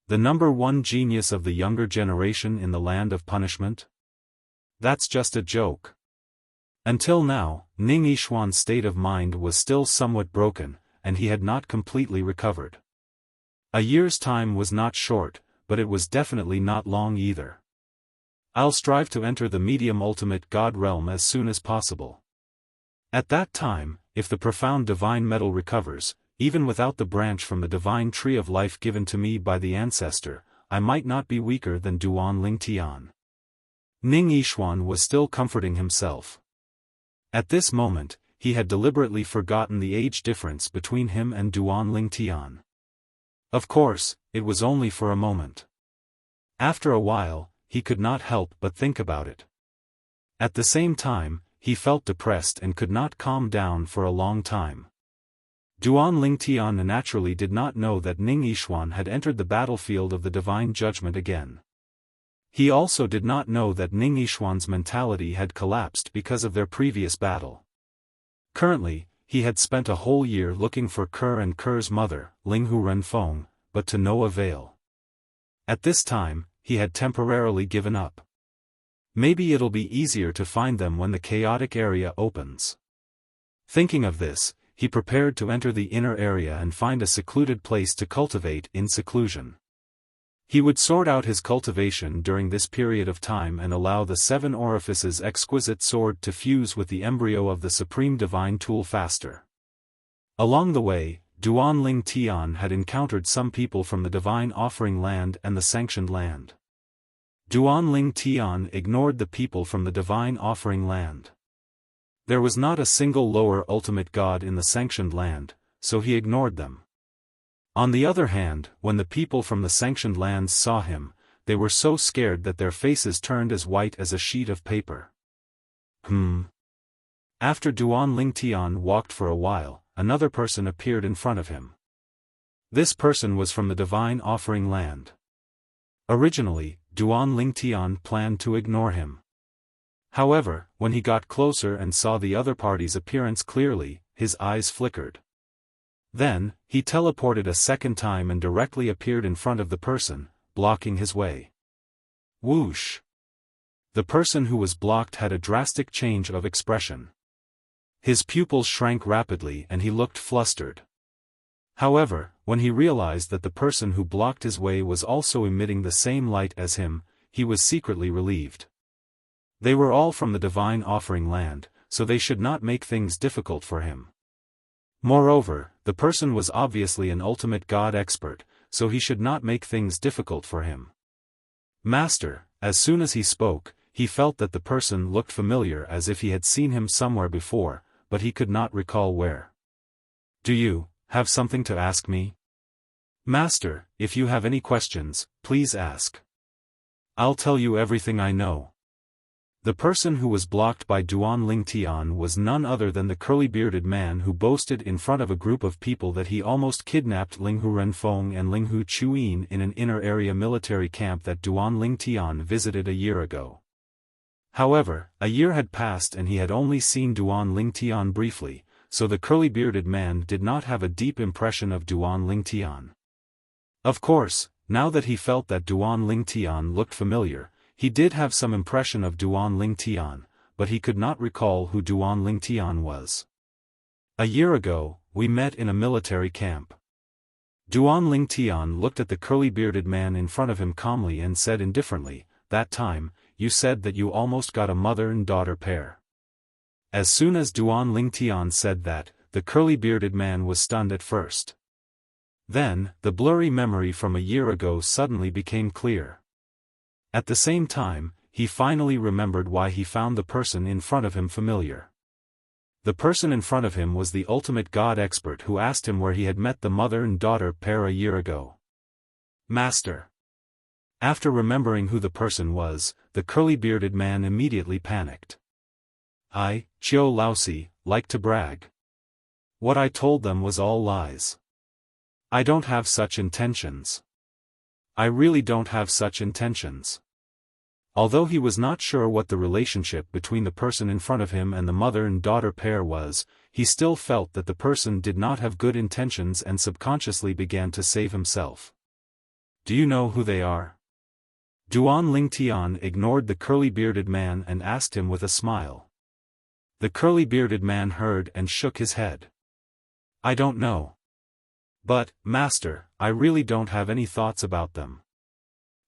The number one genius of the younger generation in the land of punishment? That's just a joke. Until now, Ning Yishuan's state of mind was still somewhat broken, and he had not completely recovered. A year's time was not short, but it was definitely not long either. I'll strive to enter the medium ultimate God realm as soon as possible. At that time, if the profound divine metal recovers, even without the branch from the divine tree of life given to me by the ancestor, I might not be weaker than Duan Tian. Ning Yishuan was still comforting himself. At this moment, he had deliberately forgotten the age difference between him and Duan Tian. Of course, it was only for a moment. After a while, he could not help but think about it. At the same time, he felt depressed and could not calm down for a long time. Duan Tian naturally did not know that Ning Yishuan had entered the battlefield of the divine judgment again. He also did not know that Ning Yishuan's mentality had collapsed because of their previous battle. Currently, he had spent a whole year looking for Ke and Ke's mother, Linghu Renfeng, but to no avail. At this time, he had temporarily given up. Maybe it'll be easier to find them when the chaotic area opens. Thinking of this, he prepared to enter the inner area and find a secluded place to cultivate in seclusion. He would sort out his cultivation during this period of time and allow the 7 orifices exquisite sword to fuse with the embryo of the supreme divine tool faster. Along the way, Duan Tian had encountered some people from the divine offering land and the sanctioned land. Duan Tian ignored the people from the divine offering land. There was not a single lower ultimate god in the sanctioned land, so he ignored them. On the other hand, when the people from the sanctioned lands saw him, they were so scared that their faces turned as white as a sheet of paper. After Duan Tian walked for a while, another person appeared in front of him. This person was from the divine offering land. Originally, Duan Tian planned to ignore him. However, when he got closer and saw the other party's appearance clearly, his eyes flickered. Then, he teleported a second time and directly appeared in front of the person, blocking his way. Whoosh! The person who was blocked had a drastic change of expression. His pupils shrank rapidly and he looked flustered. However, when he realized that the person who blocked his way was also emitting the same light as him, he was secretly relieved. They were all from the divine offering land, so they should not make things difficult for him. Moreover, the person was obviously an ultimate God expert, so he should not make things difficult for him. Master, as soon as he spoke, he felt that the person looked familiar as if he had seen him somewhere before, but he could not recall where. Do you have something to ask me? Master, if you have any questions, please ask. I'll tell you everything I know. The person who was blocked by Duan Lingtian was none other than the curly-bearded man who boasted in front of a group of people that he almost kidnapped Linghu Renfeng and Linghu Chuyin in an inner-area military camp that Duan Lingtian visited a year ago. However, a year had passed and he had only seen Duan Lingtian briefly, so the curly-bearded man did not have a deep impression of Duan Lingtian. Of course, now that he felt that Duan Lingtian looked familiar, he did have some impression of Duan Lingtian, but he could not recall who Duan Lingtian was. A year ago, we met in a military camp. Duan Lingtian looked at the curly-bearded man in front of him calmly and said indifferently, "That time, you said that you almost got a mother and daughter pair." As soon as Duan Lingtian said that, the curly-bearded man was stunned at first. Then, the blurry memory from a year ago suddenly became clear. At the same time, he finally remembered why he found the person in front of him familiar. The person in front of him was the ultimate God expert who asked him where he had met the mother and daughter pair a year ago. Master. After remembering who the person was, the curly-bearded man immediately panicked. I, Chiu Laosi, like to brag. What I told them was all lies. I don't have such intentions. I really don't have such intentions. Although he was not sure what the relationship between the person in front of him and the mother and daughter pair was, he still felt that the person did not have good intentions and subconsciously began to save himself. Do you know who they are? Duan Lingtian ignored the curly-bearded man and asked him with a smile. The curly-bearded man heard and shook his head. I don't know. But, Master, I really don't have any thoughts about them.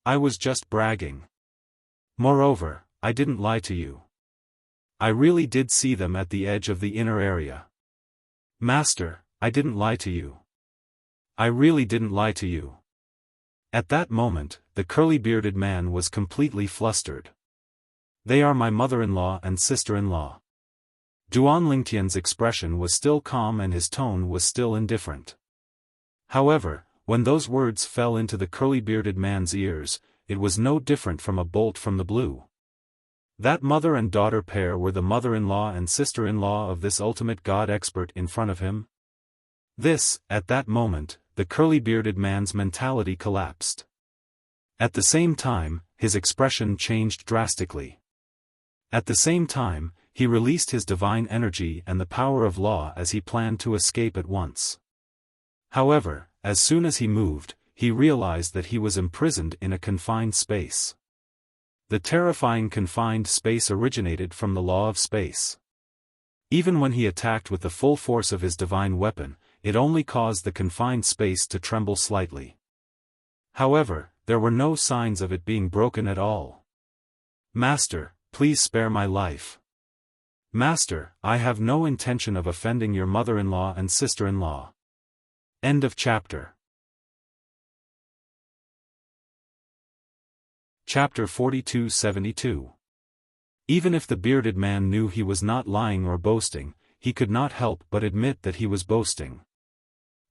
I was just bragging. Moreover, I didn't lie to you. I really did see them at the edge of the inner area. Master, I didn't lie to you. I really didn't lie to you. At that moment, the curly-bearded man was completely flustered. They are my mother-in-law and sister-in-law. Duan Lingtian's expression was still calm and his tone was still indifferent. However, when those words fell into the curly-bearded man's ears, it was no different from a bolt from the blue. That mother and daughter pair were the mother-in-law and sister-in-law of this ultimate God expert in front of him. This, at that moment, the curly-bearded man's mentality collapsed. At the same time, his expression changed drastically. At the same time, he released his divine energy and the power of law as he planned to escape at once. However, as soon as he moved, he realized that he was imprisoned in a confined space. The terrifying confined space originated from the law of space. Even when he attacked with the full force of his divine weapon, it only caused the confined space to tremble slightly. However, there were no signs of it being broken at all. Master, please spare my life. Master, I have no intention of offending your mother-in-law and sister-in-law. End of chapter. Chapter 42-72. Even if the bearded man knew he was not lying or boasting, he could not help but admit that he was boasting.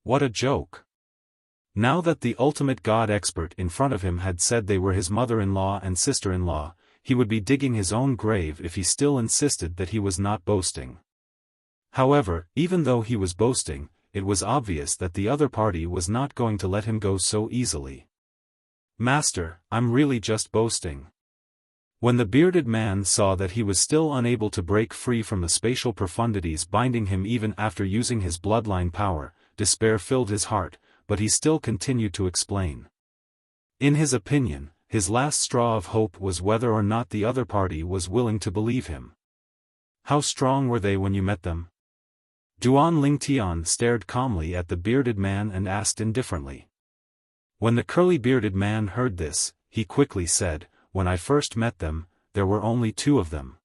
What a joke. Now that the ultimate God expert in front of him had said they were his mother-in-law and sister-in-law, he would be digging his own grave if he still insisted that he was not boasting. However, even though he was boasting, it was obvious that the other party was not going to let him go so easily. Master, I'm really just boasting. When the bearded man saw that he was still unable to break free from the spatial profundities binding him even after using his bloodline power, despair filled his heart, but he still continued to explain. In his opinion, his last straw of hope was whether or not the other party was willing to believe him. How strong were they when you met them? Duan Lingtian stared calmly at the bearded man and asked indifferently. When the curly-bearded man heard this, he quickly said, "When I first met them, there were only 2 of them.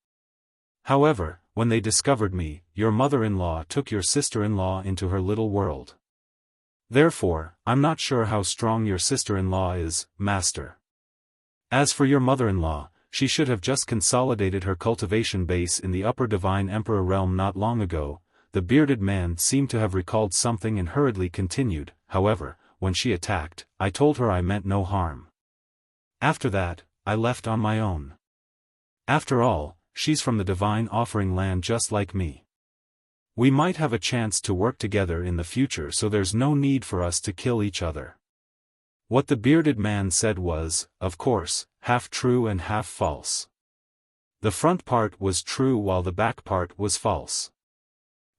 However, when they discovered me, your mother-in-law took your sister-in-law into her little world. Therefore, I'm not sure how strong your sister-in-law is, master. As for your mother-in-law, she should have just consolidated her cultivation base in the upper divine emperor realm not long ago." The bearded man seemed to have recalled something and hurriedly continued, "However, when she attacked, I told her I meant no harm. After that, I left on my own. After all, she's from the divine offering land just like me. We might have a chance to work together in the future, so there's no need for us to kill each other." What the bearded man said was, of course, half true and half false. The front part was true while the back part was false.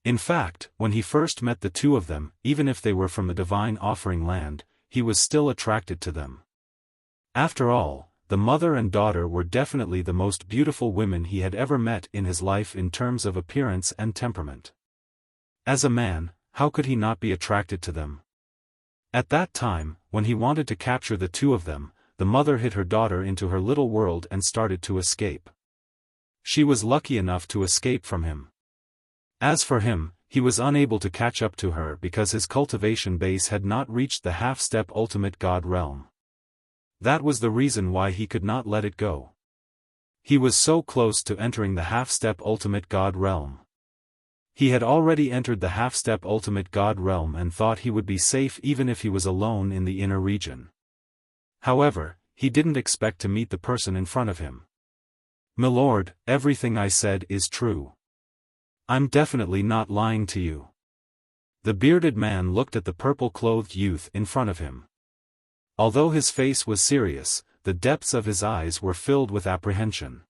In fact, when he first met the 2 of them, even if they were from the divine offering land, he was still attracted to them. After all, the mother and daughter were definitely the most beautiful women he had ever met in his life in terms of appearance and temperament. As a man, how could he not be attracted to them? At that time, when he wanted to capture the 2 of them, the mother hid her daughter into her little world and started to escape. She was lucky enough to escape from him. As for him, he was unable to catch up to her because his cultivation base had not reached the half-step ultimate god realm. That was the reason why he could not let it go. He was so close to entering the half-step ultimate god realm. He had already entered the half-step ultimate god realm and thought he would be safe even if he was alone in the inner region. However, he didn't expect to meet the person in front of him. "Milord, everything I said is true. I'm definitely not lying to you." The bearded man looked at the purple-clothed youth in front of him. Although his face was serious, the depths of his eyes were filled with apprehension.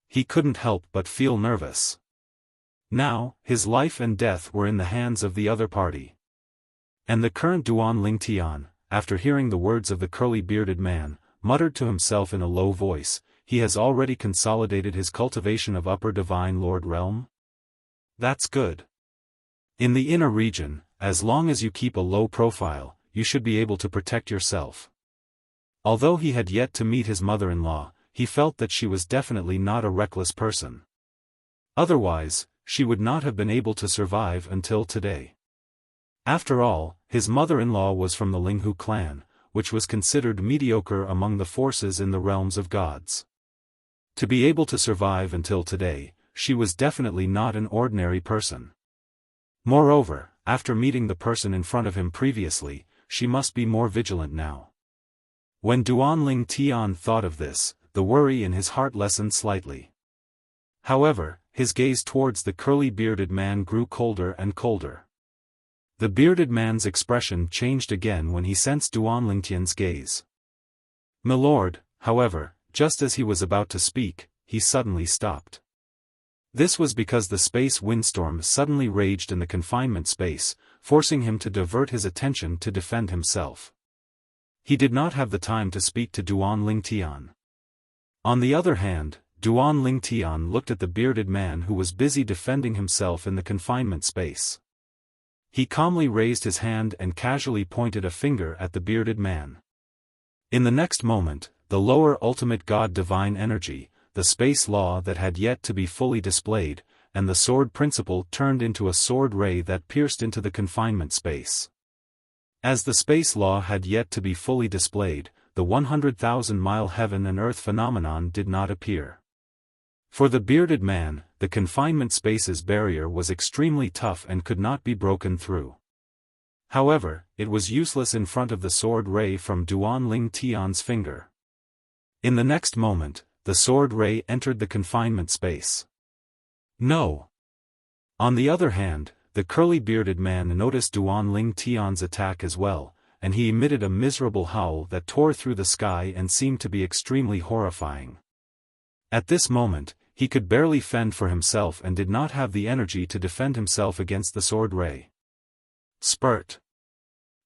He couldn't help but feel nervous. Now, his life and death were in the hands of the other party. And the current Duan Lingtian, after hearing the words of the curly-bearded man, muttered to himself in a low voice, "He has already consolidated his cultivation of upper divine lord realm? That's good. In the inner region, as long as you keep a low profile, you should be able to protect yourself." Although he had yet to meet his mother-in-law, he felt that she was definitely not a reckless person. Otherwise, she would not have been able to survive until today. After all, his mother-in-law was from the Linghu clan, which was considered mediocre among the forces in the realms of gods. To be able to survive until today, she was definitely not an ordinary person. Moreover, after meeting the person in front of him previously, she must be more vigilant now. When Duan Lingtian thought of this, the worry in his heart lessened slightly. However, his gaze towards the curly-bearded man grew colder and colder. The bearded man's expression changed again when he sensed Duan Lingtian's gaze. "Milord," however, just as he was about to speak, he suddenly stopped. This was because the space windstorm suddenly raged in the confinement space, forcing him to divert his attention to defend himself. He did not have the time to speak to Duan Lingtian. On the other hand, Duan Lingtian looked at the bearded man who was busy defending himself in the confinement space. He calmly raised his hand and casually pointed a finger at the bearded man. In the next moment, the lower ultimate god divine energy, the space law that had yet to be fully displayed, and the sword principle turned into a sword ray that pierced into the confinement space. As the space law had yet to be fully displayed, the 100,000-mile heaven and earth phenomenon did not appear. For the bearded man, the confinement space's barrier was extremely tough and could not be broken through. However, it was useless in front of the sword ray from Duan Lingtian's finger. In the next moment, the sword ray entered the confinement space. No. On the other hand, the curly-bearded man noticed Duan Lingtian's attack as well, and he emitted a miserable howl that tore through the sky and seemed to be extremely horrifying. At this moment, he could barely fend for himself and did not have the energy to defend himself against the sword ray. Spurt.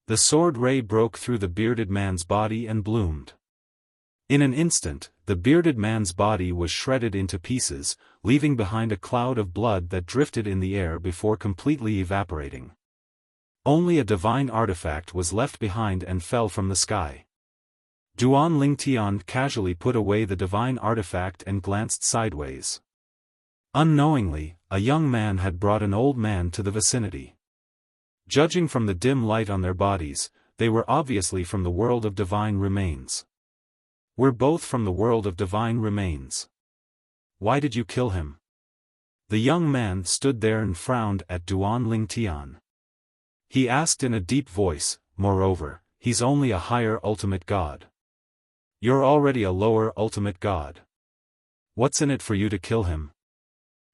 The sword ray broke through the bearded man's body and bloomed. In an instant, the bearded man's body was shredded into pieces, leaving behind a cloud of blood that drifted in the air before completely evaporating. Only a divine artifact was left behind and fell from the sky. Duan Lingtian casually put away the divine artifact and glanced sideways. Unknowingly, a young man had brought an old man to the vicinity. Judging from the dim light on their bodies, they were obviously from the world of divine remains. We're both from the world of divine remains. Why did you kill him? The young man stood there and frowned at Duan Lingtian. He asked in a deep voice, moreover, he's only a higher ultimate god. You're already a lower ultimate god. What's in it for you to kill him?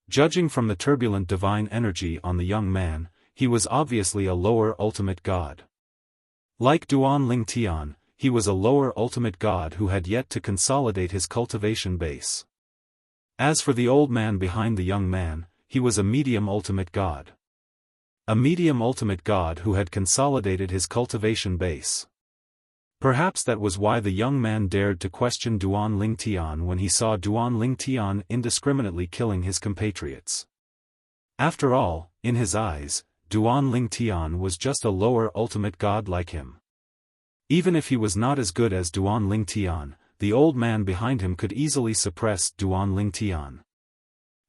Judging from the turbulent divine energy on the young man, he was obviously a lower ultimate god. Like Duan Lingtian, he was a lower ultimate god who had yet to consolidate his cultivation base. As for the old man behind the young man, he was a medium ultimate god. A medium ultimate god who had consolidated his cultivation base. Perhaps that was why the young man dared to question Duan Lingtian when he saw Duan Lingtian indiscriminately killing his compatriots. After all, in his eyes, Duan Lingtian was just a lower ultimate god like him. Even if he was not as good as Duan Lingtian, the old man behind him could easily suppress Duan Lingtian.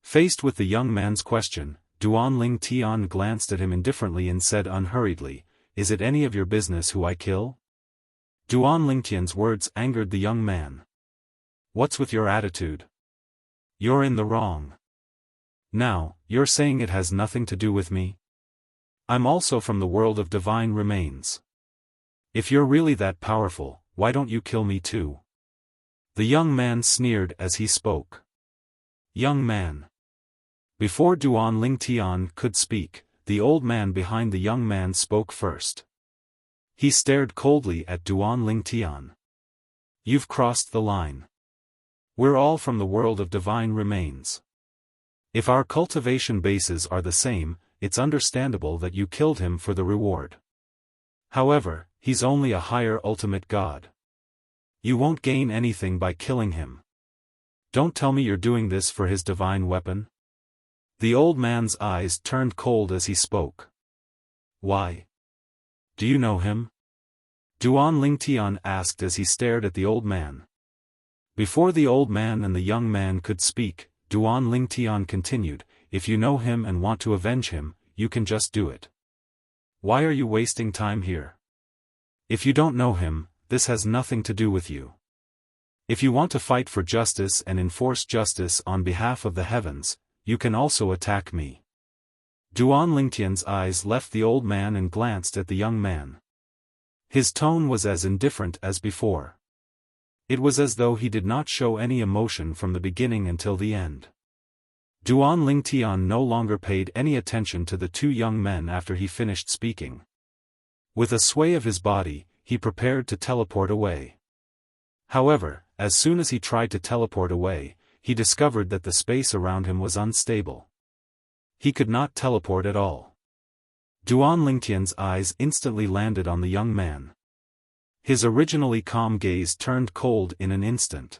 Faced with the young man's question, Duan Lingtian glanced at him indifferently and said unhurriedly, "Is it any of your business who I kill?" Duan Lingtian's words angered the young man. "What's with your attitude? You're in the wrong. Now, you're saying it has nothing to do with me? I'm also from the world of divine remains. If you're really that powerful, why don't you kill me too?" The young man sneered as he spoke. Young man. Before Duan Lingtian could speak, the old man behind the young man spoke first. He stared coldly at Duan Lingtian. "You've crossed the line. We're all from the world of divine remains. If our cultivation bases are the same, it's understandable that you killed him for the reward. However, he's only a higher ultimate god. You won't gain anything by killing him. Don't tell me you're doing this for his divine weapon." The old man's eyes turned cold as he spoke. "Why? Do you know him?" Duan Lingtian asked as he stared at the old man. Before the old man and the young man could speak, Duan Lingtian continued, "If you know him and want to avenge him, you can just do it. Why are you wasting time here? If you don't know him, this has nothing to do with you. If you want to fight for justice and enforce justice on behalf of the heavens, you can also attack me." Duan Lingtian's eyes left the old man and glanced at the young man. His tone was as indifferent as before. It was as though he did not show any emotion from the beginning until the end. Duan Lingtian no longer paid any attention to the two young men after he finished speaking. With a sway of his body, he prepared to teleport away. However, as soon as he tried to teleport away, he discovered that the space around him was unstable. He could not teleport at all. Duan Lingtian's eyes instantly landed on the young man. His originally calm gaze turned cold in an instant.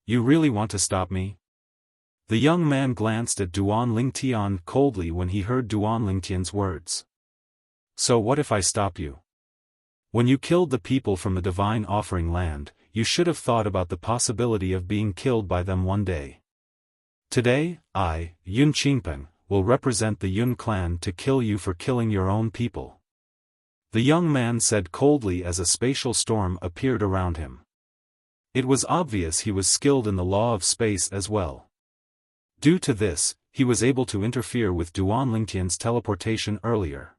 "You really want to stop me?" The young man glanced at Duan Lingtian coldly when he heard Duan Lingtian's words. "So what if I stop you? When you killed the people from the divine offering land, you should have thought about the possibility of being killed by them one day. Today, I, Yun Qingpeng, will represent the Yun clan to kill you for killing your own people." The young man said coldly as a spatial storm appeared around him. It was obvious he was skilled in the law of space as well. Due to this, he was able to interfere with Duan Lingtian's teleportation earlier.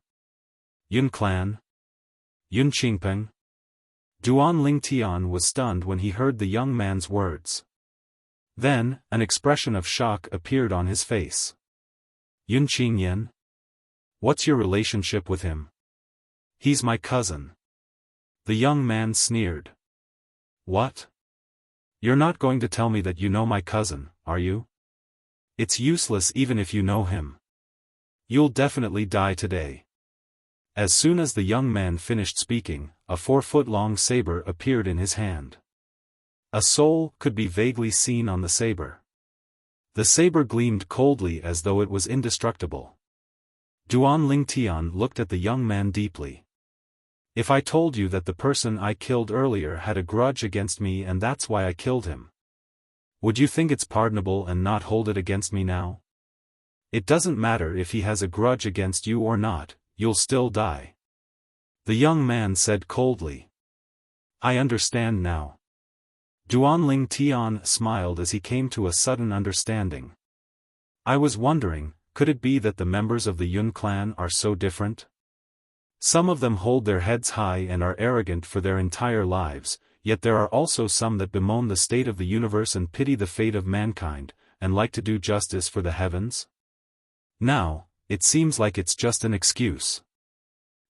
"Yun clan? Yun Qingpeng?" Duan Lingtian was stunned when he heard the young man's words. Then, an expression of shock appeared on his face. "Yun Qingyan? What's your relationship with him?" "He's my cousin." The young man sneered. "What? You're not going to tell me that you know my cousin, are you? It's useless even if you know him. You'll definitely die today." As soon as the young man finished speaking, a 4-foot-long saber appeared in his hand. A soul could be vaguely seen on the saber. The saber gleamed coldly as though it was indestructible. Duan Lingtian looked at the young man deeply. If I told you that the person I killed earlier had a grudge against me and that's why I killed him, would you think it's pardonable and not hold it against me now? It doesn't matter if he has a grudge against you or not, you'll still die. The young man said coldly. I understand now. Duan Lingtian smiled as he came to a sudden understanding. I was wondering, could it be that the members of the Yun clan are so different? Some of them hold their heads high and are arrogant for their entire lives, yet there are also some that bemoan the state of the universe and pity the fate of mankind, and like to do justice for the heavens? Now, it seems like it's just an excuse.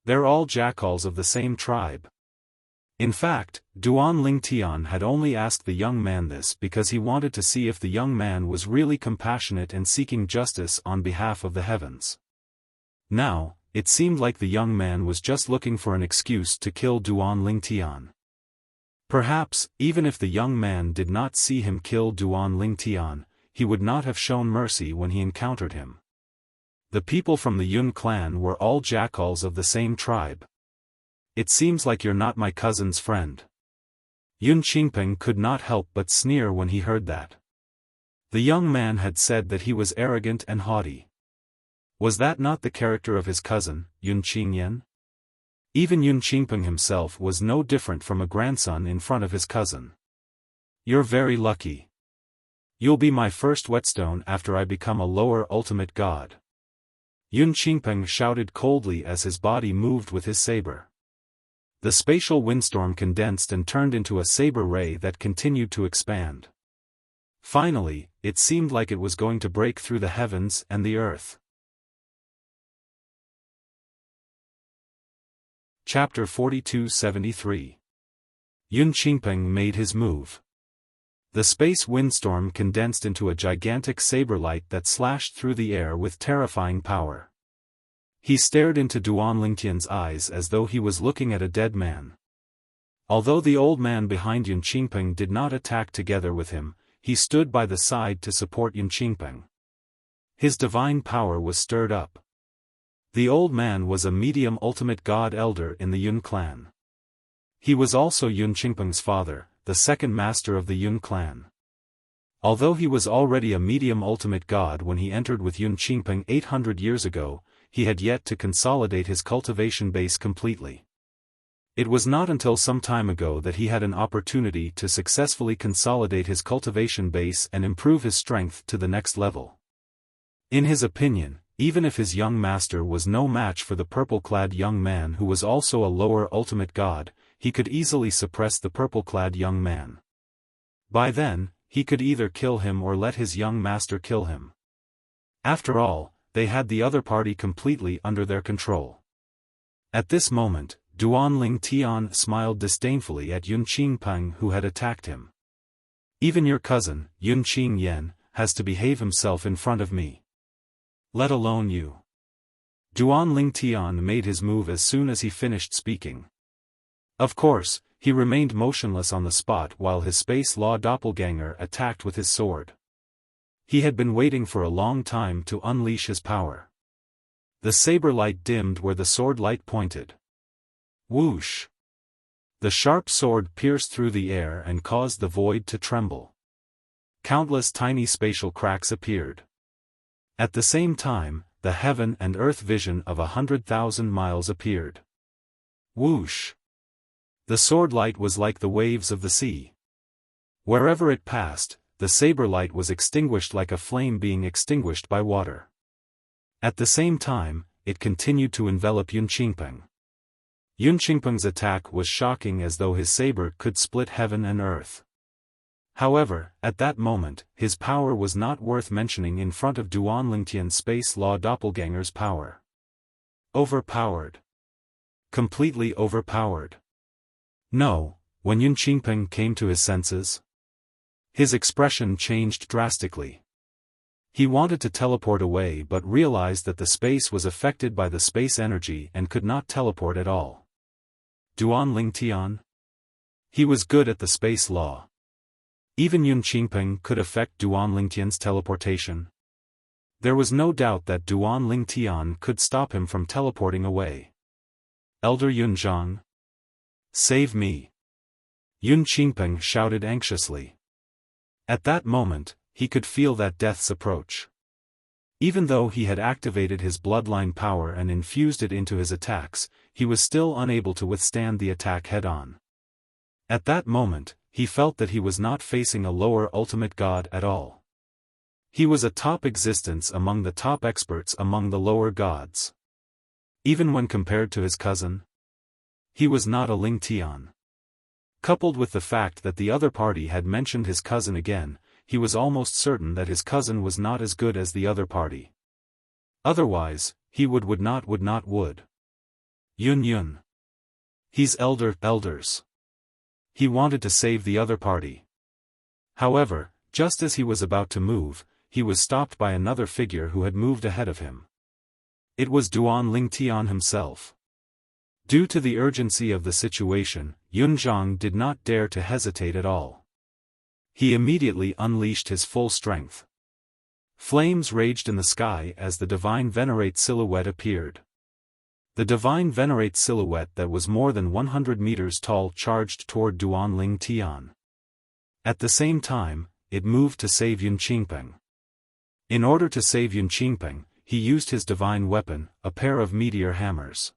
They're all jackals of the same tribe. In fact, Duan Lingtian had only asked the young man this because he wanted to see if the young man was really compassionate and seeking justice on behalf of the heavens. Now, it seemed like the young man was just looking for an excuse to kill Duan Lingtian. Perhaps, even if the young man did not see him kill Duan Lingtian, he would not have shown mercy when he encountered him. The people from the Yun clan were all jackals of the same tribe. It seems like you're not my cousin's friend. Yun Qingping could not help but sneer when he heard that. The young man had said that he was arrogant and haughty. Was that not the character of his cousin, Yun Qingyan? Even Yun Qingping himself was no different from a grandson in front of his cousin. You're very lucky. You'll be my first whetstone after I become a lower ultimate god. Yun Qingping shouted coldly as his body moved with his saber. The spatial windstorm condensed and turned into a saber ray that continued to expand. Finally, it seemed like it was going to break through the heavens and the earth. Chapter 42-73. Yun Qingping made his move. The space windstorm condensed into a gigantic saber light that slashed through the air with terrifying power. He stared into Duan Lingtian's eyes as though he was looking at a dead man. Although the old man behind Yun Qingping did not attack together with him, he stood by the side to support Yun Qingping. His divine power was stirred up. The old man was a medium ultimate god elder in the Yun clan. He was also Yun Qingping's father, the second master of the Yun clan. Although he was already a medium ultimate god when he entered with Yun Qingping 800 years ago, he had yet to consolidate his cultivation base completely. It was not until some time ago that he had an opportunity to successfully consolidate his cultivation base and improve his strength to the next level. In his opinion, even if his young master was no match for the purple-clad young man who was also a lower ultimate god, he could easily suppress the purple-clad young man. By then, he could either kill him or let his young master kill him. After all, they had the other party completely under their control. At this moment, Duan Lingtian smiled disdainfully at Yun Qingping who had attacked him. Even your cousin, Yun Qingyan, has to behave himself in front of me. Let alone you. Duan Lingtian made his move as soon as he finished speaking. Of course, he remained motionless on the spot while his space law doppelganger attacked with his sword. He had been waiting for a long time to unleash his power. The saber light dimmed where the sword light pointed. Whoosh! The sharp sword pierced through the air and caused the void to tremble. Countless tiny spatial cracks appeared. At the same time, the heaven and earth vision of 100,000 miles appeared. Whoosh! The sword light was like the waves of the sea. Wherever it passed, the saber light was extinguished like a flame being extinguished by water. At the same time, it continued to envelop Yun Qingping. Yun Qingping's attack was shocking as though his saber could split heaven and earth. However, at that moment, his power was not worth mentioning in front of Duan Lingtian's space law doppelganger's power. Overpowered. Completely overpowered. No, when Yun Qingping came to his senses, his expression changed drastically. He wanted to teleport away but realized that the space was affected by the space energy and could not teleport at all. Duan Lingtian? He was good at the space law. Even Yun Qingpeng could affect Duan Lingtian's teleportation. There was no doubt that Duan Lingtian could stop him from teleporting away. Elder Yun Zhang. Save me! Yun Qingpeng shouted anxiously. At that moment, he could feel that death's approach. Even though he had activated his bloodline power and infused it into his attacks, he was still unable to withstand the attack head-on. At that moment, he felt that he was not facing a lower ultimate god at all. He was a top existence among the top experts among the lower gods. Even when compared to his cousin, he was not a Ling Tian. Coupled with the fact that the other party had mentioned his cousin again, he was almost certain that his cousin was not as good as the other party. Otherwise, he would not. Yun. He's elders. He wanted to save the other party. However, just as he was about to move, he was stopped by another figure who had moved ahead of him. It was Duan Lingtian himself. Due to the urgency of the situation, Yun Zhang did not dare to hesitate at all. He immediately unleashed his full strength. Flames raged in the sky as the Divine Venerate silhouette appeared. The Divine Venerate silhouette that was more than 100 meters tall charged toward Duan Lingtian. At the same time, it moved to save Yun Qingpeng. In order to save Yun Qingpeng, he used his divine weapon, a pair of meteor hammers.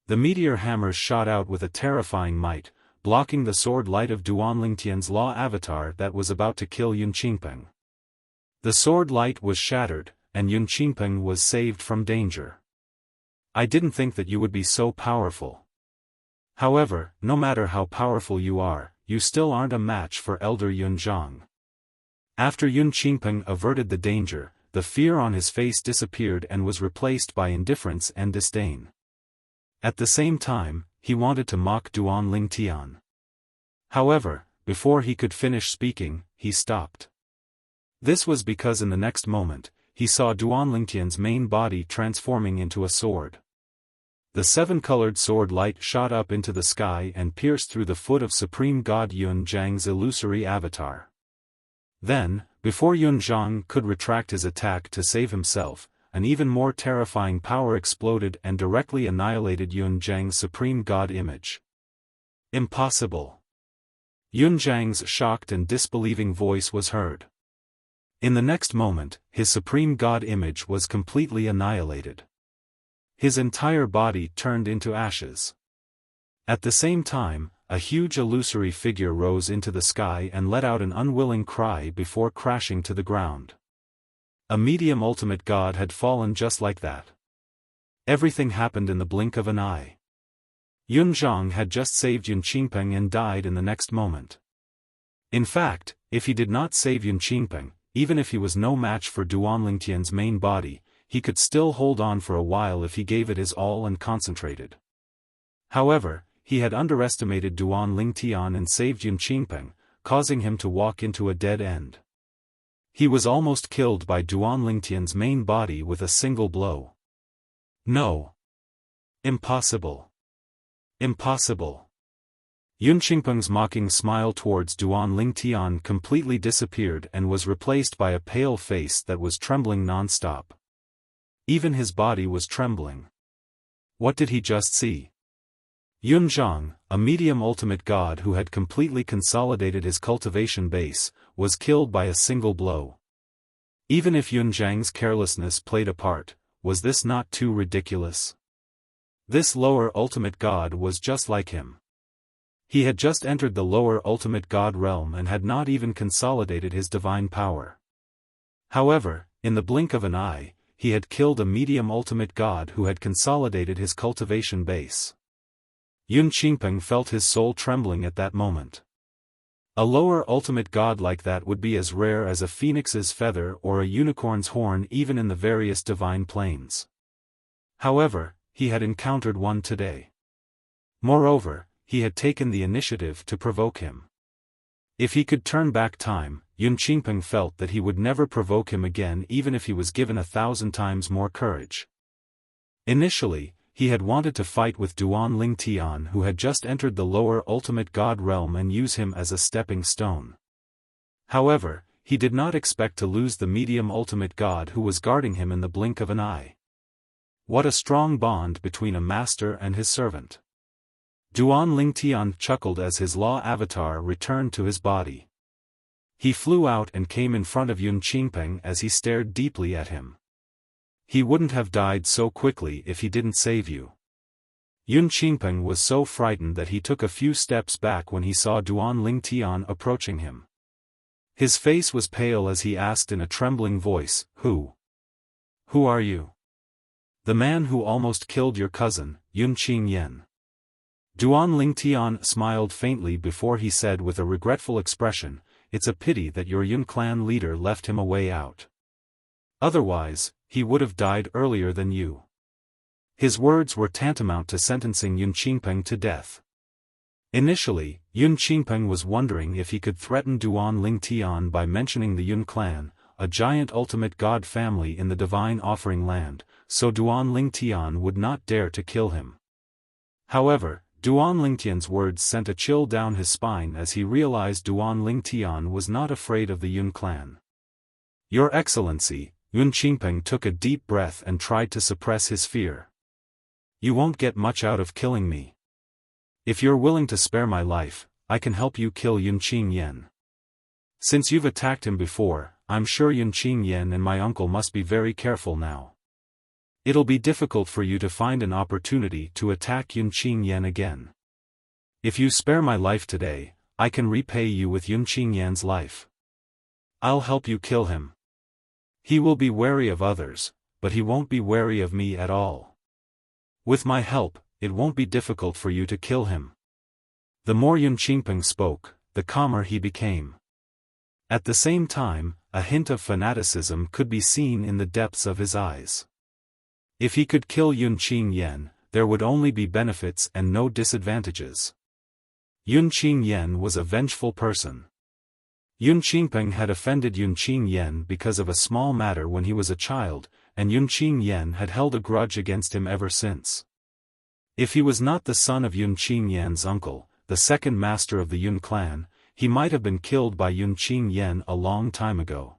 The meteor hammers shot out with a terrifying might, blocking the sword light of Duan Lingtian's law avatar that was about to kill Yun Qingpeng. The sword light was shattered, and Yun Qingpeng was saved from danger. I didn't think that you would be so powerful. However, no matter how powerful you are, you still aren't a match for Elder Yun Zhang. After Yun Qingpeng averted the danger, the fear on his face disappeared and was replaced by indifference and disdain. At the same time, he wanted to mock Duan Lingtian. However, before he could finish speaking, he stopped. This was because in the next moment, he saw Duan Lingtian's main body transforming into a sword. The seven-colored sword light shot up into the sky and pierced through the foot of Supreme God Yun Zhang's illusory avatar. Then, before Yun Zhang could retract his attack to save himself, an even more terrifying power exploded and directly annihilated Yun Zhang's Supreme God image. Impossible! Yun Zhang's shocked and disbelieving voice was heard. In the next moment, his Supreme God image was completely annihilated. His entire body turned into ashes. At the same time, a huge illusory figure rose into the sky and let out an unwilling cry before crashing to the ground. A medium ultimate god had fallen just like that. Everything happened in the blink of an eye. Yun Zhang had just saved Yun Qingpeng and died in the next moment. In fact, if he did not save Yun Qingpeng, even if he was no match for Duan Lingtian's main body, he could still hold on for a while if he gave it his all and concentrated. However, he had underestimated Duan Lingtian and saved Yun Qingpeng, causing him to walk into a dead end. He was almost killed by Duan Lingtian's main body with a single blow. No. Impossible. Impossible. Yun Qingpeng's mocking smile towards Duan Lingtian completely disappeared and was replaced by a pale face that was trembling non-stop. Even his body was trembling. What did he just see? Yun Zhang, a medium ultimate god who had completely consolidated his cultivation base, was killed by a single blow. Even if Yun Zhang's carelessness played a part, was this not too ridiculous? This lower ultimate god was just like him. He had just entered the lower ultimate god realm and had not even consolidated his divine power. However, in the blink of an eye, he had killed a medium ultimate god who had consolidated his cultivation base. Yun Qingpeng felt his soul trembling at that moment. A lower ultimate god like that would be as rare as a phoenix's feather or a unicorn's horn even in the various divine planes. However, he had encountered one today. Moreover, he had taken the initiative to provoke him. If he could turn back time, Yun Qingpeng felt that he would never provoke him again even if he was given 1,000 times more courage. Initially, he had wanted to fight with Duan Lingtian who had just entered the lower ultimate god realm and use him as a stepping stone. However, he did not expect to lose the medium ultimate god who was guarding him in the blink of an eye. What a strong bond between a master and his servant. Duan Lingtian chuckled as his law avatar returned to his body. He flew out and came in front of Yun Qingpeng as he stared deeply at him. He wouldn't have died so quickly if he didn't save you. Yun Qingpeng was so frightened that he took a few steps back when he saw Duan Lingtian approaching him. His face was pale as he asked in a trembling voice, Who are you? The man who almost killed your cousin, Yun Qingyan. Duan Lingtian smiled faintly before he said with a regretful expression, It's a pity that your Yun clan leader left him a way out. Otherwise, he would have died earlier than you. His words were tantamount to sentencing Yun Qingpeng to death. Initially, Yun Qingpeng was wondering if he could threaten Duan Lingtian by mentioning the Yun clan, a giant ultimate god family in the divine offering land, so Duan Lingtian would not dare to kill him. However, Duan Lingtian's words sent a chill down his spine as he realized Duan Lingtian was not afraid of the Yun clan. Your Excellency, Yun Qingpeng took a deep breath and tried to suppress his fear. You won't get much out of killing me. If you're willing to spare my life, I can help you kill Yun Qingyan. Since you've attacked him before, I'm sure Yun Qingyan and my uncle must be very careful now. It'll be difficult for you to find an opportunity to attack Yun Qingyan again. If you spare my life today, I can repay you with Yun Qingyan's life. I'll help you kill him. He will be wary of others, but he won't be wary of me at all. With my help, it won't be difficult for you to kill him. The more Yun Qingpeng spoke, the calmer he became. At the same time, a hint of fanaticism could be seen in the depths of his eyes. If he could kill Yun Qingyan, there would only be benefits and no disadvantages. Yun Qingyan was a vengeful person. Yun Qingpeng had offended Yun Qingyan because of a small matter when he was a child, and Yun Qingyan had held a grudge against him ever since. If he was not the son of Yun Qingyan's uncle, the second master of the Yun clan, he might have been killed by Yun Qingyan a long time ago.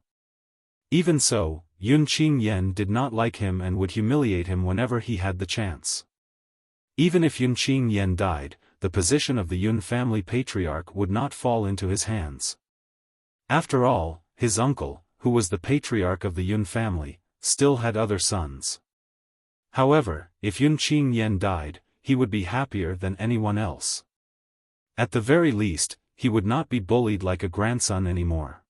Even so, Yun Qingyan did not like him and would humiliate him whenever he had the chance. Even if Yun Qingyan died, the position of the Yun family patriarch would not fall into his hands. After all, his uncle, who was the patriarch of the Yun family, still had other sons. However, if Yun Qingyan died, he would be happier than anyone else. At the very least, he would not be bullied like a grandson anymore.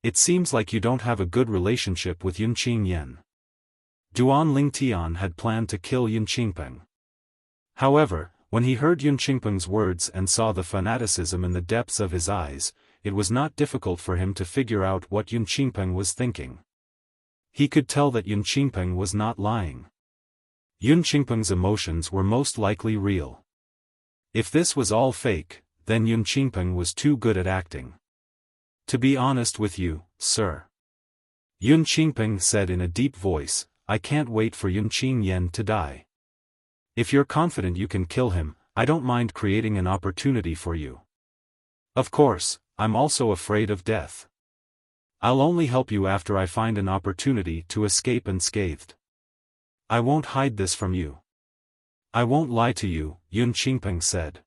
It seems like you don't have a good relationship with Yun Qingyan. Duan Lingtian had planned to kill Yun Qingpeng. However, when he heard Yun Qingpeng's words and saw the fanaticism in the depths of his eyes, it was not difficult for him to figure out what Yun Qingpeng was thinking. He could tell that Yun Qingpeng was not lying. Yun Qingpeng's emotions were most likely real. If this was all fake, then Yun Qingpeng was too good at acting. To be honest with you, sir, Yun Qingpeng said in a deep voice, I can't wait for Yun Qingyan to die. If you're confident you can kill him, I don't mind creating an opportunity for you. Of course, I'm also afraid of death. I'll only help you after I find an opportunity to escape unscathed. I won't hide this from you. I won't lie to you, Yun Qingpeng said.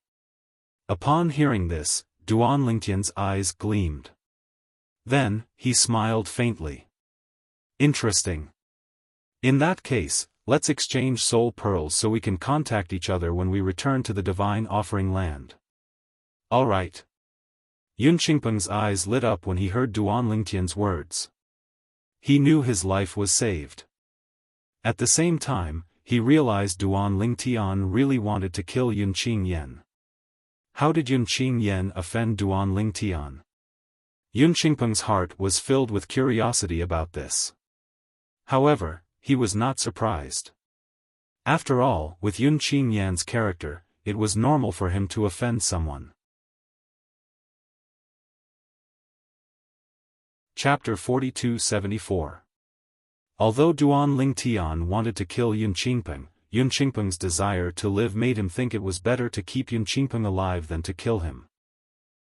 Upon hearing this, Duan Lingtian's eyes gleamed. Then, he smiled faintly. Interesting. In that case, let's exchange soul pearls so we can contact each other when we return to the divine offering land. All right. Yun Qingpeng's eyes lit up when he heard Duan Lingtian's words. He knew his life was saved. At the same time, he realized Duan Lingtian really wanted to kill Yun Qingyan. How did Yun Qingyan offend Duan Lingtian? Yun Qingpeng's heart was filled with curiosity about this. However, he was not surprised. After all, with Yun Qingyan's character, it was normal for him to offend someone. Chapter 4274. Although Duan Lingtian wanted to kill Yun Qingpeng's desire to live made him think it was better to keep Yun Qingpeng alive than to kill him.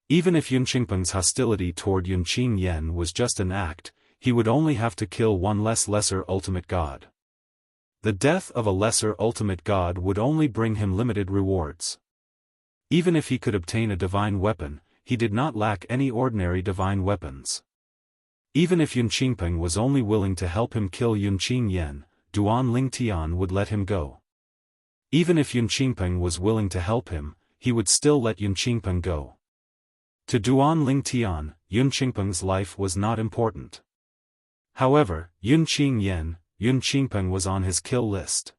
Even if Yun Qingpeng's hostility toward Yun Qingyan was just an act, he would only have to kill one less lesser ultimate god. The death of a lesser ultimate god would only bring him limited rewards. Even if he could obtain a divine weapon, he did not lack any ordinary divine weapons. Even if Yun Qingpeng was only willing to help him kill Yun Qingyan, Duan Lingtian would let him go. Even if Yun Qingpeng was willing to help him, he would still let Yun Qingpeng go. To Duan Lingtian, Yun Qingpeng's life was not important. However, Yun Qingpeng was on his kill list.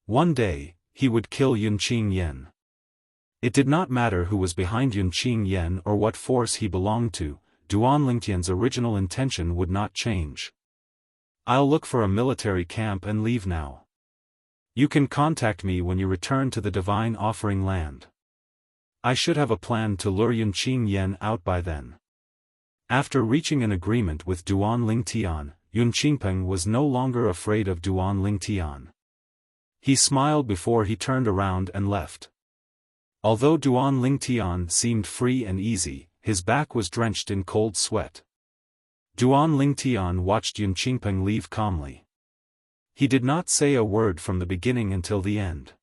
One day, he would kill Yun Qingyan. It did not matter who was behind Yun Qingyan or what force he belonged to, Duan Lingtian's original intention would not change. I'll look for a military camp and leave now. You can contact me when you return to the Divine Offering Land. I should have a plan to lure Yun Qingyan out by then. After reaching an agreement with Duan Lingtian, Yun Qingpeng was no longer afraid of Duan Lingtian. He smiled before he turned around and left. Although Duan Lingtian seemed free and easy, his back was drenched in cold sweat. Duan Lingtian watched Yun Qingpeng leave calmly. He did not say a word from the beginning until the end.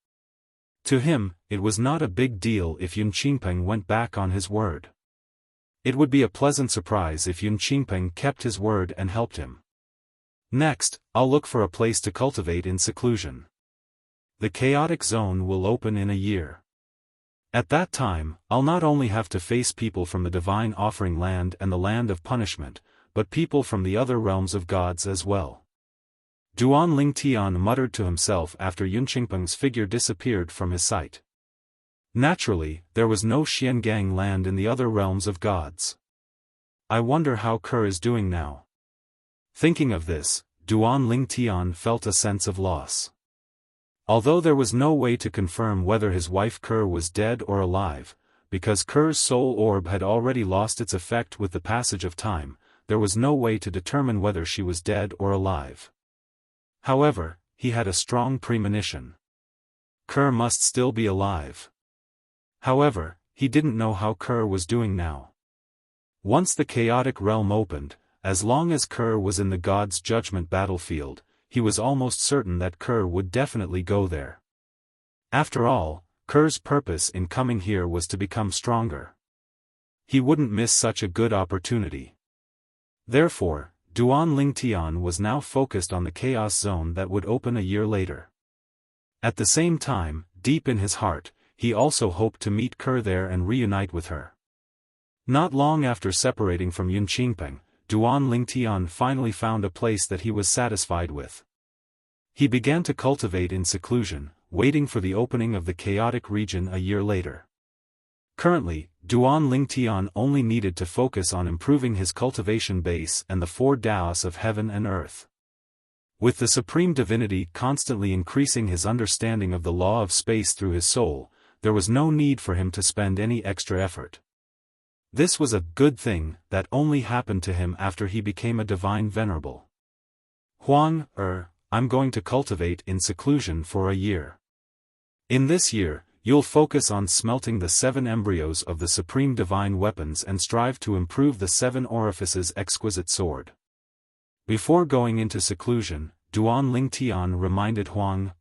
To him, it was not a big deal if Yun Qingpeng went back on his word. It would be a pleasant surprise if Yun Qingpeng kept his word and helped him. Next, I'll look for a place to cultivate in seclusion. The chaotic zone will open in a year. At that time, I'll not only have to face people from the Divine Offering Land and the Land of Punishment, but people from the other realms of gods as well. Duan Lingtian muttered to himself after Yun Qingpeng's figure disappeared from his sight. Naturally, there was no Xiangang land in the other realms of gods. I wonder how Ke is doing now. Thinking of this, Duan Lingtian felt a sense of loss. Although there was no way to confirm whether his wife Ke was dead or alive, because Ke's soul orb had already lost its effect with the passage of time, there was no way to determine whether she was dead or alive. However, he had a strong premonition. Ke must still be alive. However, he didn't know how Ke was doing now. Once the chaotic realm opened, as long as Ke was in the God's Judgment battlefield, he was almost certain that Ke would definitely go there. After all, Ke's purpose in coming here was to become stronger. He wouldn't miss such a good opportunity. Therefore, Duan Lingtian was now focused on the chaos zone that would open a year later. At the same time, deep in his heart, he also hoped to meet Ke there and reunite with her. Not long after separating from Yun Qingpeng, Duan Lingtian finally found a place that he was satisfied with. He began to cultivate in seclusion, waiting for the opening of the chaotic region a year later. Currently, Duan Lingtian only needed to focus on improving his cultivation base and the 4 Daos of heaven and earth. With the Supreme Divinity constantly increasing his understanding of the law of space through his soul, there was no need for him to spend any extra effort. This was a good thing that only happened to him after he became a divine venerable. Huang, I'm going to cultivate in seclusion for a year. In this year, you'll focus on smelting the 7 embryos of the supreme divine weapons and strive to improve the 7 orifices exquisite sword. Before going into seclusion, Duan Lingtian reminded Huang.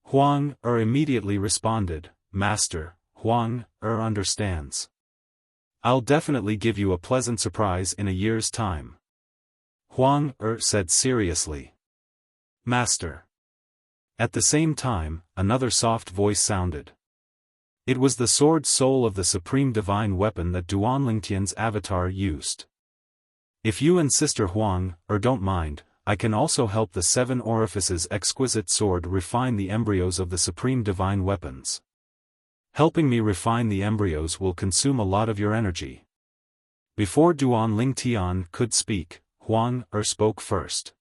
Huang immediately responded, Master, Huang understands. I'll definitely give you a pleasant surprise in a year's time. Huang said seriously. Master. At the same time, another soft voice sounded. It was the sword soul of the supreme divine weapon that Duan Lingtian's avatar used. If you and Sister Huang don't mind, I can also help the 7 orifices exquisite sword refine the embryos of the supreme divine weapons. Helping me refine the embryos will consume a lot of your energy. Before Duan Lingtian could speak, Huang spoke first.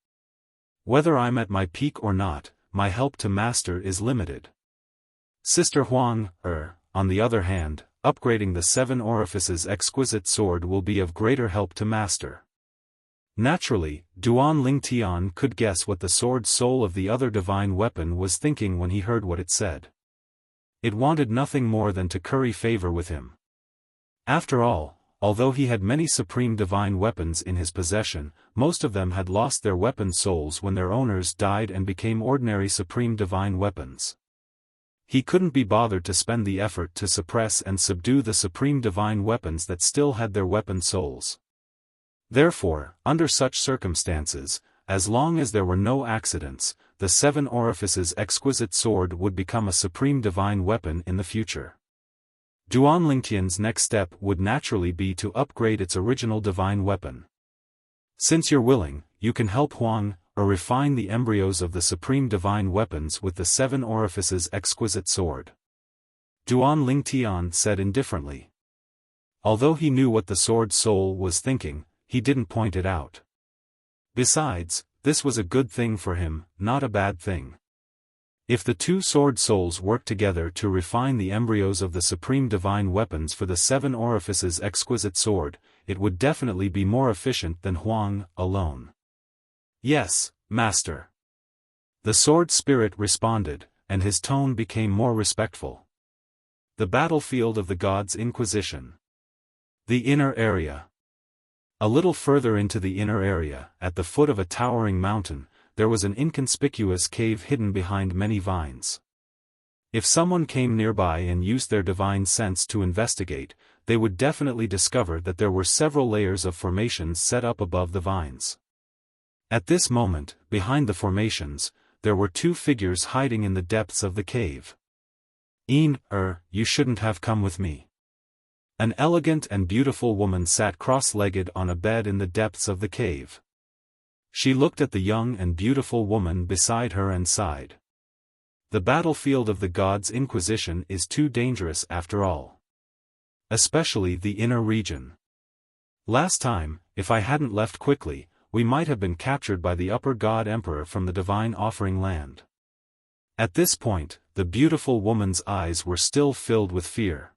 Whether I'm at my peak or not, my help to Master is limited. Sister Huang, on the other hand, upgrading the 7 orifices exquisite sword will be of greater help to Master. Naturally, Duan Lingtian could guess what the sword soul of the other divine weapon was thinking when he heard what it said. It wanted nothing more than to curry favor with him. After all, although he had many supreme divine weapons in his possession, most of them had lost their weapon souls when their owners died and became ordinary supreme divine weapons. He couldn't be bothered to spend the effort to suppress and subdue the supreme divine weapons that still had their weapon souls. Therefore, under such circumstances, as long as there were no accidents, the Seven Orifices exquisite sword would become a supreme divine weapon in the future. Duanlingtian's next step would naturally be to upgrade its original divine weapon. Since you're willing, you can help Huang, or refine the embryos of the supreme divine weapons with the Seven Orifices exquisite sword. Duanlingtian said indifferently. Although he knew what the sword soul was thinking, he didn't point it out. Besides, this was a good thing for him, not a bad thing. If the two sword souls worked together to refine the embryos of the supreme divine weapons for the Seven Orifices exquisite sword, it would definitely be more efficient than Huang alone. Yes, Master. The sword spirit responded, and his tone became more respectful. The battlefield of the Gods' Inquisition. The inner area. A little further into the inner area, at the foot of a towering mountain, there was an inconspicuous cave hidden behind many vines. If someone came nearby and used their divine sense to investigate, they would definitely discover that there were several layers of formations set up above the vines. At this moment, behind the formations, there were two figures hiding in the depths of the cave. You shouldn't have come with me. An elegant and beautiful woman sat cross-legged on a bed in the depths of the cave. She looked at the young and beautiful woman beside her and sighed. The battlefield of the Gods' Inquisition is too dangerous after all. Especially the inner region. Last time, if I hadn't left quickly, we might have been captured by the Upper God Emperor from the Divine Offering Land. At this point, the beautiful woman's eyes were still filled with fear.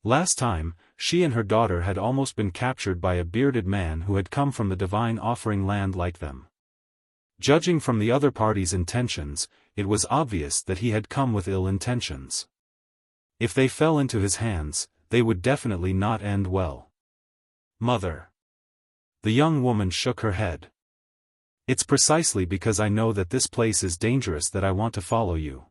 Last time, she and her daughter had almost been captured by a bearded man who had come from the Divine Offering Land like them. Judging from the other party's intentions, it was obvious that he had come with ill intentions. If they fell into his hands, they would definitely not end well. Mother. The young woman shook her head. It's precisely because I know that this place is dangerous that I want to follow you.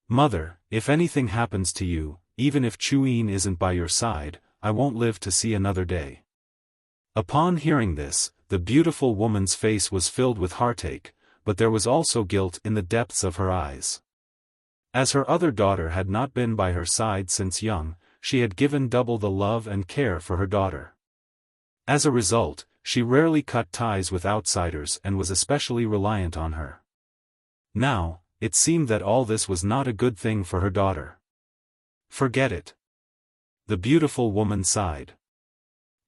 Mother, if anything happens to you, even if Chuyin isn't by your side, I won't live to see another day. Upon hearing this, the beautiful woman's face was filled with heartache, but there was also guilt in the depths of her eyes. As her other daughter had not been by her side since young, she had given double the love and care for her daughter. As a result, she rarely cut ties with outsiders and was especially reliant on her. Now, it seemed that all this was not a good thing for her daughter. Forget it. The beautiful woman sighed.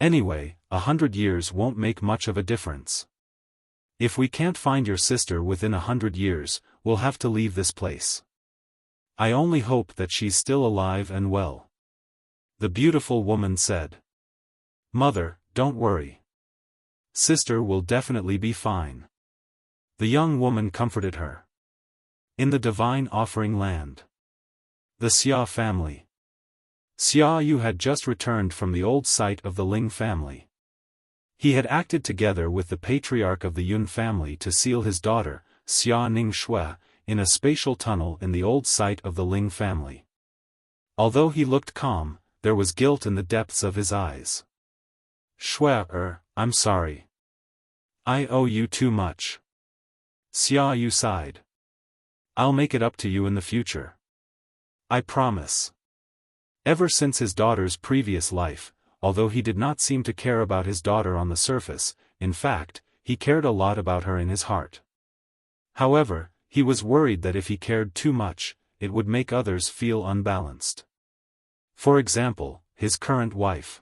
Anyway, 100 years won't make much of a difference. If we can't find your sister within 100 years, we'll have to leave this place. I only hope that she's still alive and well. The beautiful woman said. Mother, don't worry. Sister will definitely be fine. The young woman comforted her. In the Divine Offering Land. The Xia family. Xia Yu had just returned from the old site of the Ling family. He had acted together with the patriarch of the Yun family to seal his daughter, Xia Ningshui, in a spatial tunnel in the old site of the Ling family. Although he looked calm, there was guilt in the depths of his eyes. Shui, I'm sorry. I owe you too much. Xia Yu sighed. I'll make it up to you in the future. I promise. Ever since his daughter's previous life, although he did not seem to care about his daughter on the surface, in fact, he cared a lot about her in his heart. However, he was worried that if he cared too much, it would make others feel unbalanced. For example, his current wife.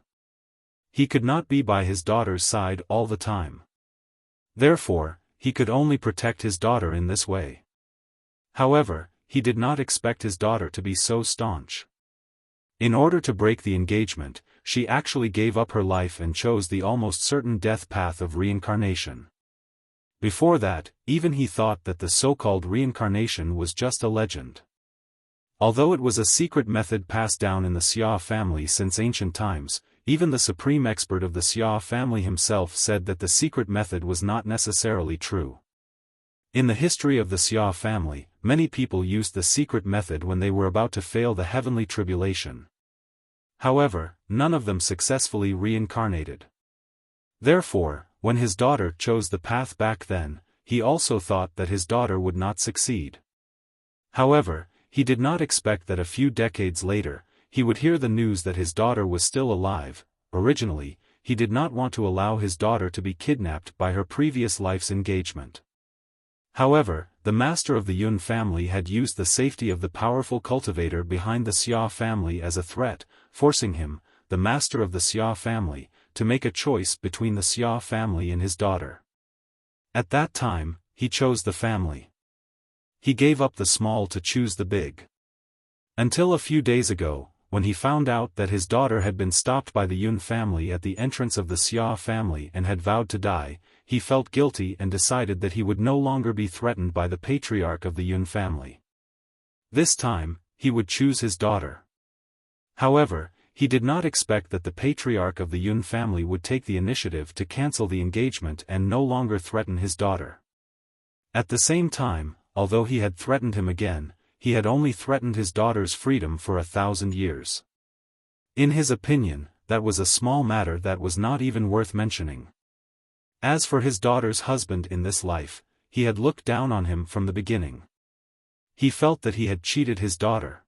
He could not be by his daughter's side all the time. Therefore, he could only protect his daughter in this way. However, he did not expect his daughter to be so staunch. In order to break the engagement, she actually gave up her life and chose the almost certain death path of reincarnation. Before that, even he thought that the so-called reincarnation was just a legend. Although it was a secret method passed down in the Xia family since ancient times, even the supreme expert of the Xia family himself said that the secret method was not necessarily true. In the history of the Xia family, many people used the secret method when they were about to fail the heavenly tribulation. However, none of them successfully reincarnated. Therefore, when his daughter chose the path back then, he also thought that his daughter would not succeed. However, he did not expect that a few decades later, he would hear the news that his daughter was still alive. Originally, he did not want to allow his daughter to be kidnapped by her previous life's engagement. However, the master of the Yun family had used the safety of the powerful cultivator behind the Xia family as a threat, forcing him, the master of the Xia family, to make a choice between the Xia family and his daughter. At that time, he chose the family. He gave up the small to choose the big. Until a few days ago, when he found out that his daughter had been stopped by the Yun family at the entrance of the Xia family and had vowed to die, he felt guilty and decided that he would no longer be threatened by the patriarch of the Yun family. This time, he would choose his daughter. However, he did not expect that the patriarch of the Yun family would take the initiative to cancel the engagement and no longer threaten his daughter. At the same time, although he had threatened him again, he had only threatened his daughter's freedom for 1,000 years. In his opinion, that was a small matter that was not even worth mentioning. As for his daughter's husband in this life, he had looked down on him from the beginning. He felt that he had cheated his daughter.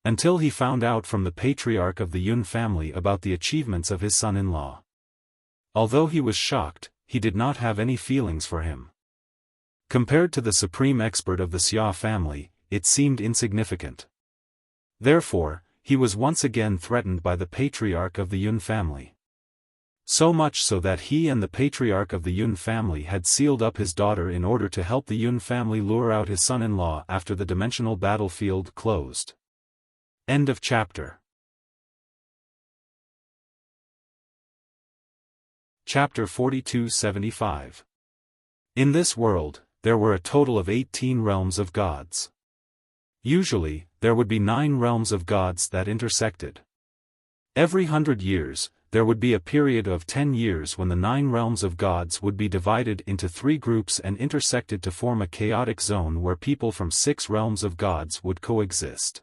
Until he found out from the patriarch of the Yun family about the achievements of his son-in-law. Although he was shocked, he did not have any feelings for him. Compared to the supreme expert of the Xia family, it seemed insignificant. Therefore, he was once again threatened by the patriarch of the Yun family. So much so that he and the patriarch of the Yun family had sealed up his daughter in order to help the Yun family lure out his son-in-law after the dimensional battlefield closed. End of chapter. Chapter 4275. In this world, there were a total of 18 realms of gods. Usually, there would be 9 realms of gods that intersected. Every 100 years, there would be a period of 10 years when the 9 realms of gods would be divided into 3 groups and intersected to form a chaotic zone where people from 6 realms of gods would coexist.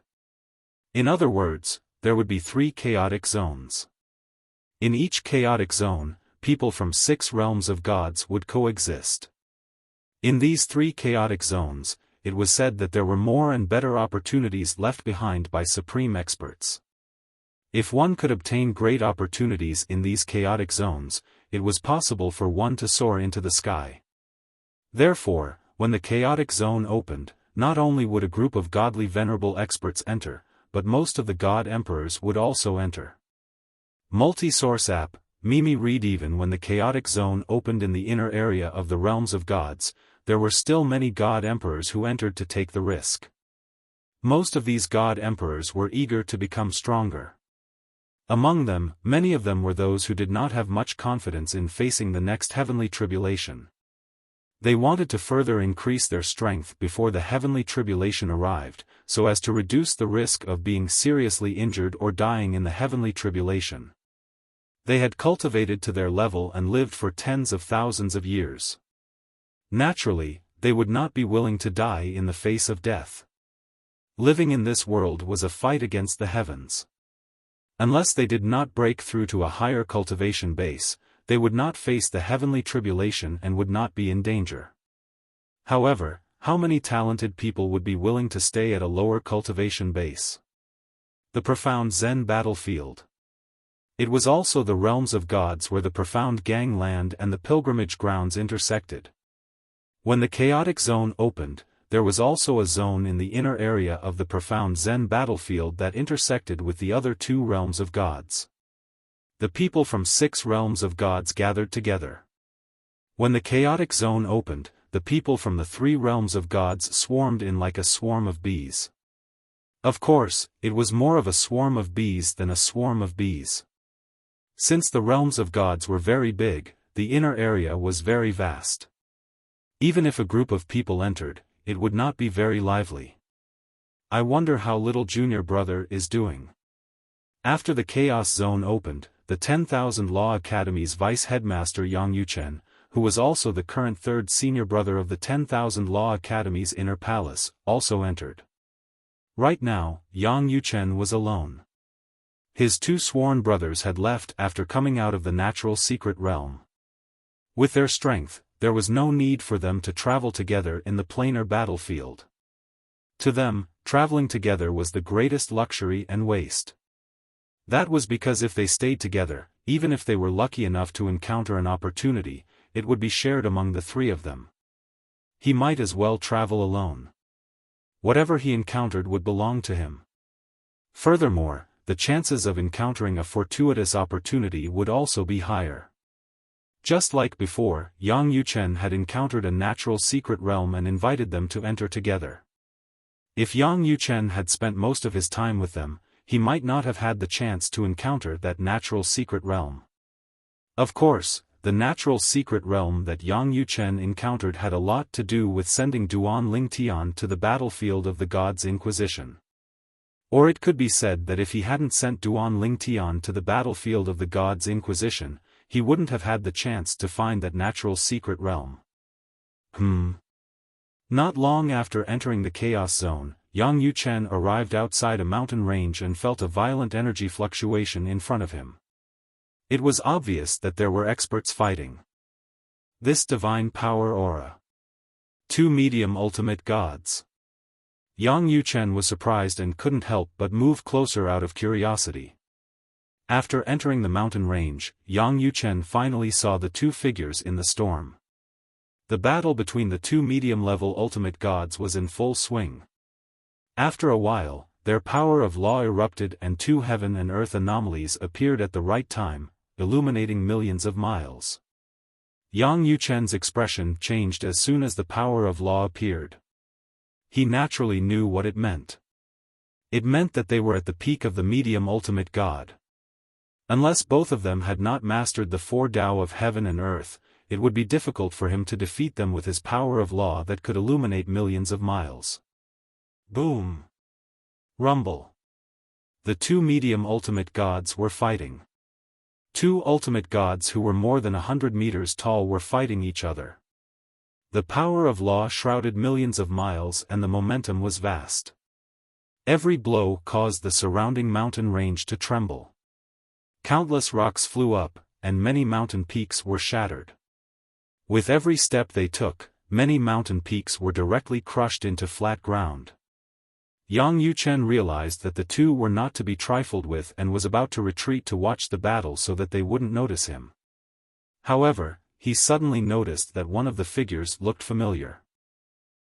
In other words, there would be 3 chaotic zones. In each chaotic zone, people from 6 realms of gods would coexist. In these 3 chaotic zones, it was said that there were more and better opportunities left behind by supreme experts. If one could obtain great opportunities in these chaotic zones, it was possible for one to soar into the sky. Therefore, when the chaotic zone opened, not only would a group of godly venerable experts enter, but most of the god emperors would also enter. Multi-source app, Mimi read. Even when the chaotic zone opened in the inner area of the realms of gods, there were still many god emperors who entered to take the risk. Most of these god emperors were eager to become stronger. Among them, many of them were those who did not have much confidence in facing the next heavenly tribulation. They wanted to further increase their strength before the heavenly tribulation arrived, so as to reduce the risk of being seriously injured or dying in the heavenly tribulation. They had cultivated to their level and lived for tens of thousands of years. Naturally, they would not be willing to die in the face of death. Living in this world was a fight against the heavens. Unless they did not break through to a higher cultivation base, they would not face the heavenly tribulation and would not be in danger. However, how many talented people would be willing to stay at a lower cultivation base? The profound Zen battlefield. It was also the realms of gods where the profound gangland and the pilgrimage grounds intersected. When the chaotic zone opened, there was also a zone in the inner area of the profound Zen battlefield that intersected with the other 2 realms of gods. The people from 6 realms of gods gathered together. When the chaotic zone opened, the people from the 3 realms of gods swarmed in like a swarm of bees. Of course, it was more of a swarm of bees than a swarm of bees. Since the realms of gods were very big, the inner area was very vast. Even if a group of people entered, it would not be very lively. I wonder how little junior brother is doing. After the Chaos Zone opened, the 10,000 Law Academy's vice-headmaster Yang Yuchen, who was also the current third senior brother of the 10,000 Law Academy's inner palace, also entered. Right now, Yang Yuchen was alone. His two sworn brothers had left after coming out of the natural secret realm. With their strength, there was no need for them to travel together in the planar battlefield. To them, traveling together was the greatest luxury and waste. That was because if they stayed together, even if they were lucky enough to encounter an opportunity, it would be shared among the three of them. He might as well travel alone. Whatever he encountered would belong to him. Furthermore, the chances of encountering a fortuitous opportunity would also be higher. Just like before, Yang Yuchen had encountered a natural secret realm and invited them to enter together. If Yang Yuchen had spent most of his time with them, he might not have had the chance to encounter that natural secret realm. Of course, the natural secret realm that Yang Yuchen encountered had a lot to do with sending Duan Lingtian to the battlefield of the God's Inquisition. Or it could be said that if he hadn't sent Duan Lingtian to the battlefield of the God's Inquisition, he wouldn't have had the chance to find that natural secret realm. Not long after entering the Chaos Zone, Yang Yuchen arrived outside a mountain range and felt a violent energy fluctuation in front of him. It was obvious that there were experts fighting. This divine power aura. Two medium ultimate gods. Yang Yuchen was surprised and couldn't help but move closer out of curiosity. After entering the mountain range, Yang Yuchen finally saw the two figures in the storm. The battle between the two medium-level ultimate gods was in full swing. After a while, their power of law erupted and two heaven and earth anomalies appeared at the right time, illuminating millions of miles. Yang Yuchen's expression changed as soon as the power of law appeared. He naturally knew what it meant. It meant that they were at the peak of the medium ultimate god. Unless both of them had not mastered the four Tao of heaven and earth, it would be difficult for him to defeat them with his power of law that could illuminate millions of miles. Boom! Rumble! The two medium ultimate gods were fighting. Two ultimate gods who were more than 100 meters tall were fighting each other. The power of law shrouded millions of miles and the momentum was vast. Every blow caused the surrounding mountain range to tremble. Countless rocks flew up, and many mountain peaks were shattered. With every step they took, many mountain peaks were directly crushed into flat ground. Yang Yuchen realized that the two were not to be trifled with and was about to retreat to watch the battle so that they wouldn't notice him. However, he suddenly noticed that one of the figures looked familiar.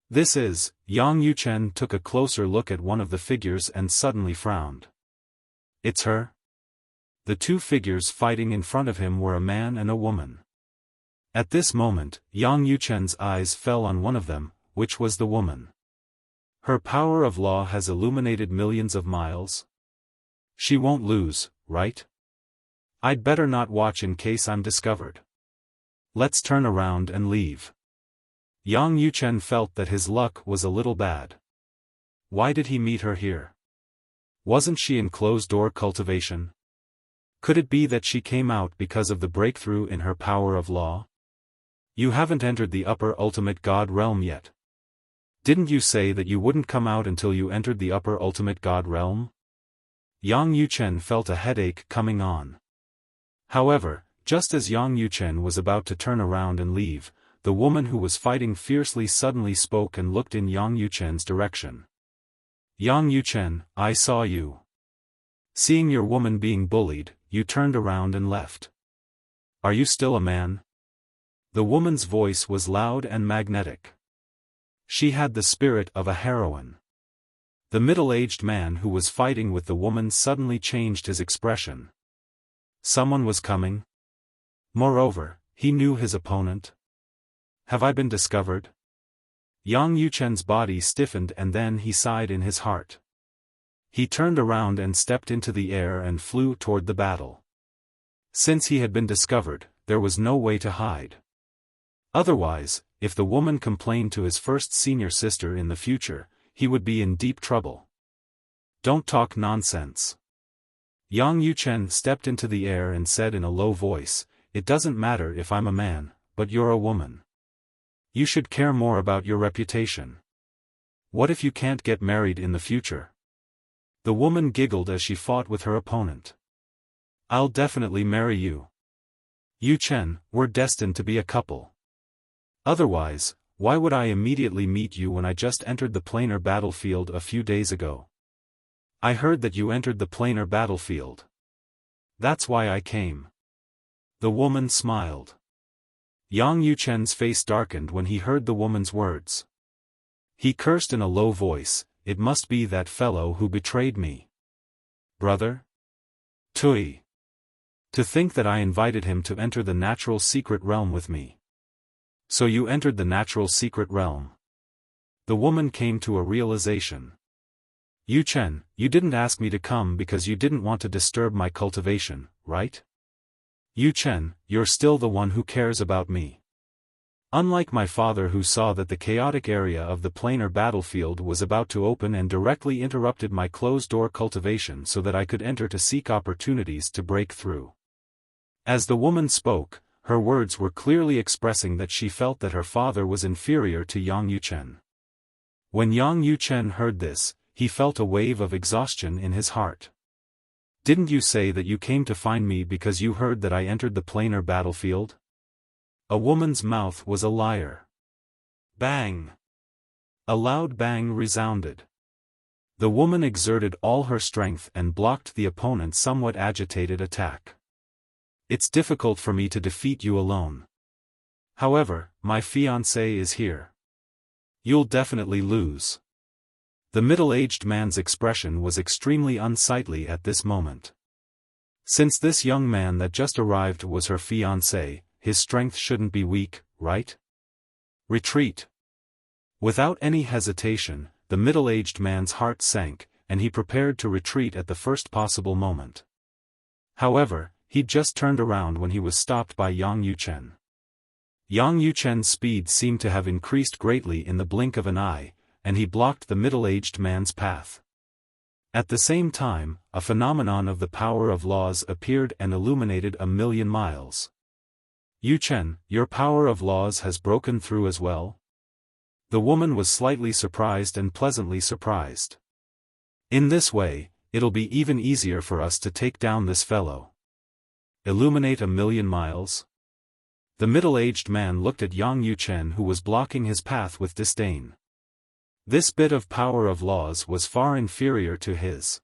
Yang Yuchen took a closer look at one of the figures and suddenly frowned. It's her? The two figures fighting in front of him were a man and a woman. At this moment, Yang Yuchen's eyes fell on one of them, which was the woman. Her power of law has illuminated millions of miles. She won't lose, right? I'd better not watch in case I'm discovered. Let's turn around and leave. Yang Yuchen felt that his luck was a little bad. Why did he meet her here? Wasn't she in closed-door cultivation? Could it be that she came out because of the breakthrough in her power of law? You haven't entered the upper ultimate god realm yet. Didn't you say that you wouldn't come out until you entered the upper ultimate god realm? Yang Yuchen felt a headache coming on. However, just as Yang Yuchen was about to turn around and leave, the woman who was fighting fiercely suddenly spoke and looked in Yang Yuchen's direction. Yang Yuchen, I saw you. Seeing your woman being bullied, you turned around and left. Are you still a man? The woman's voice was loud and magnetic. She had the spirit of a heroine. The middle-aged man who was fighting with the woman suddenly changed his expression. Someone was coming. Moreover, he knew his opponent. Have I been discovered? Yang Yuchen's body stiffened and then he sighed in his heart. He turned around and stepped into the air and flew toward the battle. Since he had been discovered, there was no way to hide. Otherwise, if the woman complained to his first senior sister in the future, he would be in deep trouble. Don't talk nonsense. Yang Yuchen stepped into the air and said in a low voice, "It doesn't matter if I'm a man, but you're a woman. You should care more about your reputation. What if you can't get married in the future?" The woman giggled as she fought with her opponent. "I'll definitely marry you. Yuchen, we're destined to be a couple. Otherwise, why would I immediately meet you when I just entered the planar battlefield a few days ago? I heard that you entered the planar battlefield. That's why I came." The woman smiled. Yang Yuchen's face darkened when he heard the woman's words. He cursed in a low voice, "It must be that fellow who betrayed me. Brother? Tui. To think that I invited him to enter the natural secret realm with me. So you entered the natural secret realm." The woman came to a realization. "Yuchen, you didn't ask me to come because you didn't want to disturb my cultivation, right? Yuchen, you're still the one who cares about me. Unlike my father who saw that the chaotic area of the planar battlefield was about to open and directly interrupted my closed-door cultivation so that I could enter to seek opportunities to break through." As the woman spoke, her words were clearly expressing that she felt that her father was inferior to Yang Yuchen. When Yang Yuchen heard this, he felt a wave of exhaustion in his heart. "Didn't you say that you came to find me because you heard that I entered the planar battlefield?" A woman's mouth was a liar. Bang! A loud bang resounded. The woman exerted all her strength and blocked the opponent's somewhat agitated attack. "It's difficult for me to defeat you alone. However, my fiancé is here. You'll definitely lose." The middle-aged man's expression was extremely unsightly at this moment. Since this young man that just arrived was her fiancé, his strength shouldn't be weak, right? "Retreat." Without any hesitation, the middle-aged man's heart sank, and he prepared to retreat at the first possible moment. However, he'd just turned around when he was stopped by Yang Yuchen. Yang Yuchen's speed seemed to have increased greatly in the blink of an eye, and he blocked the middle-aged man's path. At the same time, a phenomenon of the power of laws appeared and illuminated 1,000,000 miles. "Yuchen, your power of laws has broken through as well?" The woman was slightly surprised and pleasantly surprised. "In this way, it'll be even easier for us to take down this fellow." Illuminate 1,000,000 miles? The middle-aged man looked at Yang Yuchen who was blocking his path with disdain. This bit of power of laws was far inferior to his.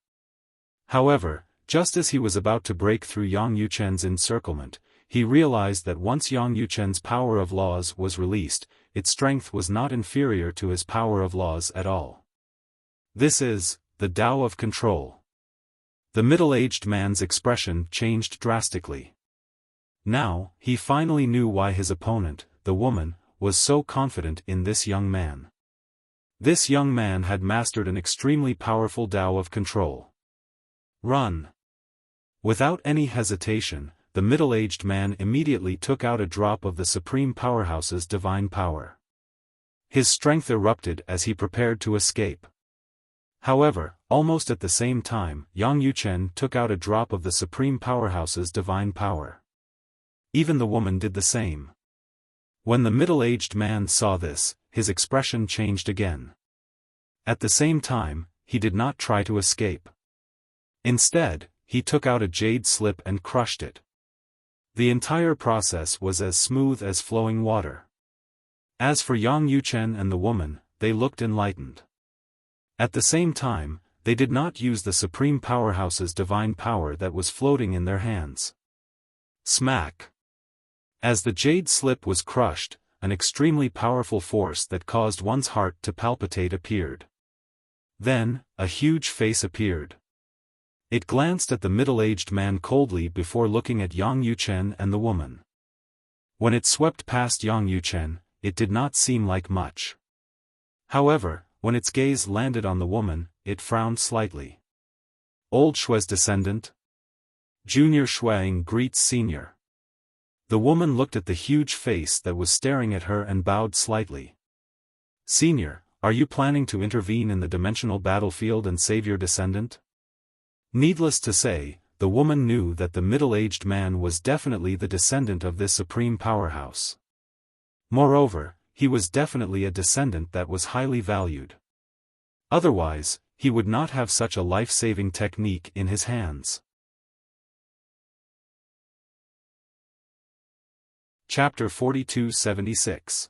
However, just as he was about to break through Yang Yuchen's encirclement, he realized that once Yang Yuchen's power of laws was released, its strength was not inferior to his power of laws at all. This is the Tao of control. The middle-aged man's expression changed drastically. Now, he finally knew why his opponent, the woman, was so confident in this young man. This young man had mastered an extremely powerful Tao of control. "Run!" Without any hesitation, the middle-aged man immediately took out a drop of the Supreme Powerhouse's divine power. His strength erupted as he prepared to escape. However, almost at the same time, Yang Yuchen took out a drop of the Supreme Powerhouse's divine power. Even the woman did the same. When the middle-aged man saw this, his expression changed again. At the same time, he did not try to escape. Instead, he took out a jade slip and crushed it. The entire process was as smooth as flowing water. As for Yang Yuchen and the woman, they looked enlightened. At the same time, they did not use the Supreme Powerhouse's divine power that was floating in their hands. Smack! As the jade slip was crushed, an extremely powerful force that caused one's heart to palpitate appeared. Then, a huge face appeared. It glanced at the middle-aged man coldly before looking at Yang Yuchen and the woman. When it swept past Yang Yuchen, it did not seem like much. However, when its gaze landed on the woman, it frowned slightly. Old Shui's descendant? Junior Soaring greets senior. The woman looked at the huge face that was staring at her and bowed slightly. Senior, are you planning to intervene in the dimensional battlefield and save your descendant? Needless to say, the woman knew that the middle-aged man was definitely the descendant of this supreme powerhouse. Moreover, he was definitely a descendant that was highly valued. Otherwise, he would not have such a life-saving technique in his hands. Chapter 4276.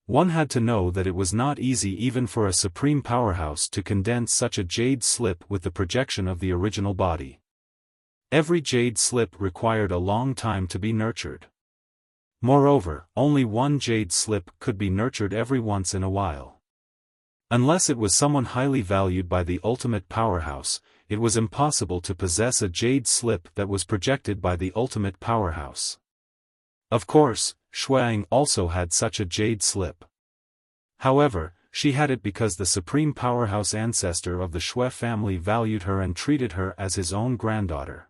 One had to know that it was not easy even for a supreme powerhouse to condense such a jade slip with the projection of the original body. Every jade slip required a long time to be nurtured. Moreover, only one jade slip could be nurtured every once in a while. Unless it was someone highly valued by the ultimate powerhouse, it was impossible to possess a jade slip that was projected by the ultimate powerhouse. Of course, Soaring also had such a jade slip. However, she had it because the supreme powerhouse ancestor of the Xue family valued her and treated her as his own granddaughter.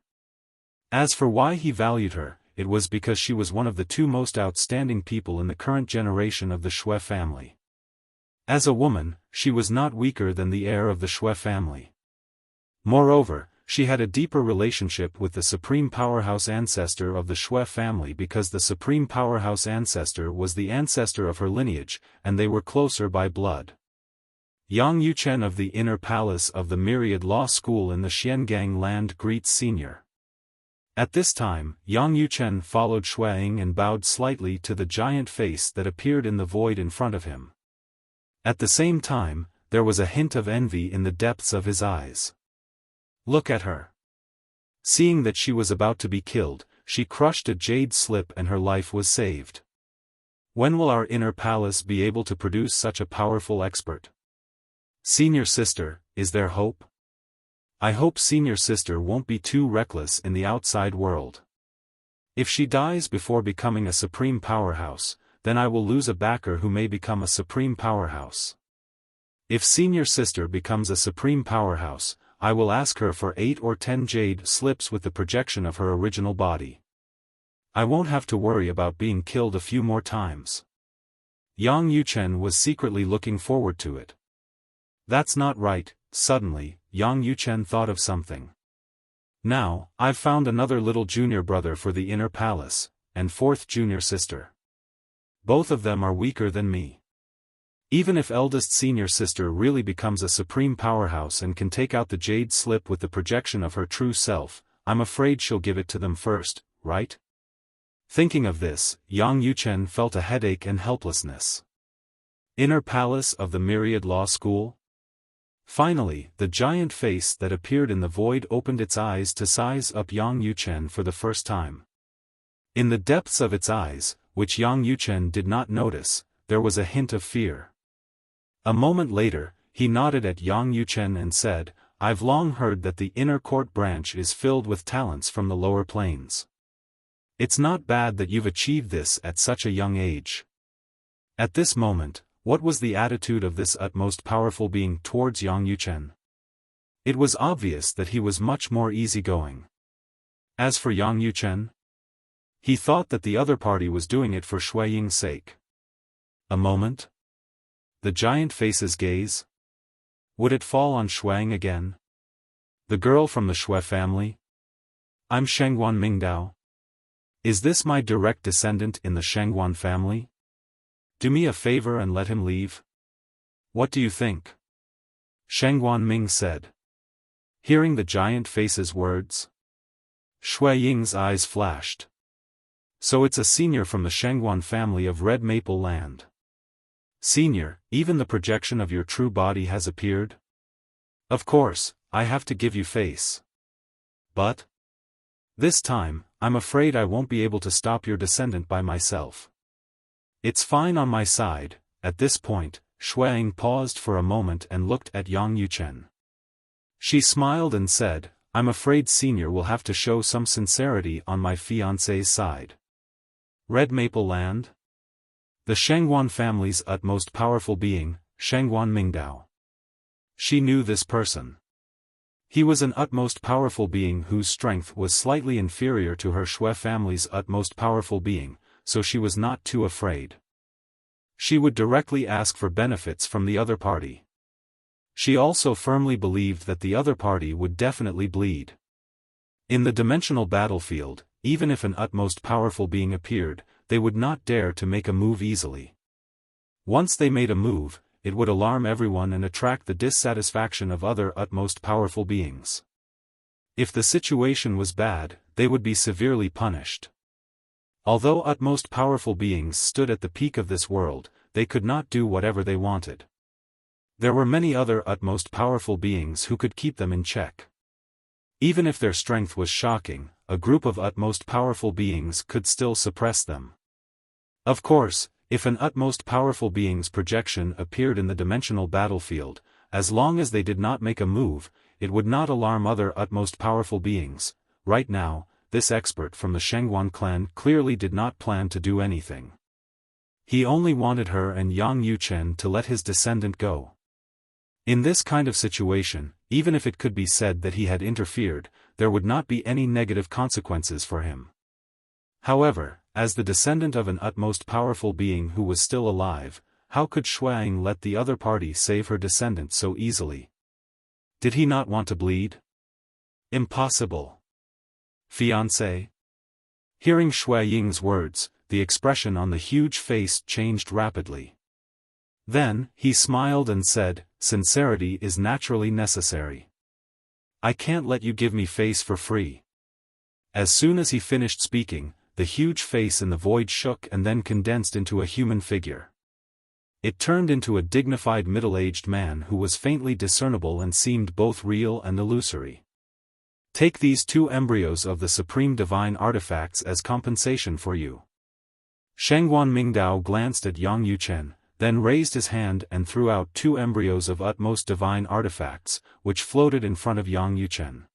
As for why he valued her, it was because she was one of the two most outstanding people in the current generation of the Xue family. As a woman, she was not weaker than the heir of the Xue family. Moreover, she had a deeper relationship with the supreme powerhouse ancestor of the Xue family because the supreme powerhouse ancestor was the ancestor of her lineage, and they were closer by blood. Yang Yuchen of the Inner Palace of the Myriad Law School in the Xiangang land greets Senior. At this time, Yang Yuchen followed Soaring and bowed slightly to the giant face that appeared in the void in front of him. At the same time, there was a hint of envy in the depths of his eyes. Look at her. Seeing that she was about to be killed, she crushed a jade slip and her life was saved. When will our inner palace be able to produce such a powerful expert? Senior sister, is there hope? I hope senior sister won't be too reckless in the outside world. If she dies before becoming a supreme powerhouse, then I will lose a backer who may become a supreme powerhouse. If senior sister becomes a supreme powerhouse, I will ask her for 8 or 10 jade slips with the projection of her original body. I won't have to worry about being killed a few more times. Yang Yuchen was secretly looking forward to it. That's not right. Suddenly, Yang Yuchen thought of something. Now, I've found another little junior brother for the inner palace, and 4th junior sister. Both of them are weaker than me. Even if eldest senior sister really becomes a supreme powerhouse and can take out the jade slip with the projection of her true self, I'm afraid she'll give it to them first, right? Thinking of this, Yang Yuchen felt a headache and helplessness. Inner Palace of the Myriad Law School? Finally, the giant face that appeared in the void opened its eyes to size up Yang Yuchen for the first time. In the depths of its eyes, which Yang Yuchen did not notice, there was a hint of fear. A moment later, he nodded at Yang Yuchen and said, I've long heard that the inner court branch is filled with talents from the lower planes. It's not bad that you've achieved this at such a young age. At this moment, what was the attitude of this utmost powerful being towards Yang Yuchen? It was obvious that he was much more easygoing. As for Yang Yuchen, he thought that the other party was doing it for Shui Ying's sake. A moment? The giant face's gaze? Would it fall on Shuang again? The girl from the Xue family? I'm Shangguan Mingdao. Is this my direct descendant in the Shangguan family? Do me a favor and let him leave. What do you think? Shangguan Ming said. Hearing the giant face's words, Shui Ying's eyes flashed. So it's a senior from the Shangguan family of Red Maple Land. Senior, even the projection of your true body has appeared? Of course, I have to give you face. But this time, I'm afraid I won't be able to stop your descendant by myself. It's fine on my side. At this point, Shuang paused for a moment and looked at Yang Yuchen. She smiled and said, I'm afraid Senior will have to show some sincerity on my fiancé's side. Red Maple Land? The Shangguan family's utmost powerful being, Shangguan Mingdao. She knew this person. He was an utmost powerful being whose strength was slightly inferior to her Xue family's utmost powerful being, so she was not too afraid. She would directly ask for benefits from the other party. She also firmly believed that the other party would definitely bleed. In the dimensional battlefield, even if an utmost powerful being appeared, they would not dare to make a move easily. Once they made a move, it would alarm everyone and attract the dissatisfaction of other utmost powerful beings. If the situation was bad, they would be severely punished. Although utmost powerful beings stood at the peak of this world, they could not do whatever they wanted. There were many other utmost powerful beings who could keep them in check. Even if their strength was shocking, a group of utmost powerful beings could still suppress them. Of course, if an utmost powerful being's projection appeared in the dimensional battlefield, as long as they did not make a move, it would not alarm other utmost powerful beings. Right now, this expert from the Shengguan clan clearly did not plan to do anything. He only wanted her and Yang Yuchen to let his descendant go. In this kind of situation, even if it could be said that he had interfered, there would not be any negative consequences for him. However, as the descendant of an utmost powerful being who was still alive, how could Soaring let the other party save her descendant so easily? Did he not want to bleed? Impossible. Fiancé? Hearing Soaring's words, the expression on the huge face changed rapidly. Then, he smiled and said, "Sincerity is naturally necessary. I can't let you give me face for free." As soon as he finished speaking, the huge face in the void shook and then condensed into a human figure. It turned into a dignified middle-aged man who was faintly discernible and seemed both real and illusory. "Take these 2 embryos of the supreme divine artifacts as compensation for you." Shengguan Mingdao glanced at Yang Yuchen, then raised his hand and threw out 2 embryos of utmost divine artifacts, which floated in front of Yang Yuchen.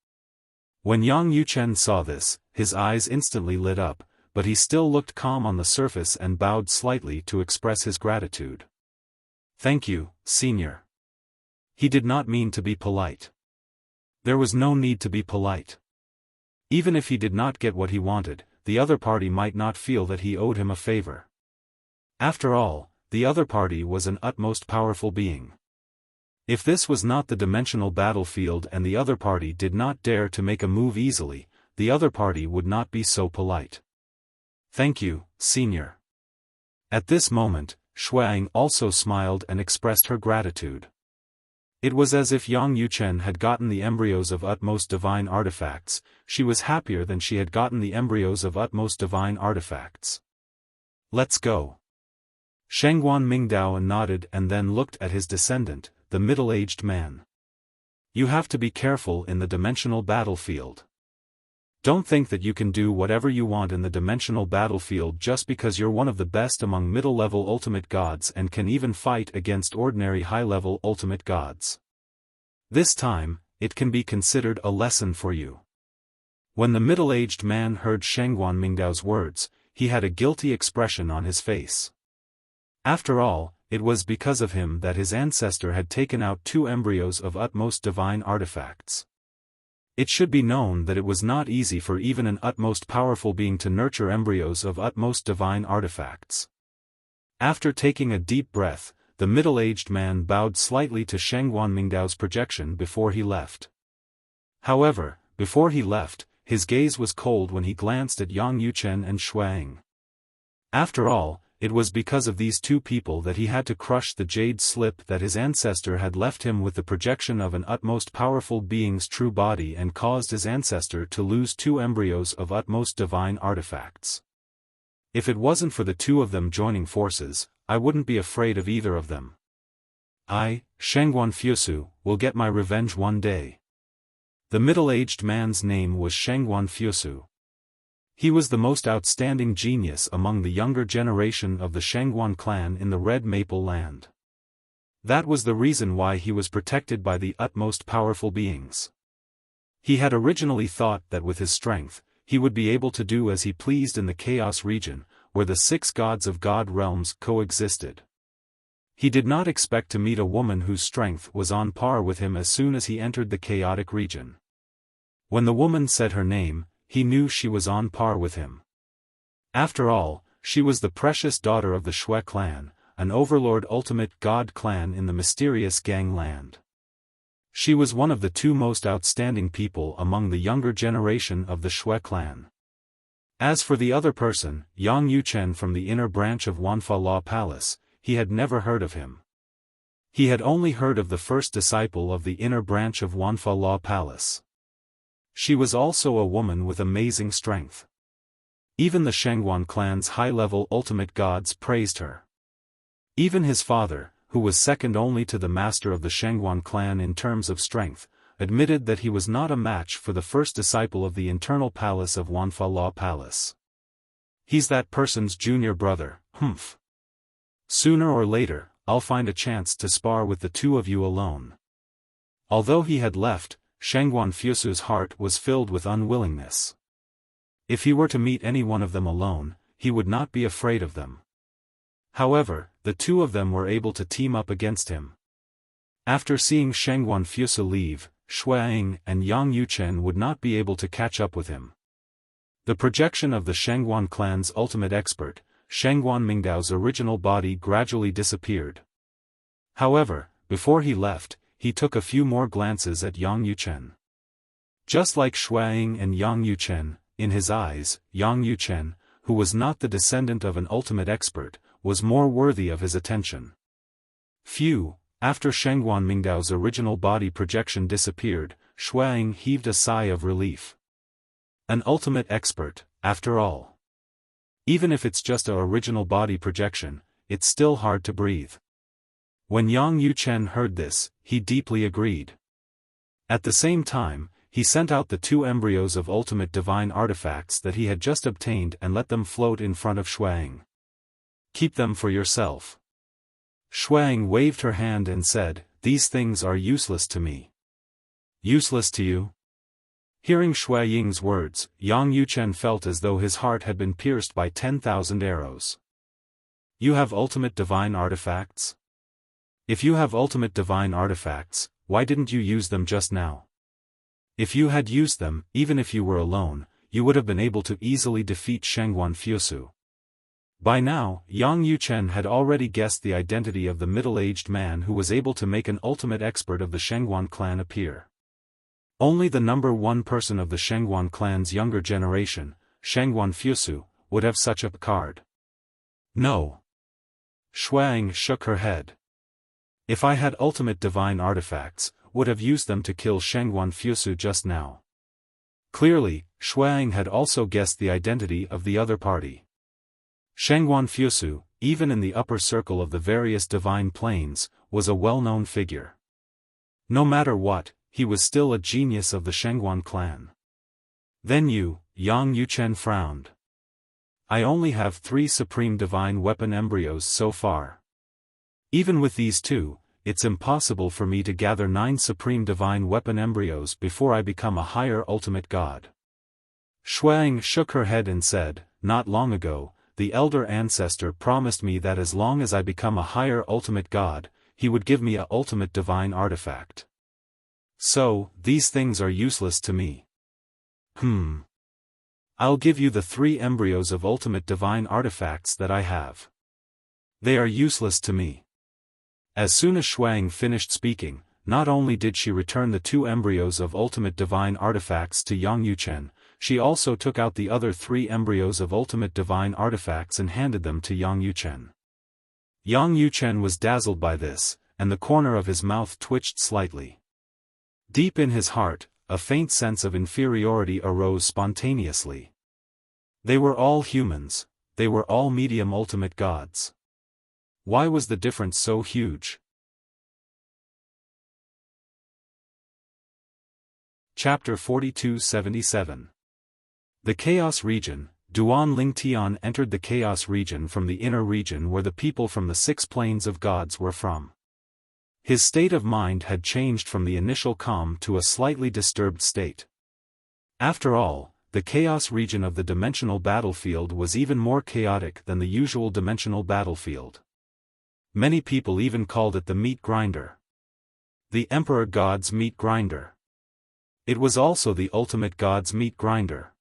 When Yang Yuchen saw this, his eyes instantly lit up, but he still looked calm on the surface and bowed slightly to express his gratitude. "Thank you, Senior." He did not mean to be polite. There was no need to be polite. Even if he did not get what he wanted, the other party might not feel that he owed him a favor. After all, the other party was an utmost powerful being. If this was not the dimensional battlefield and the other party did not dare to make a move easily, the other party would not be so polite. "Thank you, Senior." At this moment, Soaring also smiled and expressed her gratitude. It was as if Yang Yuchen had gotten the embryos of utmost divine artifacts. She was happier than she had gotten the embryos of utmost divine artifacts. "Let's go." Shengguan Mingdao nodded and then looked at his descendant, the middle-aged man. "You have to be careful in the dimensional battlefield. Don't think that you can do whatever you want in the dimensional battlefield just because you're one of the best among middle-level ultimate gods and can even fight against ordinary high-level ultimate gods. This time, it can be considered a lesson for you." When the middle-aged man heard Shengguan Mingdao's words, he had a guilty expression on his face. After all, it was because of him that his ancestor had taken out 2 embryos of utmost divine artifacts. It should be known that it was not easy for even an utmost powerful being to nurture embryos of utmost divine artifacts. After taking a deep breath, the middle-aged man bowed slightly to Shengguan Mingdao's projection before he left. However, before he left, his gaze was cold when he glanced at Yang Yuchen and Soaring. After all, it was because of these 2 people that he had to crush the jade slip that his ancestor had left him with the projection of an utmost powerful being's true body and caused his ancestor to lose 2 embryos of utmost divine artifacts. If it wasn't for the 2 of them joining forces, I wouldn't be afraid of either of them. I, Shengguan Fusu, will get my revenge one day. The middle-aged man's name was Shengguan Fusu. He was the most outstanding genius among the younger generation of the Shengguan clan in the Red Maple Land. That was the reason why he was protected by the utmost powerful beings. He had originally thought that with his strength, he would be able to do as he pleased in the Chaos region, where the 6 gods of God realms coexisted. He did not expect to meet a woman whose strength was on par with him as soon as he entered the chaotic region. When the woman said her name, he knew she was on par with him. After all, she was the precious daughter of the Shui clan, an overlord ultimate god clan in the mysterious Gang land. She was one of the two most outstanding people among the younger generation of the Shui clan. As for the other person, Yang Yuchen from the inner branch of Wanfa Law Palace, he had never heard of him. He had only heard of the first disciple of the inner branch of Wanfa Law Palace. She was also a woman with amazing strength. Even the Shengguan clan's high-level ultimate gods praised her. Even his father, who was second only to the master of the Shengguan clan in terms of strength, admitted that he was not a match for the first disciple of the internal palace of Wanfa Law Palace. He's that person's junior brother, humph. Sooner or later, I'll find a chance to spar with the two of you alone. Although he had left, Shengguan Fusu's heart was filled with unwillingness. If he were to meet any one of them alone, he would not be afraid of them. However, the two of them were able to team up against him. After seeing Shengguan Fusu leave, Xueying and Yang Yuchen would not be able to catch up with him. The projection of the Shengguan clan's ultimate expert, Shengguan Mingdao's original body gradually disappeared. However, before he left, he took a few more glances at Yang Yuchen. Just like Xueying and Yang Yuchen, in his eyes, Yang Yuchen, who was not the descendant of an ultimate expert, was more worthy of his attention. Phew, after Shengguan Mingdao's original body projection disappeared, Xueying heaved a sigh of relief. An ultimate expert, after all. Even if it's just a original body projection, it's still hard to breathe. When Yang Yuchen heard this, he deeply agreed. At the same time, he sent out the two embryos of ultimate divine artifacts that he had just obtained and let them float in front of Xueying. Keep them for yourself. Xueying waved her hand and said, "These things are useless to me." Useless to you? Hearing Xueying's words, Yang Yuchen felt as though his heart had been pierced by 10,000 arrows. You have ultimate divine artifacts? If you have ultimate divine artifacts, why didn't you use them just now? If you had used them, even if you were alone, you would have been able to easily defeat Shengguan Fusu. By now, Yang Yuchen had already guessed the identity of the middle-aged man who was able to make an ultimate expert of the Shengguan clan appear. Only the number one person of the Shengguan clan's younger generation, Shengguan Fusu, would have such a card. No. Xueying shook her head. If I had ultimate divine artifacts, would have used them to kill Shengguan Fusu just now. Clearly, Xueying had also guessed the identity of the other party. Shengguan Fusu, even in the upper circle of the various divine planes, was a well-known figure. No matter what, he was still a genius of the Shengguan clan. Then you, Yang Yuchen frowned. I only have 3 supreme divine weapon embryos so far. Even with these 2, it's impossible for me to gather 9 supreme divine weapon embryos before I become a higher ultimate god. Xueying shook her head and said, not long ago, the elder ancestor promised me that as long as I become a higher ultimate god, he would give me a ultimate divine artifact. So, these things are useless to me. I'll give you the 3 embryos of ultimate divine artifacts that I have. They are useless to me. As soon as Xueying finished speaking, not only did she return the 2 embryos of ultimate divine artifacts to Yang Yuchen, she also took out the other 3 embryos of ultimate divine artifacts and handed them to Yang Yuchen. Yang Yuchen was dazzled by this, and the corner of his mouth twitched slightly. Deep in his heart, a faint sense of inferiority arose spontaneously. They were all humans, they were all medium ultimate gods. Why was the difference so huge? Chapter 42-77. The Chaos Region. Duan Lingtian entered the Chaos Region from the inner region where the people from the 6 planes of gods were from. His state of mind had changed from the initial calm to a slightly disturbed state. After all, the Chaos Region of the dimensional battlefield was even more chaotic than the usual dimensional battlefield. Many people even called it the meat grinder. The Emperor God's meat grinder. It was also the ultimate God's meat grinder.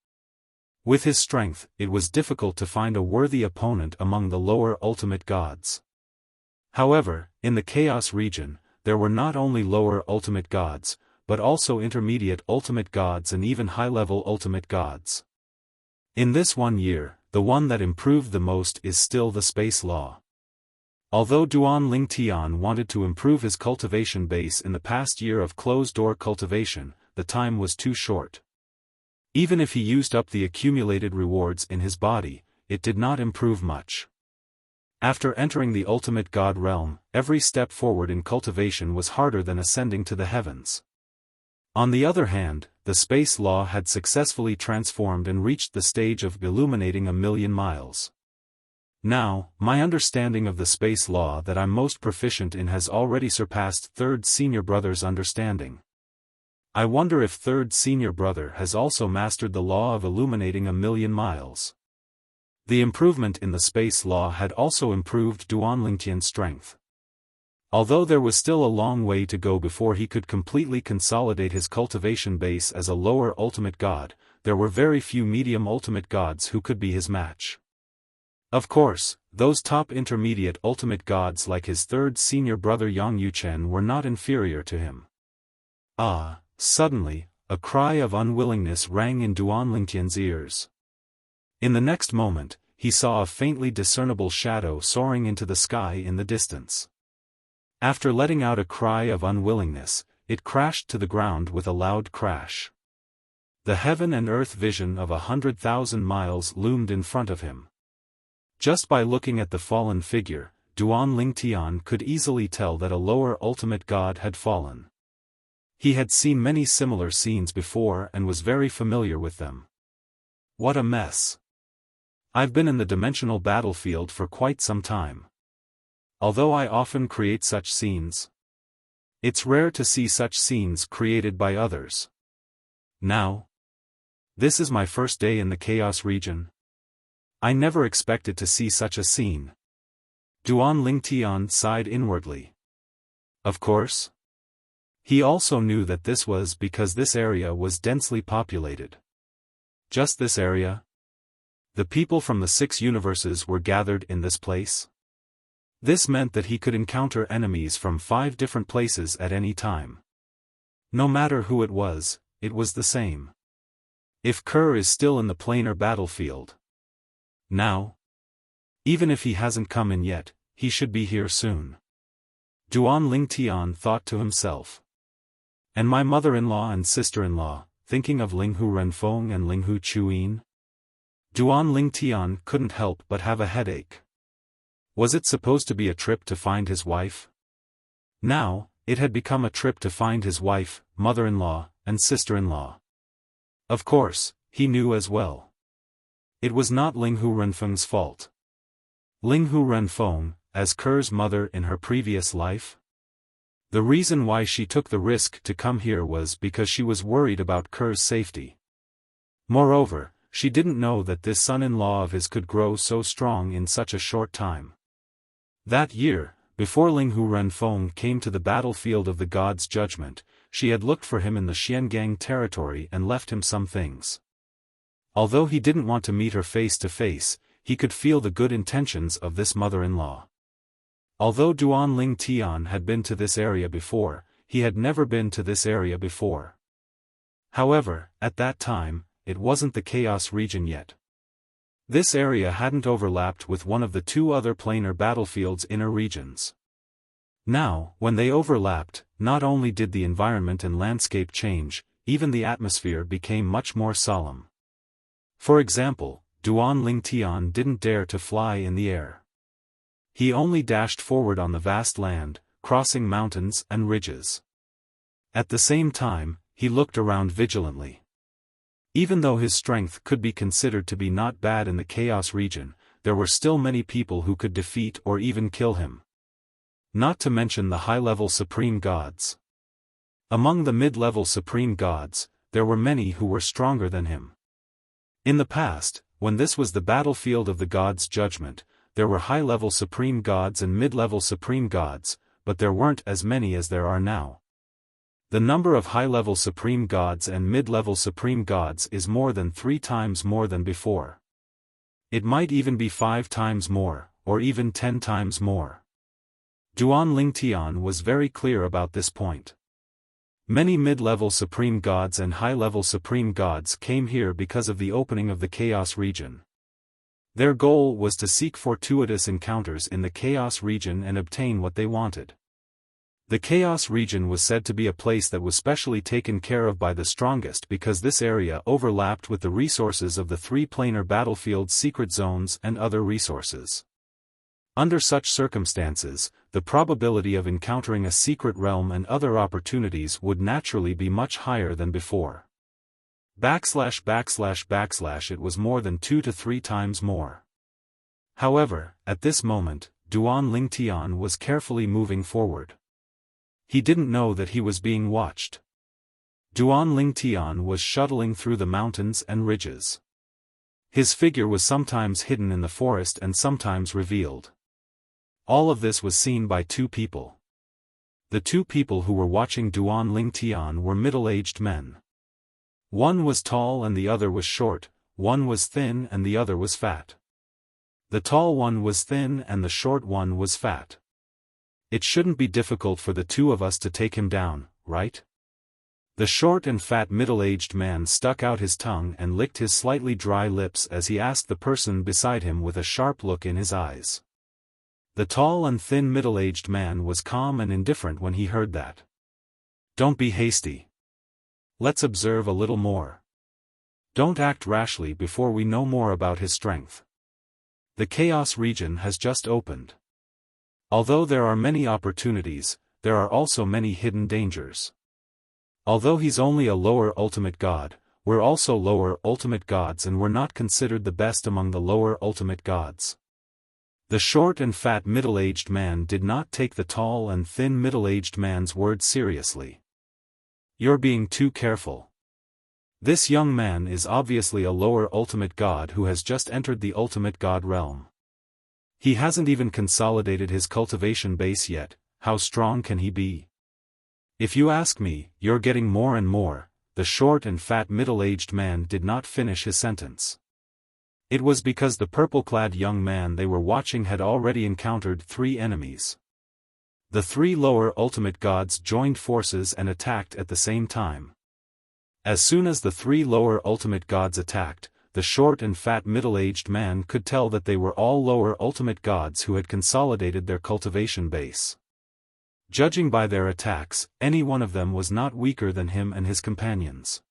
With his strength, it was difficult to find a worthy opponent among the lower ultimate gods. However, in the Chaos region, there were not only lower ultimate gods, but also intermediate ultimate gods and even high-level ultimate gods. In this 1 year, the one that improved the most is still the space law. Although Duan Lingtian wanted to improve his cultivation base in the past year of closed-door cultivation, the time was too short. Even if he used up the accumulated rewards in his body, it did not improve much. After entering the ultimate god realm, every step forward in cultivation was harder than ascending to the heavens. On the other hand, the space law had successfully transformed and reached the stage of illuminating 1,000,000 miles. Now, my understanding of the space law that I'm most proficient in has already surpassed Third Senior Brother's understanding. I wonder if Third Senior Brother has also mastered the law of illuminating 1,000,000 miles. The improvement in the space law had also improved Duan Lingtian's strength. Although there was still a long way to go before he could completely consolidate his cultivation base as a lower ultimate god, there were very few medium ultimate gods who could be his match. Of course, those top intermediate ultimate gods like his third senior brother Yang Yuchen were not inferior to him. Suddenly, a cry of unwillingness rang in Duan Lingtian's ears. In the next moment, he saw a faintly discernible shadow soaring into the sky in the distance. After letting out a cry of unwillingness, it crashed to the ground with a loud crash. The heaven and earth vision of 100,000 miles loomed in front of him. Just by looking at the fallen figure, Duan Lingtian could easily tell that a lower ultimate god had fallen. He had seen many similar scenes before and was very familiar with them. What a mess! I've been in the dimensional battlefield for quite some time. Although I often create such scenes, it's rare to see such scenes created by others. Now, this is my first day in the Chaos region. I never expected to see such a scene. Duan Lingtian sighed inwardly. Of course, he also knew that this was because this area was densely populated. Just this area? The people from the 6 universes were gathered in this place? This meant that he could encounter enemies from 5 different places at any time. No matter who it was the same. If Kerr is still in the planar battlefield now, even if he hasn't come in yet, he should be here soon. Duan Lingtian thought to himself. And my mother-in-law and sister-in-law, thinking of Linghu Renfeng and Linghu Chuyin? Duan Lingtian couldn't help but have a headache. Was it supposed to be a trip to find his wife? Now, it had become a trip to find his wife, mother-in-law, and sister-in-law. Of course, he knew as well. It was not Linghu Renfeng's fault. Linghu Renfeng, as Kerr's mother in her previous life? The reason why she took the risk to come here was because she was worried about Kerr's safety. Moreover, she didn't know that this son-in-law of his could grow so strong in such a short time. That year, before Linghu Renfeng came to the battlefield of the God's judgment, she had looked for him in the Xiangang territory and left him some things. Although he didn't want to meet her face to face, he could feel the good intentions of this mother-in-law. Although Duan Lingtian had been to this area before, he had never been to this area before. However, at that time, it wasn't the Chaos region yet. This area hadn't overlapped with one of the 2 other planar battlefield's inner regions. Now, when they overlapped, not only did the environment and landscape change, even the atmosphere became much more solemn. For example, Duan Lingtian didn't dare to fly in the air. He only dashed forward on the vast land, crossing mountains and ridges. At the same time, he looked around vigilantly. Even though his strength could be considered to be not bad in the Chaos region, there were still many people who could defeat or even kill him. Not to mention the high-level supreme gods. Among the mid-level supreme gods, there were many who were stronger than him. In the past, when this was the battlefield of the God's judgment, there were high-level supreme gods and mid-level supreme gods, but there weren't as many as there are now. The number of high-level supreme gods and mid-level supreme gods is more than 3 times more than before. It might even be 5 times more, or even 10 times more. Duan Lingtian was very clear about this point. Many mid-level supreme gods and high-level supreme gods came here because of the opening of the Chaos region. Their goal was to seek fortuitous encounters in the Chaos region and obtain what they wanted. The Chaos region was said to be a place that was specially taken care of by the strongest because this area overlapped with the resources of the three-planar battlefield's secret zones and other resources. Under such circumstances, the probability of encountering a secret realm and other opportunities would naturally be much higher than before. //// it was more than 2 to 3 times more. However, at this moment, Duan Lingtian was carefully moving forward. He didn't know that he was being watched. Duan Lingtian was shuttling through the mountains and ridges. His figure was sometimes hidden in the forest and sometimes revealed. All of this was seen by 2 people. The 2 people who were watching Duan Lingtian were middle-aged men. One was tall and the other was short, one was thin and the other was fat. The tall one was thin and the short one was fat. It shouldn't be difficult for the 2 of us to take him down, right? The short and fat middle-aged man stuck out his tongue and licked his slightly dry lips as he asked the person beside him with a sharp look in his eyes. The tall and thin middle-aged man was calm and indifferent when he heard that. Don't be hasty. Let's observe a little more. Don't act rashly before we know more about his strength. The Chaos region has just opened. Although there are many opportunities, there are also many hidden dangers. Although he's only a lower ultimate god, we're also lower ultimate gods and we're not considered the best among the lower ultimate gods. The short and fat middle-aged man did not take the tall and thin middle-aged man's words seriously. You're being too careful. This young man is obviously a lower ultimate god who has just entered the ultimate god realm. He hasn't even consolidated his cultivation base yet. How strong can he be? If you ask me, you're getting more and more. The short and fat middle-aged man did not finish his sentence. It was because the purple-clad young man they were watching had already encountered 3 enemies. The 3 lower ultimate gods joined forces and attacked at the same time. As soon as the 3 lower ultimate gods attacked, the short and fat middle-aged man could tell that they were all lower ultimate gods who had consolidated their cultivation base. Judging by their attacks, any one of them was not weaker than him and his companions.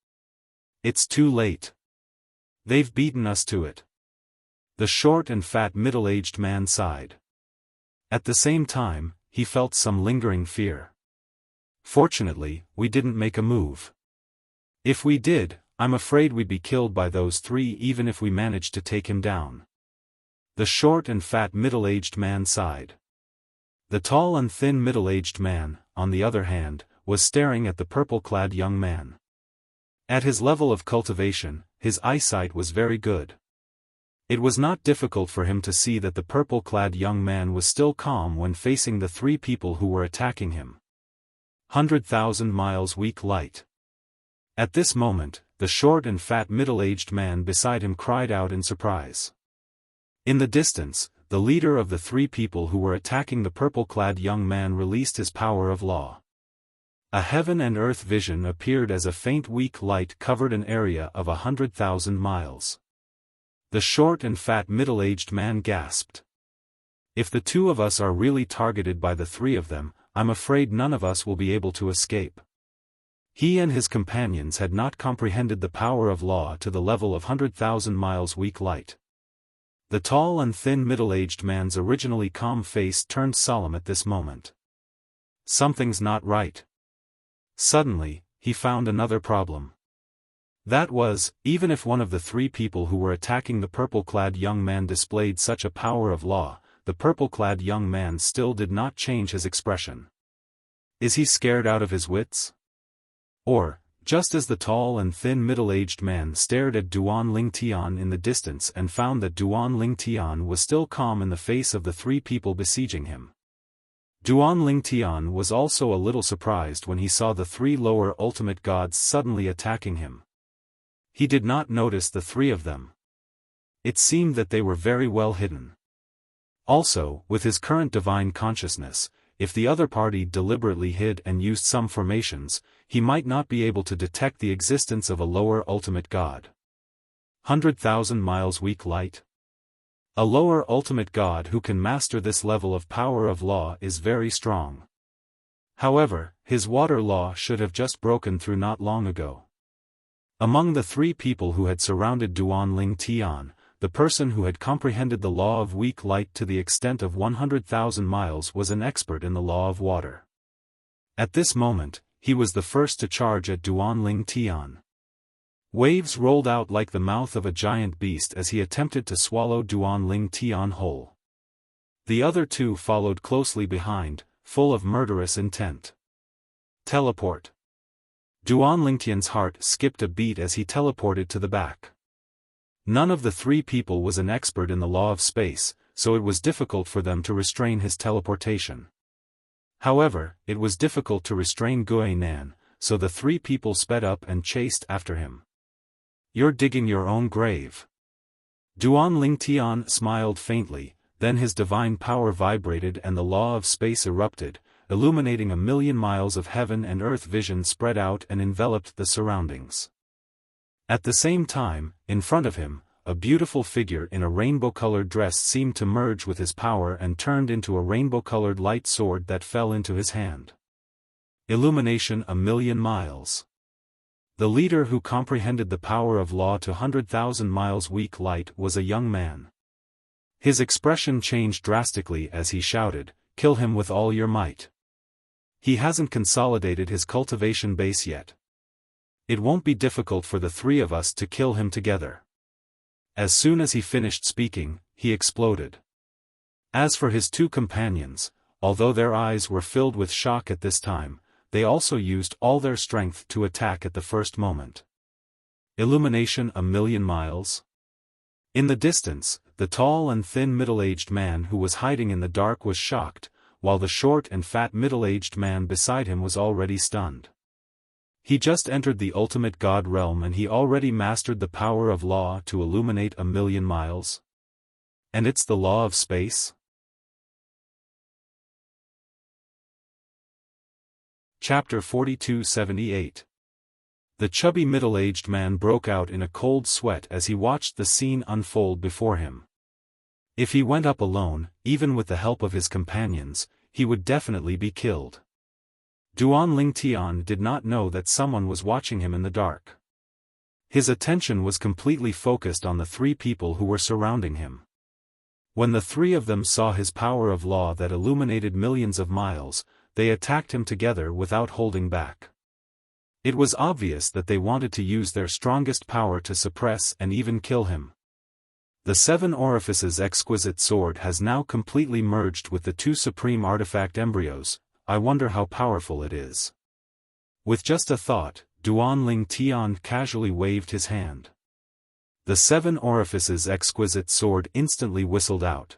It's too late. They've beaten us to it. The short and fat middle-aged man sighed. At the same time, he felt some lingering fear. Fortunately, we didn't make a move. If we did, I'm afraid we'd be killed by those 3 even if we managed to take him down. The short and fat middle-aged man sighed. The tall and thin middle-aged man, on the other hand, was staring at the purple-clad young man. At his level of cultivation, his eyesight was very good. It was not difficult for him to see that the purple-clad young man was still calm when facing the 3 people who were attacking him. 100,000 miles weak light. At this moment, the short and fat middle-aged man beside him cried out in surprise. In the distance, the leader of the 3 people who were attacking the purple-clad young man released his power of law. A heaven and earth vision appeared as a faint weak light covered an area of 100,000 miles. The short and fat middle-aged man gasped. If the 2 of us are really targeted by the 3 of them, I'm afraid none of us will be able to escape. He and his companions had not comprehended the power of law to the level of 100,000 miles weak light. The tall and thin middle-aged man's originally calm face turned solemn at this moment. Something's not right. Suddenly, he found another problem. That was, even if one of the 3 people who were attacking the purple-clad young man displayed such a power of law, the purple-clad young man still did not change his expression. Is he scared out of his wits? Or, just as the tall and thin middle-aged man stared at Duan Lingtian in the distance and found that Duan Lingtian was still calm in the face of the 3 people besieging him. Duan Lingtian was also a little surprised when he saw the 3 lower ultimate gods suddenly attacking him. He did not notice the 3 of them. It seemed that they were very well hidden. Also, with his current divine consciousness, if the other party deliberately hid and used some formations, he might not be able to detect the existence of a lower ultimate god. 100,000 miles weak light. A lower ultimate god who can master this level of power of law is very strong. However, his water law should have just broken through not long ago. Among the three people who had surrounded Duanling Tian, the person who had comprehended the law of weak light to the extent of 100,000 miles was an expert in the law of water. At this moment, he was the first to charge at Duanling Tian. Waves rolled out like the mouth of a giant beast as he attempted to swallow Duanling Tian whole. The other two followed closely behind, full of murderous intent. Teleport. Duanling Tian's heart skipped a beat as he teleported to the back. None of the three people was an expert in the law of space, so it was difficult for them to restrain his teleportation. However, it was difficult to restrain Gui Nan, so the three people sped up and chased after him. "You're digging your own grave." Duanling Tian smiled faintly, then his divine power vibrated and the law of space erupted, illuminating 1,000,000 miles of heaven and earth. Vision spread out and enveloped the surroundings. At the same time, in front of him, a beautiful figure in a rainbow-colored dress seemed to merge with his power and turned into a rainbow-colored light sword that fell into his hand. Illumination 1,000,000 miles. The leader who comprehended the power of law to 100,000 miles weak light was a young man. His expression changed drastically as he shouted, "Kill him with all your might." He hasn't consolidated his cultivation base yet. It won't be difficult for the three of us to kill him together. As soon as he finished speaking, he exploded. As for his two companions, although their eyes were filled with shock at this time, they also used all their strength to attack at the first moment. Illumination 1,000,000 miles. In the distance, the tall and thin middle-aged man who was hiding in the dark was shocked, while the short and fat middle-aged man beside him was already stunned. He just entered the ultimate god realm and he already mastered the power of law to illuminate 1,000,000 miles. And it's the law of space? Chapter 4278. The chubby middle-aged man broke out in a cold sweat as he watched the scene unfold before him. If he went up alone, even with the help of his companions, he would definitely be killed. Duanling Tian did not know that someone was watching him in the dark. His attention was completely focused on the three people who were surrounding him. When the three of them saw his power of law that illuminated millions of miles, they attacked him together without holding back. It was obvious that they wanted to use their strongest power to suppress and even kill him. The Seven Orifices exquisite sword has now completely merged with the two supreme artifact embryos. I wonder how powerful it is. With just a thought, Duanling Tian casually waved his hand. The Seven Orifices exquisite sword instantly whistled out.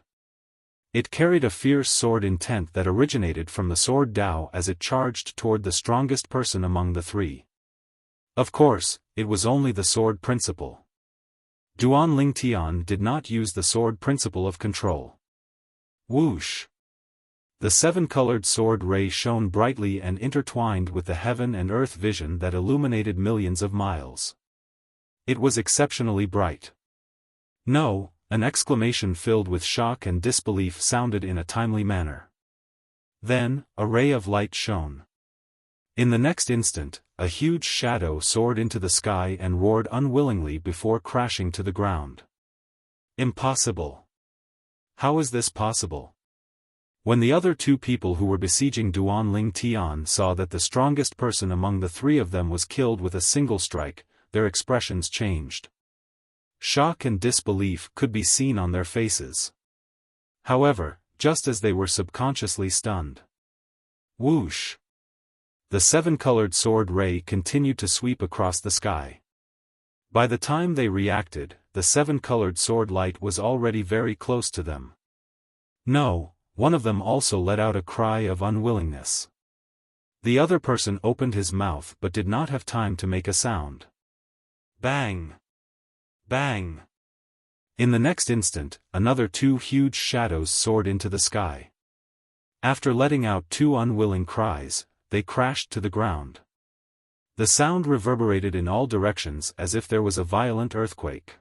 It carried a fierce sword intent that originated from the sword Dao as it charged toward the strongest person among the three. Of course, it was only the sword principle. Duanling Tian did not use the sword principle of control. Whoosh! The seven-colored sword ray shone brightly and intertwined with the heaven and earth vision that illuminated millions of miles. It was exceptionally bright. "No!" An exclamation filled with shock and disbelief sounded in a timely manner. Then, a ray of light shone. In the next instant, a huge shadow soared into the sky and roared unwillingly before crashing to the ground. Impossible! How is this possible? When the other two people who were besieging Duanling Tian saw that the strongest person among the three of them was killed with a single strike, their expressions changed. Shock and disbelief could be seen on their faces. However, just as they were subconsciously stunned. Whoosh! The seven-colored sword ray continued to sweep across the sky. By the time they reacted, the seven-colored sword light was already very close to them. No! One of them also let out a cry of unwillingness. The other person opened his mouth but did not have time to make a sound. Bang! Bang! In the next instant, another two huge shadows soared into the sky. After letting out two unwilling cries, they crashed to the ground. The sound reverberated in all directions as if there was a violent earthquake.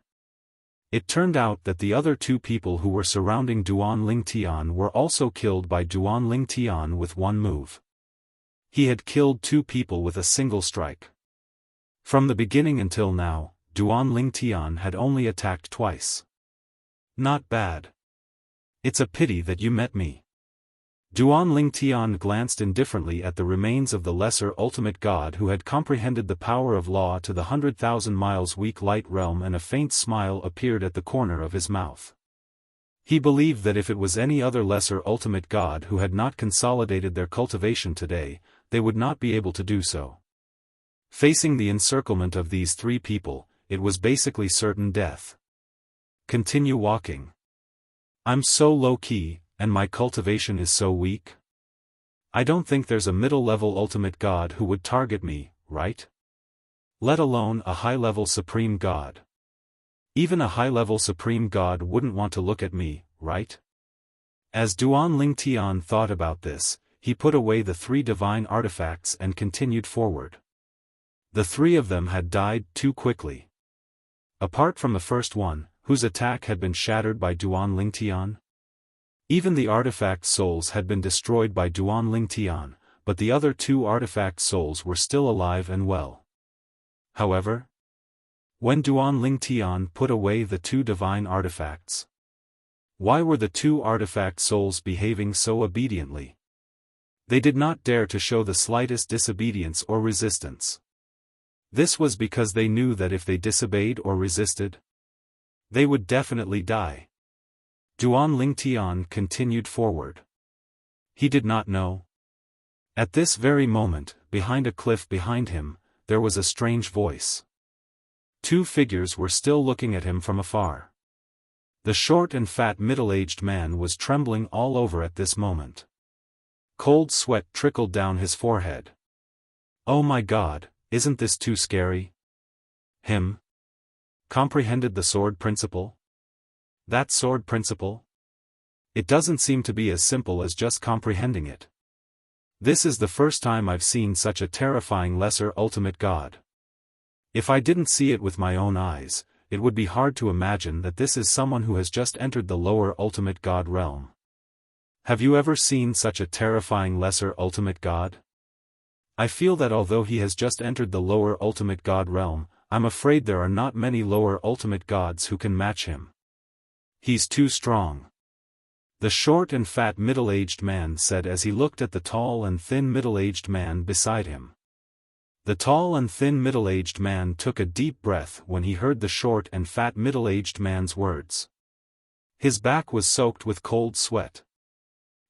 It turned out that the other two people who were surrounding Duan Lingtian were also killed by Duan Lingtian with one move. He had killed two people with a single strike. From the beginning until now, Duan Lingtian had only attacked twice. Not bad. It's a pity that you met me. Duan Lingtian glanced indifferently at the remains of the lesser ultimate god who had comprehended the power of law to the 100,000 miles weak light realm, and a faint smile appeared at the corner of his mouth. He believed that if it was any other lesser ultimate god who had not consolidated their cultivation today, they would not be able to do so. Facing the encirclement of these three people, it was basically certain death. Continue walking. I'm so low-key, and my cultivation is so weak. I don't think there's a middle-level ultimate god who would target me, right? Let alone a high-level supreme god. Even a high-level supreme god wouldn't want to look at me, right? As Duan Lingtian thought about this, he put away the three divine artifacts and continued forward. The three of them had died too quickly. Apart from the first one, whose attack had been shattered by Duan Lingtian. Even the artifact souls had been destroyed by Duan Lingtian, but the other two artifact souls were still alive and well. However, when Duan Lingtian put away the two divine artifacts, why were the two artifact souls behaving so obediently? They did not dare to show the slightest disobedience or resistance. This was because they knew that if they disobeyed or resisted, they would definitely die. Duan Lingtian continued forward. He did not know. At this very moment, behind a cliff behind him, there was a strange voice. Two figures were still looking at him from afar. The short and fat middle-aged man was trembling all over at this moment. Cold sweat trickled down his forehead. Oh my God, isn't this too scary? Him? Comprehended the sword principle? That sword principle? It doesn't seem to be as simple as just comprehending it. This is the first time I've seen such a terrifying lesser ultimate god. If I didn't see it with my own eyes, it would be hard to imagine that this is someone who has just entered the lower ultimate god realm. Have you ever seen such a terrifying lesser ultimate god? I feel that although he has just entered the lower ultimate god realm, I'm afraid there are not many lower ultimate gods who can match him. He's too strong. The short and fat middle-aged man said as he looked at the tall and thin middle-aged man beside him. The tall and thin middle-aged man took a deep breath when he heard the short and fat middle-aged man's words. His back was soaked with cold sweat.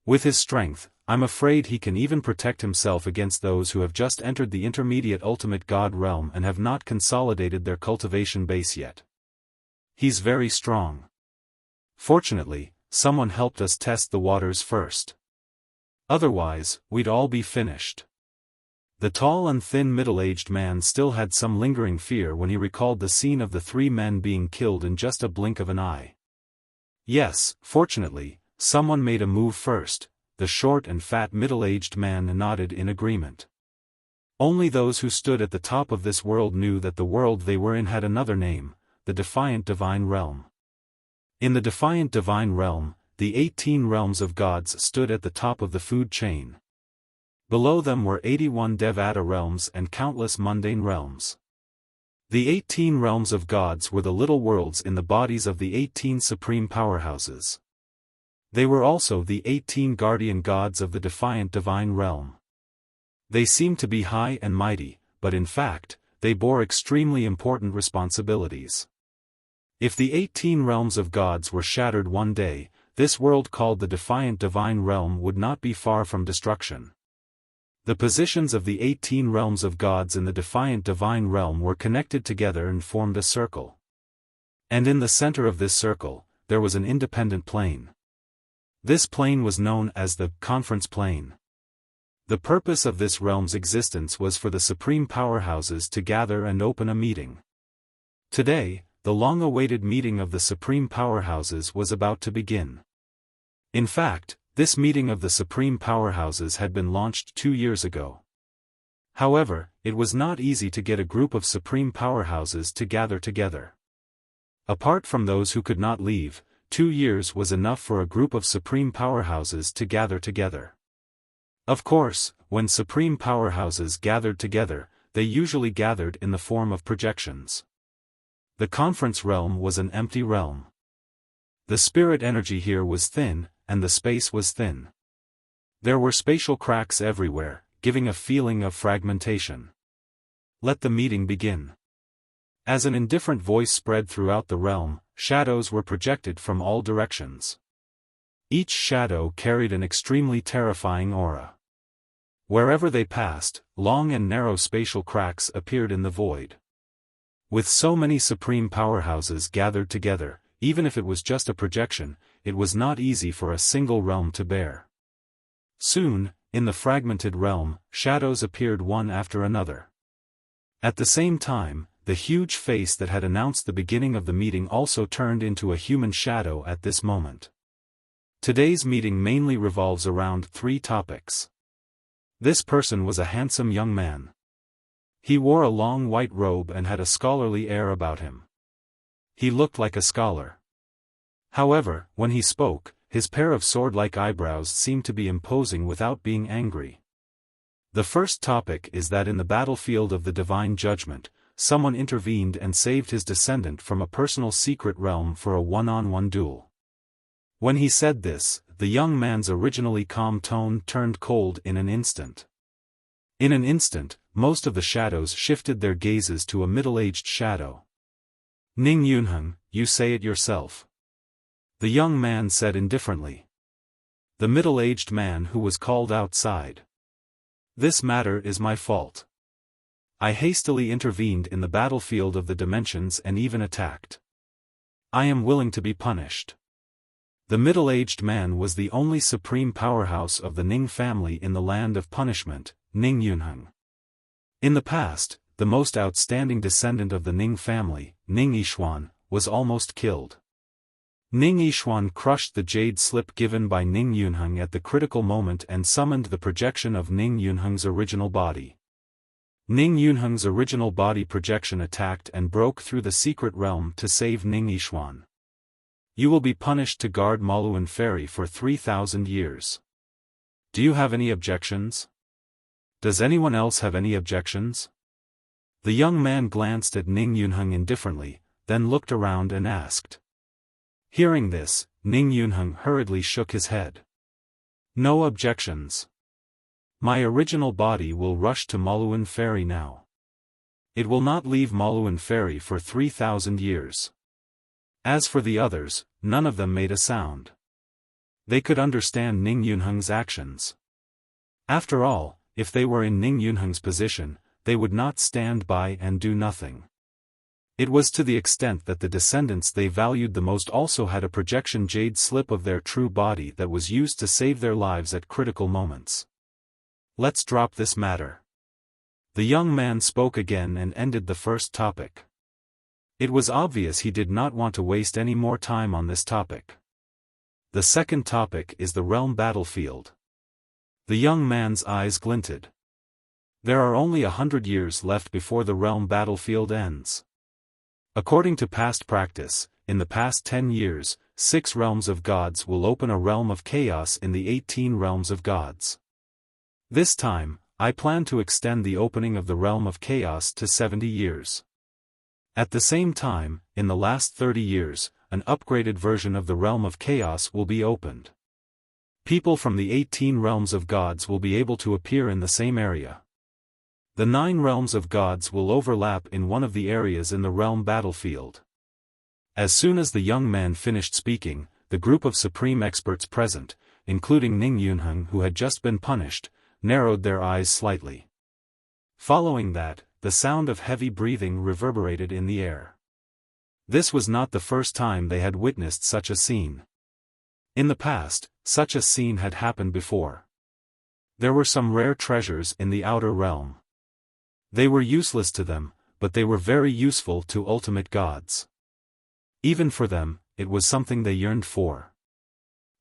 With his strength, I'm afraid he can even protect himself against those who have just entered the intermediate ultimate god realm and have not consolidated their cultivation base yet. He's very strong. Fortunately, someone helped us test the waters first. Otherwise, we'd all be finished. The tall and thin middle-aged man still had some lingering fear when he recalled the scene of the three men being killed in just a blink of an eye. Yes, fortunately, someone made a move first. The short and fat middle-aged man nodded in agreement. Only those who stood at the top of this world knew that the world they were in had another name, the Defiant Divine Realm. In the Defiant Divine Realm, the 18 realms of gods stood at the top of the food chain. Below them were 81 Devata realms and countless mundane realms. The 18 realms of gods were the little worlds in the bodies of the 18 supreme powerhouses. They were also the 18 guardian gods of the Defiant Divine Realm. They seemed to be high and mighty, but in fact, they bore extremely important responsibilities. If the 18 realms of gods were shattered one day, this world called the Defiant Divine Realm would not be far from destruction. The positions of the 18 realms of gods in the Defiant Divine Realm were connected together and formed a circle. And in the center of this circle, there was an independent plane. This plane was known as the Conference Plane. The purpose of this realm's existence was for the supreme powerhouses to gather and open a meeting. Today, the long-awaited meeting of the supreme powerhouses was about to begin. In fact, This meeting of the supreme powerhouses had been launched 2 years ago. However, it was not easy to get a group of supreme powerhouses to gather together. Apart from those who could not leave, 2 years was enough for a group of supreme powerhouses to gather together. Of course, when supreme powerhouses gathered together, they usually gathered in the form of projections. The conference realm was an empty realm. The spirit energy here was thin, and the space was thin. There were spatial cracks everywhere, giving a feeling of fragmentation. Let the meeting begin. As an indifferent voice spread throughout the realm, shadows were projected from all directions. Each shadow carried an extremely terrifying aura. Wherever they passed, long and narrow spatial cracks appeared in the void. With so many supreme powerhouses gathered together, even if it was just a projection, it was not easy for a single realm to bear. Soon, in the fragmented realm, shadows appeared one after another. At the same time, the huge face that had announced the beginning of the meeting also turned into a human shadow at this moment. Today's meeting mainly revolves around 3 topics. This person was a handsome young man. He wore a long white robe and had a scholarly air about him. He looked like a scholar. However, when he spoke, his pair of sword-like eyebrows seemed to be imposing without being angry. The first topic is that in the battlefield of the divine judgment, someone intervened and saved his descendant from a personal secret realm for a one-on-one duel. When he said this, the young man's originally calm tone turned cold in an instant. In an instant, most of the shadows shifted their gazes to a middle-aged shadow. "Ning Yunheng, you say it yourself," the young man said indifferently. The middle-aged man who was called outside. "This matter is my fault. I hastily intervened in the battlefield of the dimensions and even attacked. I am willing to be punished." The middle-aged man was the only supreme powerhouse of the Ning family in the land of punishment, Ning Yunheng. In the past, the most outstanding descendant of the Ning family, Ning Yixuan, was almost killed. Ning Yixuan crushed the jade slip given by Ning Yunheng at the critical moment and summoned the projection of Ning Yunheng's original body. Ning Yunheng's original body projection attacked and broke through the secret realm to save Ning Yixuan. You will be punished to guard Maluan Ferry for 3,000 years. Do you have any objections? Does anyone else have any objections? The young man glanced at Ning Yunheng indifferently, then looked around and asked. Hearing this, Ning Yunheng hurriedly shook his head. No objections. My original body will rush to Maluan Ferry now. It will not leave Maluan Ferry for 3,000 years. As for the others, none of them made a sound. They could understand Ning Yunheng's actions. After all, if they were in Ning Yunheng's position, they would not stand by and do nothing. It was to the extent that the descendants they valued the most also had a projection jade slip of their true body that was used to save their lives at critical moments. Let's drop this matter. The young man spoke again and ended the first topic. It was obvious he did not want to waste any more time on this topic. The second topic is the realm battlefield. The young man's eyes glinted. There are only 100 years left before the realm battlefield ends. According to past practice, in the past 10 years, 6 realms of gods will open a realm of chaos in the 18 realms of gods. This time, I plan to extend the opening of the realm of chaos to 70 years. At the same time, in the last 30 years, an upgraded version of the realm of chaos will be opened. People from the 18 realms of gods will be able to appear in the same area. The 9 realms of gods will overlap in one of the areas in the realm battlefield. As soon as the young man finished speaking, the group of supreme experts present, including Ning Yunheng who had just been punished, narrowed their eyes slightly. Following that, the sound of heavy breathing reverberated in the air. This was not the first time they had witnessed such a scene. In the past, such a scene had happened before. There were some rare treasures in the outer realm. They were useless to them, but they were very useful to ultimate gods. Even for them, it was something they yearned for.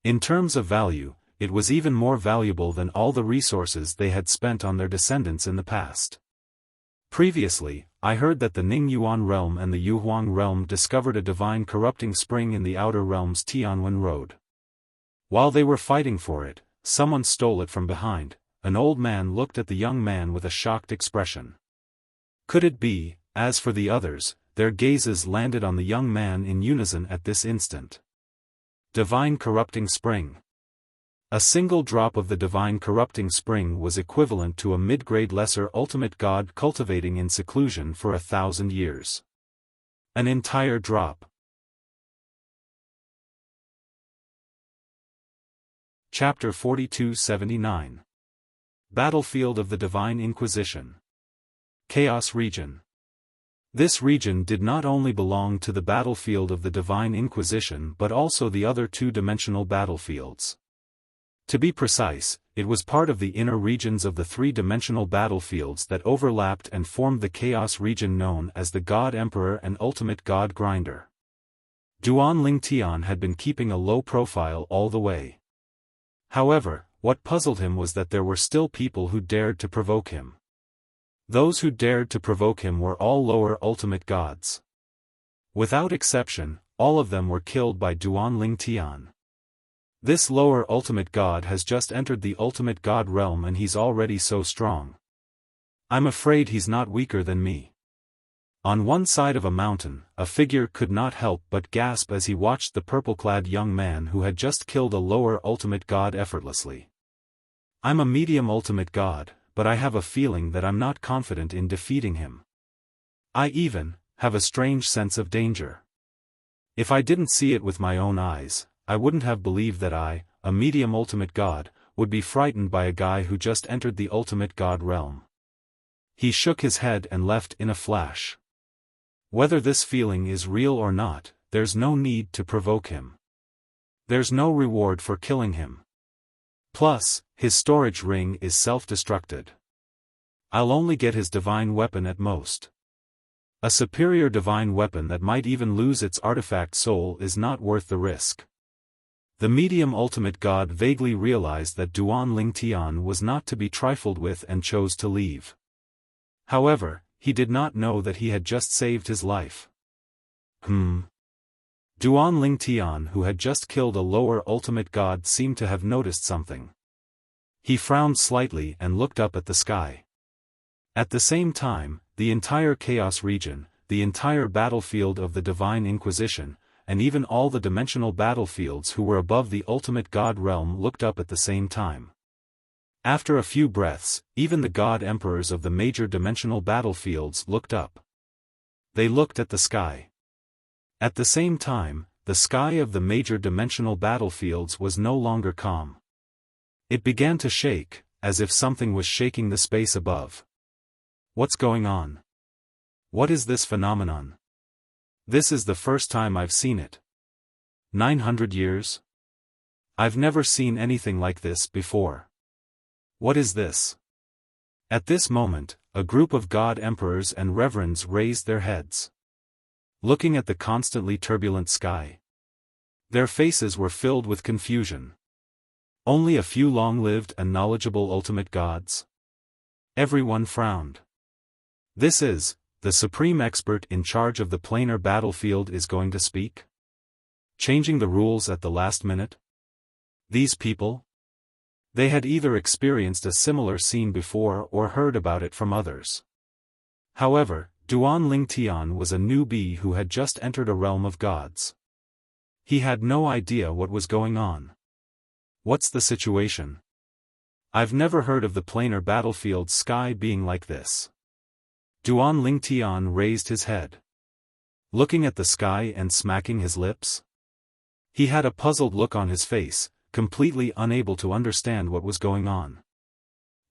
In terms of value, it was even more valuable than all the resources they had spent on their descendants in the past. Previously, I heard that the Ningyuan realm and the Yuhuang realm discovered a divine corrupting spring in the outer realm's Tianwen Road. While they were fighting for it, someone stole it from behind. An old man looked at the young man with a shocked expression. Could it be? As for the others, their gazes landed on the young man in unison at this instant. Divine corrupting spring. A single drop of the divine corrupting spring was equivalent to a mid-grade lesser ultimate god cultivating in seclusion for 1,000 years. An entire drop. Chapter 4279. Battlefield of the Divine Inquisition. Chaos Region. This region did not only belong to the battlefield of the Divine Inquisition but also the other two-dimensional battlefields. To be precise, it was part of the inner regions of the three-dimensional battlefields that overlapped and formed the Chaos region known as the God Emperor and Ultimate God Grinder. Duan Lingtian had been keeping a low profile all the way. However, what puzzled him was that there were still people who dared to provoke him. Those who dared to provoke him were all lower ultimate gods. Without exception, all of them were killed by Duan Lingtian. This lower ultimate god has just entered the ultimate god realm and he's already so strong. I'm afraid he's not weaker than me. On one side of a mountain, a figure could not help but gasp as he watched the purple-clad young man who had just killed a lower ultimate god effortlessly. I'm a medium ultimate god, but I have a feeling that I'm not confident in defeating him. I even have a strange sense of danger. If I didn't see it with my own eyes, I wouldn't have believed that I, a medium ultimate god, would be frightened by a guy who just entered the ultimate god realm. He shook his head and left in a flash. Whether this feeling is real or not, there's no need to provoke him. There's no reward for killing him. Plus, his storage ring is self-destructed. I'll only get his divine weapon at most. A superior divine weapon that might even lose its artifact soul is not worth the risk. The medium ultimate god vaguely realized that Duan Lingtian was not to be trifled with and chose to leave. However, he did not know that he had just saved his life. Duan Lingtian, who had just killed a lower ultimate god, seemed to have noticed something. He frowned slightly and looked up at the sky. At the same time, the entire Chaos region, the entire battlefield of the Divine Inquisition, and even all the dimensional battlefields who were above the ultimate god realm looked up at the same time. After a few breaths, even the god emperors of the major dimensional battlefields looked up. They looked at the sky. At the same time, the sky of the major dimensional battlefields was no longer calm. It began to shake, as if something was shaking the space above. What's going on? What is this phenomenon? This is the first time I've seen it. 900 years? I've never seen anything like this before. What is this? At this moment, a group of god emperors and reverends raised their heads, looking at the constantly turbulent sky. Their faces were filled with confusion. Only a few long-lived and knowledgeable ultimate gods? Everyone frowned. This is, the supreme expert in charge of the planar battlefield is going to speak? Changing the rules at the last minute? These people? They had either experienced a similar scene before or heard about it from others. However, Duan Lingtian was a newbie who had just entered a realm of gods. He had no idea what was going on. What's the situation? I've never heard of the planar battlefield sky being like this. Duan Lingtian raised his head, looking at the sky and smacking his lips. He had a puzzled look on his face, completely unable to understand what was going on.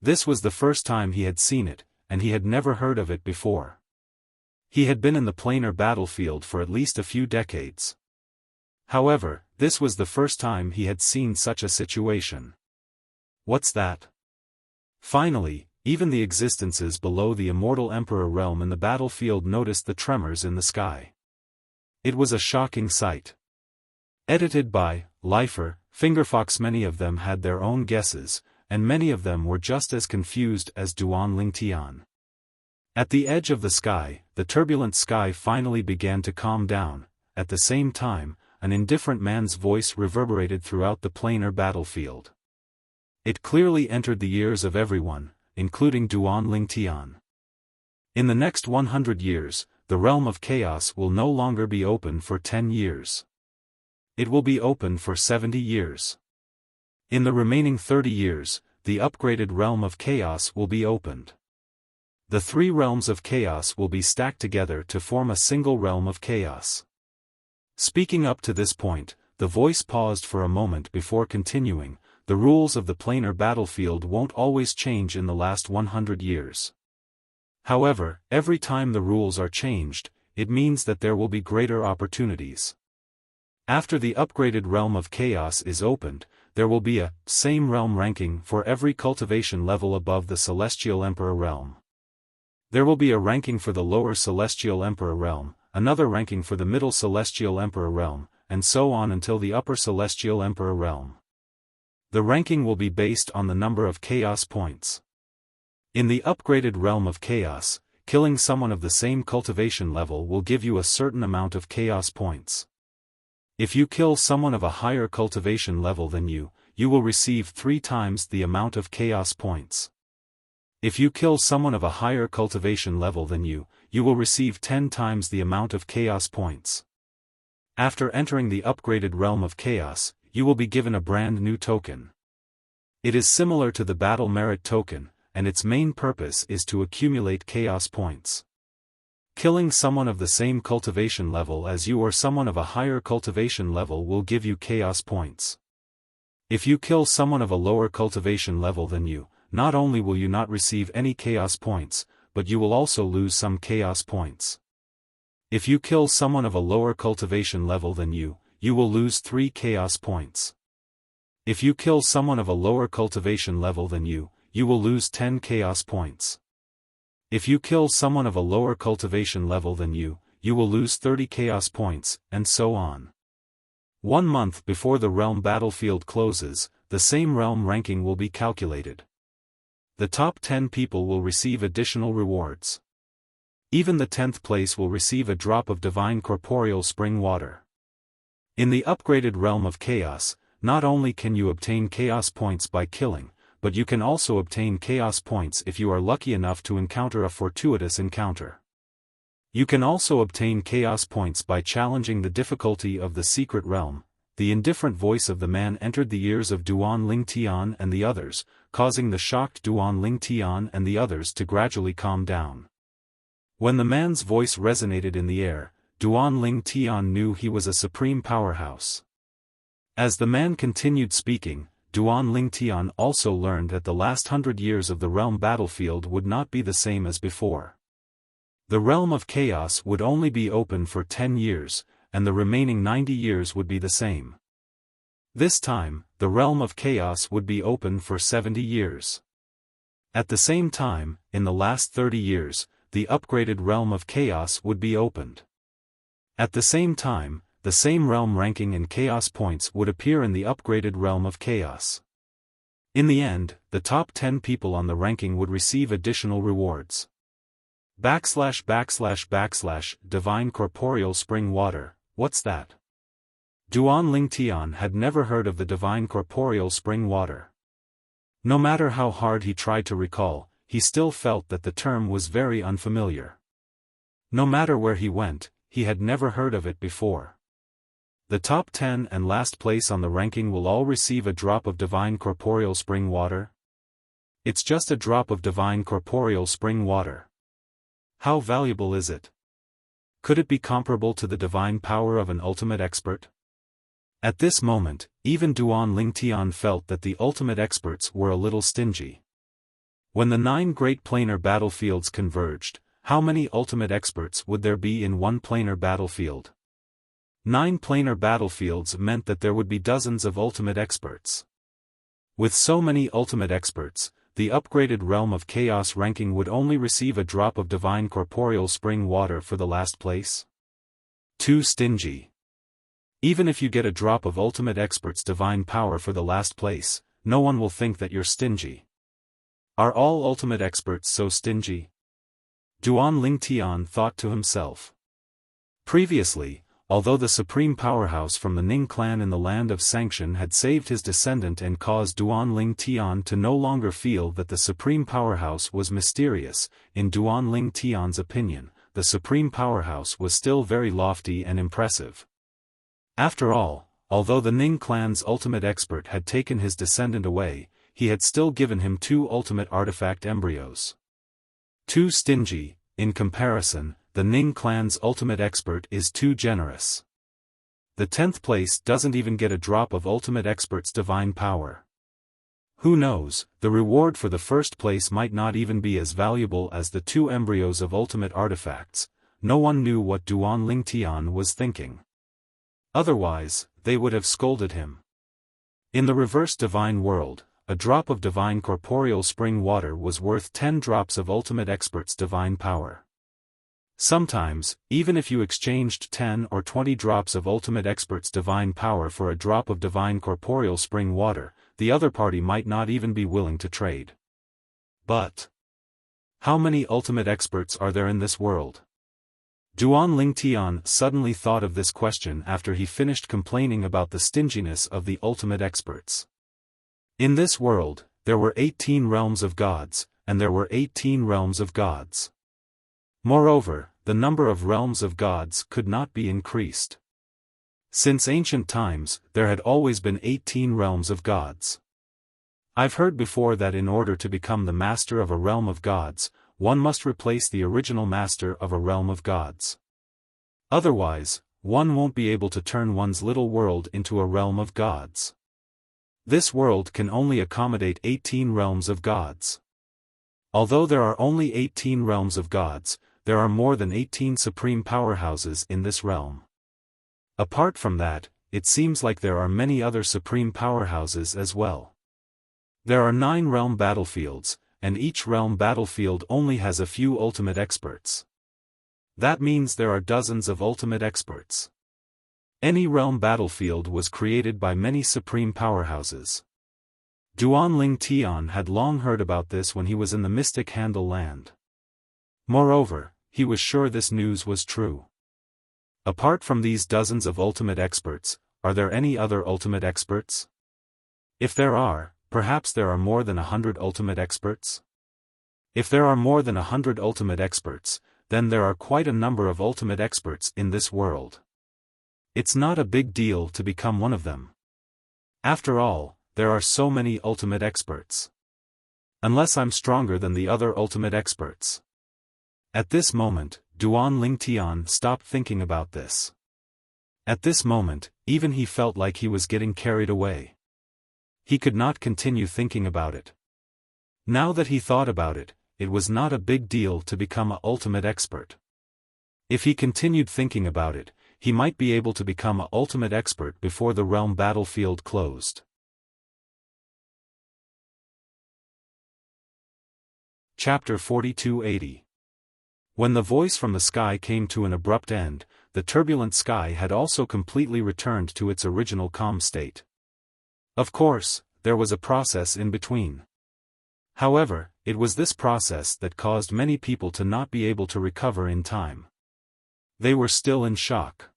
This was the first time he had seen it, and he had never heard of it before. He had been in the planar battlefield for at least a few decades. However, this was the first time he had seen such a situation. What's that? Finally, even the existences below the immortal Emperor realm in the battlefield noticed the tremors in the sky. It was a shocking sight. Edited by Lifer, Fingerfox. Many of them had their own guesses, and many of them were just as confused as Duan Lingtian. At the edge of the sky, the turbulent sky finally began to calm down. At the same time, an indifferent man's voice reverberated throughout the planar battlefield. It clearly entered the ears of everyone, including Duan Lingtian. In the next 100 years, the realm of chaos will no longer be open for 10 years. It will be open for 70 years. In the remaining 30 years, the upgraded realm of chaos will be opened. The three realms of chaos will be stacked together to form a single realm of chaos. Speaking up to this point, the voice paused for a moment before continuing. The rules of the planar battlefield won't always change in the last 100 years. However, every time the rules are changed, it means that there will be greater opportunities. After the upgraded realm of chaos is opened, there will be a same realm ranking for every cultivation level above the Celestial Emperor realm. There will be a ranking for the lower Celestial Emperor realm, another ranking for the middle Celestial Emperor realm, and so on until the upper Celestial Emperor realm. The ranking will be based on the number of chaos points. In the upgraded realm of chaos, killing someone of the same cultivation level will give you a certain amount of chaos points. If you kill someone of a higher cultivation level than you, you will receive 3 times the amount of chaos points. If you kill someone of a higher cultivation level than you will receive 10 times the amount of chaos points. After entering the upgraded realm of chaos, you will be given a brand new token. It is similar to the battle merit token, and its main purpose is to accumulate chaos points. Killing someone of the same cultivation level as you or someone of a higher cultivation level will give you chaos points. If you kill someone of a lower cultivation level than you, not only will you not receive any chaos points, but you will also lose some chaos points. If you kill someone of a lower cultivation level than you will lose 3 chaos points. If you kill someone of a lower cultivation level than you will lose 10 chaos points. If you kill someone of a lower cultivation level than you will lose 30 chaos points, and so on. 1 month before the realm battlefield closes, the same realm ranking will be calculated. The top 10 people will receive additional rewards. Even the 10th place will receive a drop of divine corporeal spring water. In the upgraded realm of chaos, not only can you obtain chaos points by killing, but you can also obtain chaos points if you are lucky enough to encounter a fortuitous encounter. You can also obtain chaos points by challenging the difficulty of the secret realm. The indifferent voice of the man entered the ears of Duan Lingtian and the others, causing the shocked Duan Lingtian and the others to gradually calm down. When the man's voice resonated in the air, Duan Lingtian knew he was a supreme powerhouse. As the man continued speaking, Duan Lingtian also learned that the last 100 years of the realm battlefield would not be the same as before. The realm of chaos would only be open for 10 years, and the remaining 90 years would be the same. This time, the realm of chaos would be open for 70 years. At the same time, in the last 30 years, the upgraded realm of chaos would be opened. At the same time, the same realm ranking and chaos points would appear in the upgraded realm of chaos. In the end, the top 10 people on the ranking would receive additional rewards. / Divine Corporeal Spring Water, what's that? Duan Lingtian had never heard of the Divine Corporeal Spring Water. No matter how hard he tried to recall, he still felt that the term was very unfamiliar. No matter where he went, he had never heard of it before. The top 10 and last place on the ranking will all receive a drop of Divine Corporeal Spring Water. It's just a drop of Divine Corporeal Spring Water. How valuable is it? Could it be comparable to the divine power of an ultimate expert? At this moment, even Duan Lingtian felt that the ultimate experts were a little stingy. When the 9 great planar battlefields converged, how many ultimate experts would there be in one planar battlefield? 9 planar battlefields meant that there would be dozens of ultimate experts. With so many ultimate experts, the upgraded realm of chaos ranking would only receive a drop of divine corporeal spring water for the last place. Too stingy. Even if you get a drop of ultimate expert's divine power for the last place, no one will think that you're stingy. Are all ultimate experts so stingy? Duan Lingtian thought to himself. Previously, although the supreme powerhouse from the Ning clan in the land of Sanction had saved his descendant and caused Duan Lingtian to no longer feel that the supreme powerhouse was mysterious, in Duan Lingtian's opinion, the supreme powerhouse was still very lofty and impressive. After all, although the Ning clan's ultimate expert had taken his descendant away, he had still given him 2 ultimate artifact embryos. Too stingy, in comparison, the Ning clan's ultimate expert is too generous. The 10th place doesn't even get a drop of ultimate expert's divine power. Who knows, the reward for the first place might not even be as valuable as the 2 embryos of ultimate artifacts. No one knew what Duan Lingtian was thinking. Otherwise, they would have scolded him. In the reverse divine world, a drop of divine corporeal spring water was worth 10 drops of ultimate expert's divine power. Sometimes, even if you exchanged 10 or 20 drops of ultimate expert's divine power for a drop of divine corporeal spring water, the other party might not even be willing to trade. But how many ultimate experts are there in this world? Duan Lingtian suddenly thought of this question after he finished complaining about the stinginess of the ultimate experts. In this world, there were 18 realms of gods, and there were 18 realms of gods. Moreover, the number of realms of gods could not be increased. Since ancient times, there had always been 18 realms of gods. I've heard before that in order to become the master of a realm of gods, one must replace the original master of a realm of gods. Otherwise, one won't be able to turn one's little world into a realm of gods. This world can only accommodate 18 realms of gods. Although there are only 18 realms of gods, there are more than 18 supreme powerhouses in this realm. Apart from that, it seems like there are many other supreme powerhouses as well. There are 9 realm battlefields, and each realm battlefield only has a few ultimate experts. That means there are dozens of ultimate experts. Any realm battlefield was created by many supreme powerhouses. Duan Lingtian had long heard about this when he was in the Mystic Handle land. Moreover, he was sure this news was true. Apart from these dozens of ultimate experts, are there any other ultimate experts? If there are, perhaps there are more than 100 ultimate experts? If there are more than 100 ultimate experts, then there are quite a number of ultimate experts in this world. It's not a big deal to become one of them. After all, there are so many ultimate experts. Unless I'm stronger than the other ultimate experts. At this moment, Duan Lingtian stopped thinking about this. At this moment, even he felt like he was getting carried away. He could not continue thinking about it. Now that he thought about it, it was not a big deal to become an ultimate expert. If he continued thinking about it, he might be able to become an ultimate expert before the realm battlefield closed. Chapter 4280. When the voice from the sky came to an abrupt end, the turbulent sky had also completely returned to its original calm state. Of course, there was a process in between. However, it was this process that caused many people to not be able to recover in time. They were still in shock.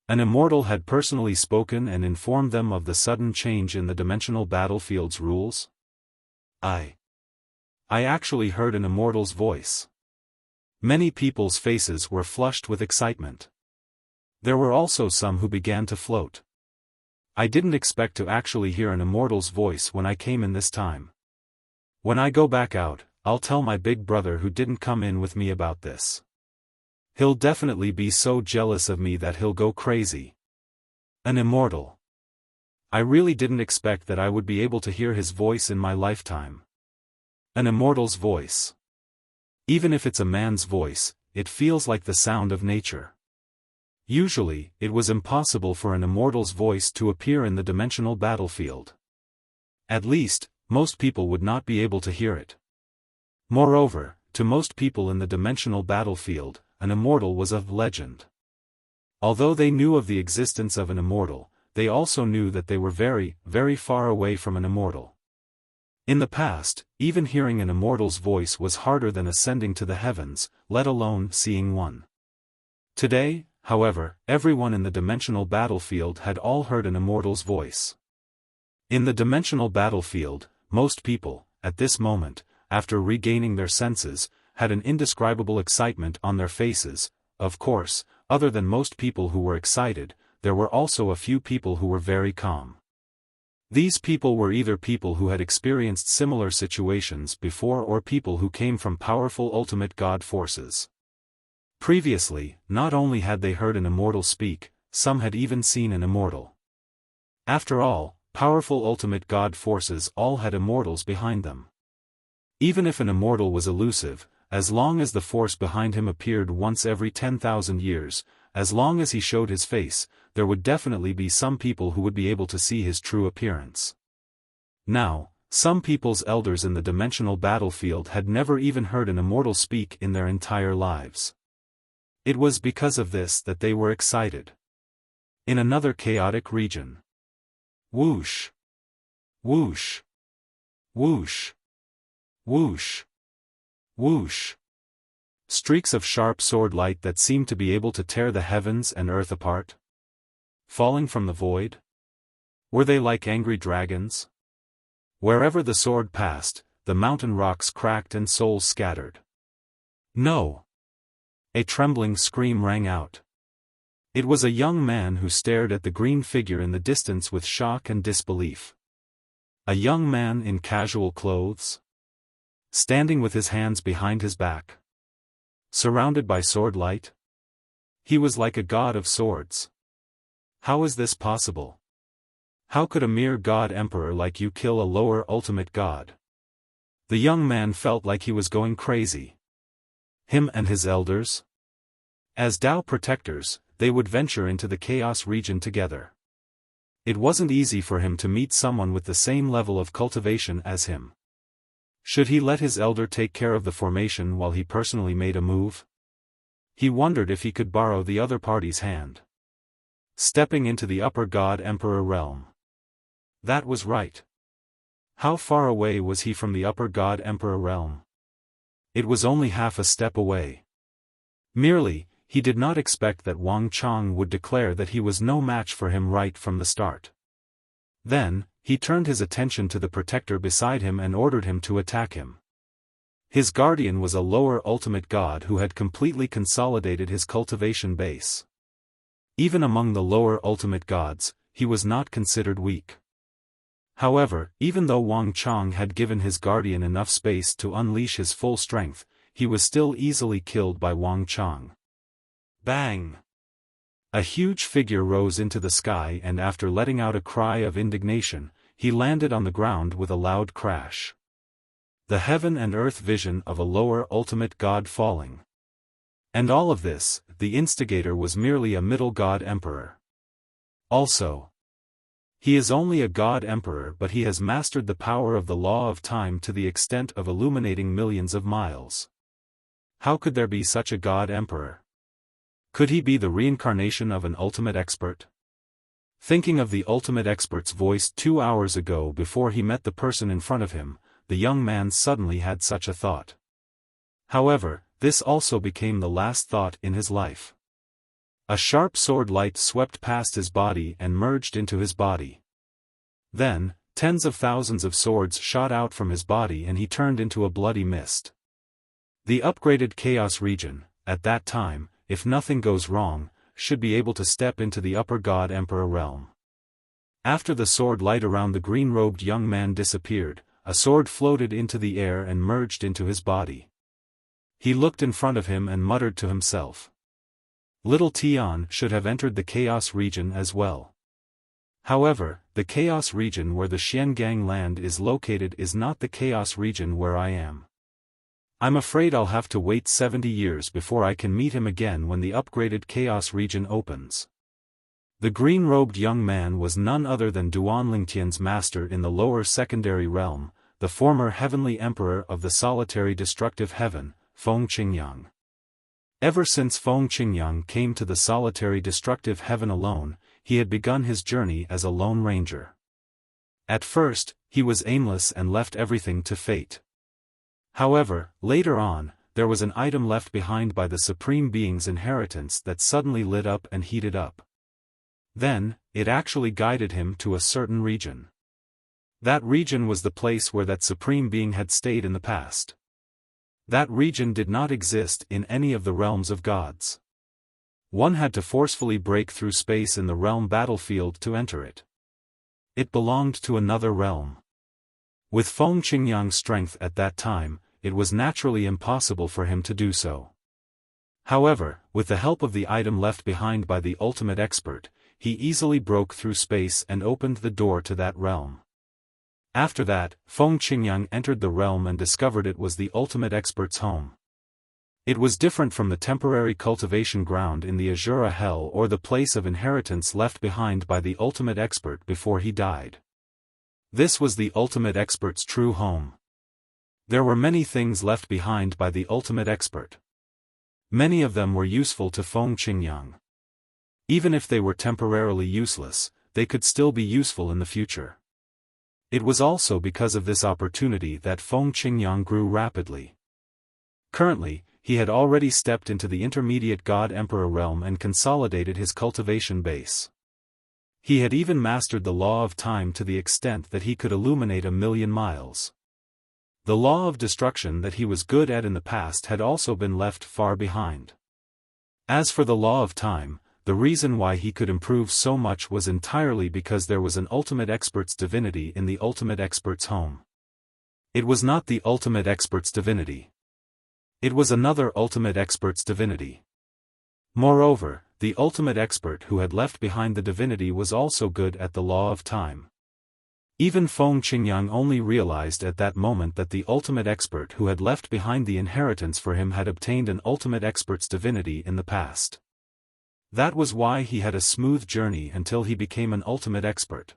An immortal had personally spoken and informed them of the sudden change in the dimensional battlefield's rules. I actually heard an immortal's voice. Many people's faces were flushed with excitement. There were also some who began to float. I didn't expect to actually hear an immortal's voice when I came in this time. When I go back out, I'll tell my big brother who didn't come in with me about this. He'll definitely be so jealous of me that he'll go crazy. An immortal. I really didn't expect that I would be able to hear his voice in my lifetime. An immortal's voice. Even if it's a man's voice, it feels like the sound of nature. Usually, it was impossible for an immortal's voice to appear in the dimensional battlefield. At least, most people would not be able to hear it. Moreover, to most people in the dimensional battlefield, an immortal was a legend. Although they knew of the existence of an immortal, they also knew that they were very, very far away from an immortal. In the past, even hearing an immortal's voice was harder than ascending to the heavens, let alone seeing one. Today, however, everyone in the dimensional battlefield had all heard an immortal's voice. In the dimensional battlefield, most people, at this moment, after regaining their senses, had an indescribable excitement on their faces. Of course, other than most people who were excited, there were also a few people who were very calm. These people were either people who had experienced similar situations before or people who came from powerful ultimate God forces. Previously, not only had they heard an immortal speak, some had even seen an immortal. After all, powerful ultimate God forces all had immortals behind them. Even if an immortal was elusive, as long as the force behind him appeared once every 10,000 years, as long as he showed his face, there would definitely be some people who would be able to see his true appearance. Now, some people's elders in the dimensional battlefield had never even heard an immortal speak in their entire lives. It was because of this that they were excited. In another chaotic region. Whoosh! Whoosh! Whoosh! Whoosh! Whoosh! Streaks of sharp sword light that seemed to be able to tear the heavens and earth apart. Falling from the void? Were they like angry dragons? Wherever the sword passed, the mountain rocks cracked and souls scattered. No! A trembling scream rang out. It was a young man who stared at the green figure in the distance with shock and disbelief. A young man in casual clothes? Standing with his hands behind his back. Surrounded by sword light? He was like a god of swords. How is this possible? How could a mere god emperor like you kill a lower ultimate god? The young man felt like he was going crazy. Him and his elders? As Tao protectors, they would venture into the chaos region together. It wasn't easy for him to meet someone with the same level of cultivation as him. Should he let his elder take care of the formation while he personally made a move? He wondered if he could borrow the other party's hand. Stepping into the upper God Emperor realm. That was right. How far away was he from the upper God Emperor realm? It was only half a step away. Merely, he did not expect that Wang Chong would declare that he was no match for him right from the start. Then, he turned his attention to the protector beside him and ordered him to attack him. His guardian was a lower ultimate god who had completely consolidated his cultivation base. Even among the lower ultimate gods, he was not considered weak. However, even though Wang Chong had given his guardian enough space to unleash his full strength, he was still easily killed by Wang Chong. Bang! A huge figure rose into the sky and after letting out a cry of indignation, he landed on the ground with a loud crash. The heaven and earth vision of a lower ultimate god falling. And all of this, the instigator was merely a middle god emperor. Also, he is only a god emperor but he has mastered the power of the law of time to the extent of illuminating millions of miles. How could there be such a god emperor? Could he be the reincarnation of an ultimate expert? Thinking of the ultimate expert's voice 2 hours ago before he met the person in front of him, the young man suddenly had such a thought. However, this also became the last thought in his life. A sharp sword light swept past his body and merged into his body. Then, tens of thousands of swords shot out from his body and he turned into a bloody mist. The upgraded Chaos region, at that time, if nothing goes wrong, should be able to step into the upper God Emperor realm. After the sword light around the green-robed young man disappeared, a sword floated into the air and merged into his body. He looked in front of him and muttered to himself. Little Tian should have entered the Chaos region as well. However, the Chaos region where the Xiangang land is located is not the Chaos region where I am. I'm afraid I'll have to wait 70 years before I can meet him again when the upgraded Chaos region opens. The green-robed young man was none other than Duan Lingtian's master in the lower secondary realm, the former heavenly emperor of the solitary destructive heaven, Feng Qingyang. Ever since Feng Qingyang came to the solitary destructive heaven alone, he had begun his journey as a lone ranger. At first, he was aimless and left everything to fate. However, later on, there was an item left behind by the Supreme Being's inheritance that suddenly lit up and heated up. Then, it actually guided him to a certain region. That region was the place where that Supreme Being had stayed in the past. That region did not exist in any of the realms of gods. One had to forcefully break through space in the realm battlefield to enter it. It belonged to another realm. With Feng Qingyang's strength at that time, it was naturally impossible for him to do so. However, with the help of the item left behind by the ultimate expert, he easily broke through space and opened the door to that realm. After that, Feng Qingyang entered the realm and discovered it was the ultimate expert's home. It was different from the temporary cultivation ground in the Azura Hell or the place of inheritance left behind by the ultimate expert before he died. This was the ultimate expert's true home. There were many things left behind by the ultimate expert. Many of them were useful to Feng Qingyang. Even if they were temporarily useless, they could still be useful in the future. It was also because of this opportunity that Feng Qingyang grew rapidly. Currently, he had already stepped into the intermediate God-Emperor realm and consolidated his cultivation base. He had even mastered the law of time to the extent that he could illuminate 1,000,000 miles. The law of destruction that he was good at in the past had also been left far behind. As for the law of time, the reason why he could improve so much was entirely because there was an ultimate expert's divinity in the ultimate expert's home. It was not the ultimate expert's divinity. It was another ultimate expert's divinity. Moreover, the ultimate expert who had left behind the divinity was also good at the law of time. Even Feng Qingyang only realized at that moment that the ultimate expert who had left behind the inheritance for him had obtained an ultimate expert's divinity in the past. That was why he had a smooth journey until he became an ultimate expert.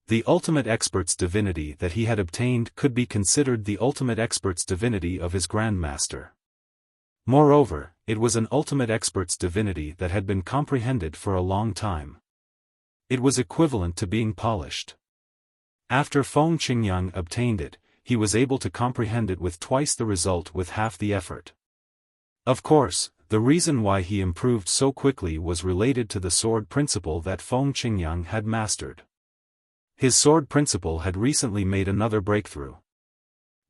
The ultimate expert's divinity that he had obtained could be considered the ultimate expert's divinity of his grandmaster. Moreover, it was an ultimate expert's divinity that had been comprehended for a long time. It was equivalent to being polished. After Feng Qingyang obtained it, he was able to comprehend it with twice the result with half the effort. Of course, the reason why he improved so quickly was related to the sword principle that Feng Qingyang had mastered. His sword principle had recently made another breakthrough.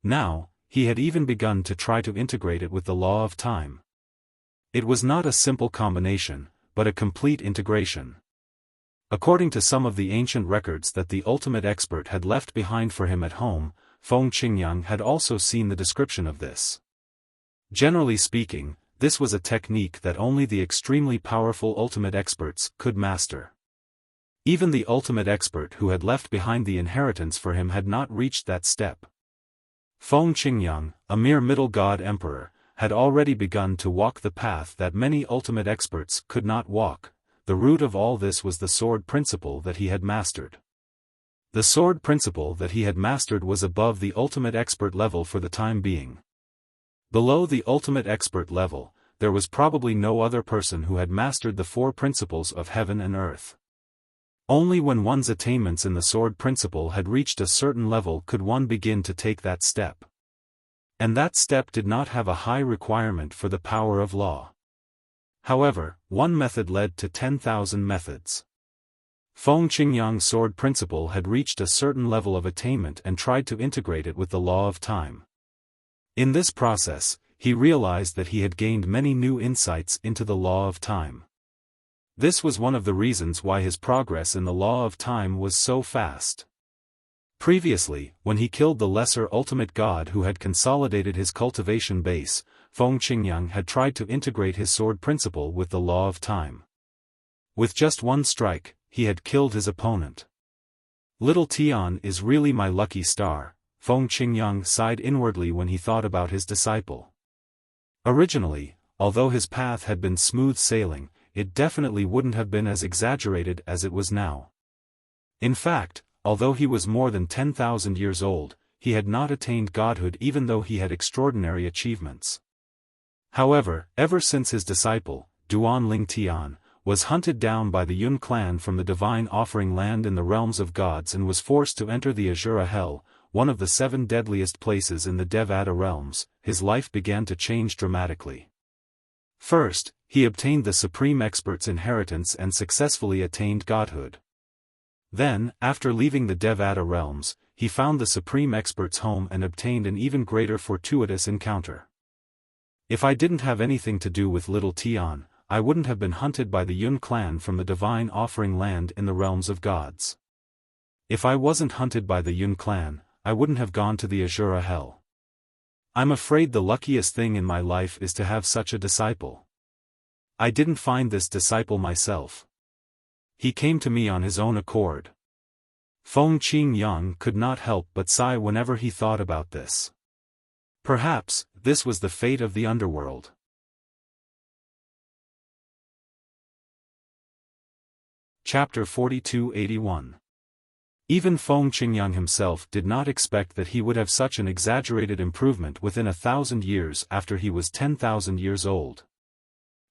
Now, he had even begun to try to integrate it with the law of time. It was not a simple combination, but a complete integration. According to some of the ancient records that the ultimate expert had left behind for him at home, Feng Qingyang had also seen the description of this. Generally speaking, this was a technique that only the extremely powerful ultimate experts could master. Even the ultimate expert who had left behind the inheritance for him had not reached that step. Feng Qingyang, a mere middle god emperor, had already begun to walk the path that many ultimate experts could not walk. The root of all this was the sword principle that he had mastered. The sword principle that he had mastered was above the ultimate expert level for the time being. Below the ultimate expert level, there was probably no other person who had mastered the four principles of heaven and earth. Only when one's attainments in the sword principle had reached a certain level could one begin to take that step. And that step did not have a high requirement for the power of law. However, one method led to 10,000 methods. Feng Qingyang's sword principle had reached a certain level of attainment and tried to integrate it with the law of time. In this process, he realized that he had gained many new insights into the law of time. This was one of the reasons why his progress in the law of time was so fast. Previously, when he killed the lesser ultimate god who had consolidated his cultivation base, Feng Qingyang had tried to integrate his sword principle with the law of time. With just one strike, he had killed his opponent. Little Tian is really my lucky star, Feng Qingyang sighed inwardly when he thought about his disciple. Originally, although his path had been smooth sailing, it definitely wouldn't have been as exaggerated as it was now. In fact, although he was more than 10,000 years old, he had not attained godhood even though he had extraordinary achievements. However, ever since his disciple, Duan Ling Tian, was hunted down by the Yun clan from the divine offering land in the realms of gods and was forced to enter the Azura Hell, one of the 7 deadliest places in the Devata realms, his life began to change dramatically. First, he obtained the Supreme Expert's inheritance and successfully attained godhood. Then, after leaving the Devata realms, he found the Supreme Expert's home and obtained an even greater fortuitous encounter. If I didn't have anything to do with little Tian, I wouldn't have been hunted by the Yun clan from the divine offering land in the realms of gods. If I wasn't hunted by the Yun clan, I wouldn't have gone to the Azura Hell. I'm afraid the luckiest thing in my life is to have such a disciple. I didn't find this disciple myself. He came to me on his own accord. Feng Qingyang could not help but sigh whenever he thought about this. Perhaps, this was the fate of the underworld. Chapter 4281. Even Feng Qingyang himself did not expect that he would have such an exaggerated improvement within 1,000 years after he was 10,000 years old.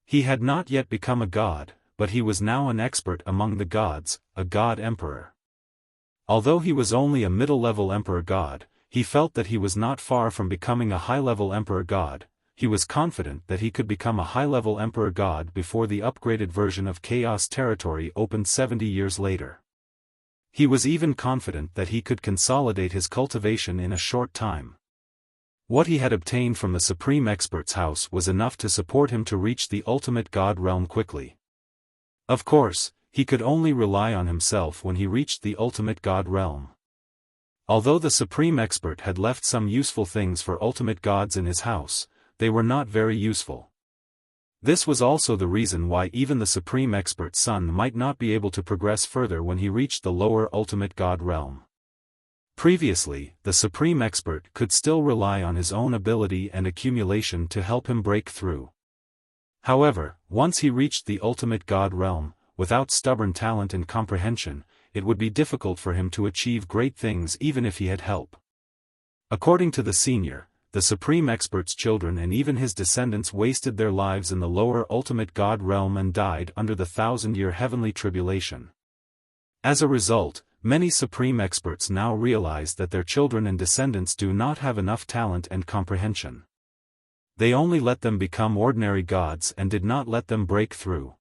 He had not yet become a god, but he was now an expert among the gods, a god emperor. Although he was only a middle-level emperor god, he felt that he was not far from becoming a high-level emperor god. He was confident that he could become a high-level emperor god before the upgraded version of Chaos Territory opened 70 years later. He was even confident that he could consolidate his cultivation in a short time. What he had obtained from the Supreme Expert's house was enough to support him to reach the ultimate god realm quickly. Of course, he could only rely on himself when he reached the ultimate god realm. Although the Supreme Expert had left some useful things for ultimate gods in his house, they were not very useful. This was also the reason why even the Supreme Expert's son might not be able to progress further when he reached the lower ultimate god realm. Previously, the Supreme Expert could still rely on his own ability and accumulation to help him break through. However, once he reached the ultimate god realm, without stubborn talent and comprehension, it would be difficult for him to achieve great things even if he had help. According to the senior, the Supreme Expert's children and even his descendants wasted their lives in the lower ultimate god realm and died under the 1,000-year heavenly tribulation. As a result, many Supreme Experts now realize that their children and descendants do not have enough talent and comprehension. They only let them become ordinary gods and did not let them break through.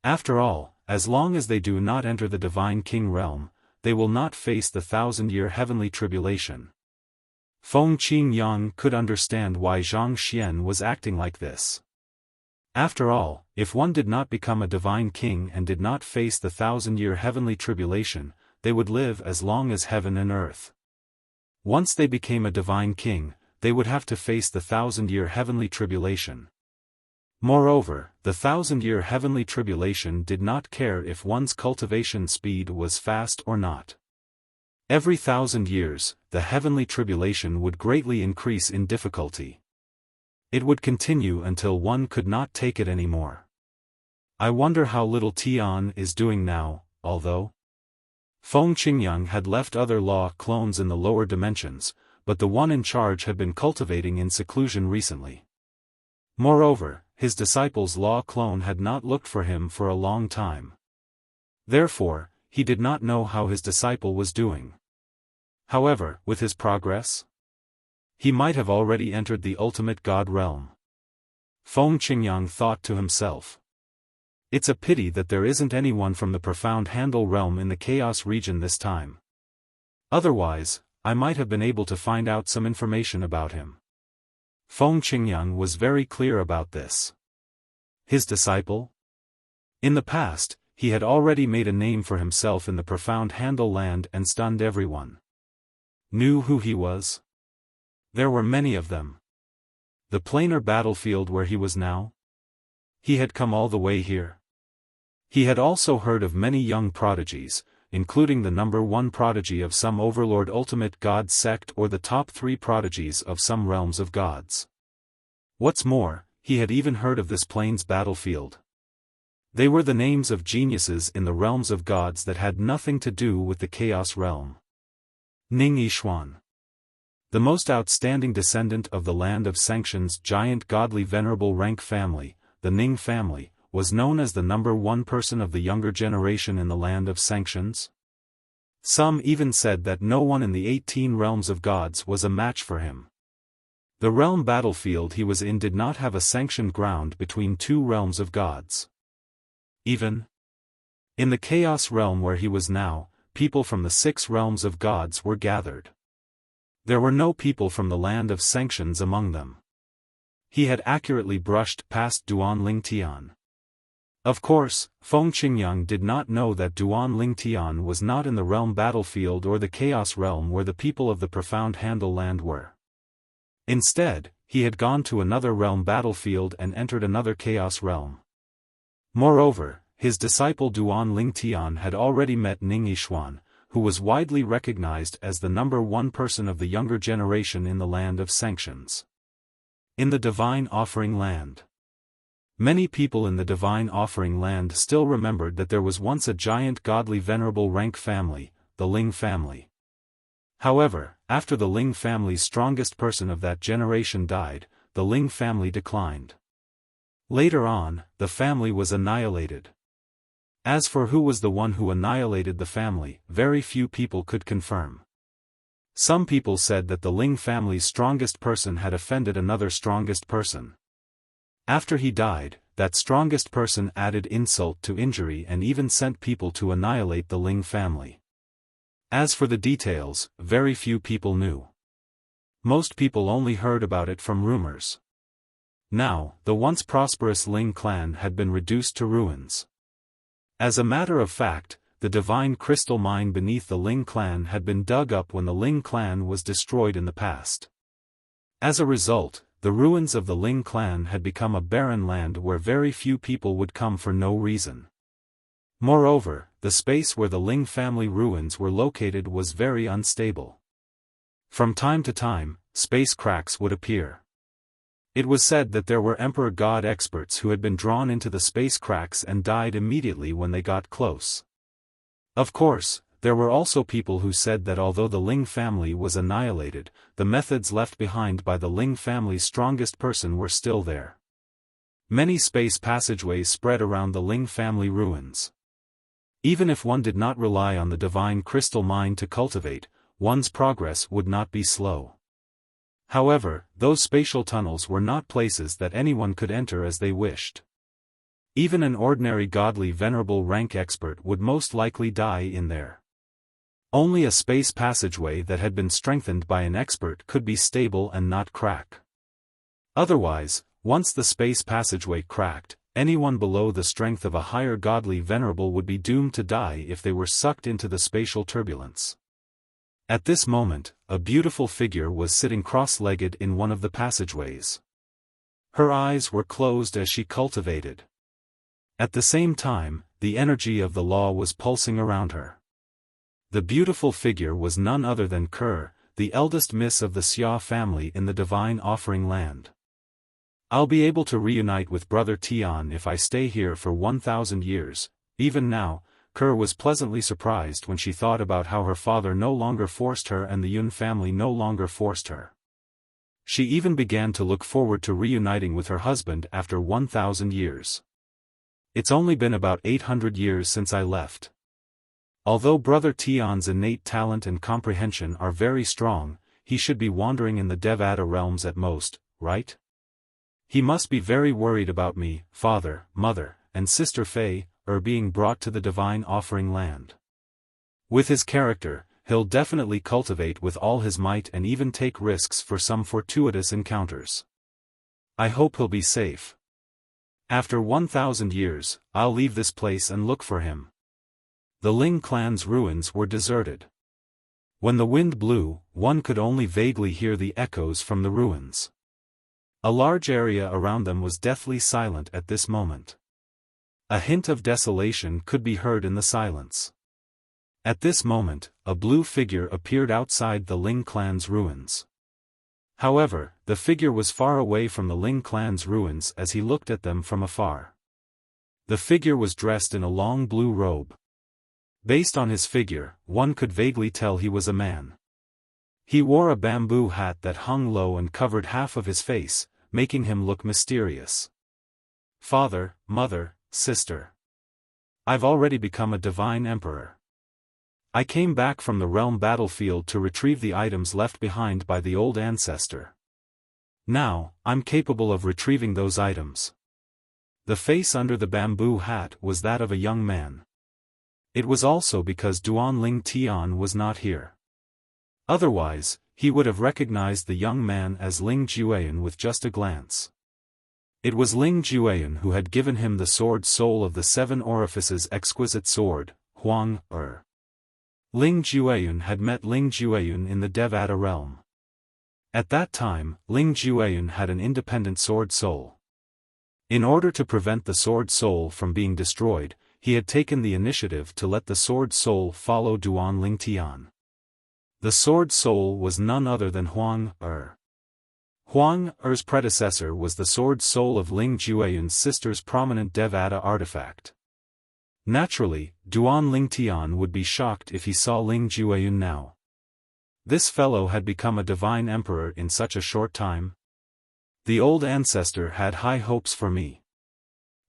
After all, as long as they do not enter the Divine King realm, they will not face the 1,000-year heavenly tribulation. Feng Qingyang could understand why Zhang Xian was acting like this. After all, if one did not become a divine king and did not face the 1,000-year heavenly tribulation, they would live as long as heaven and earth. Once they became a divine king, they would have to face the 1,000-year heavenly tribulation. Moreover, the 1,000-year heavenly tribulation did not care if one's cultivation speed was fast or not. Every 1,000 years, the heavenly tribulation would greatly increase in difficulty. It would continue until one could not take it anymore. I wonder how little Tian is doing now, although Feng Qingyang had left other law clones in the lower dimensions, but the one in charge had been cultivating in seclusion recently. Moreover, his disciple's law clone had not looked for him for a long time. Therefore, he did not know how his disciple was doing. However, with his progress, he might have already entered the ultimate god realm. Feng Qingyang thought to himself. It's a pity that there isn't anyone from the profound handle realm in the chaos region this time. Otherwise, I might have been able to find out some information about him. Feng Qingyang was very clear about this. His disciple? In the past, he had already made a name for himself in the profound handle land and stunned everyone. Knew who he was? There were many of them. The planar battlefield where he was now? He had come all the way here. He had also heard of many young prodigies, including the number 1 prodigy of some overlord ultimate god sect or the top 3 prodigies of some realms of gods. What's more, he had even heard of this plane's battlefield. They were the names of geniuses in the realms of gods that had nothing to do with the chaos realm. Ning Yishuan. The most outstanding descendant of the land of Sanction's giant godly venerable rank family, the Ning family, was known as the number one person of the younger generation in the land of Sanctions. Some even said that no one in the 18 realms of gods was a match for him. The realm battlefield he was in did not have a sanctioned ground between two realms of gods. Even in the chaos realm where he was now, people from the 6 realms of gods were gathered. There were no people from the land of Sanctions among them. He had accurately brushed past Duan Lingtian. Of course, Feng Qingyang did not know that Duan Lingtian was not in the realm battlefield or the chaos realm where the people of the profound Handle land were. Instead, he had gone to another realm battlefield and entered another chaos realm. Moreover, his disciple Duan Lingtian had already met Ning Yixuan, who was widely recognized as the number one person of the younger generation in the land of Sanctions. In the Divine Offering Land. Many people in the Divine Offering Land still remembered that there was once a giant godly venerable rank family, the Ling family. However, after the Ling family's strongest person of that generation died, the Ling family declined. Later on, the family was annihilated. As for who was the one who annihilated the family, very few people could confirm. Some people said that the Ling family's strongest person had offended another strongest person. After he died, that strongest person added insult to injury and even sent people to annihilate the Ling family. As for the details, very few people knew. Most people only heard about it from rumors. Now, the once prosperous Ling clan had been reduced to ruins. As a matter of fact, the divine crystal mine beneath the Ling clan had been dug up when the Ling clan was destroyed in the past. As a result, the ruins of the Ling clan had become a barren land where very few people would come for no reason. Moreover, the space where the Ling family ruins were located was very unstable. From time to time, space cracks would appear. It was said that there were Emperor God experts who had been drawn into the space cracks and died immediately when they got close. Of course, there were also people who said that although the Ling family was annihilated, the methods left behind by the Ling family's strongest person were still there. Many space passageways spread around the Ling family ruins. Even if one did not rely on the divine crystal mine to cultivate, one's progress would not be slow. However, those spatial tunnels were not places that anyone could enter as they wished. Even an ordinary godly venerable rank expert would most likely die in there. Only a space passageway that had been strengthened by an expert could be stable and not crack. Otherwise, once the space passageway cracked, anyone below the strength of a higher godly venerable would be doomed to die if they were sucked into the spatial turbulence. At this moment, a beautiful figure was sitting cross-legged in one of the passageways. Her eyes were closed as she cultivated. At the same time, the energy of the law was pulsing around her. The beautiful figure was none other than Kerr, the eldest miss of the Xia family in the Divine Offering Land. I'll be able to reunite with Brother Tian if I stay here for 1,000 years. Even now, Kerr was pleasantly surprised when she thought about how her father no longer forced her and the Yun family no longer forced her. She even began to look forward to reuniting with her husband after 1,000 years. It's only been about 800 years since I left. Although Brother Tian's innate talent and comprehension are very strong, he should be wandering in the Devata realms at most, right? He must be very worried about me, father, mother, and sister Fei, being brought to the Divine Offering Land. With his character, he'll definitely cultivate with all his might and even take risks for some fortuitous encounters. I hope he'll be safe. After 1,000 years, I'll leave this place and look for him. The Ling clan's ruins were deserted. When the wind blew, one could only vaguely hear the echoes from the ruins. A large area around them was deathly silent at this moment. A hint of desolation could be heard in the silence. At this moment, a blue figure appeared outside the Ling clan's ruins. However, the figure was far away from the Ling clan's ruins as he looked at them from afar. The figure was dressed in a long blue robe. Based on his figure, one could vaguely tell he was a man. He wore a bamboo hat that hung low and covered half of his face, making him look mysterious. Father, mother, sister. I've already become a divine emperor. I came back from the realm battlefield to retrieve the items left behind by the old ancestor. Now, I'm capable of retrieving those items. The face under the bamboo hat was that of a young man. It was also because Duan Ling Tian was not here. Otherwise, he would have recognized the young man as Ling Jueyan with just a glance. It was Ling Jueyan who had given him the sword soul of the 7 orifices exquisite sword, Huang Er. Ling Jueyan had met Ling Jueyan in the Devata realm. At that time, Ling Jueyan had an independent sword soul. In order to prevent the sword soul from being destroyed, he had taken the initiative to let the sword soul follow Duan Ling Tian. The sword soul was none other than Huang Er. Huang Er's predecessor was the sword soul of Ling Jueyan's sister's prominent Devata artifact. Naturally, Duan Ling Tian would be shocked if he saw Ling Jueyan now. This fellow had become a divine emperor in such a short time. The old ancestor had high hopes for me.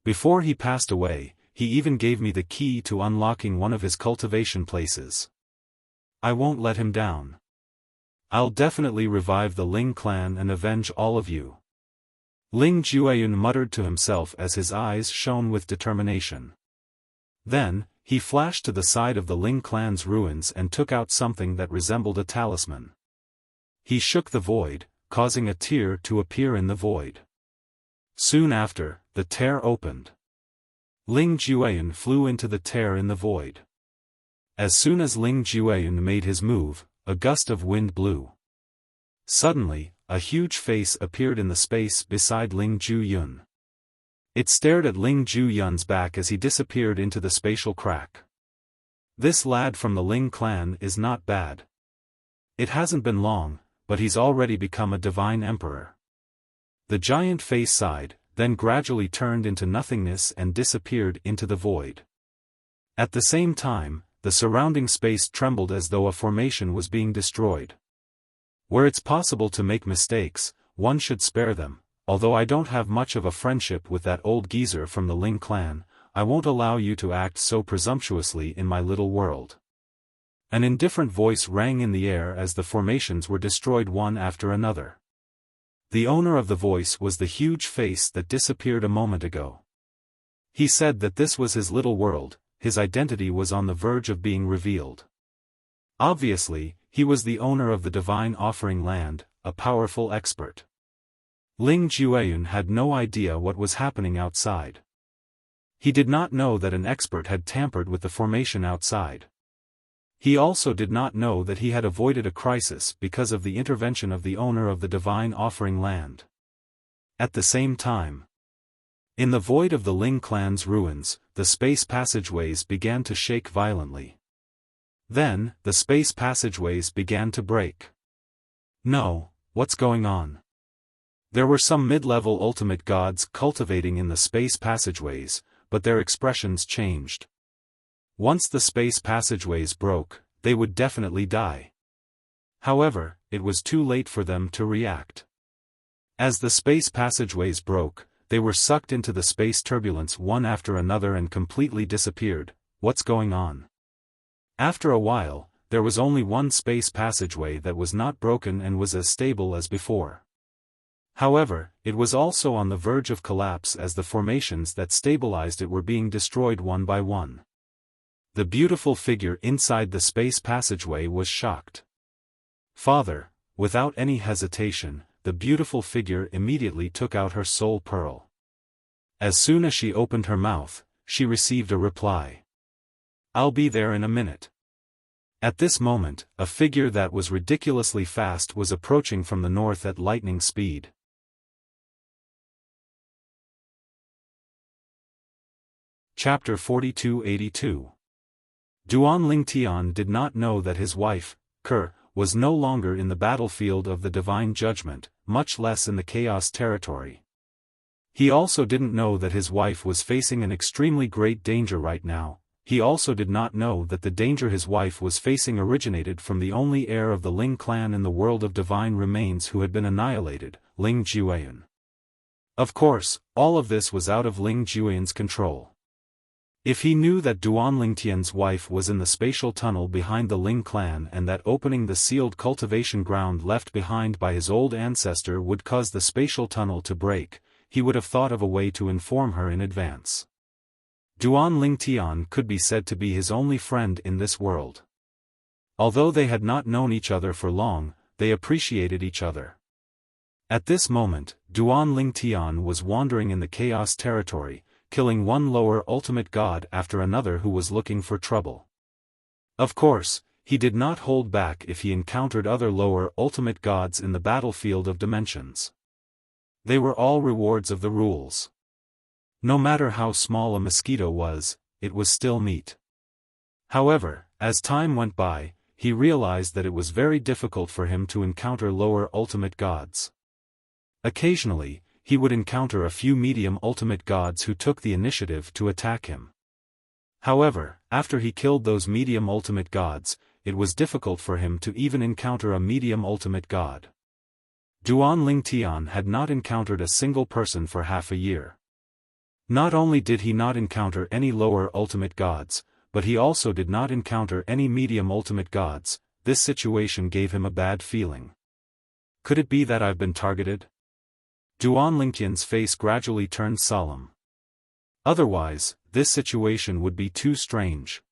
Before he passed away, he even gave me the key to unlocking one of his cultivation places. I won't let him down. I'll definitely revive the Ling clan and avenge all of you. Ling Jueyan muttered to himself as his eyes shone with determination. Then, he flashed to the side of the Ling clan's ruins and took out something that resembled a talisman. He shook the void, causing a tear to appear in the void. Soon after, the tear opened. Ling Jueyan flew into the tear in the void. As soon as Ling Jueyan made his move, a gust of wind blew. Suddenly, a huge face appeared in the space beside Ling Jueyan. It stared at Ling Jueyan's back as he disappeared into the spatial crack. This lad from the Ling clan is not bad. It hasn't been long, but he's already become a divine emperor. The giant face sighed, then gradually turned into nothingness and disappeared into the void. At the same time, the surrounding space trembled as though a formation was being destroyed. Where it's possible to make mistakes, one should spare them. Although I don't have much of a friendship with that old geezer from the Ling clan, I won't allow you to act so presumptuously in my little world. An indifferent voice rang in the air as the formations were destroyed one after another. The owner of the voice was the huge face that disappeared a moment ago. He said that this was his little world, his identity was on the verge of being revealed. Obviously, he was the owner of the divine offering land, a powerful expert. Ling Jueyan had no idea what was happening outside. He did not know that an expert had tampered with the formation outside. He also did not know that he had avoided a crisis because of the intervention of the owner of the divine offering land. At the same time, in the void of the Ling clan's ruins, the space passageways began to shake violently. Then, the space passageways began to break. No, what's going on? There were some mid-level ultimate gods cultivating in the space passageways, but their expressions changed. Once the space passageways broke, they would definitely die. However, it was too late for them to react. As the space passageways broke, they were sucked into the space turbulence one after another and completely disappeared. What's going on? After a while, there was only one space passageway that was not broken and was as stable as before. However, it was also on the verge of collapse as the formations that stabilized it were being destroyed one by one. The beautiful figure inside the space passageway was shocked. Father, without any hesitation, the beautiful figure immediately took out her soul pearl. As soon as she opened her mouth, she received a reply. I'll be there in a minute. At this moment, a figure that was ridiculously fast was approaching from the north at lightning speed. Chapter 4282. Duan Ling Tian did not know that his wife, Ke, was no longer in the battlefield of the divine judgment, much less in the chaos territory. He also didn't know that his wife was facing an extremely great danger right now, he also did not know that the danger his wife was facing originated from the only heir of the Ling clan in the world of divine remains who had been annihilated, Ling Jiuyan. Of course, all of this was out of Ling Jiuyan's control. If he knew that Duan Lingtian's wife was in the spatial tunnel behind the Ling clan and that opening the sealed cultivation ground left behind by his old ancestor would cause the spatial tunnel to break, he would have thought of a way to inform her in advance. Duan Lingtian could be said to be his only friend in this world. Although they had not known each other for long, they appreciated each other. At this moment, Duan Lingtian was wandering in the chaos territory, killing one lower ultimate god after another who was looking for trouble. Of course, he did not hold back if he encountered other lower ultimate gods in the battlefield of dimensions. They were all rewards of the rules. No matter how small a mosquito was, it was still meat. However, as time went by, he realized that it was very difficult for him to encounter lower ultimate gods. Occasionally, he would encounter a few medium ultimate gods who took the initiative to attack him. However, after he killed those medium ultimate gods, it was difficult for him to even encounter a medium ultimate god. Duan Lingtian had not encountered a single person for half a year. Not only did he not encounter any lower ultimate gods, but he also did not encounter any medium ultimate gods. This situation gave him a bad feeling. Could it be that I've been targeted? Duan Lingtian's face gradually turned solemn. Otherwise, this situation would be too strange.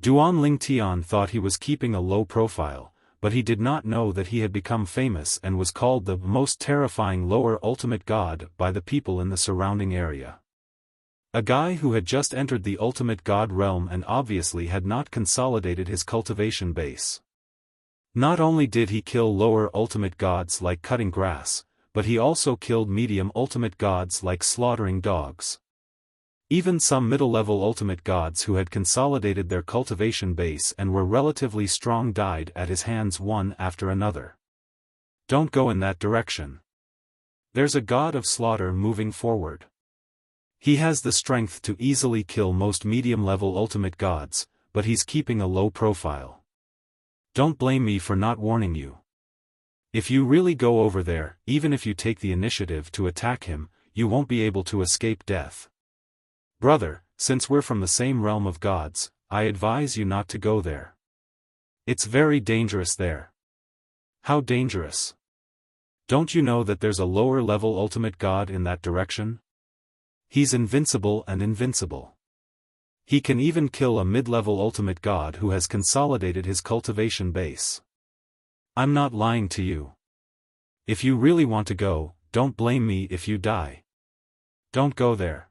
Duan Lingtian thought he was keeping a low profile, but he did not know that he had become famous and was called the most terrifying lower ultimate god by the people in the surrounding area. A guy who had just entered the ultimate god realm and obviously had not consolidated his cultivation base. Not only did he kill lower ultimate gods like cutting grass, but he also killed medium ultimate gods like slaughtering dogs. Even some middle-level ultimate gods who had consolidated their cultivation base and were relatively strong died at his hands one after another. Don't go in that direction. There's a god of slaughter moving forward. He has the strength to easily kill most medium-level ultimate gods, but he's keeping a low profile. Don't blame me for not warning you. If you really go over there, even if you take the initiative to attack him, you won't be able to escape death. Brother, since we're from the same realm of gods, I advise you not to go there. It's very dangerous there. How dangerous? Don't you know that there's a lower-level ultimate god in that direction? He's invincible and invincible. He can even kill a mid-level ultimate god who has consolidated his cultivation base. I'm not lying to you. If you really want to go, don't blame me if you die. Don't go there.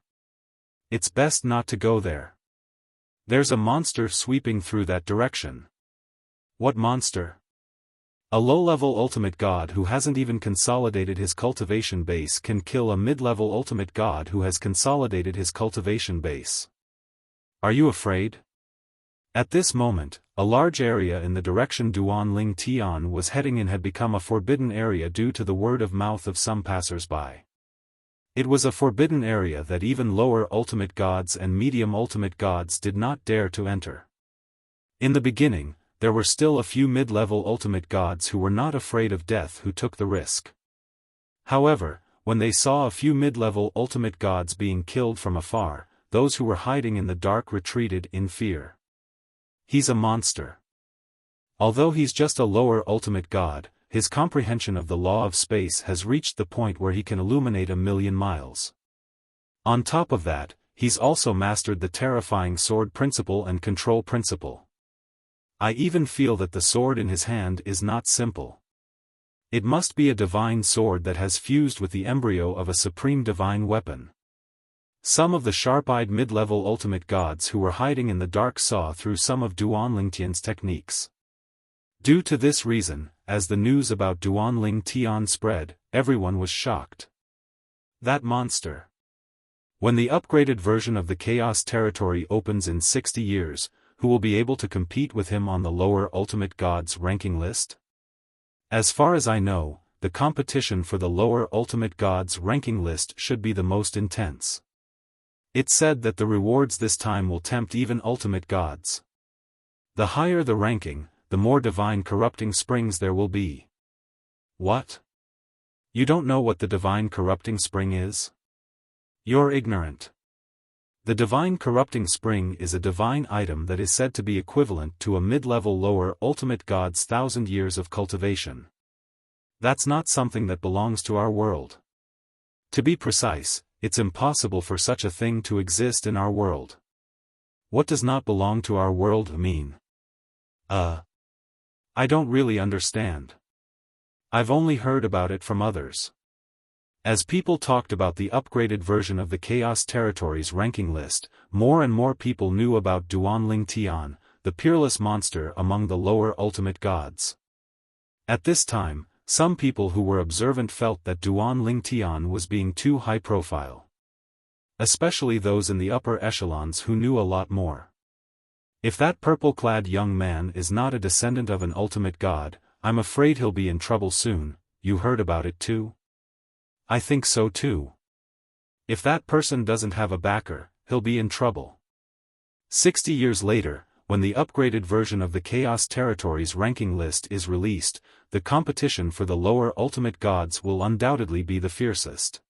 It's best not to go there. There's a monster sweeping through that direction. What monster? A low-level ultimate god who hasn't even consolidated his cultivation base can kill a mid-level ultimate god who has consolidated his cultivation base. Are you afraid? At this moment, a large area in the direction Duan Lingtian was heading in had become a forbidden area due to the word of mouth of some passers-by. It was a forbidden area that even lower ultimate gods and medium ultimate gods did not dare to enter. In the beginning, there were still a few mid-level ultimate gods who were not afraid of death who took the risk. However, when they saw a few mid-level ultimate gods being killed from afar, those who were hiding in the dark retreated in fear. He's a monster. Although he's just a lower ultimate god, his comprehension of the law of space has reached the point where he can illuminate 1,000,000 miles. On top of that, he's also mastered the terrifying sword principle and control principle. I even feel that the sword in his hand is not simple. It must be a divine sword that has fused with the embryo of a supreme divine weapon. Some of the sharp-eyed mid-level ultimate gods who were hiding in the dark saw through some of Duan Lingtian's techniques. Due to this reason, as the news about Duan Lingtian spread, everyone was shocked. That monster. When the upgraded version of the Chaos Territory opens in 60 years, who will be able to compete with him on the lower ultimate gods ranking list? As far as I know, the competition for the lower ultimate gods ranking list should be the most intense. It's said that the rewards this time will tempt even ultimate gods. The higher the ranking, the more divine corrupting springs there will be. What? You don't know what the divine corrupting spring is? You're ignorant. The divine corrupting spring is a divine item that is said to be equivalent to a mid-level lower ultimate god's 1,000 years of cultivation. That's not something that belongs to our world. To be precise, it's impossible for such a thing to exist in our world. What does not belong to our world mean? I don't really understand. I've only heard about it from others. As people talked about the upgraded version of the Chaos Territories ranking list, more and more people knew about Duanling Tian, the peerless monster among the lower ultimate gods. At this time, some people who were observant felt that Duanling Tian was being too high profile. Especially those in the upper echelons who knew a lot more. If that purple-clad young man is not a descendant of an ultimate god, I'm afraid he'll be in trouble soon. You heard about it too? I think so too. If that person doesn't have a backer, he'll be in trouble. 60 years later, when the upgraded version of the Chaos Territories ranking list is released, the competition for the lower ultimate gods will undoubtedly be the fiercest.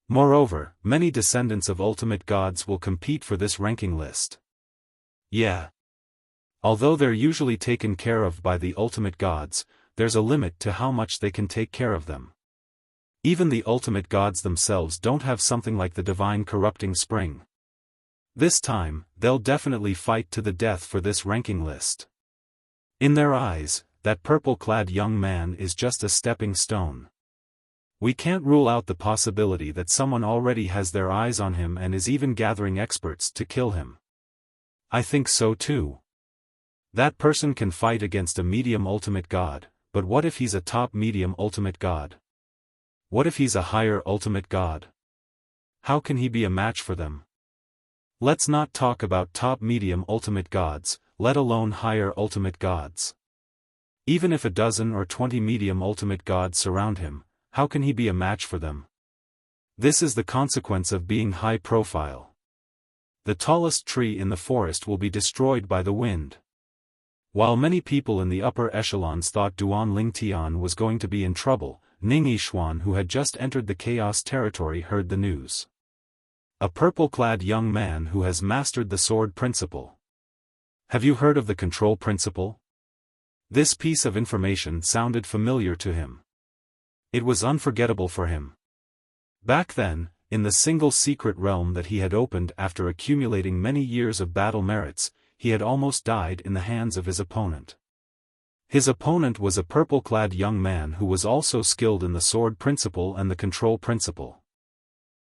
Moreover, many descendants of ultimate gods will compete for this ranking list. Yeah. Although they're usually taken care of by the ultimate gods, there's a limit to how much they can take care of them. Even the ultimate gods themselves don't have something like the divine corrupting spring. This time, they'll definitely fight to the death for this ranking list. In their eyes, that purple-clad young man is just a stepping stone. We can't rule out the possibility that someone already has their eyes on him and is even gathering experts to kill him. I think so too. That person can fight against a medium ultimate god, but what if he's a top medium ultimate god? What if he's a higher ultimate god? How can he be a match for them? Let's not talk about top medium ultimate gods, let alone higher ultimate gods. Even if a dozen or 20 medium ultimate gods surround him, how can he be a match for them? This is the consequence of being high profile. The tallest tree in the forest will be destroyed by the wind. While many people in the upper echelons thought Duanling Tian was going to be in trouble, Ning Yixuan, who had just entered the Chaos Territory, heard the news. A purple-clad young man who has mastered the sword principle. Have you heard of the control principle? This piece of information sounded familiar to him. It was unforgettable for him. Back then, in the single secret realm that he had opened after accumulating many years of battle merits, he had almost died in the hands of his opponent. His opponent was a purple-clad young man who was also skilled in the sword principle and the control principle.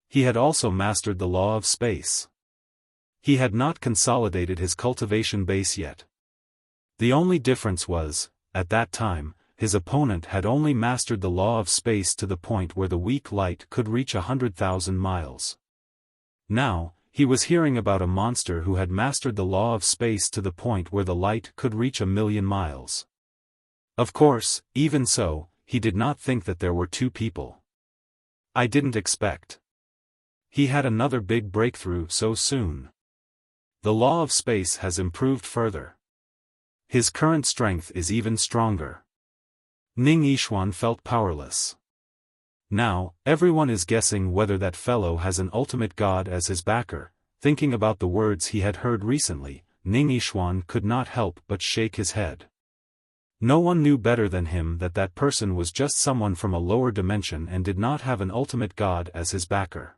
He had also mastered the law of space. He had not consolidated his cultivation base yet. The only difference was, at that time, his opponent had only mastered the law of space to the point where the weak light could reach 100,000 miles. Now, he was hearing about a monster who had mastered the law of space to the point where the light could reach 1,000,000 miles. Of course, even so, he did not think that there were two people. I didn't expect. He had another big breakthrough so soon. The law of space has improved further. His current strength is even stronger. Ning Yixuan felt powerless. Now, everyone is guessing whether that fellow has an ultimate god as his backer. Thinking about the words he had heard recently, Ning Yixuan could not help but shake his head. No one knew better than him that that person was just someone from a lower dimension and did not have an ultimate god as his backer.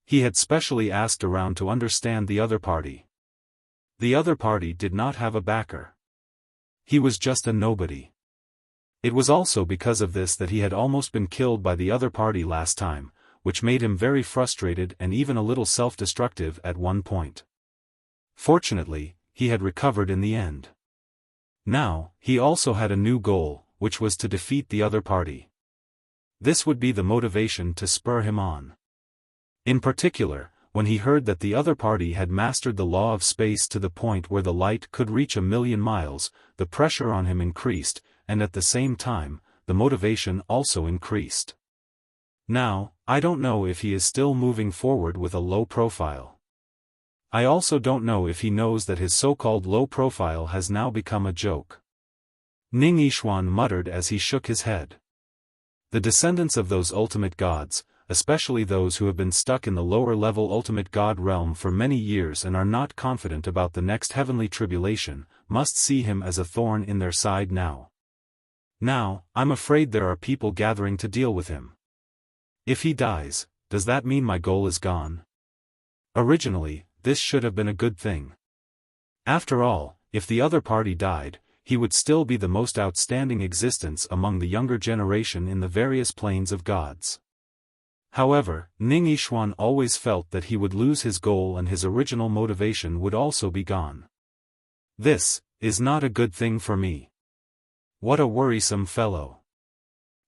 He had specially asked around to understand the other party. The other party did not have a backer. He was just a nobody. It was also because of this that he had almost been killed by the other party last time, which made him very frustrated and even a little self-destructive at one point. Fortunately, he had recovered in the end. Now, he also had a new goal, which was to defeat the other party. This would be the motivation to spur him on. In particular, when he heard that the other party had mastered the law of space to the point where the light could reach 1,000,000 miles, the pressure on him increased, and at the same time, the motivation also increased. Now, I don't know if he is still moving forward with a low profile. I also don't know if he knows that his so-called low profile has now become a joke. Ning Yishuan muttered as he shook his head. The descendants of those ultimate gods, especially those who have been stuck in the lower-level ultimate god realm for many years and are not confident about the next heavenly tribulation, must see him as a thorn in their side now. Now, I'm afraid there are people gathering to deal with him. If he dies, does that mean my goal is gone? Originally, this should have been a good thing. After all, if the other party died, he would still be the most outstanding existence among the younger generation in the various planes of gods. However, Ning Yishuan always felt that he would lose his goal and his original motivation would also be gone. This is not a good thing for me. What a worrisome fellow.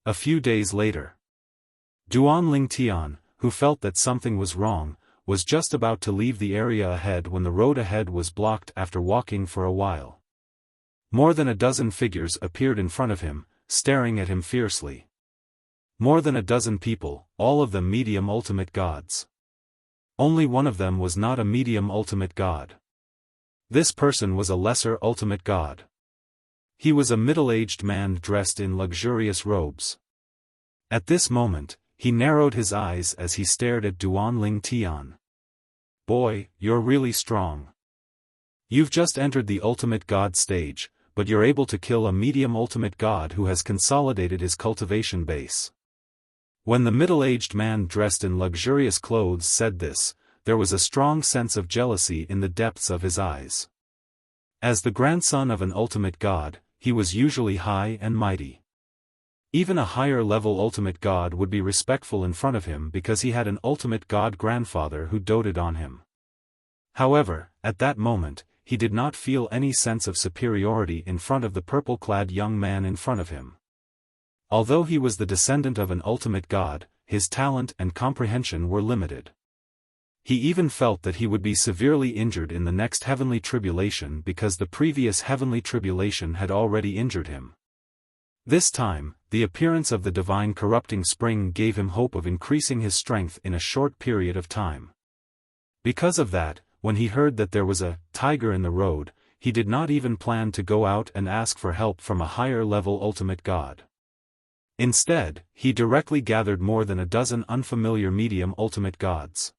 A few days later, Duan Lingtian, who felt that something was wrong, was just about to leave the area ahead when the road ahead was blocked after walking for a while. More than a dozen figures appeared in front of him, staring at him fiercely. More than a dozen people, all of them medium ultimate gods. Only one of them was not a medium ultimate god. This person was a lesser ultimate god. He was a middle-aged man dressed in luxurious robes. At this moment, he narrowed his eyes as he stared at Duan Lingtian. Boy, you're really strong. You've just entered the ultimate god stage, but you're able to kill a medium ultimate god who has consolidated his cultivation base. When the middle-aged man dressed in luxurious clothes said this, there was a strong sense of jealousy in the depths of his eyes. As the grandson of an ultimate god, he was usually high and mighty. Even a higher-level ultimate god would be respectful in front of him because he had an ultimate god grandfather who doted on him. However, at that moment, he did not feel any sense of superiority in front of the purple-clad young man in front of him. Although he was the descendant of an ultimate god, his talent and comprehension were limited. He even felt that he would be severely injured in the next heavenly tribulation because the previous heavenly tribulation had already injured him. This time, the appearance of the divine corrupting spring gave him hope of increasing his strength in a short period of time. Because of that, when he heard that there was a tiger in the road, he did not even plan to go out and ask for help from a higher-level ultimate god. Instead, he directly gathered more than a dozen unfamiliar medium ultimate gods.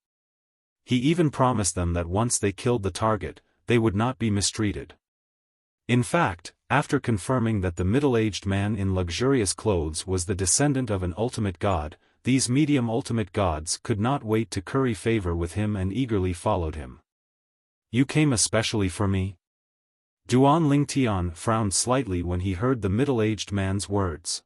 He even promised them that once they killed the target, they would not be mistreated. In fact, after confirming that the middle-aged man in luxurious clothes was the descendant of an ultimate god, these medium ultimate gods could not wait to curry favor with him and eagerly followed him. You came especially for me? Duan Lingtian frowned slightly when he heard the middle-aged man's words.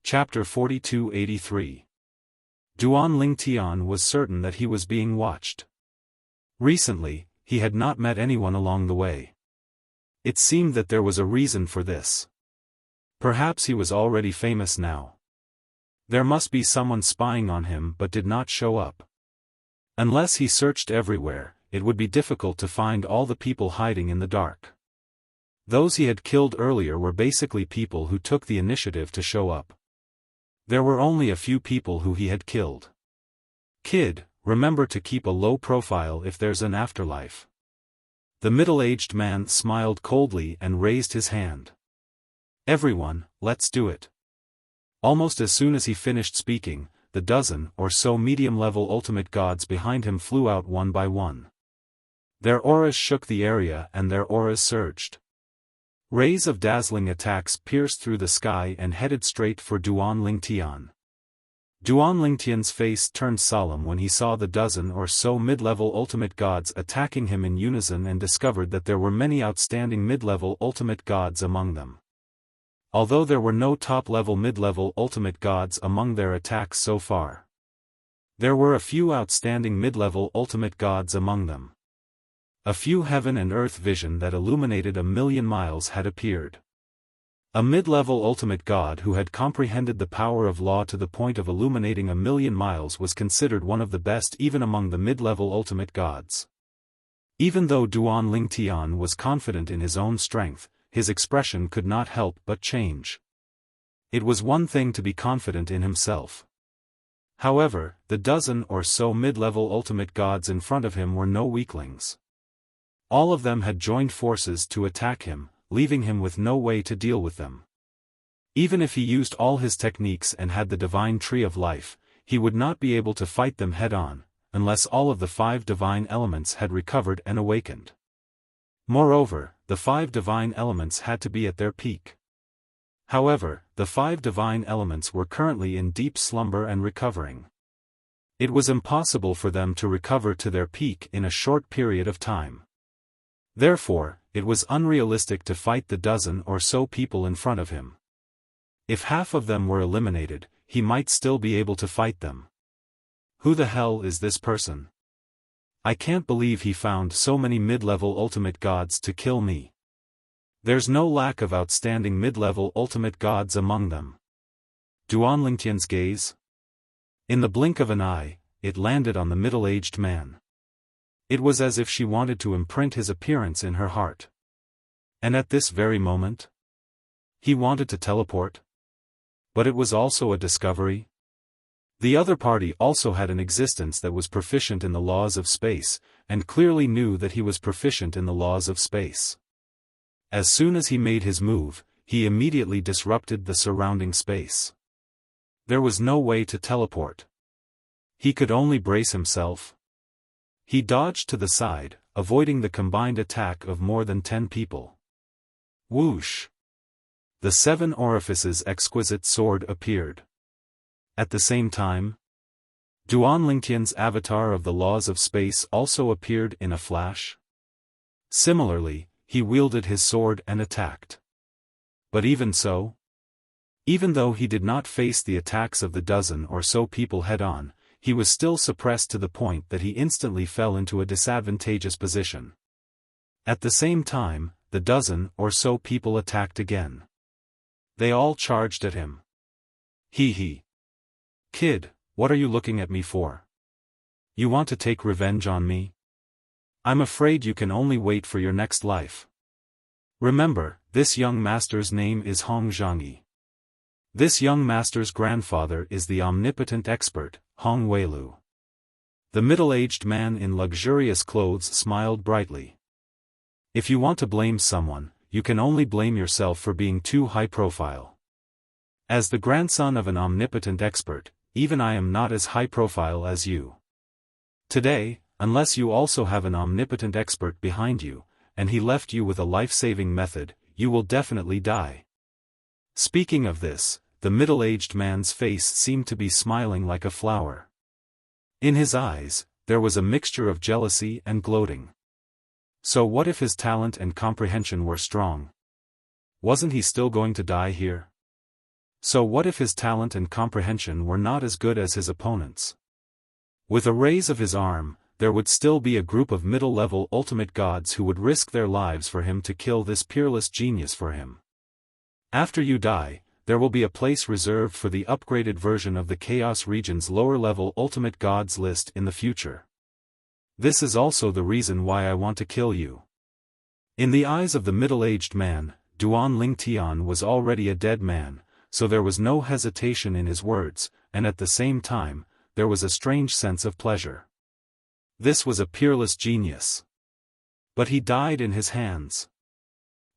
Chapter 4283. Duan Lingtian was certain that he was being watched. Recently, he had not met anyone along the way. It seemed that there was a reason for this. Perhaps he was already famous now. There must be someone spying on him but did not show up. Unless he searched everywhere, it would be difficult to find all the people hiding in the dark. Those he had killed earlier were basically people who took the initiative to show up. There were only a few people who he had killed. Kid, remember to keep a low profile if there's an afterlife. The middle-aged man smiled coldly and raised his hand. Everyone, let's do it. Almost as soon as he finished speaking, the dozen or so medium-level ultimate gods behind him flew out one by one. Their auras shook the area and their auras surged. Rays of dazzling attacks pierced through the sky and headed straight for Duan Lingtian. Duan Lingtian's face turned solemn when he saw the dozen or so mid-level ultimate gods attacking him in unison and discovered that there were many outstanding mid-level ultimate gods among them. Although there were no top-level mid-level ultimate gods among their attacks so far, there were a few outstanding mid-level ultimate gods among them. A few heaven and earth vision that illuminated 1,000,000 miles had appeared. A mid-level ultimate god who had comprehended the power of law to the point of illuminating 1,000,000 miles was considered one of the best even among the mid-level ultimate gods. Even though Duan Lingtian was confident in his own strength, his expression could not help but change. It was one thing to be confident in himself. However, the dozen or so mid-level ultimate gods in front of him were no weaklings. All of them had joined forces to attack him, leaving him with no way to deal with them. Even if he used all his techniques and had the divine tree of life, he would not be able to fight them head-on, unless all of the 5 divine elements had recovered and awakened. Moreover, the 5 divine elements had to be at their peak. However, the 5 divine elements were currently in deep slumber and recovering. It was impossible for them to recover to their peak in a short period of time. Therefore, it was unrealistic to fight the dozen or so people in front of him. If half of them were eliminated, he might still be able to fight them. Who the hell is this person? I can't believe he found so many mid-level ultimate gods to kill me. There's no lack of outstanding mid-level ultimate gods among them. Duan Lingtian's gaze? In the blink of an eye, it landed on the middle-aged man. It was as if she wanted to imprint his appearance in her heart. And at this very moment? He wanted to teleport? But it was also a discovery. The other party also had an existence that was proficient in the laws of space, and clearly knew that he was proficient in the laws of space. As soon as he made his move, he immediately disrupted the surrounding space. There was no way to teleport. He could only brace himself. He dodged to the side, avoiding the combined attack of more than 10 people. Whoosh! The 7 orifices exquisite sword appeared. At the same time, Duan Lingtian's avatar of the laws of space also appeared in a flash. Similarly, he wielded his sword and attacked. But even so, even though he did not face the attacks of the dozen or so people head-on, he was still suppressed to the point that he instantly fell into a disadvantageous position. At the same time, the dozen or so people attacked again. They all charged at him. Hee. Kid, what are you looking at me for? You want to take revenge on me? I'm afraid you can only wait for your next life. Remember, this young master's name is Hong Zhangyi. This young master's grandfather is the omnipotent expert, Hong Weilu. The middle-aged man in luxurious clothes smiled brightly. If you want to blame someone, you can only blame yourself for being too high-profile. As the grandson of an omnipotent expert, even I am not as high-profile as you. Today, unless you also have an omnipotent expert behind you, and he left you with a life-saving method, you will definitely die. Speaking of this, the middle-aged man's face seemed to be smiling like a flower. In his eyes, there was a mixture of jealousy and gloating. So what if his talent and comprehension were strong? Wasn't he still going to die here? So what if his talent and comprehension were not as good as his opponents? With a raise of his arm, there would still be a group of middle-level ultimate gods who would risk their lives for him to kill this peerless genius for him. After you die, there will be a place reserved for the upgraded version of the Chaos Region's lower-level ultimate gods list in the future. This is also the reason why I want to kill you. In the eyes of the middle-aged man, Duan Lingtian was already a dead man, so there was no hesitation in his words, and at the same time, there was a strange sense of pleasure. This was a peerless genius. But he died in his hands.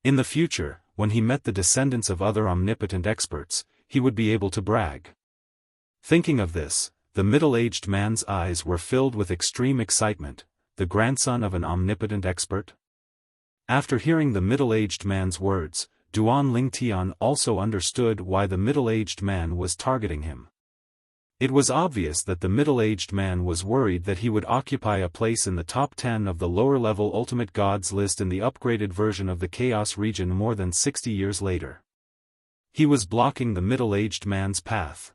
In the future, when he met the descendants of other omnipotent experts, he would be able to brag. Thinking of this, the middle-aged man's eyes were filled with extreme excitement. The grandson of an omnipotent expert? After hearing the middle-aged man's words, Duan Lingtian also understood why the middle-aged man was targeting him. It was obvious that the middle-aged man was worried that he would occupy a place in the top 10 of the lower-level ultimate gods list in the upgraded version of the Chaos region more than 60 years later. He was blocking the middle-aged man's path.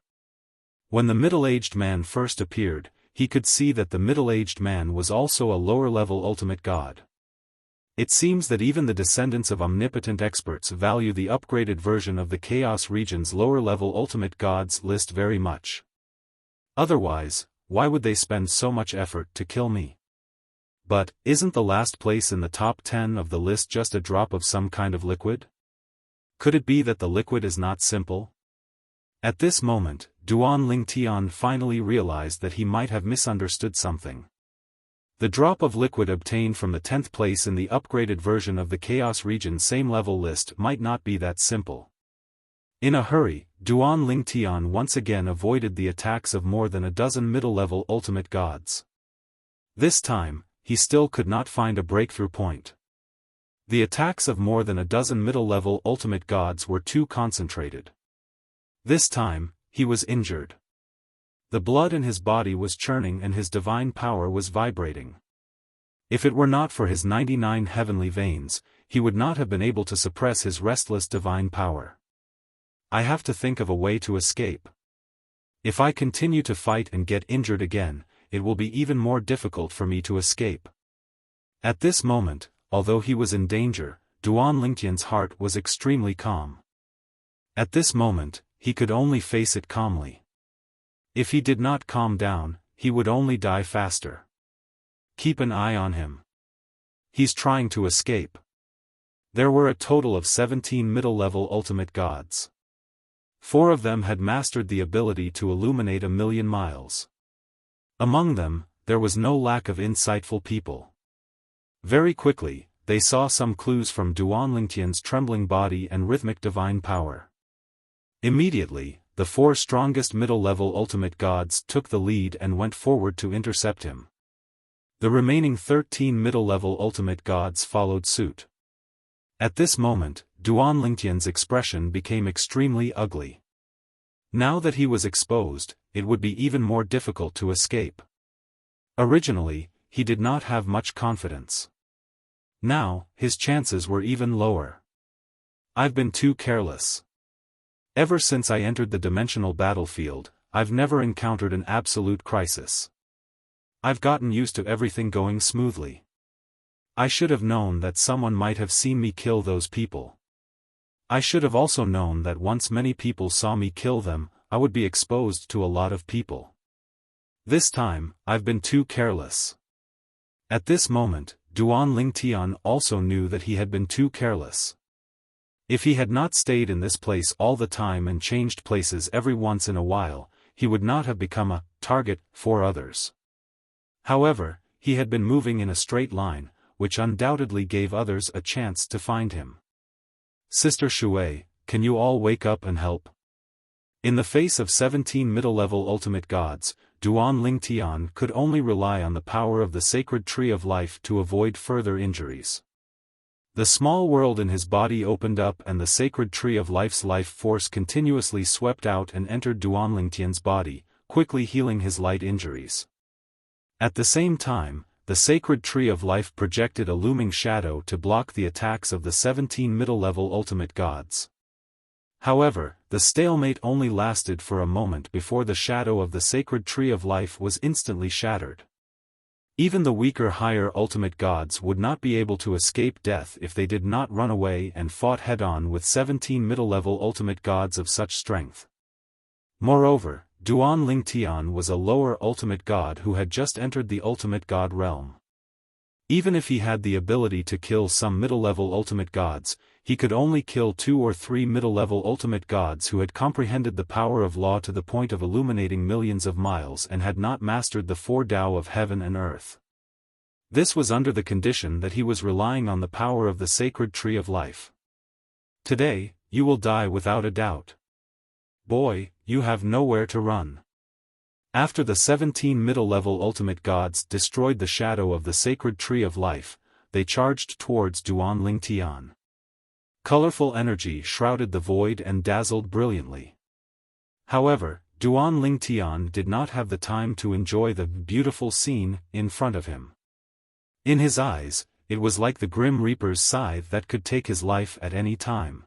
When the middle-aged man first appeared, he could see that the middle-aged man was also a lower-level ultimate god. It seems that even the descendants of omnipotent experts value the upgraded version of the Chaos region's lower-level ultimate gods list very much. Otherwise, why would they spend so much effort to kill me? But, isn't the last place in the top 10 of the list just a drop of some kind of liquid? Could it be that the liquid is not simple? At this moment, Duan Lingtian finally realized that he might have misunderstood something. The drop of liquid obtained from the 10th place in the upgraded version of the Chaos Region same level list might not be that simple. In a hurry, Duan Lingtian once again avoided the attacks of more than a dozen middle-level ultimate gods. This time, he still could not find a breakthrough point. The attacks of more than a dozen middle-level ultimate gods were too concentrated. This time, he was injured. The blood in his body was churning and his divine power was vibrating. If it were not for his 99 heavenly veins, he would not have been able to suppress his restless divine power. I have to think of a way to escape. If I continue to fight and get injured again, it will be even more difficult for me to escape. At this moment, although he was in danger, Duan Lingtian's heart was extremely calm. At this moment, he could only face it calmly. If he did not calm down, he would only die faster. Keep an eye on him. He's trying to escape. There were a total of 17 middle-level ultimate gods. 4 of them had mastered the ability to illuminate 1,000,000 miles. Among them, there was no lack of insightful people. Very quickly, they saw some clues from Duan Lingtian's trembling body and rhythmic divine power. Immediately, the 4 strongest middle-level ultimate gods took the lead and went forward to intercept him. The remaining 13 middle-level ultimate gods followed suit. At this moment, Duan Lingtian's expression became extremely ugly. Now that he was exposed, it would be even more difficult to escape. Originally, he did not have much confidence. Now, his chances were even lower. I've been too careless. Ever since I entered the dimensional battlefield, I've never encountered an absolute crisis. I've gotten used to everything going smoothly. I should have known that someone might have seen me kill those people. I should have also known that once many people saw me kill them, I would be exposed to a lot of people. This time, I've been too careless. At this moment, Duan Lingtian also knew that he had been too careless. If he had not stayed in this place all the time and changed places every once in a while, he would not have become a target for others. However, he had been moving in a straight line, which undoubtedly gave others a chance to find him. Sister Shui, can you all wake up and help? In the face of 17 middle-level ultimate gods, Duan Lingtian could only rely on the power of the sacred tree of life to avoid further injuries. The small world in his body opened up and the sacred tree of life's life force continuously swept out and entered Duan Lingtian's body, quickly healing his light injuries. At the same time, the sacred tree of life projected a looming shadow to block the attacks of the 17 middle-level ultimate gods. However, the stalemate only lasted for a moment before the shadow of the sacred tree of life was instantly shattered. Even the weaker higher ultimate gods would not be able to escape death if they did not run away and fought head-on with 17 middle-level ultimate gods of such strength. Moreover, Duan Lingtian was a lower ultimate god who had just entered the ultimate god realm. Even if he had the ability to kill some middle-level ultimate gods, he could only kill 2 or 3 middle-level ultimate gods who had comprehended the power of law to the point of illuminating millions of miles and had not mastered the 4 Tao of heaven and earth. This was under the condition that he was relying on the power of the sacred tree of life. Today, you will die without a doubt. Boy, you have nowhere to run. After the 17 middle-level ultimate gods destroyed the shadow of the sacred tree of life, they charged towards Duan Lingtian. Colorful energy shrouded the void and dazzled brilliantly. However, Duan Lingtian did not have the time to enjoy the beautiful scene in front of him. In his eyes, it was like the Grim Reaper's scythe that could take his life at any time.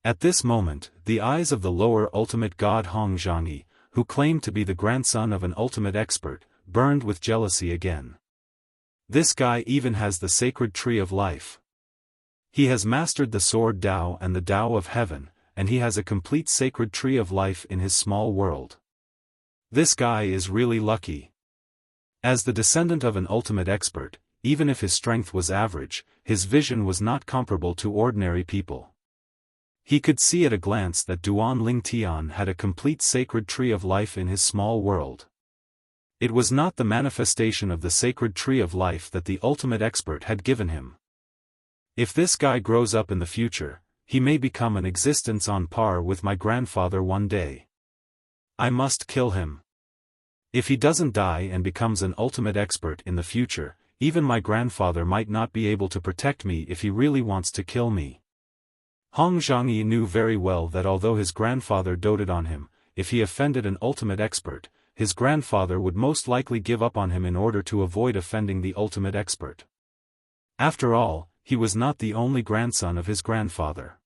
At this moment, the eyes of the lower ultimate god Hong Zhangyi, who claimed to be the grandson of an ultimate expert, burned with jealousy again. This guy even has the sacred tree of life. He has mastered the sword Tao and the Tao of heaven, and he has a complete sacred tree of life in his small world. This guy is really lucky. As the descendant of an ultimate expert, even if his strength was average, his vision was not comparable to ordinary people. He could see at a glance that Duan Ling Tian had a complete sacred tree of life in his small world. It was not the manifestation of the sacred tree of life that the ultimate expert had given him. If this guy grows up in the future, he may become an existence on par with my grandfather one day. I must kill him. If he doesn't die and becomes an ultimate expert in the future, even my grandfather might not be able to protect me if he really wants to kill me. Hong Zhangyi knew very well that although his grandfather doted on him, if he offended an ultimate expert, his grandfather would most likely give up on him in order to avoid offending the ultimate expert. After all, he was not the only grandson of his grandfather.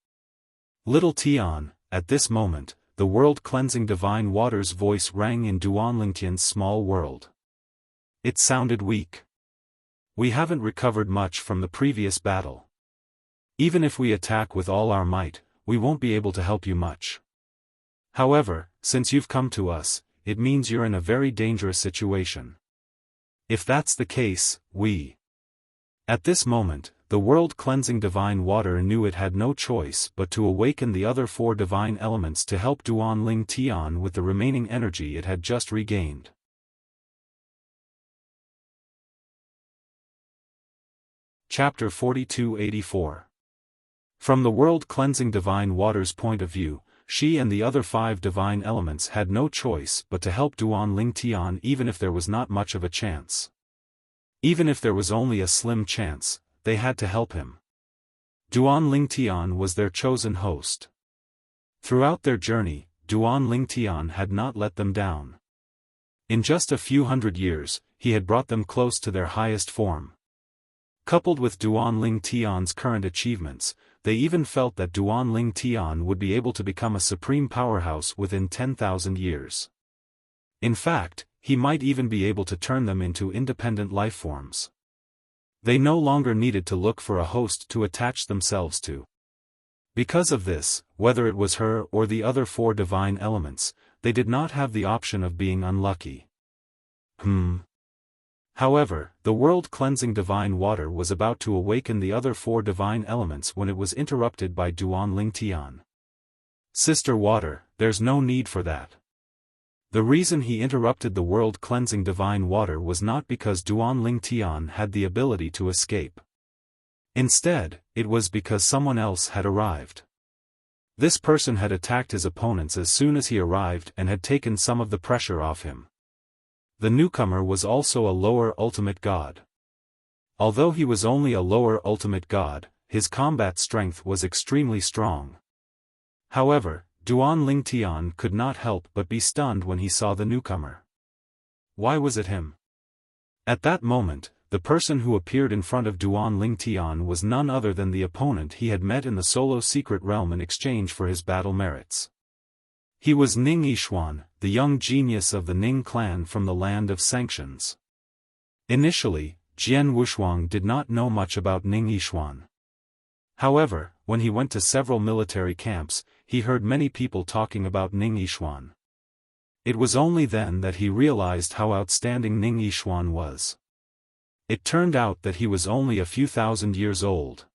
Little Tian, at this moment, the world-cleansing divine water's voice rang in Duan Lingtian's small world. It sounded weak. We haven't recovered much from the previous battle. Even if we attack with all our might, we won't be able to help you much. However, since you've come to us, it means you're in a very dangerous situation. If that's the case, At this moment, the world-cleansing divine water knew it had no choice but to awaken the other 4 divine elements to help Duan Ling Tian with the remaining energy it had just regained. Chapter 42-84. From the world-cleansing divine water's point of view, she and the other 5 divine elements had no choice but to help Duan Ling Tian even if there was not much of a chance. Even if there was only a slim chance, they had to help him. Duan Ling Tian was their chosen host. Throughout their journey, Duan Ling Tian had not let them down. In just a few hundred years, he had brought them close to their highest form. Coupled with Duan Ling Tian's current achievements, they even felt that Duan Ling Tian would be able to become a supreme powerhouse within 10,000 years. In fact, he might even be able to turn them into independent lifeforms. They no longer needed to look for a host to attach themselves to. Because of this, whether it was her or the other 4 divine elements, they did not have the option of being unlucky. However, the world-cleansing divine water was about to awaken the other 4 divine elements when it was interrupted by Duan Ling Tian. Sister Water, there's no need for that. The reason he interrupted the world-cleansing divine water was not because Duan Ling Tian had the ability to escape. Instead, it was because someone else had arrived. This person had attacked his opponents as soon as he arrived and had taken some of the pressure off him. The newcomer was also a lower ultimate god. Although he was only a lower ultimate god, his combat strength was extremely strong. However, Duan Ling Tian could not help but be stunned when he saw the newcomer. Why was it him? At that moment, the person who appeared in front of Duan Ling Tian was none other than the opponent he had met in the Solo Secret Realm in exchange for his battle merits. He was Ning Yixuan, the young genius of the Ning clan from the land of sanctions. Initially, Jian Wushuang did not know much about Ning Yixuan. However, when he went to several military camps, he heard many people talking about Ning Yixuan. It was only then that he realized how outstanding Ning Yixuan was. It turned out that he was only a few thousand years old.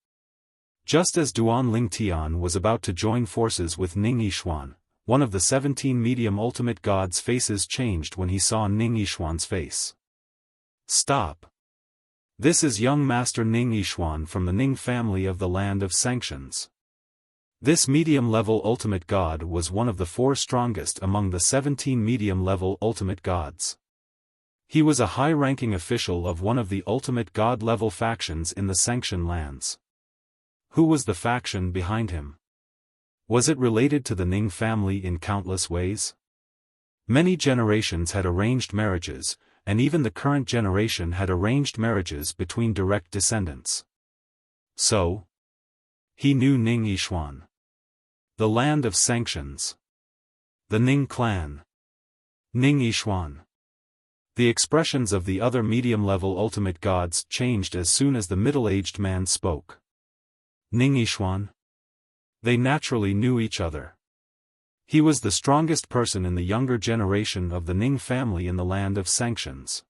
Just as Duan Ling Tian was about to join forces with Ning Yixuan, one of the 17 medium ultimate gods' faces changed when he saw Ning Yixuan's face. Stop! This is young Master Ning Yixuan from the Ning family of the Land of Sanctions. This medium-level ultimate god was one of the 4 strongest among the 17 medium-level ultimate gods. He was a high-ranking official of one of the ultimate god-level factions in the Sanction lands. Who was the faction behind him? Was it related to the Ning family in countless ways? Many generations had arranged marriages, and even the current generation had arranged marriages between direct descendants. So, he knew Ning Yixuan. The Land of Sanctions. The Ning clan. Ning Yixuan. The expressions of the other medium-level ultimate gods changed as soon as the middle-aged man spoke. Ning Yixuan? They naturally knew each other. He was the strongest person in the younger generation of the Ning family in the Land of Sanctions.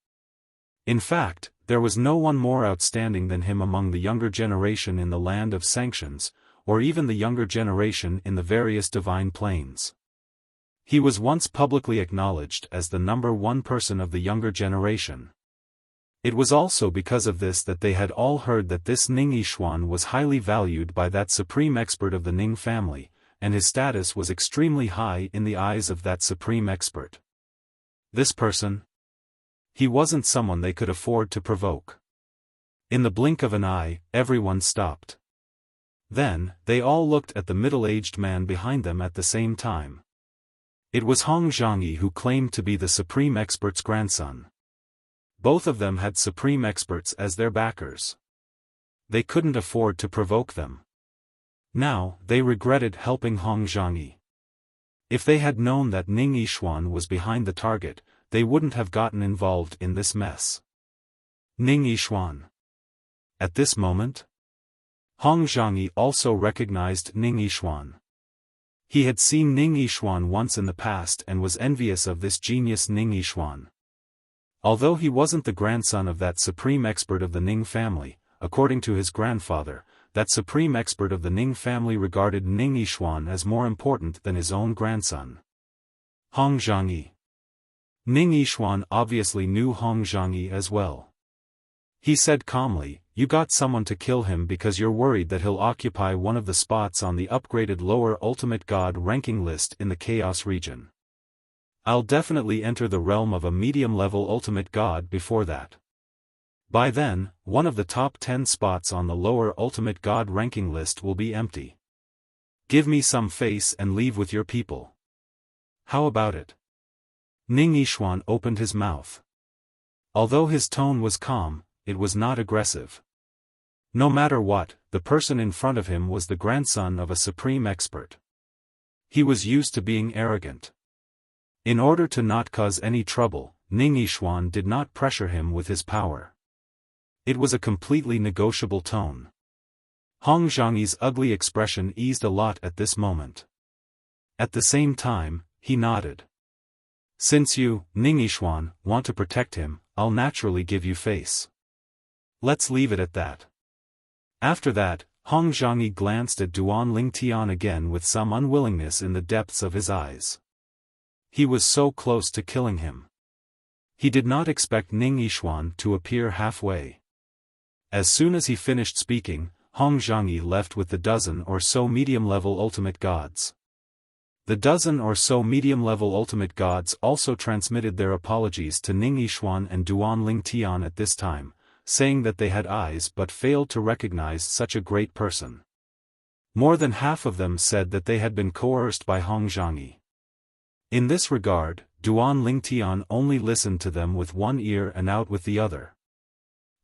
In fact, there was no one more outstanding than him among the younger generation in the land of sanctions, or even the younger generation in the various divine planes. He was once publicly acknowledged as the number one person of the younger generation. It was also because of this that they had all heard that this Ning Yixuan was highly valued by that supreme expert of the Ning family, and his status was extremely high in the eyes of that supreme expert. This person? He wasn't someone they could afford to provoke. In the blink of an eye, everyone stopped. Then, they all looked at the middle-aged man behind them at the same time. It was Hong Zhangyi who claimed to be the supreme expert's grandson. Both of them had supreme experts as their backers. They couldn't afford to provoke them. Now, they regretted helping Hong Zhangyi. If they had known that Ning Yixuan was behind the target, they wouldn't have gotten involved in this mess. Ning Yixuan. At this moment, Hong Zhangyi also recognized Ning Yixuan. He had seen Ning Yixuan once in the past and was envious of this genius Ning Yixuan. Although he wasn't the grandson of that supreme expert of the Ning family, according to his grandfather, that supreme expert of the Ning family regarded Ning Yixuan as more important than his own grandson. Hong Zhangyi. Ning Yixuan obviously knew Hong Zhangyi as well. He said calmly, "You got someone to kill him because you're worried that he'll occupy one of the spots on the upgraded lower ultimate god ranking list in the Chaos region. I'll definitely enter the realm of a medium-level ultimate god before that. By then, one of the top 10 spots on the lower ultimate god ranking list will be empty. Give me some face and leave with your people. How about it?" Ning Yixuan opened his mouth. Although his tone was calm, it was not aggressive. No matter what, the person in front of him was the grandson of a supreme expert. He was used to being arrogant. In order to not cause any trouble, Ning Yixuan did not pressure him with his power. It was a completely negotiable tone. Hong Zhangyi's ugly expression eased a lot at this moment. At the same time, he nodded. "Since you, Ning Yixuan, want to protect him, I'll naturally give you face. Let's leave it at that." After that, Hong Zhangyi glanced at Duan Lingtian again with some unwillingness in the depths of his eyes. He was so close to killing him. He did not expect Ning Yixuan to appear halfway. As soon as he finished speaking, Hong Zhangyi left with the dozen or so medium-level ultimate gods. The dozen or so medium-level ultimate gods also transmitted their apologies to Ning Yixuan and Duan Lingtian at this time, saying that they had eyes but failed to recognize such a great person. More than half of them said that they had been coerced by Hong Zhangyi. In this regard, Duan Lingtian only listened to them with one ear and out with the other.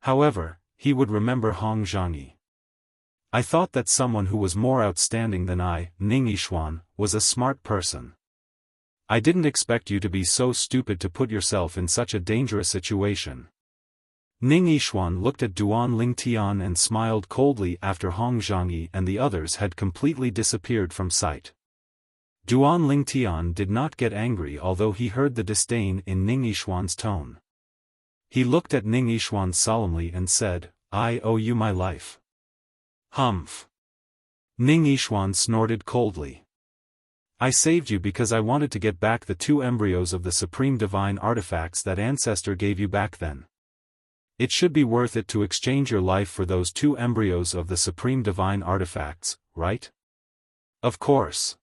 However, he would remember Hong Zhangyi. "I thought that someone who was more outstanding than I, Ning Yixuan, was a smart person. I didn't expect you to be so stupid to put yourself in such a dangerous situation." Ning Yixuan looked at Duan Lingtian and smiled coldly after Hong Zhangyi and the others had completely disappeared from sight. Duan Lingtian did not get angry although he heard the disdain in Ning Yixuan's tone. He looked at Ning Yixuan solemnly and said, "I owe you my life." "Humph." Ning Yixuan snorted coldly. "I saved you because I wanted to get back the 2 embryos of the supreme divine artifacts that ancestor gave you back then. It should be worth it to exchange your life for those 2 embryos of the supreme divine artifacts, right?" "Of course.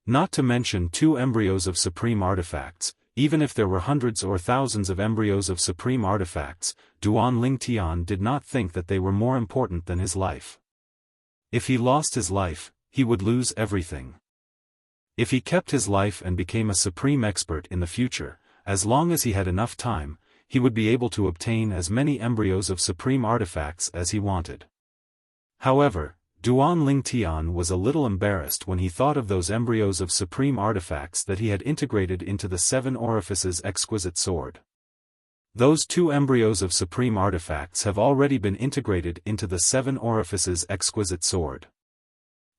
Not to mention 2 embryos of supreme artifacts, even if there were hundreds or thousands of embryos of supreme artifacts, Duan Lingtian did not think that they were more important than his life. If he lost his life, he would lose everything. If he kept his life and became a supreme expert in the future, as long as he had enough time, he would be able to obtain as many embryos of supreme artifacts as he wanted. However, Duan Lingtian was a little embarrassed when he thought of those embryos of supreme artifacts that he had integrated into the 7 Orifices exquisite sword. Those 2 embryos of supreme artifacts have already been integrated into the 7 Orifices exquisite sword.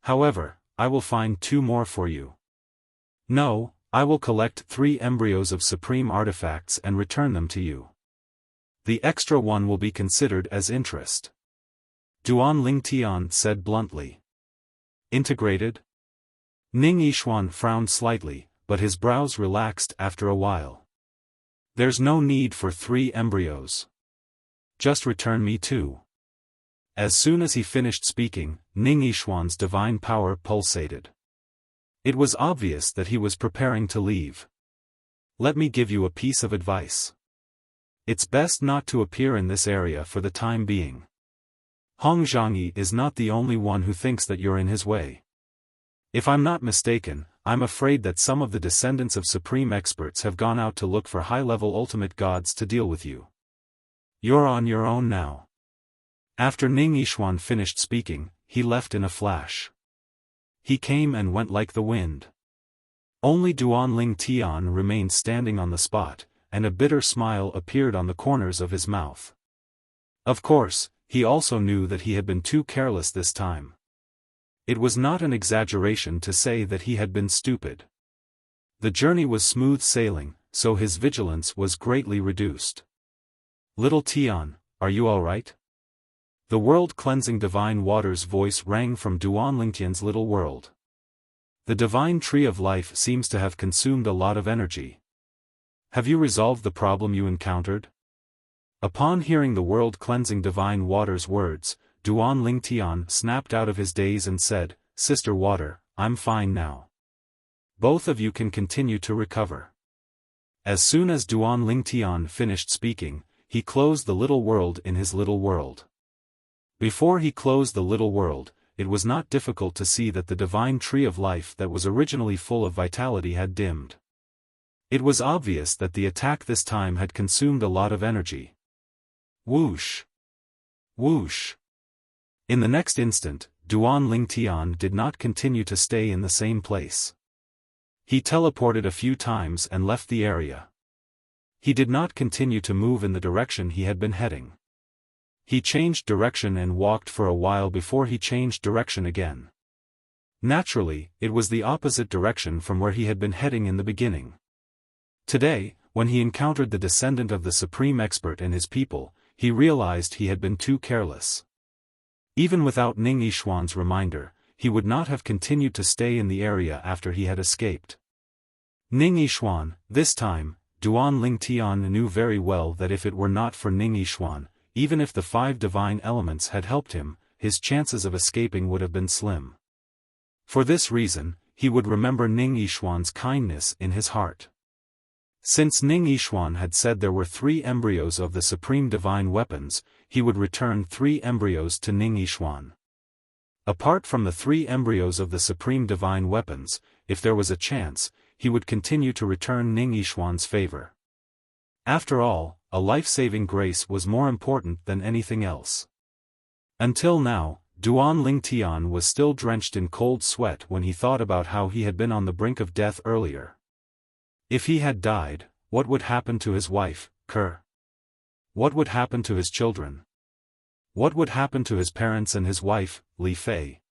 However, I will find 2 more for you. No, I will collect 3 embryos of supreme artifacts and return them to you. The extra one will be considered as interest. Duan Lingtian said bluntly. Integrated? Ning Yishuan frowned slightly, but his brows relaxed after a while. There's no need for 3 embryos. Just return me 2. As soon as he finished speaking, Ning Yishuan's divine power pulsated. It was obvious that he was preparing to leave. Let me give you a piece of advice. It's best not to appear in this area for the time being. Hong Zhangyi is not the only one who thinks that you're in his way. If I'm not mistaken, I'm afraid that some of the descendants of supreme experts have gone out to look for high-level ultimate gods to deal with you. You're on your own now. After Ning Yishuan finished speaking, he left in a flash. He came and went like the wind. Only Duan Lingtian remained standing on the spot, and a bitter smile appeared on the corners of his mouth. Of course, he also knew that he had been too careless this time. It was not an exaggeration to say that he had been stupid. The journey was smooth sailing, so his vigilance was greatly reduced. Little Tian, are you all right? The world-cleansing divine water's voice rang from Duan Lingtian's little world. The divine tree of life seems to have consumed a lot of energy. Have you resolved the problem you encountered? Upon hearing the world-cleansing divine water's words, Duan Lingtian snapped out of his daze and said, Sister Water, I'm fine now. Both of you can continue to recover. As soon as Duan Lingtian finished speaking, he closed the little world in his little world. Before he closed the little world, it was not difficult to see that the divine tree of life that was originally full of vitality had dimmed. It was obvious that the attack this time had consumed a lot of energy. Whoosh! Whoosh! In the next instant, Duan Lingtian did not continue to stay in the same place. He teleported a few times and left the area. He did not continue to move in the direction he had been heading. He changed direction and walked for a while before he changed direction again. Naturally, it was the opposite direction from where he had been heading in the beginning. Today, when he encountered the descendant of the supreme expert and his people, he realized he had been too careless. Even without Ning Yishuan's reminder, he would not have continued to stay in the area after he had escaped. Ning Yishuan, this time, Duan Lingtian knew very well that if it were not for Ning Yishuan, even if the 5 divine elements had helped him, his chances of escaping would have been slim. For this reason, he would remember Ning Yishuan's kindness in his heart. Since Ning Yishuan had said there were 3 embryos of the supreme divine weapons, he would return 3 embryos to Ning Yishuan. Apart from the 3 embryos of the supreme divine weapons, if there was a chance, he would continue to return Ning Yishuan's favor. After all, a life-saving grace was more important than anything else. Until now, Duan Lingtian was still drenched in cold sweat when he thought about how he had been on the brink of death earlier. If he had died, what would happen to his wife, Ke? What would happen to his children? What would happen to his parents and his wife, Li Fei?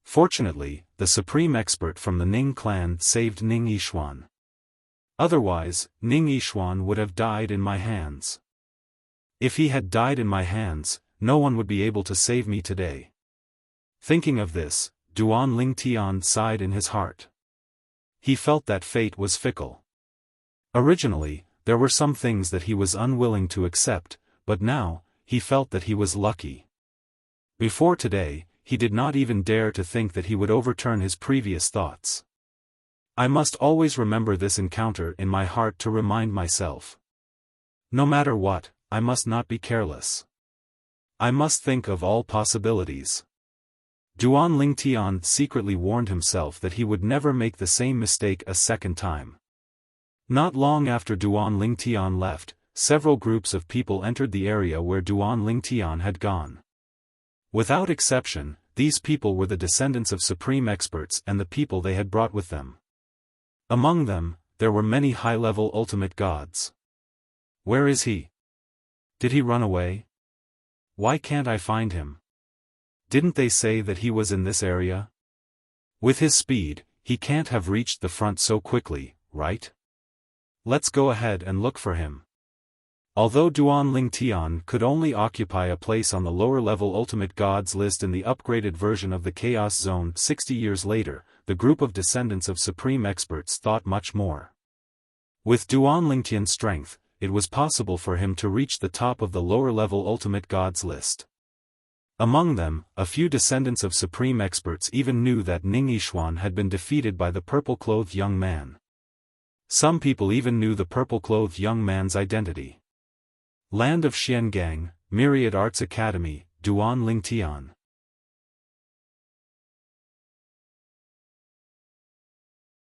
Fortunately, the supreme expert from the Ning clan saved Ning Yishuan. Otherwise, Ning Yishuan would have died in my hands. If he had died in my hands, no one would be able to save me today. Thinking of this, Duan Lingtian sighed in his heart. He felt that fate was fickle. Originally, there were some things that he was unwilling to accept, but now, he felt that he was lucky. Before today, he did not even dare to think that he would overturn his previous thoughts. I must always remember this encounter in my heart to remind myself. No matter what, I must not be careless. I must think of all possibilities. Duan Lingtian secretly warned himself that he would never make the same mistake a second time. Not long after Duan Lingtian left, several groups of people entered the area where Duan Lingtian had gone. Without exception, these people were the descendants of supreme experts and the people they had brought with them. Among them, there were many high-level ultimate gods. Where is he? Did he run away? Why can't I find him? Didn't they say that he was in this area? With his speed, he can't have reached the front so quickly, right? Let's go ahead and look for him. Although Duan Ling Tian could only occupy a place on the lower-level Ultimate Gods list in the upgraded version of the Chaos Zone 60 years later, the group of descendants of Supreme Experts thought much more. With Duan Ling Tian's strength, it was possible for him to reach the top of the lower-level Ultimate Gods list. Among them, a few descendants of Supreme Experts even knew that Ning Yixuan had been defeated by the purple-clothed young man. Some people even knew the purple-clothed young man's identity. Land of Xiangang, Myriad Arts Academy, Duan Ling Tian.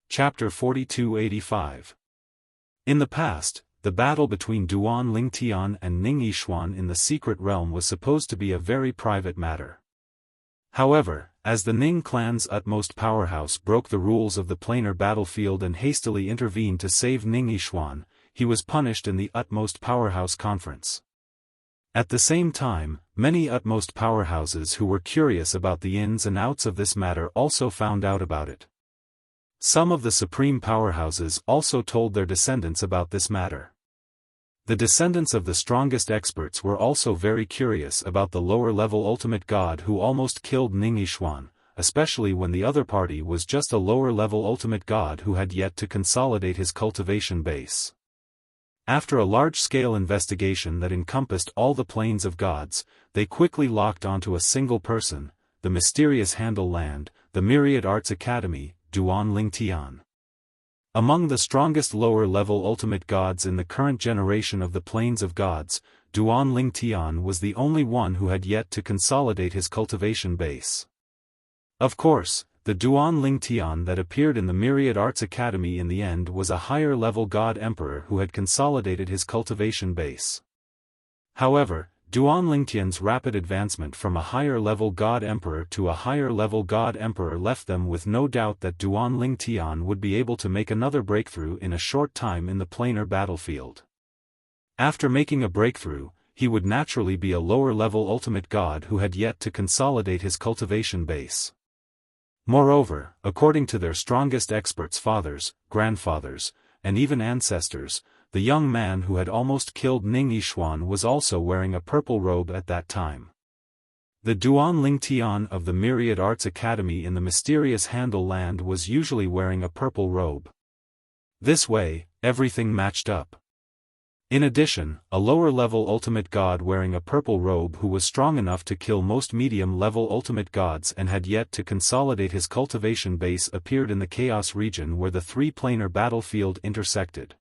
Chapter 4285. In the past, the battle between Duan Ling Tian and Ning Yixuan in the secret realm was supposed to be a very private matter. However, as the Ning clan's utmost powerhouse broke the rules of the planar battlefield and hastily intervened to save Ning Yixuan, he was punished in the utmost powerhouse conference. At the same time, many utmost powerhouses who were curious about the ins and outs of this matter also found out about it. Some of the supreme powerhouses also told their descendants about this matter. The descendants of the strongest experts were also very curious about the lower-level ultimate god who almost killed Ning Yixuan, especially when the other party was just a lower-level ultimate god who had yet to consolidate his cultivation base. After a large-scale investigation that encompassed all the planes of gods, they quickly locked onto a single person, the mysterious Handle Land, the Myriad Arts Academy, Duan Ling Tian. Among the strongest lower-level ultimate gods in the current generation of the planes of gods, Duan Ling Tian was the only one who had yet to consolidate his cultivation base. Of course, the Duan Ling Tian that appeared in the Myriad Arts Academy in the end was a higher-level god emperor who had consolidated his cultivation base. However, Duan Ling Tian's rapid advancement from a higher-level god emperor to a higher-level god emperor left them with no doubt that Duan Ling Tian would be able to make another breakthrough in a short time in the planar battlefield. After making a breakthrough, he would naturally be a lower-level ultimate god who had yet to consolidate his cultivation base. Moreover, according to their strongest experts' fathers, grandfathers, and even ancestors, the young man who had almost killed Ning Yixuan was also wearing a purple robe at that time. The Duan Ling Tian of the Myriad Arts Academy in the mysterious Handle Land was usually wearing a purple robe. This way, everything matched up. In addition, a lower-level ultimate god wearing a purple robe who was strong enough to kill most medium-level ultimate gods and had yet to consolidate his cultivation base appeared in the Chaos region where the three-planar battlefield intersected.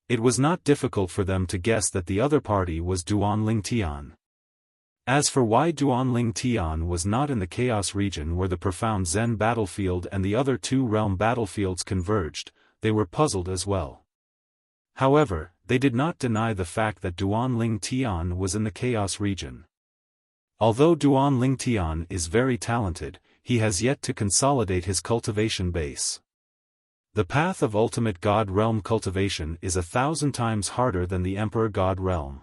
It was not difficult for them to guess that the other party was Duan Ling Tian. As for why Duan Ling Tian was not in the Chaos region where the profound Zen battlefield and the other two realm battlefields converged, they were puzzled as well. However, they did not deny the fact that Duan Ling Tian was in the Chaos region. Although Duan Ling Tian is very talented, he has yet to consolidate his cultivation base. The path of ultimate god realm cultivation is 1,000 times harder than the emperor god realm.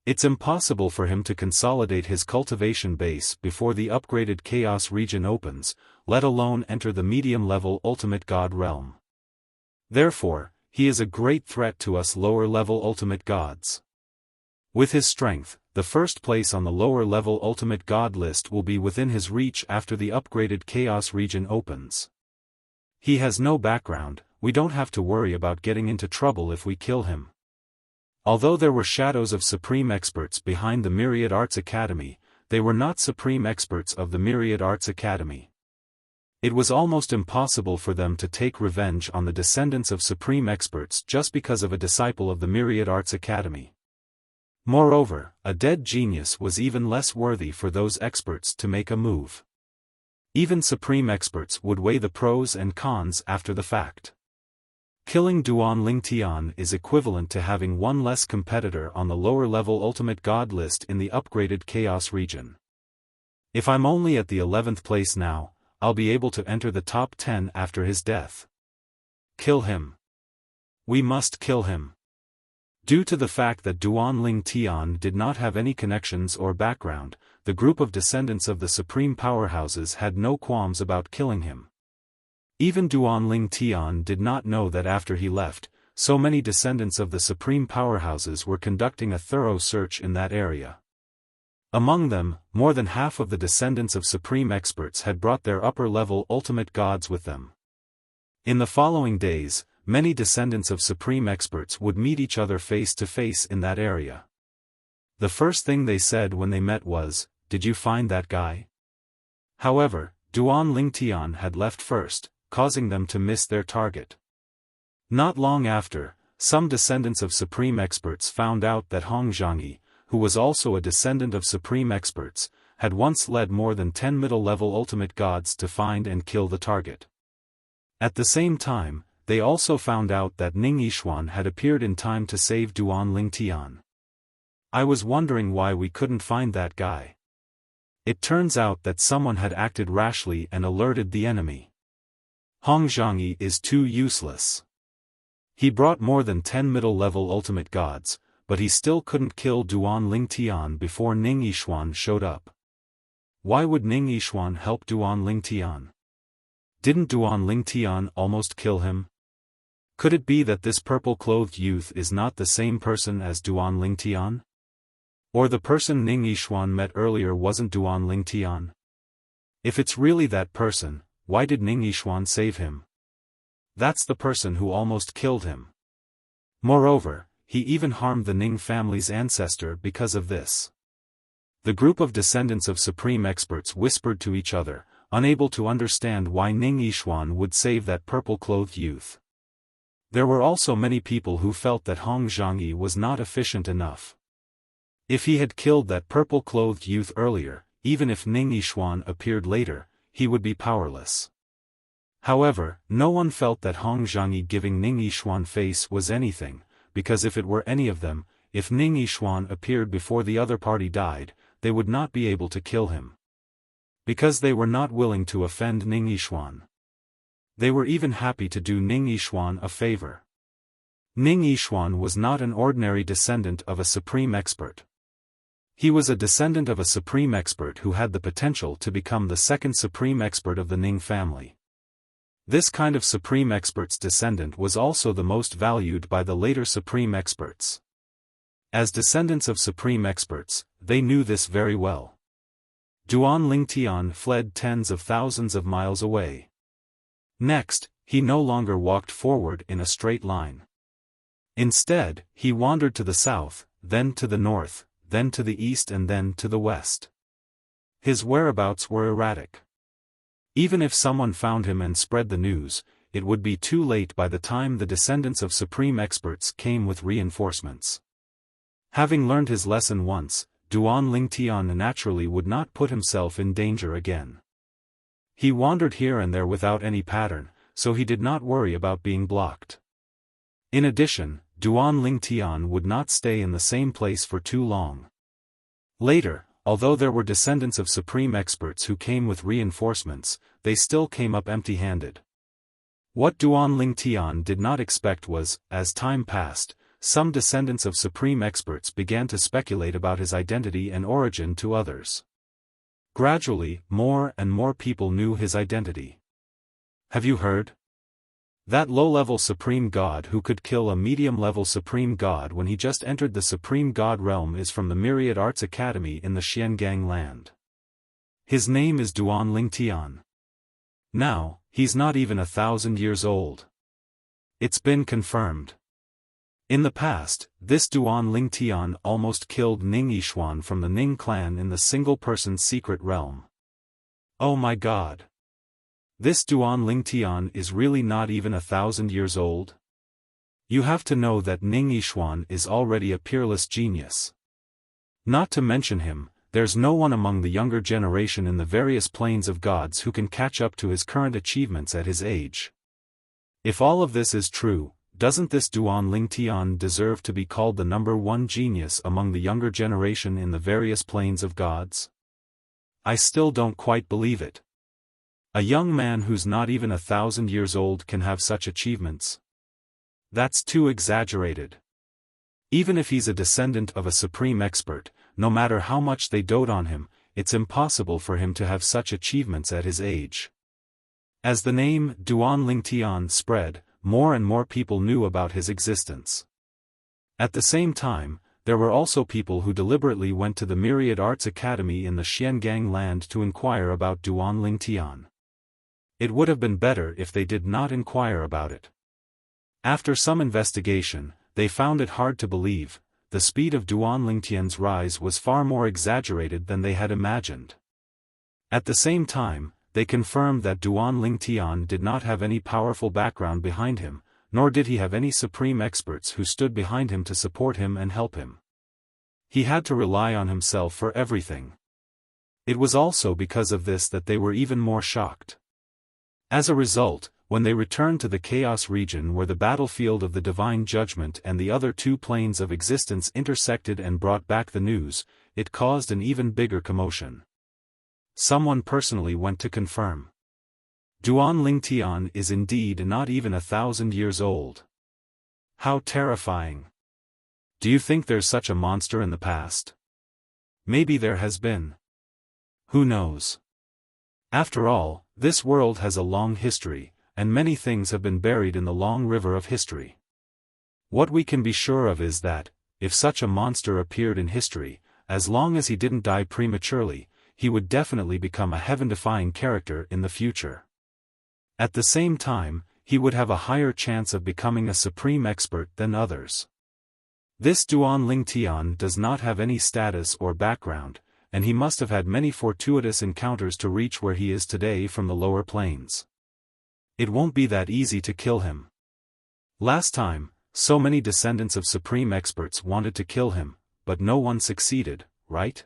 It's impossible for him to consolidate his cultivation base before the upgraded Chaos region opens, let alone enter the medium-level ultimate god realm. Therefore, he is a great threat to us lower-level ultimate gods. With his strength, the first place on the lower-level ultimate god list will be within his reach after the upgraded Chaos region opens. He has no background, we don't have to worry about getting into trouble if we kill him. Although there were shadows of supreme experts behind the Myriad Arts Academy, they were not supreme experts of the Myriad Arts Academy. It was almost impossible for them to take revenge on the descendants of supreme experts just because of a disciple of the Myriad Arts Academy. Moreover, a dead genius was even less worthy for those experts to make a move. Even supreme experts would weigh the pros and cons after the fact. Killing Duan Ling Tian is equivalent to having one less competitor on the lower-level ultimate god list in the upgraded Chaos region. If I'm only at the 11th place now, I'll be able to enter the top 10 after his death. Kill him. We must kill him. Due to the fact that Duan Ling Tian did not have any connections or background, the group of descendants of the supreme powerhouses had no qualms about killing him. Even Duan Ling Tian did not know that after he left, so many descendants of the supreme powerhouses were conducting a thorough search in that area. Among them, more than half of the descendants of supreme experts had brought their upper-level ultimate gods with them. In the following days, many descendants of supreme experts would meet each other face to face in that area. The first thing they said when they met was, "Did you find that guy?" However, Duan Lingtian had left first, causing them to miss their target. Not long after, some descendants of supreme experts found out that Hong Zhangyi, who was also a descendant of supreme experts, had once led more than 10 middle-level ultimate gods to find and kill the target. At the same time, they also found out that Ning Yixuan had appeared in time to save Duan Lingtian. I was wondering why we couldn't find that guy. It turns out that someone had acted rashly and alerted the enemy. Hong Zhangyi is too useless. He brought more than 10 middle-level ultimate gods, but he still couldn't kill Duan Lingtian before Ning Yixuan showed up. Why would Ning Yixuan help Duan Lingtian? Didn't Duan Lingtian almost kill him? Could it be that this purple-clothed youth is not the same person as Duan Lingtian? Or the person Ning Yixuan met earlier wasn't Duan Lingtian? If it's really that person, why did Ning Yixuan save him? That's the person who almost killed him. Moreover, he even harmed the Ning family's ancestor because of this. The group of descendants of supreme experts whispered to each other, unable to understand why Ning Yixuan would save that purple-clothed youth. There were also many people who felt that Hong Zhangyi was not efficient enough. If he had killed that purple-clothed youth earlier, even if Ning Yixuan appeared later, he would be powerless. However, no one felt that Hong Zhangyi giving Ning Yixuan face was anything, because if it were any of them, if Ning Yixuan appeared before the other party died, they would not be able to kill him. Because they were not willing to offend Ning Yixuan. They were even happy to do Ning Yixuan a favor. Ning Yixuan was not an ordinary descendant of a supreme expert. He was a descendant of a supreme expert who had the potential to become the second supreme expert of the Ning family. This kind of supreme expert's descendant was also the most valued by the later supreme experts. As descendants of supreme experts, they knew this very well. Duan Lingtian fled tens of thousands of miles away. Next, he no longer walked forward in a straight line. Instead, he wandered to the south, then to the north, then to the east and then to the west. His whereabouts were erratic. Even if someone found him and spread the news, it would be too late by the time the descendants of supreme experts came with reinforcements. Having learned his lesson once, Duan Lingtian naturally would not put himself in danger again. He wandered here and there without any pattern, so he did not worry about being blocked. In addition, Duan Lingtian would not stay in the same place for too long. Later, although there were descendants of supreme experts who came with reinforcements, they still came up empty-handed. What Duan Lingtian did not expect was, as time passed, some descendants of supreme experts began to speculate about his identity and origin to others. Gradually, more and more people knew his identity. Have you heard? That low-level supreme god who could kill a medium-level supreme god when he just entered the supreme god realm is from the Myriad Arts Academy in the Xiangang land. His name is Duan Lingtian. Now, he's not even 1,000 years old. It's been confirmed. In the past, this Duan Lingtian almost killed Ning Yixuan from the Ning clan in the single-person secret realm. Oh my god. This Duan Lingtian is really not even 1,000 years old? You have to know that Ning Yixuan is already a peerless genius. Not to mention him, there's no one among the younger generation in the various planes of gods who can catch up to his current achievements at his age. If all of this is true, doesn't this Duan Lingtian deserve to be called the #1 genius among the younger generation in the various planes of gods? I still don't quite believe it. A young man who's not even 1,000 years old can have such achievements. That's too exaggerated. Even if he's a descendant of a supreme expert, no matter how much they dote on him, it's impossible for him to have such achievements at his age. As the name Duan Lingtian spread, more and more people knew about his existence. At the same time, there were also people who deliberately went to the Myriad Arts Academy in the Xiangang land to inquire about Duan Lingtian. It would have been better if they did not inquire about it. After some investigation, they found it hard to believe. The speed of Duan Lingtian's rise was far more exaggerated than they had imagined. At the same time, they confirmed that Duan Lingtian did not have any powerful background behind him, nor did he have any supreme experts who stood behind him to support him and help him. He had to rely on himself for everything. It was also because of this that they were even more shocked. As a result, when they returned to the Chaos region where the battlefield of the Divine Judgment and the other two planes of existence intersected and brought back the news, it caused an even bigger commotion. Someone personally went to confirm. Duan Lingtian is indeed not even 1,000 years old. How terrifying. Do you think there's such a monster in the past? Maybe there has been. Who knows? After all, this world has a long history, and many things have been buried in the long river of history. What we can be sure of is that, if such a monster appeared in history, as long as he didn't die prematurely, he would definitely become a heaven-defying character in the future. At the same time, he would have a higher chance of becoming a supreme expert than others. This Duan Lingtian does not have any status or background, and he must have had many fortuitous encounters to reach where he is today from the lower planes. It won't be that easy to kill him. Last time, so many descendants of supreme experts wanted to kill him, but no one succeeded, right?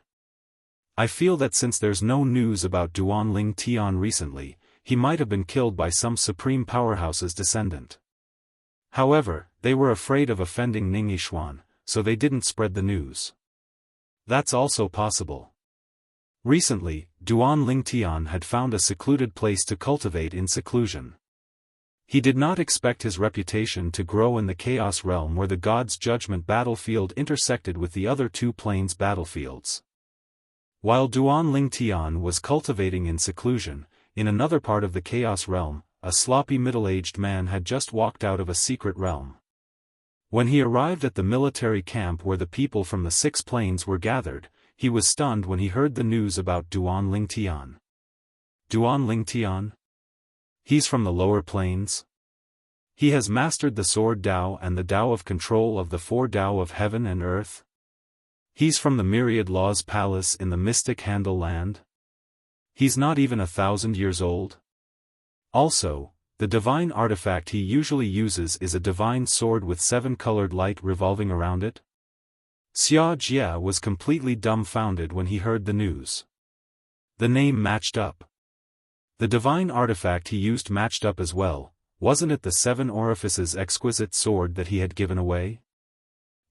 I feel that since there's no news about Duan Lingtian recently, he might have been killed by some supreme powerhouse's descendant. However, they were afraid of offending Ning Yishuan, so they didn't spread the news. That's also possible. Recently, Duan Lingtian had found a secluded place to cultivate in seclusion. He did not expect his reputation to grow in the Chaos realm where the God's Judgment battlefield intersected with the other two planes' battlefields. While Duan Lingtian was cultivating in seclusion, in another part of the Chaos realm, a sloppy middle-aged man had just walked out of a secret realm. When he arrived at the military camp where the people from the 6 planes were gathered, he was stunned when he heard the news about Duan Lingtian. Duan Lingtian? He's from the lower planes? He has mastered the Sword Tao and the Tao of control of the 4 Tao of heaven and earth? He's from the Myriad Law's palace in the Mystic Handle land? He's not even 1,000 years old? Also, the divine artifact he usually uses is a divine sword with 7 colored light revolving around it? Xia Jia was completely dumbfounded when he heard the news. The name matched up. The divine artifact he used matched up as well. Wasn't it the 7 orifices exquisite sword that he had given away?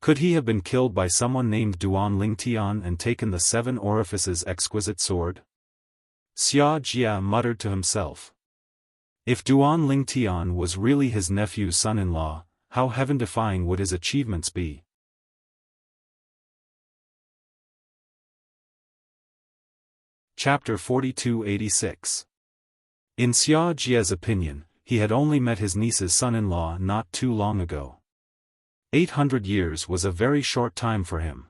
Could he have been killed by someone named Duan Lingtian and taken the 7 orifices exquisite sword? Xia Jia muttered to himself. If Duan Lingtian was really his nephew's son-in-law, how heaven-defying would his achievements be? Chapter 4286. In Xia Jia's opinion, he had only met his niece's son-in-law not too long ago. 800 years was a very short time for him.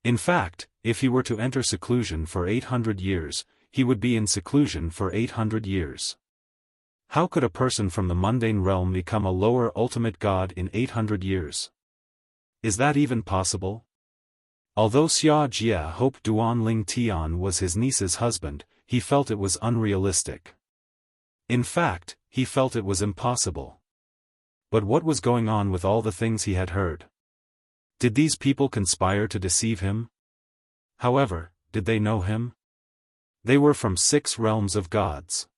In fact, if he were to enter seclusion for 800 years, he would be in seclusion for 800 years. How could a person from the mundane realm become a lower ultimate god in 800 years? Is that even possible? Although Xia Jia hoped Duan Lingtian was his niece's husband, he felt it was unrealistic. In fact, he felt it was impossible. But what was going on with all the things he had heard? Did these people conspire to deceive him? However, did they know him? They were from 6 realms of gods.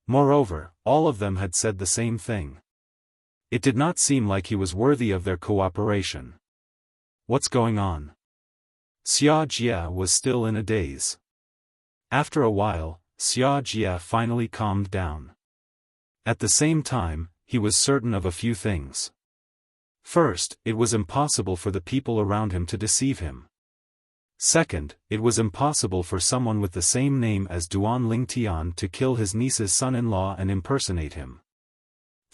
Moreover, all of them had said the same thing. It did not seem like he was worthy of their cooperation. What's going on? Xia Jia was still in a daze. After a while, Xia Jia finally calmed down. At the same time, he was certain of a few things. First, it was impossible for the people around him to deceive him. Second, it was impossible for someone with the same name as Duan Lingtian to kill his niece's son-in-law and impersonate him.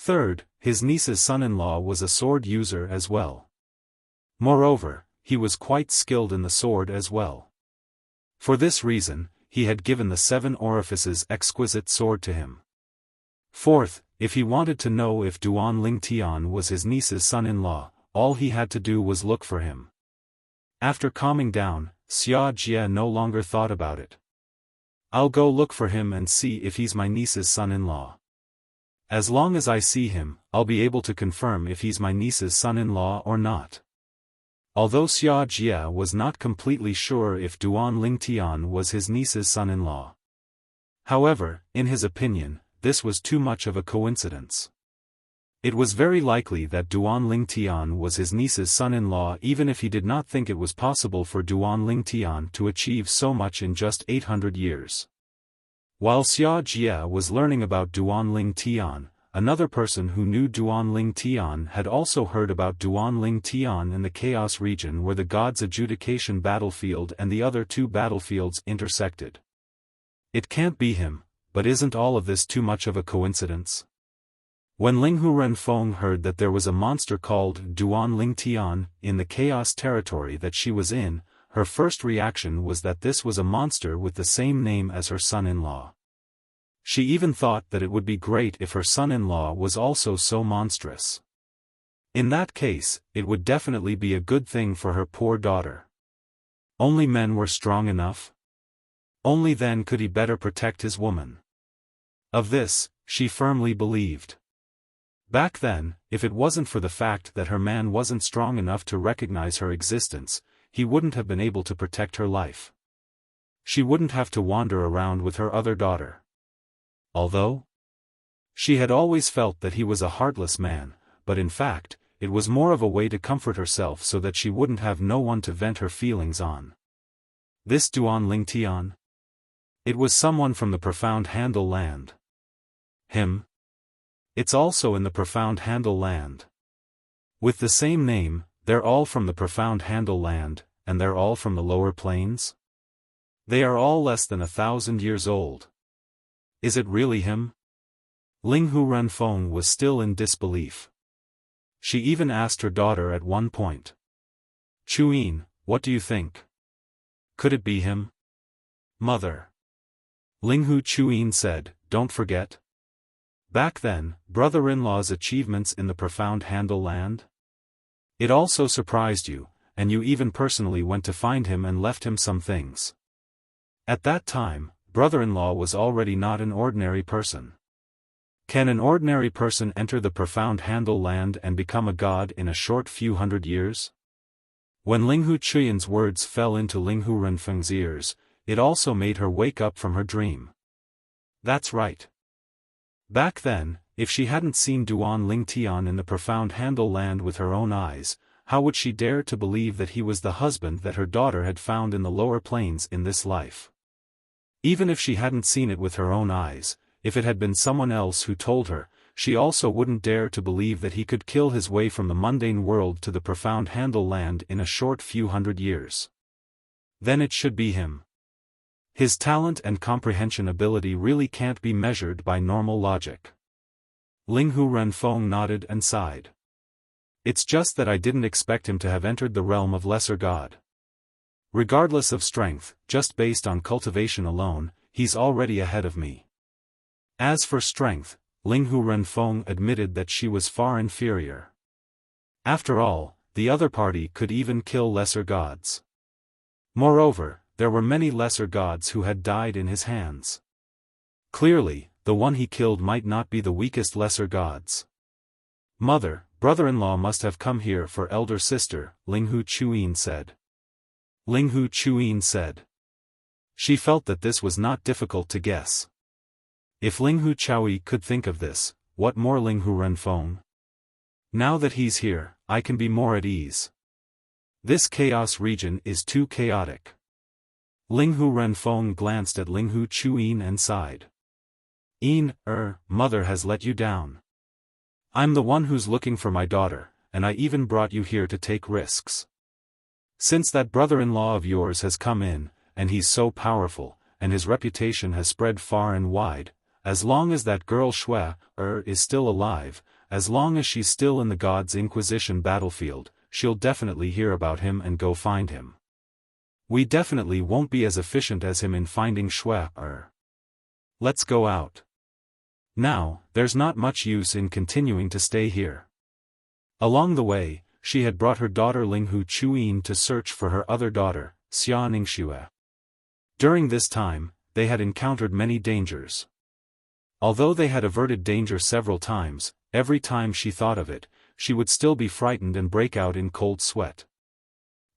Third, his niece's son-in-law was a sword user as well. Moreover, he was quite skilled in the sword as well. For this reason, he had given the 7 orifices exquisite sword to him. Fourth, if he wanted to know if Duan Ling Tian was his niece's son-in-law, all he had to do was look for him. After calming down, Xia Jie no longer thought about it. I'll go look for him and see if he's my niece's son-in-law. As long as I see him, I'll be able to confirm if he's my niece's son-in-law or not. Although Xia Jie was not completely sure if Duan Ling Tian was his niece's son-in-law. However, in his opinion, this was too much of a coincidence. It was very likely that Duan Ling Tian was his niece's son-in-law, even if he did not think it was possible for Duan Ling Tian to achieve so much in just 800 years. While Xia Jie was learning about Duan Ling Tian, another person who knew Duan Ling Tian had also heard about Duan Ling Tian in the Chaos region where the God's Adjudication battlefield and the other 2 battlefields intersected. It can't be him, but isn't all of this too much of a coincidence? When Linghu Renfeng heard that there was a monster called Duan Ling Tian in the Chaos territory that she was in, her first reaction was that this was a monster with the same name as her son-in-law. She even thought that it would be great if her son-in-law was also so monstrous. In that case, it would definitely be a good thing for her poor daughter. Only men were strong enough? Only then could he better protect his woman. Of this, she firmly believed. Back then, if it wasn't for the fact that her man wasn't strong enough to recognize her existence, he wouldn't have been able to protect her life. She wouldn't have to wander around with her other daughter. Although she had always felt that he was a heartless man, but in fact, it was more of a way to comfort herself so that she wouldn't have no one to vent her feelings on. This Duan Ling Tian? It was someone from the Profound Handle Land. Him? It's also in the Profound Handle Land. With the same name, they're all from the Profound Handle Land, and they're all from the lower plains? They are all less than 1,000 years old. Is it really him? Linghu Renfeng was still in disbelief. She even asked her daughter at one point. Chuyin, what do you think? Could it be him? Mother. Linghu Chuyin said, don't forget. Back then, brother-in-law's achievements in the Profound Handle Land? It also surprised you, and you even personally went to find him and left him some things. At that time, brother-in-law was already not an ordinary person. Can an ordinary person enter the Profound Handle Land and become a god in a short few hundred years? When Linghu Chuyin's words fell into Linghu Renfeng's ears, it also made her wake up from her dream. That's right. Back then, if she hadn't seen Duan Ling Tian in the Profound Handle Land with her own eyes, how would she dare to believe that he was the husband that her daughter had found in the lower plains in this life? Even if she hadn't seen it with her own eyes, if it had been someone else who told her, she also wouldn't dare to believe that he could kill his way from the mundane world to the Profound Handle Land in a short few hundred years. Then it should be him. His talent and comprehension ability really can't be measured by normal logic. Linghu Renfeng nodded and sighed. It's just that I didn't expect him to have entered the realm of Lesser God. Regardless of strength, just based on cultivation alone, he's already ahead of me. As for strength, Linghu Renfeng admitted that she was far inferior. After all, the other party could even kill lesser gods. Moreover, there were many lesser gods who had died in his hands. Clearly, the one he killed might not be the weakest lesser gods. Mother, brother-in-law must have come here for elder sister, Linghu Chuyin said. Linghu Chuyin said. She felt that this was not difficult to guess. If Linghu Chaui could think of this, what more Linghu Renfeng? Now that he's here, I can be more at ease. This chaos region is too chaotic. Linghu Renfeng glanced at Linghu Chuyin and sighed. Mother has let you down. I'm the one who's looking for my daughter, and I even brought you here to take risks. Since that brother-in-law of yours has come in, and he's so powerful, and his reputation has spread far and wide, as long as that girl Xue is still alive, as long as she's still in the God's Inquisition battlefield, she'll definitely hear about him and go find him. We definitely won't be as efficient as him in finding Shui. Let's go out. Now, there's not much use in continuing to stay here. Along the way, she had brought her daughter Linghu Chuyin to search for her other daughter, Xia Ningxue. During this time, they had encountered many dangers. Although they had averted danger several times, every time she thought of it, she would still be frightened and break out in cold sweat.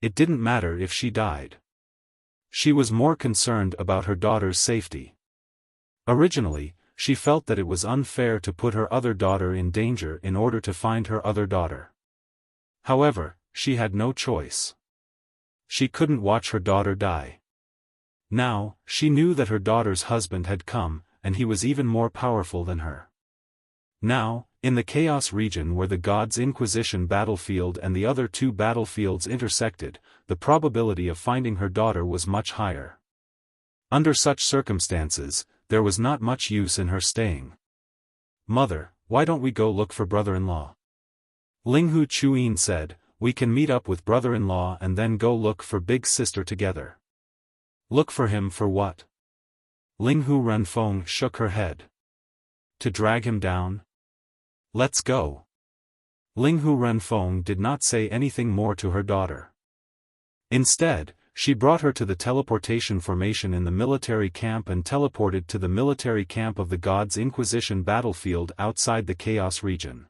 It didn't matter if she died. She was more concerned about her daughter's safety. Originally, she felt that it was unfair to put her other daughter in danger in order to find her other daughter. However, she had no choice. She couldn't watch her daughter die. Now, she knew that her daughter's husband had come, and he was even more powerful than her. Now, in the Chaos region where the God's Inquisition battlefield and the other two battlefields intersected, the probability of finding her daughter was much higher. Under such circumstances, there was not much use in her staying. "Mother, why don't we go look for brother-in-law?" Linghu Chuyin said, "We can meet up with brother-in-law and then go look for big sister together." "Look for him for what?" Linghu Renfeng shook her head. "To drag him down? Let's go." Linghu Renfeng did not say anything more to her daughter. Instead, she brought her to the teleportation formation in the military camp and teleported to the military camp of the God's Inquisition battlefield outside the Chaos region.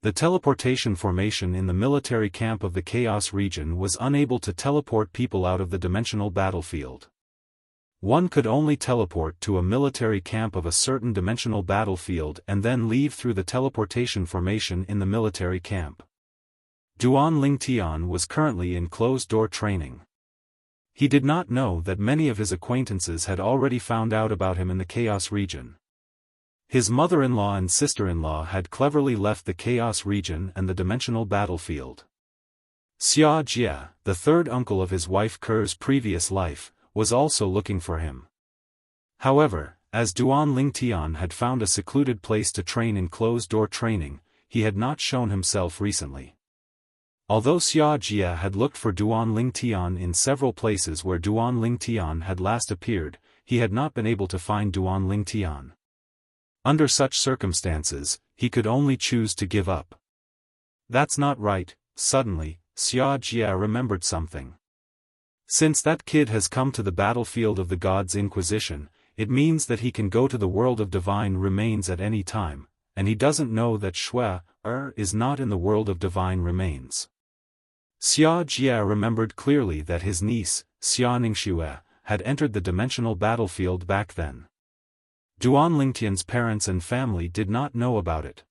The teleportation formation in the military camp of the Chaos region was unable to teleport people out of the dimensional battlefield. One could only teleport to a military camp of a certain dimensional battlefield and then leave through the teleportation formation in the military camp. Duan Lingtian was currently in closed-door training. He did not know that many of his acquaintances had already found out about him in the Chaos region. His mother-in-law and sister-in-law had cleverly left the Chaos region and the dimensional battlefield. Xia Jie, the third uncle of his wife Ker's previous life, was also looking for him. However, as Duan Lingtian had found a secluded place to train in closed-door training, he had not shown himself recently. Although Xia Jie had looked for Duan Lingtian in several places where Duan Lingtian had last appeared, he had not been able to find Duan Lingtian. Under such circumstances, he could only choose to give up. "That's not right." Suddenly, Xia Jie remembered something. "Since that kid has come to the battlefield of the God's Inquisition, it means that he can go to the world of divine remains at any time, and he doesn't know that Shui is not in the world of divine remains." Xia Jie remembered clearly that his niece, Xia Ningxue, had entered the dimensional battlefield back then. Duan Lingtian's parents and family did not know about it.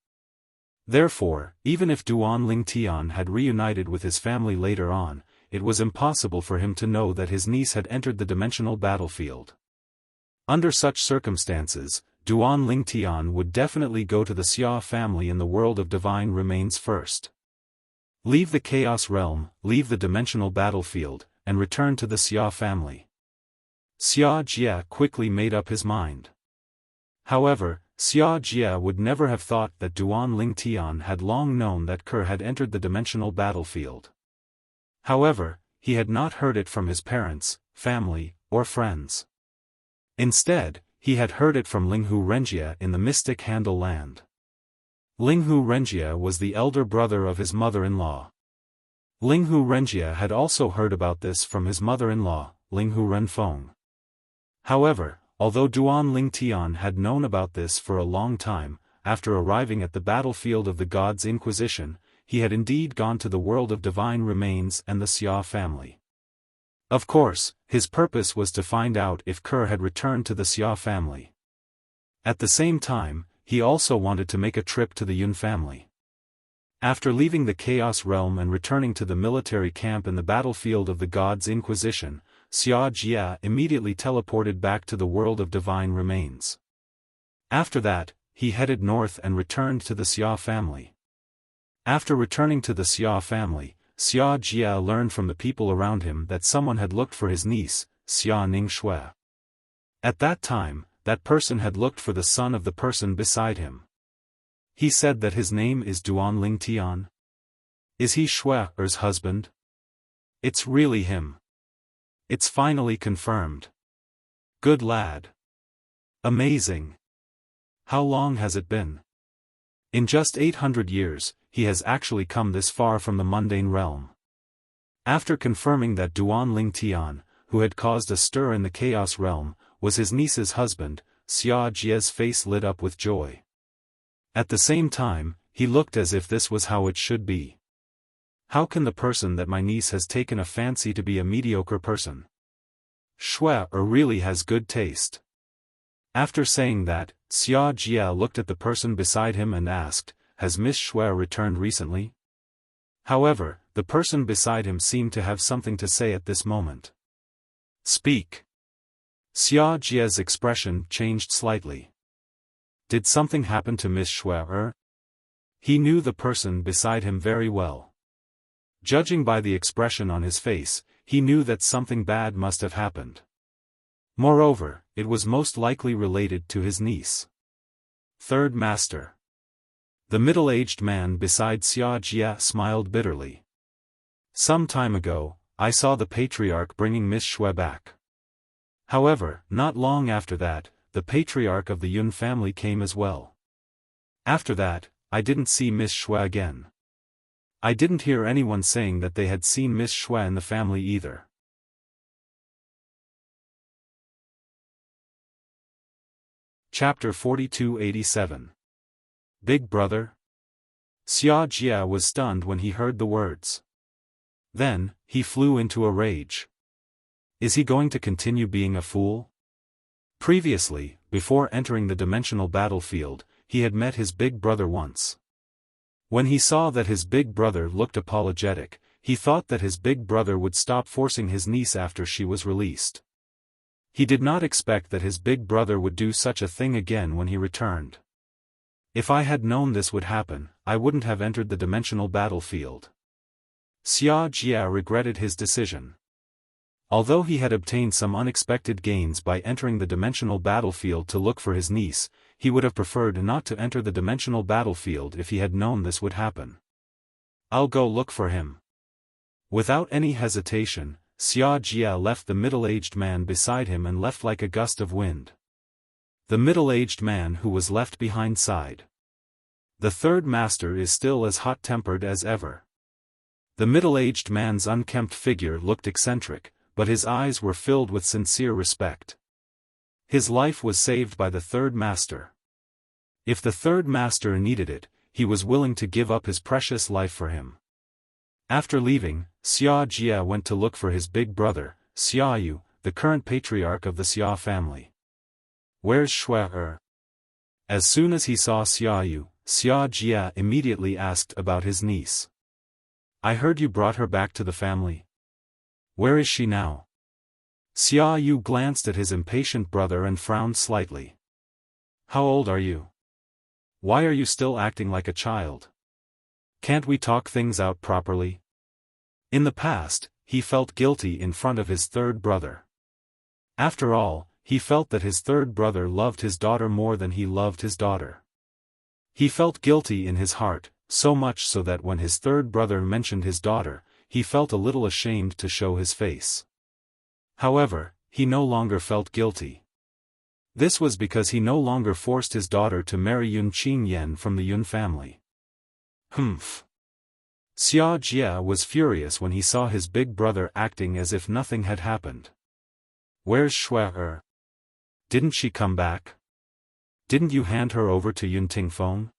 Therefore, even if Duan Lingtian had reunited with his family later on, it was impossible for him to know that his niece had entered the dimensional battlefield. Under such circumstances, Duan Lingtian would definitely go to the Xia family in the world of divine remains first. Leave the Chaos realm, leave the dimensional battlefield, and return to the Xia family. Xia Jie quickly made up his mind. However, Xia Jie would never have thought that Duan Lingtian had long known that Ke had entered the dimensional battlefield. However, he had not heard it from his parents, family, or friends. Instead, he had heard it from Linghu Renjie in the Mystic Handle Land. Linghu Renjie was the elder brother of his mother-in-law. Linghu Renjie had also heard about this from his mother-in-law, Linghu Renfeng. However, although Duan Lingtian had known about this for a long time, after arriving at the battlefield of the God's Inquisition, he had indeed gone to the world of divine remains and the Xia family. Of course, his purpose was to find out if Ke had returned to the Xia family. At the same time, he also wanted to make a trip to the Yun family. After leaving the Chaos realm and returning to the military camp in the battlefield of the God's Inquisition, Xia Jie immediately teleported back to the world of divine remains. After that, he headed north and returned to the Xia family. After returning to the Xia family, Xia Jie learned from the people around him that someone had looked for his niece, Xia Ningxue. At that time, that person had looked for the son of the person beside him. He said that his name is Duan Ling Tian. Is he Shue's husband? It's really him. It's finally confirmed. Good lad. Amazing. How long has it been? In just 800 years, he has actually come this far from the mundane realm. After confirming that Duan Ling Tian, who had caused a stir in the chaos realm, was his niece's husband, Xia Jie's face lit up with joy. At the same time, he looked as if this was how it should be. How can the person that my niece has taken a fancy to be a mediocre person? Xue really has good taste. After saying that, Xia Jie looked at the person beside him and asked, has Miss Xue returned recently? However, the person beside him seemed to have something to say at this moment. Speak. Xia Jie's expression changed slightly. Did something happen to Miss Xue? He knew the person beside him very well. Judging by the expression on his face, he knew that something bad must have happened. Moreover, it was most likely related to his niece. Third Master. The middle-aged man beside Xia Jie smiled bitterly. Some time ago, I saw the patriarch bringing Miss Xue back. However, not long after that, the patriarch of the Yun family came as well. After that, I didn't see Miss Xue again. I didn't hear anyone saying that they had seen Miss Xue in the family either. Chapter 4287. Big Brother? Xia Jie was stunned when he heard the words. Then, he flew into a rage. Is he going to continue being a fool? Previously, before entering the dimensional battlefield, he had met his big brother once. When he saw that his big brother looked apologetic, he thought that his big brother would stop forcing his niece after she was released. He did not expect that his big brother would do such a thing again when he returned. If I had known this would happen, I wouldn't have entered the dimensional battlefield. Xia Jie regretted his decision. Although he had obtained some unexpected gains by entering the dimensional battlefield to look for his niece, he would have preferred not to enter the dimensional battlefield if he had known this would happen. I'll go look for him. Without any hesitation, Xia Jie left the middle-aged man beside him and left like a gust of wind. The middle-aged man who was left behind sighed. The third master is still as hot-tempered as ever. The middle-aged man's unkempt figure looked eccentric, but his eyes were filled with sincere respect. His life was saved by the third master. If the third master needed it, he was willing to give up his precious life for him. After leaving, Xia Jie went to look for his big brother, Xiaoyu, the current patriarch of the Xia family. Where's Xue? As soon as he saw Xiaoyu, Xia Jie immediately asked about his niece. I heard you brought her back to the family. Where is she now? Xiaoyu glanced at his impatient brother and frowned slightly. How old are you? Why are you still acting like a child? Can't we talk things out properly? In the past, he felt guilty in front of his third brother. After all, he felt that his third brother loved his daughter more than he loved his daughter. He felt guilty in his heart, so much so that when his third brother mentioned his daughter, he felt a little ashamed to show his face. However, he no longer felt guilty. This was because he no longer forced his daughter to marry Yun Qingyan from the Yun family. Humph. Xia Jie was furious when he saw his big brother acting as if nothing had happened. Where's Xue? Didn't she come back? Didn't you hand her over to Yun Tingfeng?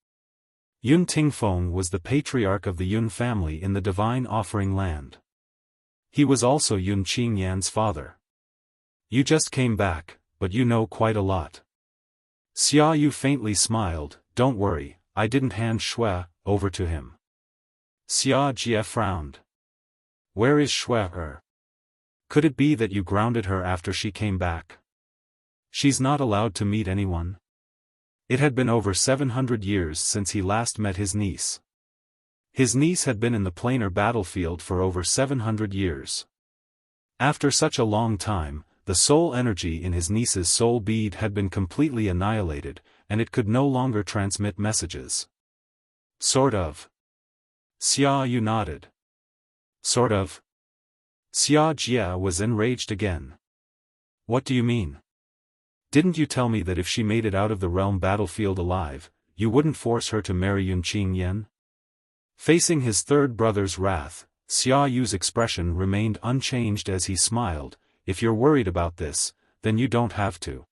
Yun Tingfeng was the patriarch of the Yun family in the Divine Offering Land. He was also Yun Qingyan's father. You just came back, but you know quite a lot. Xiaoyu faintly smiled. Don't worry, I didn't hand Xue over to him. Xia Jie frowned. Where is Xue? Could it be that you grounded her after she came back? She's not allowed to meet anyone. It had been over 700 years since he last met his niece. His niece had been in the planar battlefield for over 700 years. After such a long time, the soul energy in his niece's soul bead had been completely annihilated, and it could no longer transmit messages. Sort of. Xia Yu nodded. Sort of. Xia Jia was enraged again. What do you mean? Didn't you tell me that if she made it out of the realm battlefield alive, you wouldn't force her to marry Yunqing Yen? Facing his third brother's wrath, Xia Yu's expression remained unchanged as he smiled. If you're worried about this, then you don't have to.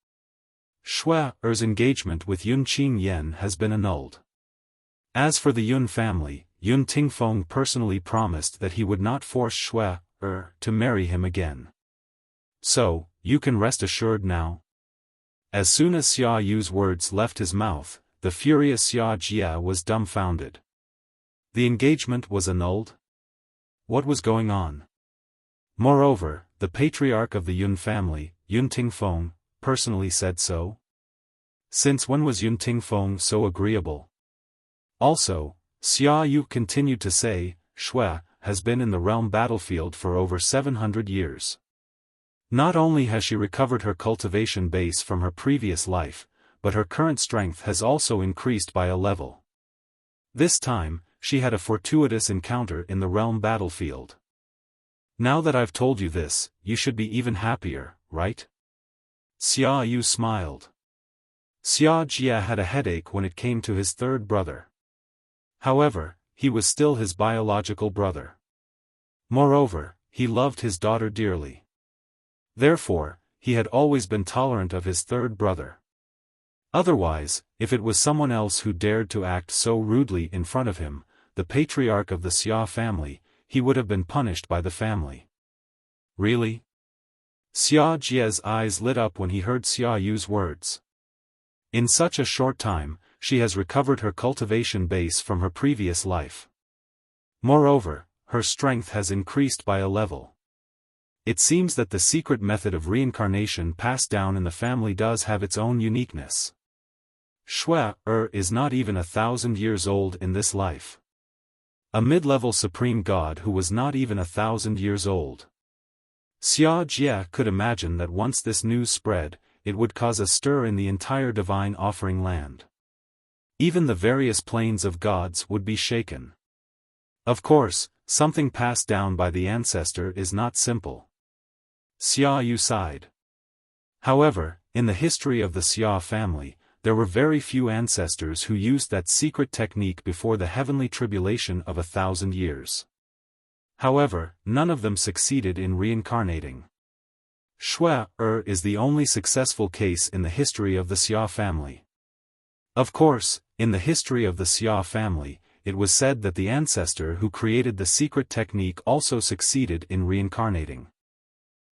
Shui-er's engagement with Yunqing Yen has been annulled. As for the Yun family, Yun Tingfeng personally promised that he would not force Shui-er to marry him again. So, you can rest assured now. As soon as Xia Yu's words left his mouth, the furious Xia Jia was dumbfounded. The engagement was annulled? What was going on? Moreover, the patriarch of the Yun family, Yun Tingfeng, personally said so? Since when was Yun Tingfeng so agreeable? Also, Xia Yu continued to say, Shui has been in the realm battlefield for over 700 years. Not only has she recovered her cultivation base from her previous life, but her current strength has also increased by a level. This time, she had a fortuitous encounter in the realm battlefield. Now that I've told you this, you should be even happier, right? Xia Yu smiled. Xia Jia had a headache when it came to his third brother. However, he was still his biological brother. Moreover, he loved his daughter dearly. Therefore, he had always been tolerant of his third brother. Otherwise, if it was someone else who dared to act so rudely in front of him, the patriarch of the Xia family, he would have been punished by the family. Really? Xia Jia's eyes lit up when he heard Xia Yu's words. In such a short time, she has recovered her cultivation base from her previous life. Moreover, her strength has increased by a level. It seems that the secret method of reincarnation passed down in the family does have its own uniqueness. Shui-er is not even 1,000 years old in this life. A mid-level supreme god who was not even 1,000 years old. Xia Jia could imagine that once this news spread, it would cause a stir in the entire divine offering land. Even the various planes of gods would be shaken. Of course, something passed down by the ancestor is not simple. Xia Yu sighed. However, in the history of the Xia family, there were very few ancestors who used that secret technique before the heavenly tribulation of 1,000 years. However, none of them succeeded in reincarnating. Shui-er is the only successful case in the history of the Xia family. Of course, in the history of the Xia family, it was said that the ancestor who created the secret technique also succeeded in reincarnating.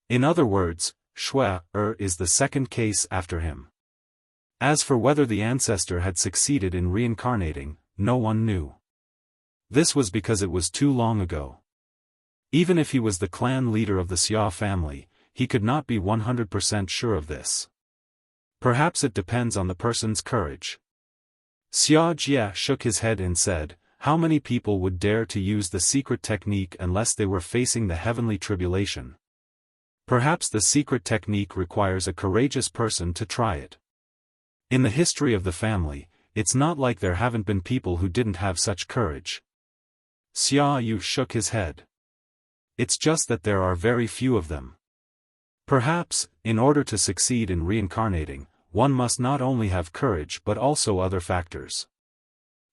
In other words, Shui-er is the second case after him. As for whether the ancestor had succeeded in reincarnating, no one knew. This was because it was too long ago. Even if he was the clan leader of the Xia family, he could not be 100% sure of this. Perhaps it depends on the person's courage. Xia Jia shook his head and said, how many people would dare to use the secret technique unless they were facing the heavenly tribulation? Perhaps the secret technique requires a courageous person to try it. In the history of the family, it's not like there haven't been people who didn't have such courage. Xia Yu shook his head. It's just that there are very few of them. Perhaps, in order to succeed in reincarnating, one must not only have courage but also other factors.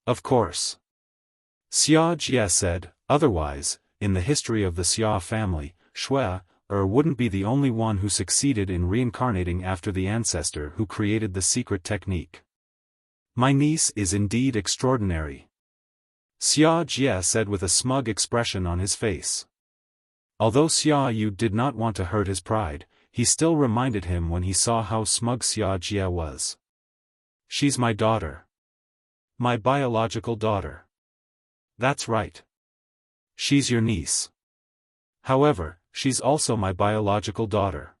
Of course. Xia Jia said, otherwise, in the history of the Xia family, Shui-er wouldn't be the only one who succeeded in reincarnating after the ancestor who created the secret technique. My niece is indeed extraordinary. Xia Jia said with a smug expression on his face. Although Xia Yu did not want to hurt his pride, he still reminded him when he saw how smug Xia Jia was. She's my daughter. My biological daughter. That's right. She's your niece. However, she's also my biological daughter.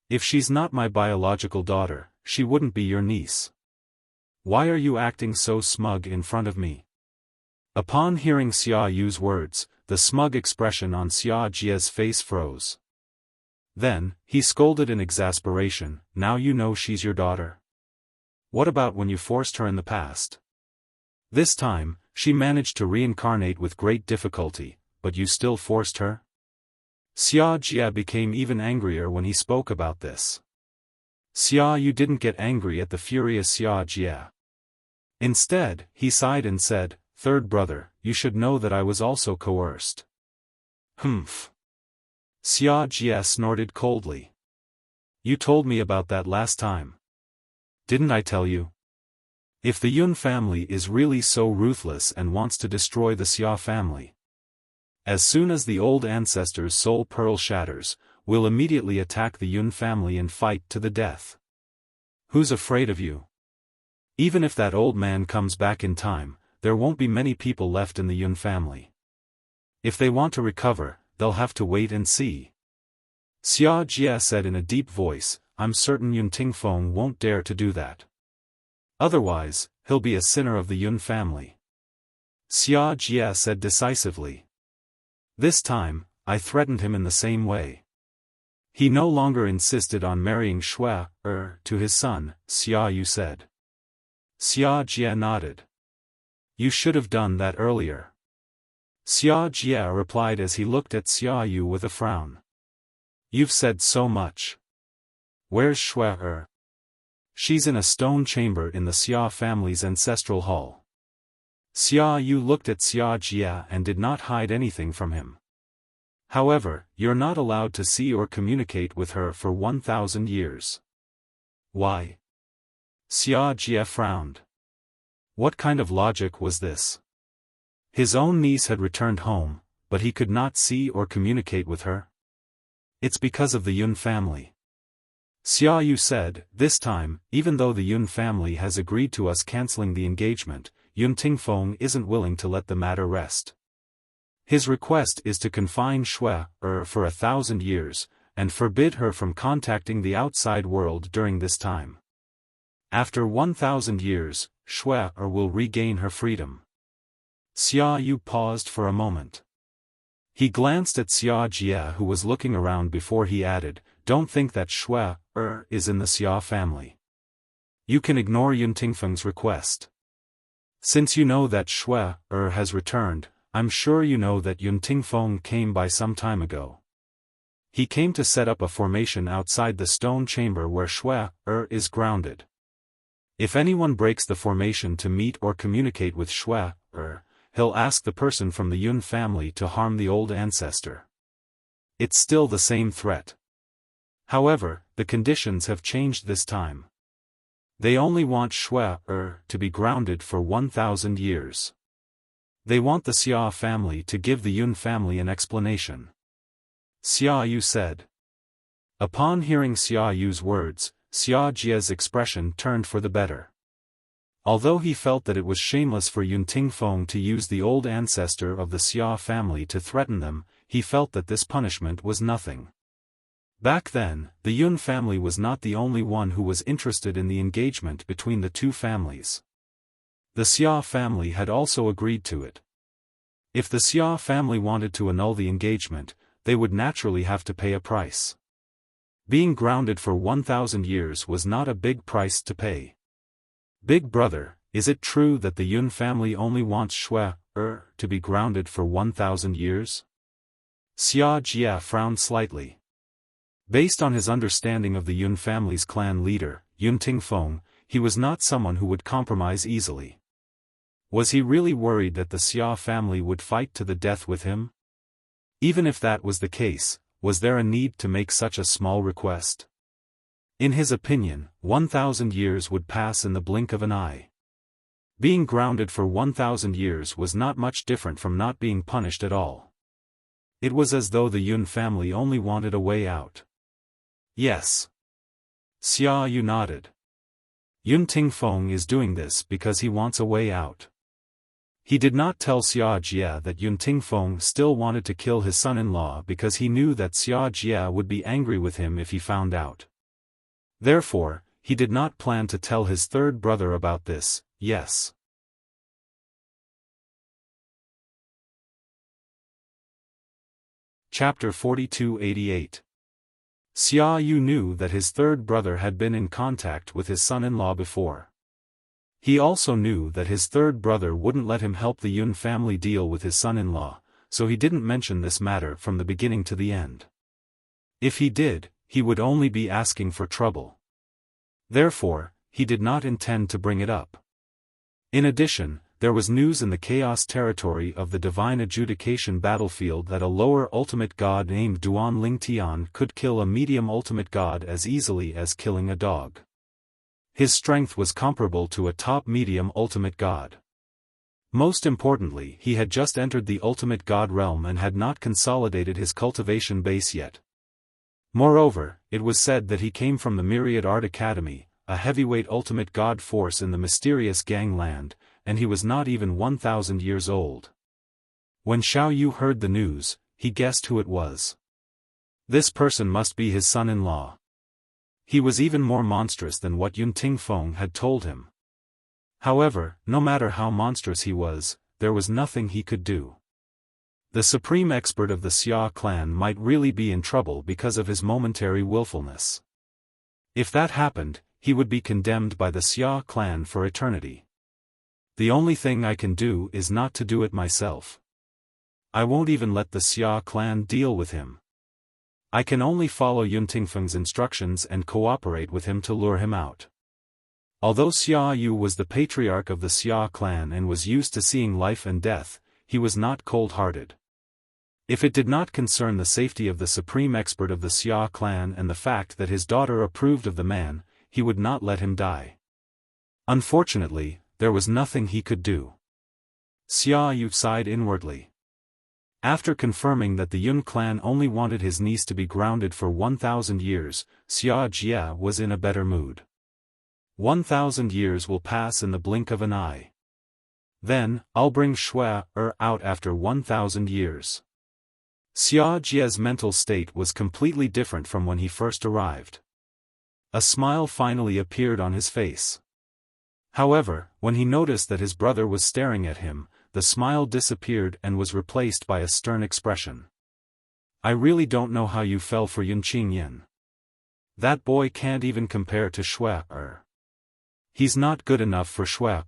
If she's not my biological daughter, she wouldn't be your niece. Why are you acting so smug in front of me? Upon hearing Xia Yu's words, the smug expression on Xia Jia's face froze. Then, he scolded in exasperation, now you know she's your daughter. What about when you forced her in the past? This time, she managed to reincarnate with great difficulty, but you still forced her? Xia Jia became even angrier when he spoke about this. Xia Yu didn't get angry at the furious Xia Jia. Instead, he sighed and said, "Third brother, you should know that I was also coerced." Humph. Xia Jia snorted coldly. You told me about that last time. Didn't I tell you? If the Yun family is really so ruthless and wants to destroy the Xia family, as soon as the old ancestor's soul pearl shatters, we'll immediately attack the Yun family and fight to the death. Who's afraid of you? Even if that old man comes back in time, there won't be many people left in the Yun family. If they want to recover, they'll have to wait and see. Xia Jia said in a deep voice, I'm certain Yun Tingfeng won't dare to do that. Otherwise, he'll be a sinner of the Yun family. Xia Jia said decisively. This time, I threatened him in the same way. He no longer insisted on marrying Shui to his son, Xia Yu said. Xia Jia nodded. You should have done that earlier. Xia Jia replied as he looked at Xia Yu with a frown. You've said so much. Where's Shui? She's in a stone chamber in the Xia family's ancestral hall. Xia Yu looked at Xia Jia and did not hide anything from him. However, you're not allowed to see or communicate with her for 1,000 years. Why? Xia Jia frowned. What kind of logic was this? His own niece had returned home, but he could not see or communicate with her? It's because of the Yun family. Xia Yu said, this time, even though the Yun family has agreed to us cancelling the engagement, Yun Tingfeng isn't willing to let the matter rest. His request is to confine Shui for 1,000 years, and forbid her from contacting the outside world during this time. After 1,000 years, Shui will regain her freedom. Xia Yu paused for a moment. He glanced at Xia Jia who was looking around before he added, don't think that Shui is in the Xia family. You can ignore Yun Tingfeng's request. Since you know that Shui has returned, I'm sure you know that Yun Tingfeng came by some time ago. He came to set up a formation outside the stone chamber where Shui is grounded. If anyone breaks the formation to meet or communicate with Shui he'll ask the person from the Yun family to harm the old ancestor. It's still the same threat. However, the conditions have changed this time. They only want Shui to be grounded for 1,000 years. They want the Xia family to give the Yun family an explanation. Xia Yu said. Upon hearing Xia Yu's words, Xia Jia's expression turned for the better. Although he felt that it was shameless for Yun Tingfeng to use the old ancestor of the Xia family to threaten them, he felt that this punishment was nothing. Back then, the Yun family was not the only one who was interested in the engagement between the two families. The Xia family had also agreed to it. If the Xia family wanted to annul the engagement, they would naturally have to pay a price. Being grounded for 1,000 years was not a big price to pay. Big brother, is it true that the Yun family only wants Shui to be grounded for 1,000 years? Xia Jia frowned slightly. Based on his understanding of the Yun family's clan leader, Yun Tingfeng, he was not someone who would compromise easily. Was he really worried that the Xia family would fight to the death with him? Even if that was the case, was there a need to make such a small request? In his opinion, 1,000 years would pass in the blink of an eye. Being grounded for 1,000 years was not much different from not being punished at all. It was as though the Yun family only wanted a way out. Yes. Xia Yu nodded. Yun Tingfeng is doing this because he wants a way out. He did not tell Xia Jia that Yun Tingfeng still wanted to kill his son-in-law because he knew that Xia Jia would be angry with him if he found out. Therefore, he did not plan to tell his third brother about this, yes. Chapter 4288. Xia Yu knew that his third brother had been in contact with his son-in-law before. He also knew that his third brother wouldn't let him help the Yun family deal with his son-in-law, so he didn't mention this matter from the beginning to the end. If he did, he would only be asking for trouble. Therefore, he did not intend to bring it up. In addition, there was news in the Chaos territory of the Divine Adjudication battlefield that a lower ultimate god named Duan Lingtian could kill a medium ultimate god as easily as killing a dog. His strength was comparable to a top medium ultimate god. Most importantly, he had just entered the ultimate god realm and had not consolidated his cultivation base yet. Moreover, it was said that he came from the Myriad Art Academy, a heavyweight ultimate god force in the mysterious gangland, and he was not even 1,000 years old. When Xiao Yu heard the news, he guessed who it was. This person must be his son-in-law. He was even more monstrous than what Yun Tingfeng had told him. However, no matter how monstrous he was, there was nothing he could do. The supreme expert of the Xia clan might really be in trouble because of his momentary willfulness. If that happened, he would be condemned by the Xia clan for eternity. The only thing I can do is not to do it myself. I won't even let the Xia clan deal with him. I can only follow Yun Tingfeng's instructions and cooperate with him to lure him out. Although Xia Yu was the patriarch of the Xia clan and was used to seeing life and death, he was not cold-hearted. If it did not concern the safety of the supreme expert of the Xia clan and the fact that his daughter approved of the man, he would not let him die. Unfortunately, there was nothing he could do. Xia Yu sighed inwardly. After confirming that the Yun clan only wanted his niece to be grounded for 1,000 years, Xia Jia was in a better mood. 1,000 years will pass in the blink of an eye. Then, I'll bring Shui out after 1,000 years. Xia Jia's mental state was completely different from when he first arrived. A smile finally appeared on his face. However, when he noticed that his brother was staring at him, the smile disappeared and was replaced by a stern expression. I really don't know how you fell for Yun Qingyan. That boy can't even compare to Shui. He's not good enough for Shui.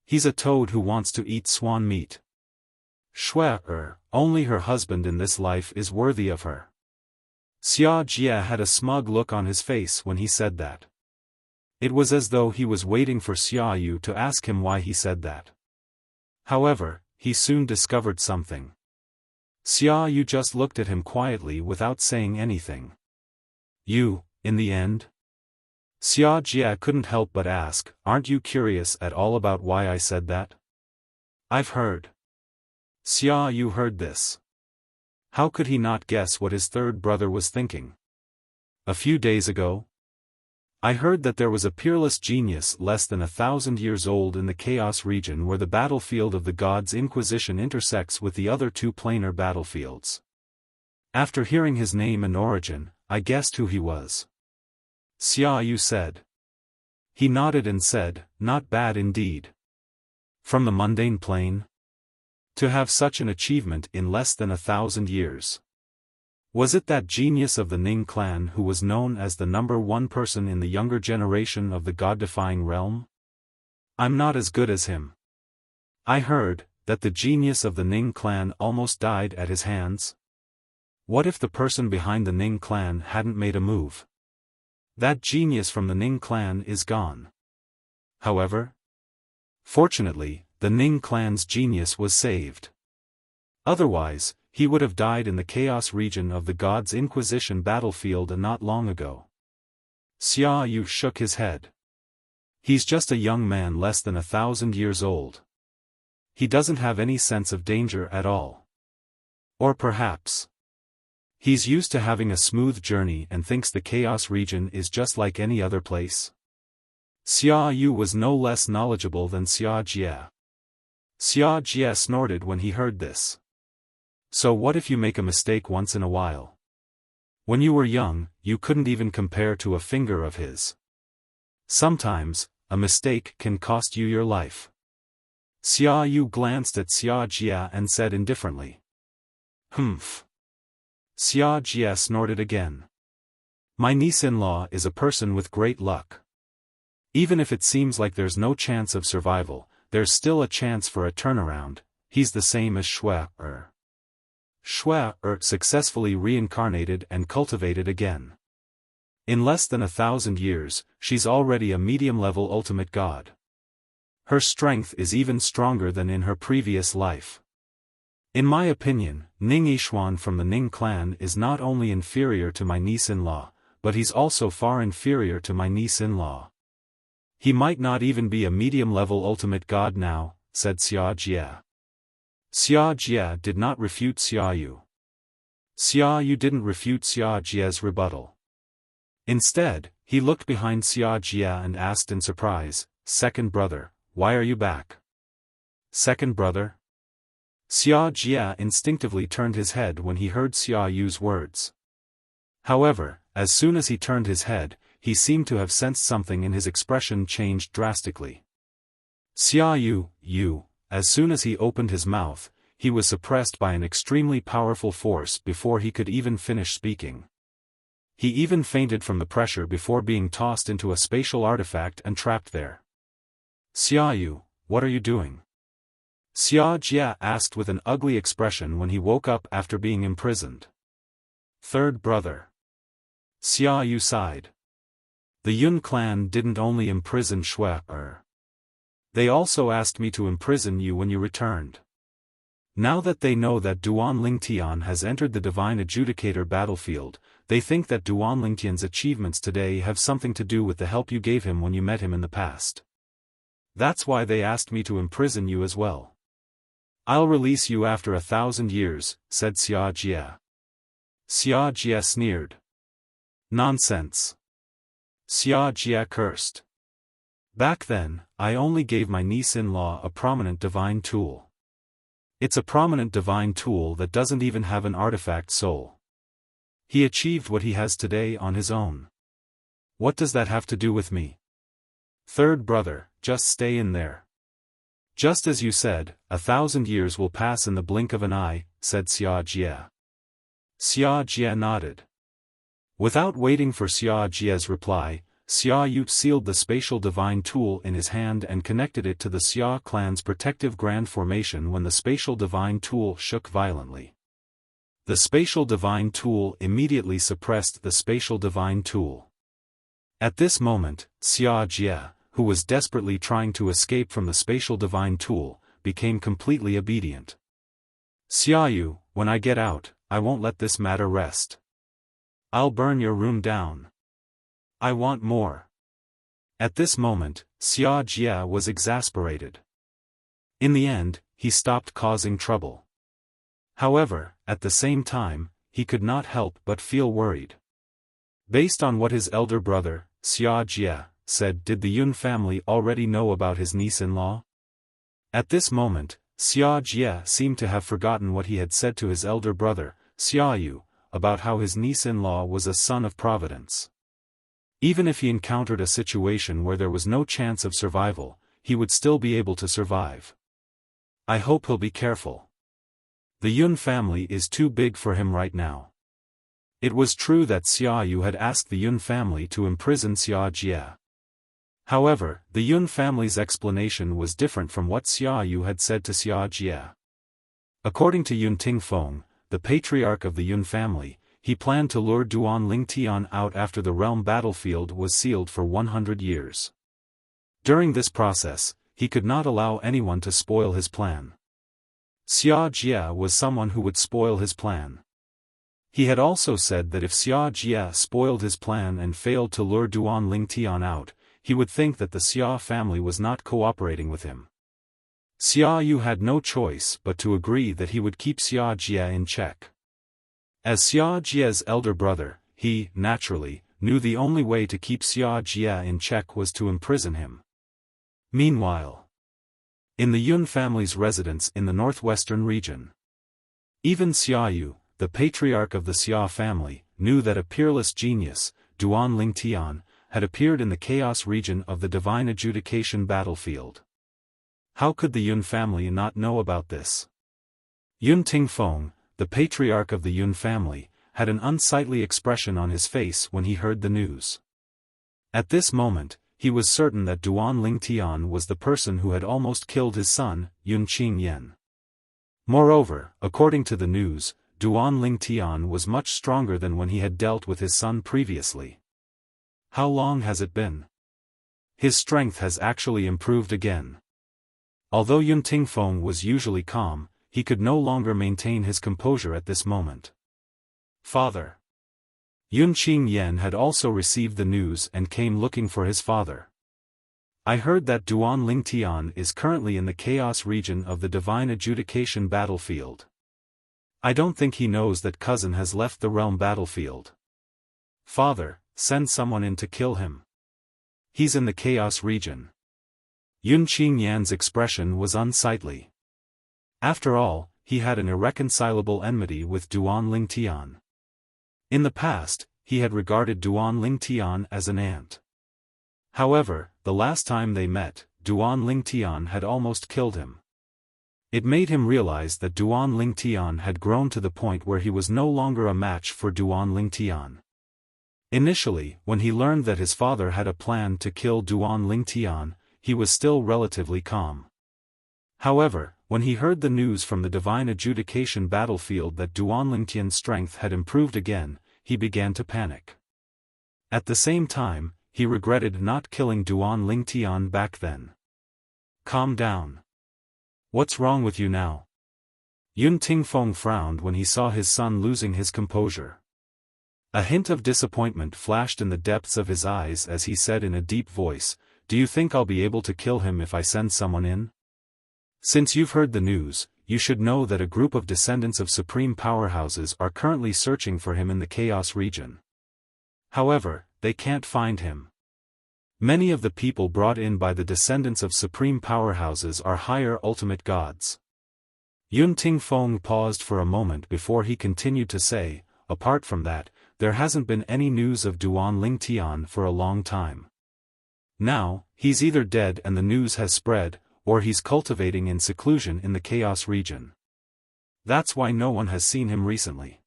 He's a toad who wants to eat swan meat. Shui, only her husband in this life is worthy of her. Xia Jia had a smug look on his face when he said that. It was as though he was waiting for Xia Yu to ask him why he said that. However, he soon discovered something. Xia Yu just looked at him quietly without saying anything. You, in the end? Xia Jia couldn't help but ask, aren't you curious at all about why I said that? I've heard. Xia Yu heard this. How could he not guess what his third brother was thinking? A few days ago, I heard that there was a peerless genius less than 1,000 years old in the Chaos region where the battlefield of the Gods Inquisition intersects with the other two planar battlefields. After hearing his name and origin, I guessed who he was. Xia Yu said. He nodded and said, not bad indeed. From the mundane plane? To have such an achievement in less than 1,000 years. Was it that genius of the Ning clan who was known as the #1 person in the younger generation of the god-defying realm? I'm not as good as him. I heard that the genius of the Ning clan almost died at his hands. What if the person behind the Ning clan hadn't made a move? That genius from the Ning clan is gone. However, fortunately, the Ning clan's genius was saved. Otherwise, he would have died in the Chaos region of the Gods Inquisition battlefield not long ago. Xia Yu shook his head. He's just a young man less than 1,000 years old. He doesn't have any sense of danger at all. Or perhaps he's used to having a smooth journey and thinks the Chaos region is just like any other place. Xia Yu was no less knowledgeable than Xia Jia. Xia Jia snorted when he heard this. So what if you make a mistake once in a while? When you were young, you couldn't even compare to a finger of his. Sometimes, a mistake can cost you your life. Xia Yu glanced at Xia Jia and said indifferently. Humph. Xia Jia snorted again. My niece-in-law is a person with great luck. Even if it seems like there's no chance of survival, there's still a chance for a turnaround. He's the same as Shui-er. Shui-er successfully reincarnated and cultivated again. In less than 1,000 years, she's already a medium-level ultimate god. Her strength is even stronger than in her previous life. In my opinion, Ning Yixuan from the Ning clan is not only inferior to my niece-in-law, but he's also far inferior to my niece-in-law. He might not even be a medium-level ultimate god now, said Xia Jie. Xia Jie did not refute Xia Yu. Xia Yu didn't refute Xia Jie's rebuttal. Instead, he looked behind Xia Jie and asked in surprise, "Second brother, why are you back?" Second brother? Xia Jie instinctively turned his head when he heard Xia Yu's words. However, as soon as he turned his head, he seemed to have sensed something in his expression changed drastically. Xia Yu, as soon as he opened his mouth, he was suppressed by an extremely powerful force before he could even finish speaking. He even fainted from the pressure before being tossed into a spatial artifact and trapped there. Xia Yu, what are you doing? Xia Jie asked with an ugly expression when he woke up after being imprisoned. Third brother. Xia Yu sighed. The Yun clan didn't only imprison Shui-er. They also asked me to imprison you when you returned. Now that they know that Duan Lingtian has entered the Divine Adjudicator battlefield, they think that Duan Lingtian's achievements today have something to do with the help you gave him when you met him in the past. That's why they asked me to imprison you as well. I'll release you after 1,000 years, said Xia Jie. Xia Jie sneered. Nonsense. Xia Jie cursed. Back then, I only gave my niece-in-law a prominent divine tool. It's a prominent divine tool that doesn't even have an artifact soul. He achieved what he has today on his own. What does that have to do with me? Third brother, just stay in there. Just as you said, 1,000 years will pass in the blink of an eye, said Xia Jie. Xia Jie nodded. Without waiting for Xia Jie's reply, Xia Yu sealed the spatial divine tool in his hand and connected it to the Xia clan's protective grand formation when the spatial divine tool shook violently. The spatial divine tool immediately suppressed the spatial divine tool. At this moment, Xia Jie, who was desperately trying to escape from the spatial divine tool, became completely obedient. Xia Yu, when I get out, I won't let this matter rest. I'll burn your room down. I want more. At this moment, Xia Jie was exasperated. In the end, he stopped causing trouble. However, at the same time, he could not help but feel worried. Based on what his elder brother, Xia Jie, said, did the Yun family already know about his niece-in-law? At this moment, Xia Jie seemed to have forgotten what he had said to his elder brother, Xia Yu, about how his niece-in-law was a son of providence. Even if he encountered a situation where there was no chance of survival, he would still be able to survive. I hope he'll be careful. The Yun family is too big for him right now. It was true that Xia Yu had asked the Yun family to imprison Xia Jie. However, the Yun family's explanation was different from what Xia Yu had said to Xia Jie. According to Yun Tingfeng, the patriarch of the Yun family, he planned to lure Duan Lingtian out after the realm battlefield was sealed for 100 years. During this process, he could not allow anyone to spoil his plan. Xia Jie was someone who would spoil his plan. He had also said that if Xia Jie spoiled his plan and failed to lure Duan Lingtian out, he would think that the Xia family was not cooperating with him. Xia Yu had no choice but to agree that he would keep Xia Jie in check. As Xia Jie's elder brother, he, naturally, knew the only way to keep Xia Jie in check was to imprison him. Meanwhile, in the Yun family's residence in the northwestern region, even Xia Yu, the patriarch of the Xia family, knew that a peerless genius, Duan Lingtian, had appeared in the chaos region of the divine adjudication battlefield. How could the Yun family not know about this? Yun Tingfeng, the patriarch of the Yun family, had an unsightly expression on his face when he heard the news. At this moment, he was certain that Duan Lingtian was the person who had almost killed his son, Yun Qingyan. Moreover, according to the news, Duan Lingtian was much stronger than when he had dealt with his son previously. How long has it been? His strength has actually improved again. Although Yun Tingfeng was usually calm, he could no longer maintain his composure at this moment. Father. Yun Qingyan had also received the news and came looking for his father. I heard that Duan Lingtian is currently in the chaos region of the divine adjudication battlefield. I don't think he knows that cousin has left the realm battlefield. Father, send someone in to kill him. He's in the chaos region. Yun Qingyan's expression was unsightly. After all, he had an irreconcilable enmity with Duan Lingtian. In the past, he had regarded Duan Lingtian as an ant. However, the last time they met, Duan Lingtian had almost killed him. It made him realize that Duan Lingtian had grown to the point where he was no longer a match for Duan Lingtian. Initially, when he learned that his father had a plan to kill Duan Lingtian, he was still relatively calm. However, when he heard the news from the divine adjudication battlefield that Duan Lingtian's strength had improved again, he began to panic. At the same time, he regretted not killing Duan Lingtian back then. Calm down. What's wrong with you now? Yun Tingfeng frowned when he saw his son losing his composure. A hint of disappointment flashed in the depths of his eyes as he said in a deep voice, "Do you think I'll be able to kill him if I send someone in? Since you've heard the news, you should know that a group of descendants of supreme powerhouses are currently searching for him in the chaos region. However, they can't find him. Many of the people brought in by the descendants of supreme powerhouses are higher ultimate gods." Yun Tingfeng paused for a moment before he continued to say, "Apart from that, there hasn't been any news of Duan Lingtian for a long time. Now, he's either dead and the news has spread, or he's cultivating in seclusion in the chaos region. That's why no one has seen him recently.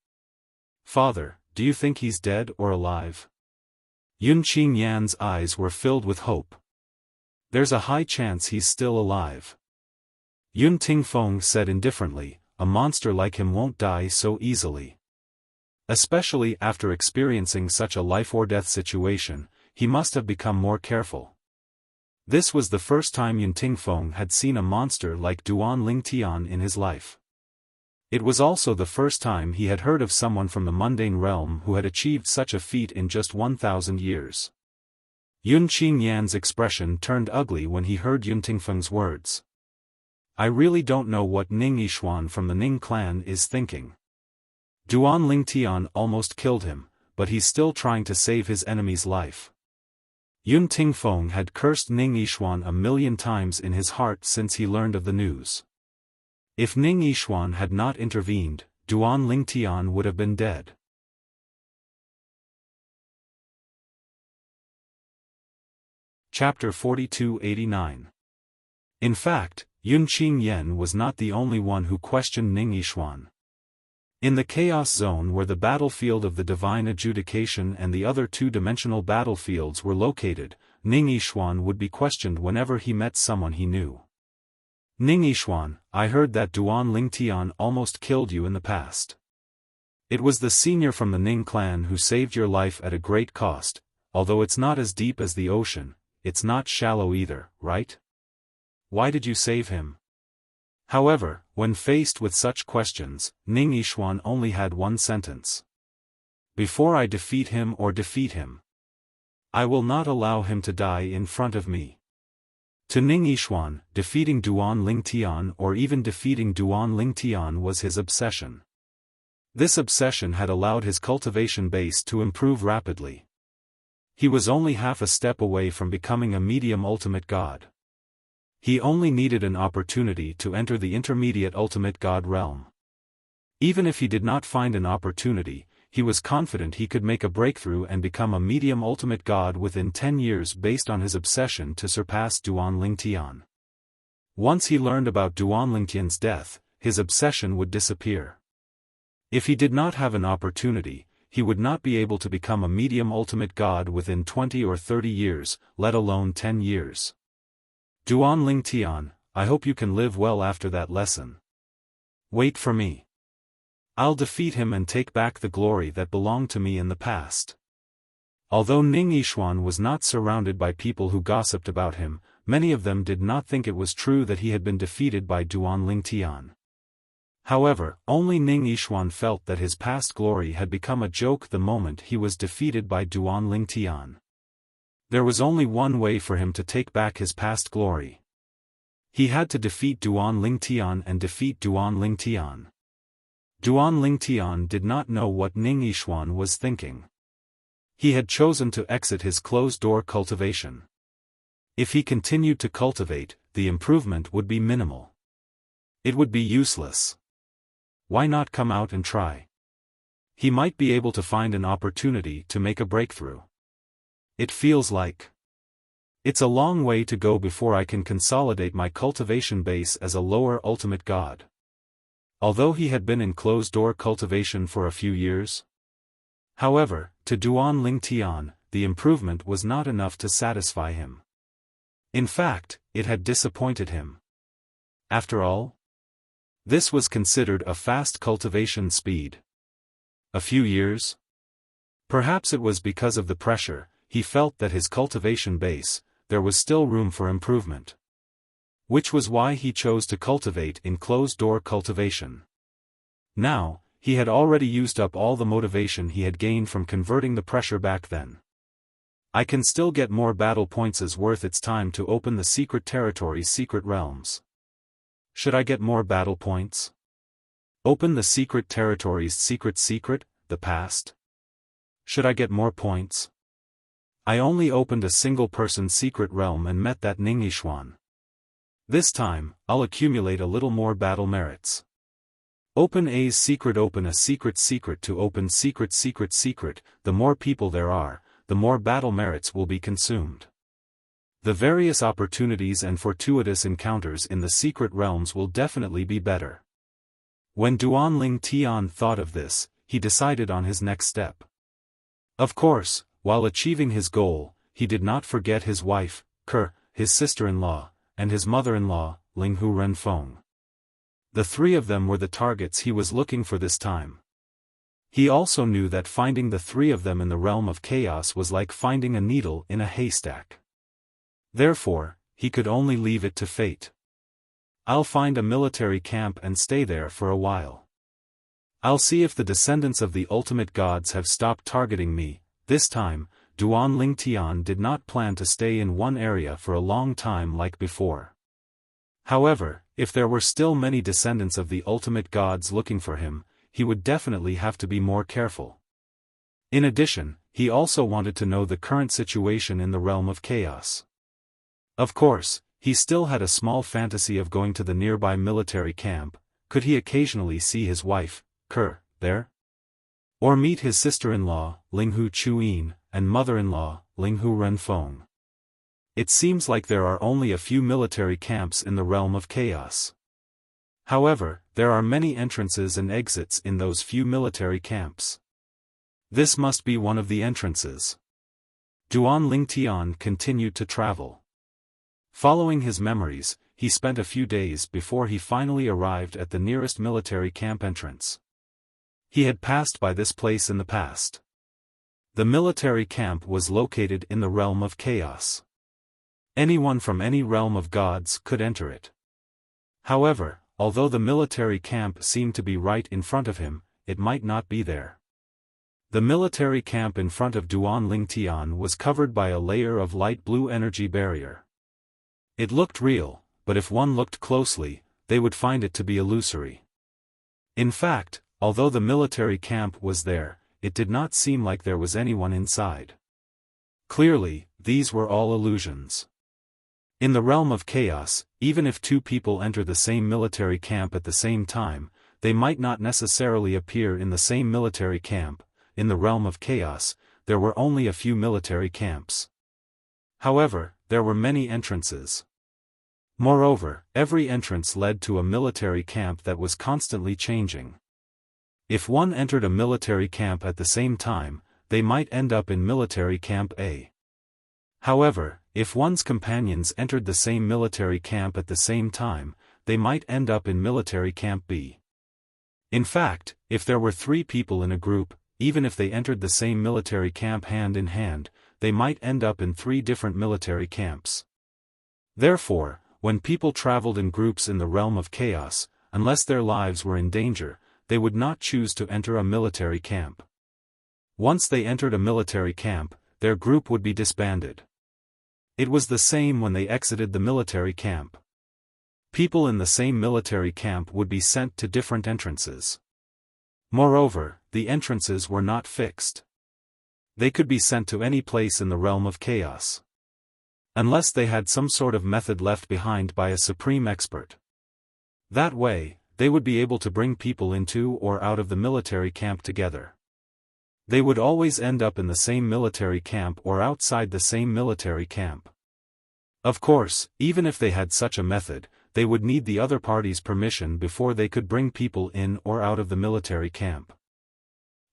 Father, do you think he's dead or alive?" Yun Qingyan's eyes were filled with hope. "There's a high chance he's still alive." Yun Tingfeng said indifferently, "A monster like him won't die so easily. Especially after experiencing such a life-or-death situation, he must have become more careful." This was the first time Yun Tingfeng had seen a monster like Duan Lingtian in his life. It was also the first time he had heard of someone from the mundane realm who had achieved such a feat in just 1,000 years. Yun Qingyan's expression turned ugly when he heard Yun Tingfeng's words. "I really don't know what Ning Yishuan from the Ning clan is thinking. Duan Lingtian almost killed him, but he's still trying to save his enemy's life." Yun Tingfeng had cursed Ning Yishuan 1,000,000 times in his heart since he learned of the news. If Ning Yishuan had not intervened, Duan Lingtian would have been dead. Chapter 4289. In fact, Yun Qingyan was not the only one who questioned Ning Yishuan. In the Chaos Zone where the battlefield of the Divine Adjudication and the other two-dimensional battlefields were located, Ning Yishuan would be questioned whenever he met someone he knew. "Ning Yishuan, I heard that Duan Lingtian almost killed you in the past. It was the senior from the Ning clan who saved your life at a great cost, although it's not as deep as the ocean, it's not shallow either, right? Why did you save him?" However, when faced with such questions, Ning Yishuan only had one sentence. "Before I defeat him, I will not allow him to die in front of me." To Ning Yishuan, defeating Duan Lingtian or even defeating Duan Lingtian was his obsession. This obsession had allowed his cultivation base to improve rapidly. He was only half a step away from becoming a medium ultimate god. He only needed an opportunity to enter the intermediate ultimate god realm. Even if he did not find an opportunity, he was confident he could make a breakthrough and become a medium ultimate god within 10 years based on his obsession to surpass Duan Lingtian. Once he learned about Duan Lingtian's death, his obsession would disappear. If he did not have an opportunity, he would not be able to become a medium ultimate god within 20 or 30 years, let alone 10 years. Duan Ling Tian, I hope you can live well after that lesson. Wait for me. I'll defeat him and take back the glory that belonged to me in the past. Although Ning Yishuan was not surrounded by people who gossiped about him, many of them did not think it was true that he had been defeated by Duan Ling Tian. However, only Ning Yishuan felt that his past glory had become a joke the moment he was defeated by Duan Ling Tian. There was only one way for him to take back his past glory. He had to defeat Duan Ling Tian and defeat Duan Ling Tian. Duan Ling Tian did not know what Ning Yishuan was thinking. He had chosen to exit his closed-door cultivation. If he continued to cultivate, the improvement would be minimal. It would be useless. Why not come out and try? He might be able to find an opportunity to make a breakthrough. It feels like it's a long way to go before I can consolidate my cultivation base as a lower ultimate god. Although he had been in closed-door cultivation for a few years. However, to Duan Ling Tian, the improvement was not enough to satisfy him. In fact, it had disappointed him. After all, this was considered a fast cultivation speed. A few years? Perhaps it was because of the pressure, he felt that his cultivation base, there was still room for improvement. Which was why he chose to cultivate in closed-door cultivation. Now, he had already used up all the motivation he had gained from converting the pressure back then. I can still get more battle points as worth its time to open the secret territory's secret realms. Should I get more battle points? Open the secret territory's secret, the past? Should I get more points? I only opened a single-person secret realm and met that Ning Yishuan. This time, I'll accumulate a little more battle merits. Open a secret to open secret, the more people there are, the more battle merits will be consumed. The various opportunities and fortuitous encounters in the secret realms will definitely be better. When Duan Ling Tian thought of this, he decided on his next step. Of course, while achieving his goal, he did not forget his wife, Ke, his sister-in-law, and his mother-in-law, Linghu Renfeng. The three of them were the targets he was looking for this time. He also knew that finding the three of them in the realm of chaos was like finding a needle in a haystack. Therefore, he could only leave it to fate. I'll find a military camp and stay there for a while. I'll see if the descendants of the ultimate gods have stopped targeting me. This time, Duan Ling Tian did not plan to stay in one area for a long time like before. However, if there were still many descendants of the ultimate gods looking for him, he would definitely have to be more careful. In addition, he also wanted to know the current situation in the realm of chaos. Of course, he still had a small fantasy of going to the nearby military camp. Could he occasionally see his wife, Ke, there? Or meet his sister-in-law, Linghu Chuyin, and mother-in-law, Linghu Renfeng. It seems like there are only a few military camps in the realm of chaos. However, there are many entrances and exits in those few military camps. This must be one of the entrances. Duan Ling Tian continued to travel. Following his memories, he spent a few days before he finally arrived at the nearest military camp entrance. He had passed by this place in the past. The military camp was located in the realm of chaos. Anyone from any realm of gods could enter it. However, although the military camp seemed to be right in front of him, it might not be there. The military camp in front of Duan Ling Tian was covered by a layer of light blue energy barrier. It looked real, but if one looked closely, they would find it to be illusory. In fact, although the military camp was there, it did not seem like there was anyone inside. Clearly, these were all illusions. In the realm of chaos, even if two people enter the same military camp at the same time, they might not necessarily appear in the same military camp. In the realm of chaos, there were only a few military camps. However, there were many entrances. Moreover, every entrance led to a military camp that was constantly changing. If one entered a military camp at the same time, they might end up in military camp A. However, if one's companions entered the same military camp at the same time, they might end up in military camp B. In fact, if there were 3 people in a group, even if they entered the same military camp hand in hand, they might end up in 3 different military camps. Therefore, when people traveled in groups in the realm of chaos, unless their lives were in danger, they would not choose to enter a military camp. Once they entered a military camp, their group would be disbanded. It was the same when they exited the military camp. People in the same military camp would be sent to different entrances. Moreover, the entrances were not fixed. They could be sent to any place in the realm of chaos. Unless they had some sort of method left behind by a supreme expert. That way, they would be able to bring people into or out of the military camp together. They would always end up in the same military camp or outside the same military camp. Of course, even if they had such a method, they would need the other party's permission before they could bring people in or out of the military camp.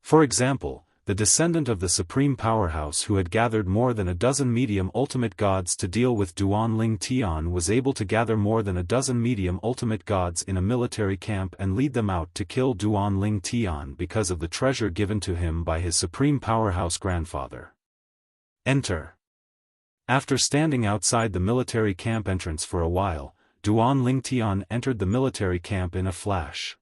For example, the descendant of the supreme powerhouse who had gathered more than a dozen medium ultimate gods to deal with Duan Ling Tian was able to gather more than a dozen medium ultimate gods in a military camp and lead them out to kill Duan Ling Tian because of the treasure given to him by his supreme powerhouse grandfather. Enter. After standing outside the military camp entrance for a while, Duan Ling Tian entered the military camp in a flash.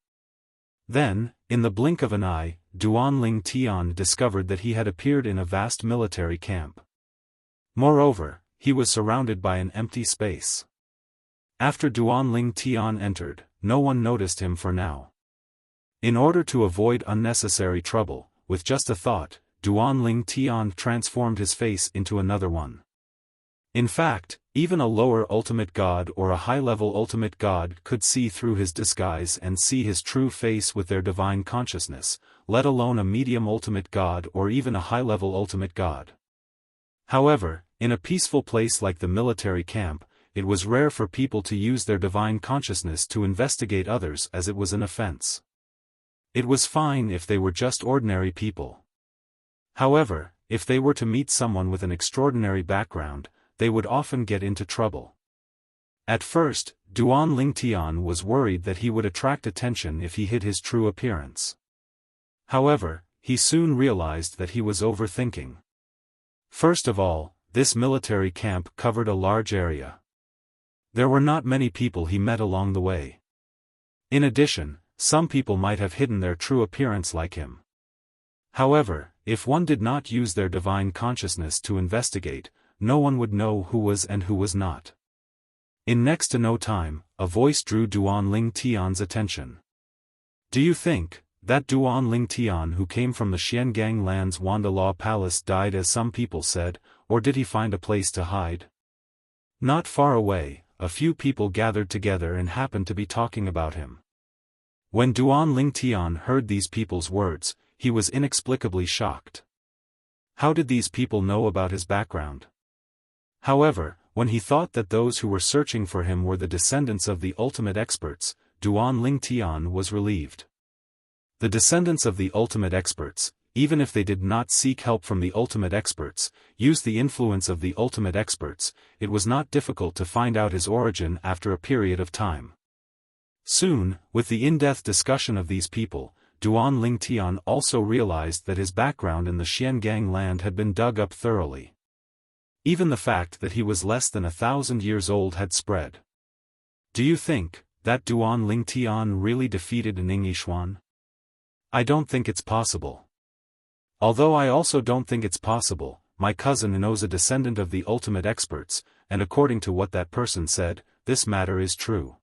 Then, in the blink of an eye, Duan Ling Tian discovered that he had appeared in a vast military camp. Moreover, he was surrounded by an empty space. After Duan Ling Tian entered, no one noticed him for now. In order to avoid unnecessary trouble, with just a thought, Duan Ling Tian transformed his face into another one. In fact, even a lower ultimate god or a high-level ultimate god could see through his disguise and see his true face with their divine consciousness, let alone a medium ultimate god or even a high-level ultimate god. However, in a peaceful place like the military camp, it was rare for people to use their divine consciousness to investigate others as it was an offense. It was fine if they were just ordinary people. However, if they were to meet someone with an extraordinary background, they would often get into trouble. At first, Duan Ling Tian was worried that he would attract attention if he hid his true appearance. However, he soon realized that he was overthinking. First of all, this military camp covered a large area. There were not many people he met along the way. In addition, some people might have hidden their true appearance like him. However, if one did not use their divine consciousness to investigate, no one would know who was and who was not. In next to no time, a voice drew Duan Ling Tian's attention. Do you think that Duan Ling Tian who came from the Xiangang land's Wanda Law Palace died as some people said, or did he find a place to hide? Not far away, a few people gathered together and happened to be talking about him. When Duan Ling Tian heard these people's words, he was inexplicably shocked. How did these people know about his background? However, when he thought that those who were searching for him were the descendants of the ultimate experts, Duan Ling Tian was relieved. The descendants of the ultimate experts, even if they did not seek help from the ultimate experts, used the influence of the ultimate experts. It was not difficult to find out his origin after a period of time. Soon, with the in-depth discussion of these people, Duan Ling Tian also realized that his background in the Xiangang land had been dug up thoroughly. Even the fact that he was less than 1,000 years old had spread. Do you think that Duan Ling Tian really defeated Ning Yixuan? I don't think it's possible. Although I also don't think it's possible, my cousin knows a descendant of the ultimate experts, and according to what that person said, this matter is true.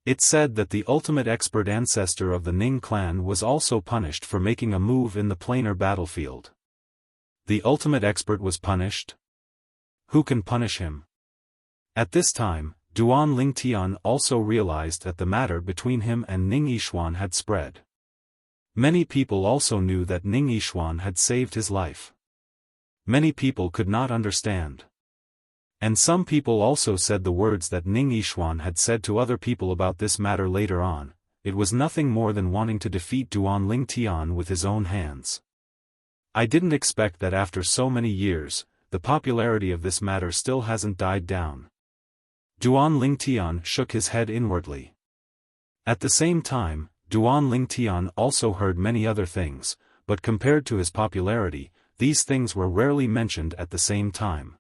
It said that the ultimate expert ancestor of the Ning clan was also punished for making a move in the planar battlefield. The ultimate expert was punished? Who can punish him? At this time, Duan Ling Tian also realized that the matter between him and Ning Yixuan had spread. Many people also knew that Ning Yixuan had saved his life. Many people could not understand. And some people also said the words that Ning Yixuan had said to other people about this matter later on, it was nothing more than wanting to defeat Duan Ling Tian with his own hands. I didn't expect that after so many years, the popularity of this matter still hasn't died down. Duan Ling Tian shook his head inwardly. At the same time, Duan Ling Tian also heard many other things, but compared to his popularity, these things were rarely mentioned at the same time.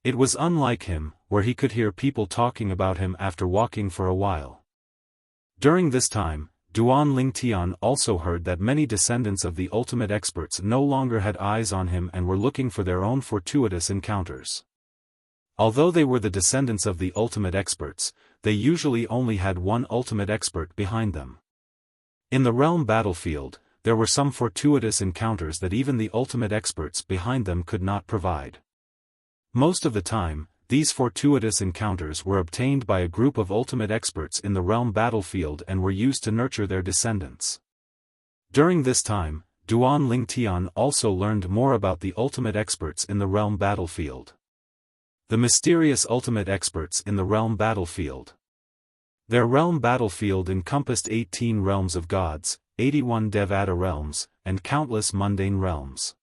It was unlike him, where he could hear people talking about him after walking for a while. During this time, Duan Ling Tian also heard that many descendants of the ultimate experts no longer had eyes on him and were looking for their own fortuitous encounters. Although they were the descendants of the ultimate experts, they usually only had one ultimate expert behind them. In the realm battlefield, there were some fortuitous encounters that even the ultimate experts behind them could not provide. Most of the time, these fortuitous encounters were obtained by a group of ultimate experts in the realm battlefield and were used to nurture their descendants. During this time, Duan Ling Tian also learned more about the ultimate experts in the realm battlefield. The mysterious ultimate experts in the realm battlefield. Their realm battlefield encompassed 18 realms of gods, 81 Devata realms, and countless mundane realms.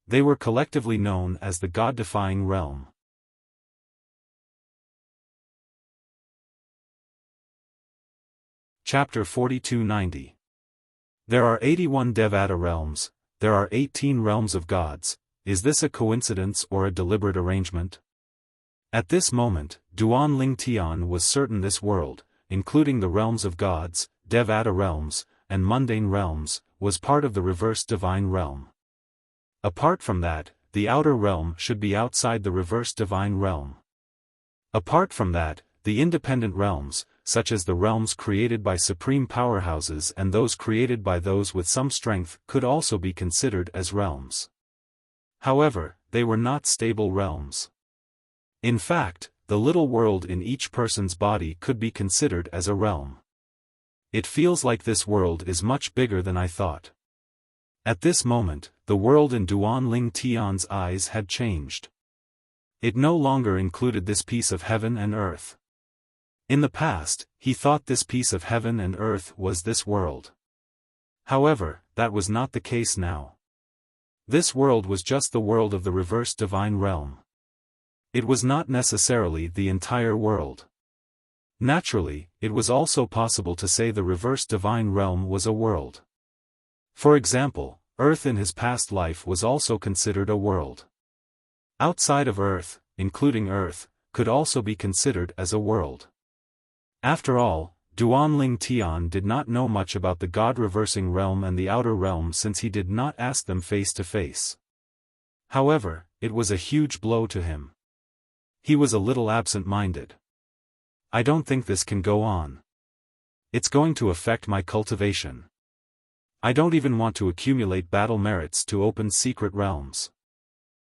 They were collectively known as the God-defying realm. Chapter 4290. There are 81 Devata realms, there are 18 realms of gods. Is this a coincidence or a deliberate arrangement? At this moment, Duan Ling Tian was certain this world, including the realms of gods, Devata realms, and mundane realms, was part of the reverse divine realm. Apart from that, the outer realm should be outside the reverse divine realm. Apart from that, the independent realms, such as the realms created by supreme powerhouses and those created by those with some strength, could also be considered as realms. However, they were not stable realms. In fact, the little world in each person's body could be considered as a realm. It feels like this world is much bigger than I thought. At this moment, the world in Duan Ling Tian's eyes had changed. It no longer included this piece of heaven and earth. In the past, he thought this piece of heaven and earth was this world. However, that was not the case now. This world was just the world of the reverse divine realm. It was not necessarily the entire world. Naturally, it was also possible to say the reverse divine realm was a world. For example, Earth in his past life was also considered a world. Outside of Earth, including Earth, could also be considered as a world. After all, Duan Ling Tian did not know much about the God-reversing realm and the outer realm since he did not ask them face to face. However, it was a huge blow to him. He was a little absent-minded. I don't think this can go on. It's going to affect my cultivation. I don't even want to accumulate battle merits to open secret realms.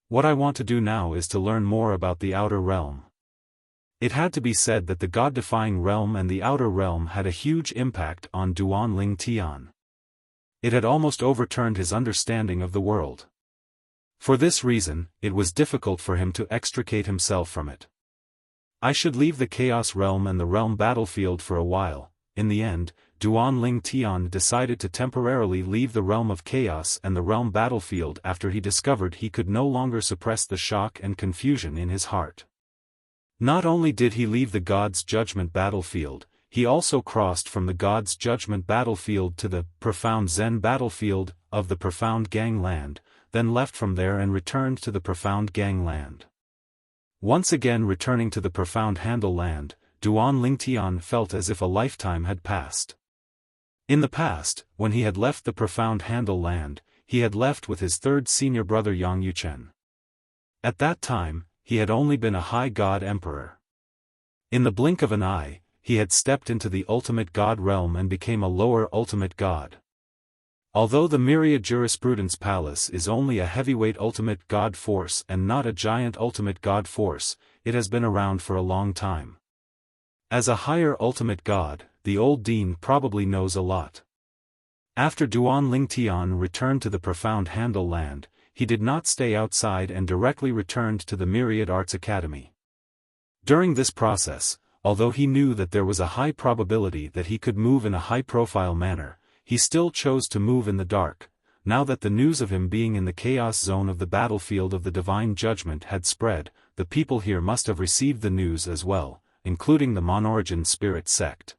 What I want to do now is to learn more about the outer realm. It had to be said that the God-defying realm and the outer realm had a huge impact on Duan Ling Tian. It had almost overturned his understanding of the world. For this reason, it was difficult for him to extricate himself from it. I should leave the chaos realm and the realm battlefield for a while. In the end, Duan Ling Tian decided to temporarily leave the realm of chaos and the realm battlefield after he discovered he could no longer suppress the shock and confusion in his heart. Not only did he leave the God's Judgment battlefield, he also crossed from the God's Judgment battlefield to the Profound Zen battlefield of the Profound Gangland, then left from there and returned to the Profound Gangland. Once again returning to the Profound Handle Land, Duan Ling Tian felt as if a lifetime had passed. In the past, when he had left the Profound Handle Land, he had left with his third senior brother Yang Yuchen. At that time, he had only been a high god emperor. In the blink of an eye, he had stepped into the ultimate god realm and became a lower ultimate god. Although the Myriad Jurisprudence Palace is only a heavyweight ultimate god force and not a giant ultimate god force, it has been around for a long time. As a higher ultimate god, the old dean probably knows a lot. After Duan Ling Tian returned to the Profound Handle Land, he did not stay outside and directly returned to the Myriad Arts Academy. During this process, although he knew that there was a high probability that he could move in a high-profile manner, he still chose to move in the dark. Now that the news of him being in the chaos zone of the battlefield of the divine judgment had spread, the people here must have received the news as well, including the Monorigin spirit sect.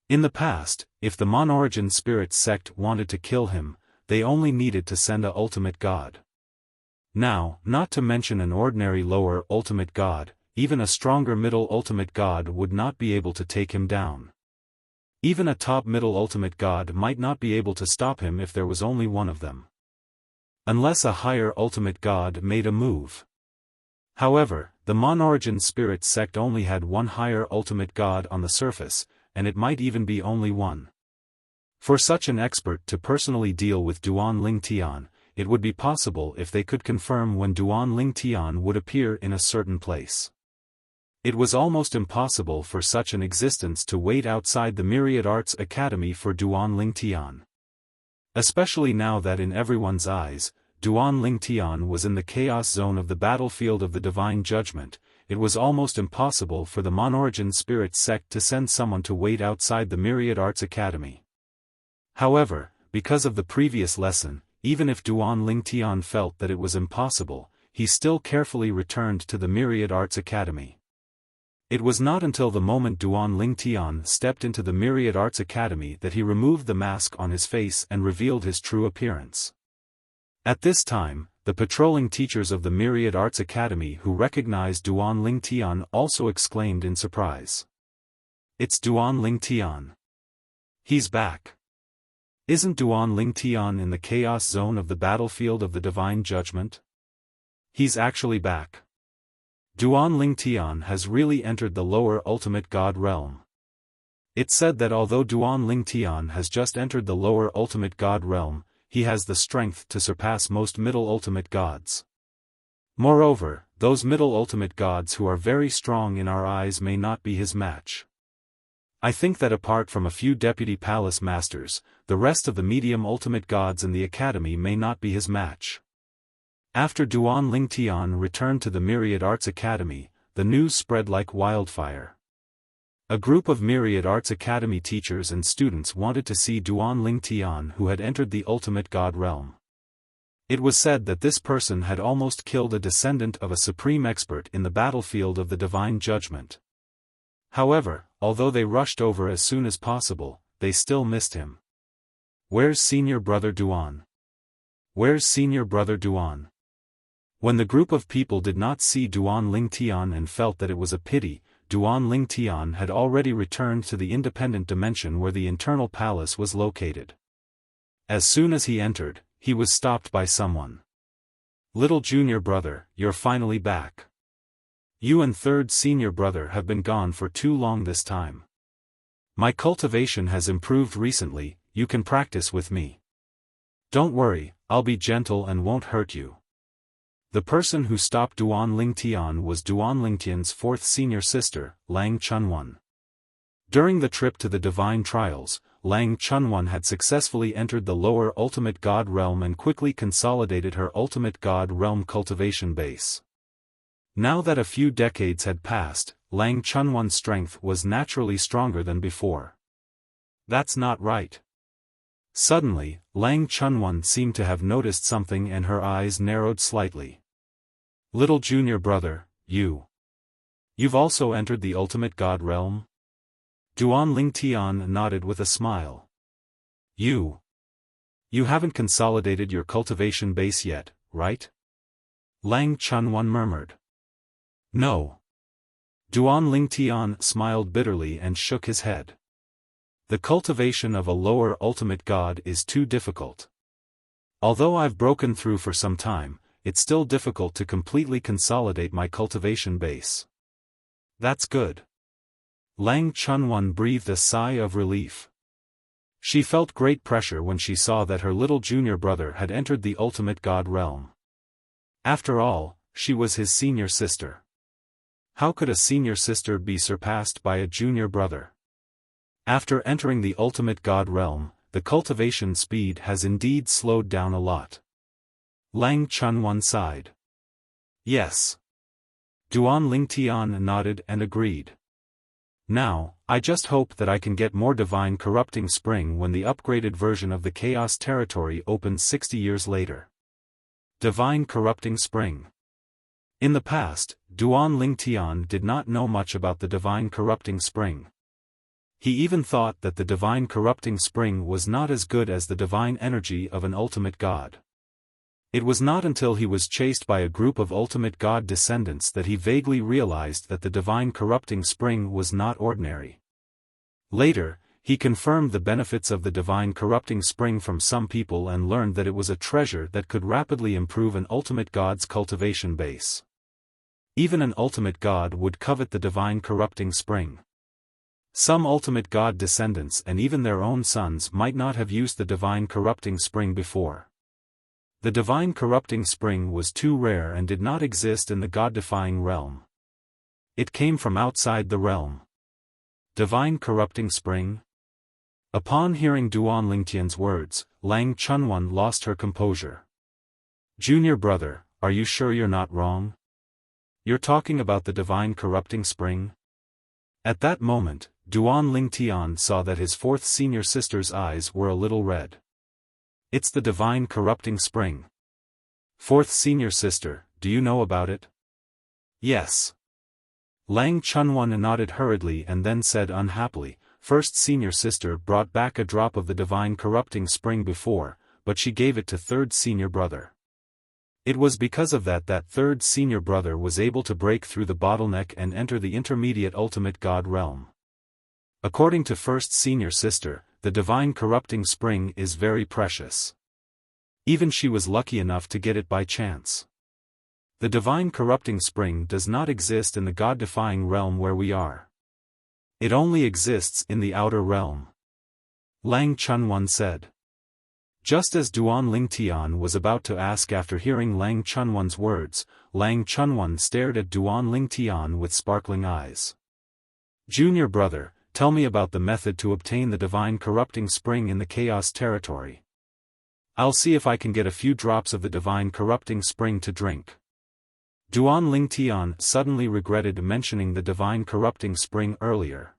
In the past, if the Monorigin spirit sect wanted to kill him, they only needed to send a ultimate god. Now, not to mention an ordinary lower ultimate god, even a stronger middle ultimate god would not be able to take him down. Even a top middle ultimate god might not be able to stop him if there was only one of them. Unless a higher ultimate god made a move. However, the Monorigin spirit sect only had one higher ultimate god on the surface, and it might even be only one. For such an expert to personally deal with Duan Ling Tian, it would be possible if they could confirm when Duan Ling Tian would appear in a certain place. It was almost impossible for such an existence to wait outside the Myriad Arts Academy for Duan Ling Tian. Especially now that in everyone's eyes, Duan Ling Tian was in the chaos zone of the battlefield of the divine judgment, it was almost impossible for the Monorigin spirit sect to send someone to wait outside the Myriad Arts Academy. However, because of the previous lesson, even if Duan Ling Tian felt that it was impossible, he still carefully returned to the Myriad Arts Academy. It was not until the moment Duan Ling Tian stepped into the Myriad Arts Academy that he removed the mask on his face and revealed his true appearance. At this time, the patrolling teachers of the Myriad Arts Academy who recognized Duan Ling Tian also exclaimed in surprise. "It's Duan Ling Tian. He's back. Isn't Duan Ling Tian in the chaos zone of the battlefield of the divine judgment? He's actually back. Duan Ling Tian has really entered the lower ultimate god realm." It's said that although Duan Ling Tian has just entered the lower ultimate god realm, he has the strength to surpass most middle ultimate gods. Moreover, those middle ultimate gods who are very strong in our eyes may not be his match. I think that apart from a few deputy palace masters, the rest of the medium ultimate gods in the academy may not be his match. After Duan Ling Tian returned to the Myriad Arts Academy, the news spread like wildfire. A group of Myriad Arts Academy teachers and students wanted to see Duan Ling Tian who had entered the ultimate god realm. It was said that this person had almost killed a descendant of a supreme expert in the battlefield of the divine judgment. However, although they rushed over as soon as possible, they still missed him. "Where's senior brother Duan? Where's senior brother Duan?" When the group of people did not see Duan Ling Tian and felt that it was a pity, Duan Ling Tian had already returned to the independent dimension where the internal palace was located. As soon as he entered, he was stopped by someone. "Little junior brother, you're finally back. You and third senior brother have been gone for too long this time. My cultivation has improved recently, you can practice with me. Don't worry, I'll be gentle and won't hurt you." The person who stopped Duan Ling Tian was Duan Ling Tian's fourth senior sister, Lang Chunwan. During the trip to the divine trials, Lang Chunwan had successfully entered the lower ultimate god realm and quickly consolidated her ultimate god realm cultivation base. Now that a few decades had passed, Lang Chunwan's strength was naturally stronger than before. "That's not right." Suddenly, Lang Chunwan seemed to have noticed something and her eyes narrowed slightly. "Little junior brother, you've also entered the ultimate god realm?" Duan Ling Tian nodded with a smile. You haven't consolidated your cultivation base yet, right?" Lang Chunwan murmured. "No." Duan Ling Tian smiled bitterly and shook his head. "The cultivation of a lower ultimate god is too difficult. Although I've broken through for some time, it's still difficult to completely consolidate my cultivation base." "That's good." Lang Chunwan breathed a sigh of relief. She felt great pressure when she saw that her little junior brother had entered the ultimate god realm. After all, she was his senior sister. How could a senior sister be surpassed by a junior brother? After entering the ultimate god realm, the cultivation speed has indeed slowed down a lot. Lang Chunwan sighed. "Yes." Duan Ling Tian nodded and agreed. Now, I just hope that I can get more divine corrupting spring when the upgraded version of the Chaos Territory opens 60 years later. Divine corrupting spring. In the past, Duan Lingtian did not know much about the divine corrupting spring. He even thought that the divine corrupting spring was not as good as the divine energy of an ultimate god. It was not until he was chased by a group of ultimate god descendants that he vaguely realized that the divine corrupting spring was not ordinary. Later, he confirmed the benefits of the divine corrupting spring from some people and learned that it was a treasure that could rapidly improve an ultimate god's cultivation base. Even an ultimate god would covet the divine corrupting spring. Some ultimate god descendants and even their own sons might not have used the divine corrupting spring before. The divine corrupting spring was too rare and did not exist in the god-defying realm. It came from outside the realm. Divine corrupting spring? Upon hearing Duan Lingtian's words, Lang Chunwan lost her composure. Junior brother, are you sure you're not wrong? You're talking about the divine corrupting spring? At that moment, Duan Lingtian saw that his fourth senior sister's eyes were a little red. It's the divine corrupting spring. Fourth senior sister, do you know about it? Yes. Lang Chunwan nodded hurriedly and then said unhappily, first senior sister brought back a drop of the divine corrupting spring before, but she gave it to third senior brother. It was because of that third senior brother was able to break through the bottleneck and enter the intermediate ultimate god realm. According to first senior sister, the divine corrupting spring is very precious. Even she was lucky enough to get it by chance. The divine corrupting spring does not exist in the god-defying realm where we are. It only exists in the outer realm. Lang Chunwan said. Just as Duan Lingtian was about to ask after hearing Lang Chunwan's words, Lang Chunwan stared at Duan Lingtian with sparkling eyes. Junior brother, tell me about the method to obtain the divine corrupting spring in the Chaos Territory. I'll see if I can get a few drops of the divine corrupting spring to drink. Duan Lingtian suddenly regretted mentioning the divine corrupting spring earlier.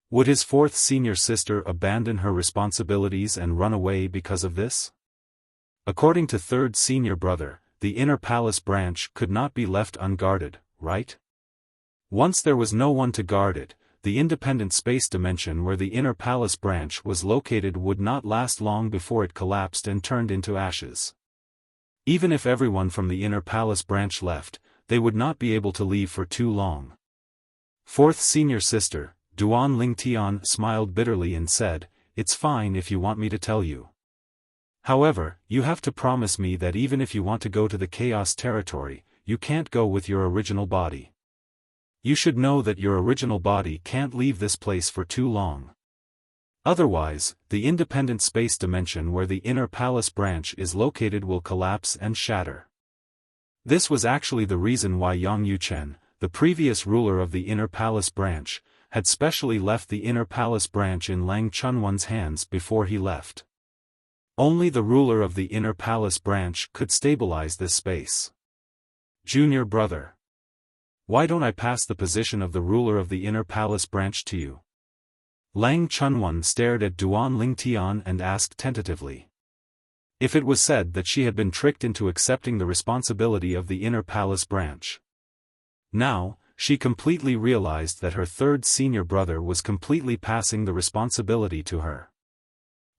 Would his fourth senior sister abandon her responsibilities and run away because of this? According to third senior brother, the inner palace branch could not be left unguarded, right? Once there was no one to guard it, the independent space dimension where the inner palace branch was located would not last long before it collapsed and turned into ashes. Even if everyone from the inner palace branch left, they would not be able to leave for too long. Fourth senior sister, Duan Lingtian smiled bitterly and said, it's fine if you want me to tell you. However, you have to promise me that even if you want to go to the Chaos Territory, you can't go with your original body. You should know that your original body can't leave this place for too long. Otherwise, the independent space dimension where the inner palace branch is located will collapse and shatter. This was actually the reason why Yang Yuchen, the previous ruler of the inner palace branch, had specially left the inner palace branch in Lang Chunwan's hands before he left. Only the ruler of the inner palace branch could stabilize this space. Junior brother. Why don't I pass the position of the ruler of the inner palace branch to you? Lang Chunwan stared at Duan Lingtian and asked tentatively. If it was said that she had been tricked into accepting the responsibility of the inner palace branch. Now, she completely realized that her third senior brother was completely passing the responsibility to her.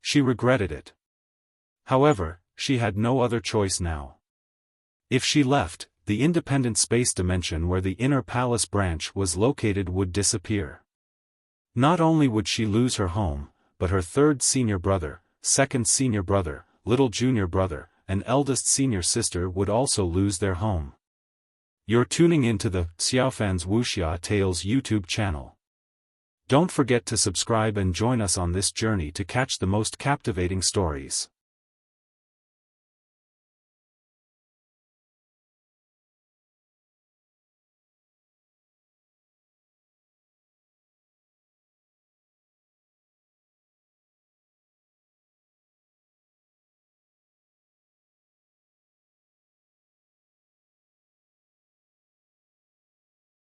She regretted it. However, she had no other choice now. If she left, the independent space dimension where the inner palace branch was located would disappear. Not only would she lose her home, but her third senior brother, second senior brother, little junior brother, and eldest senior sister would also lose their home. You're tuning into the Xiaofan's Wuxia Tales YouTube channel. Don't forget to subscribe and join us on this journey to catch the most captivating stories.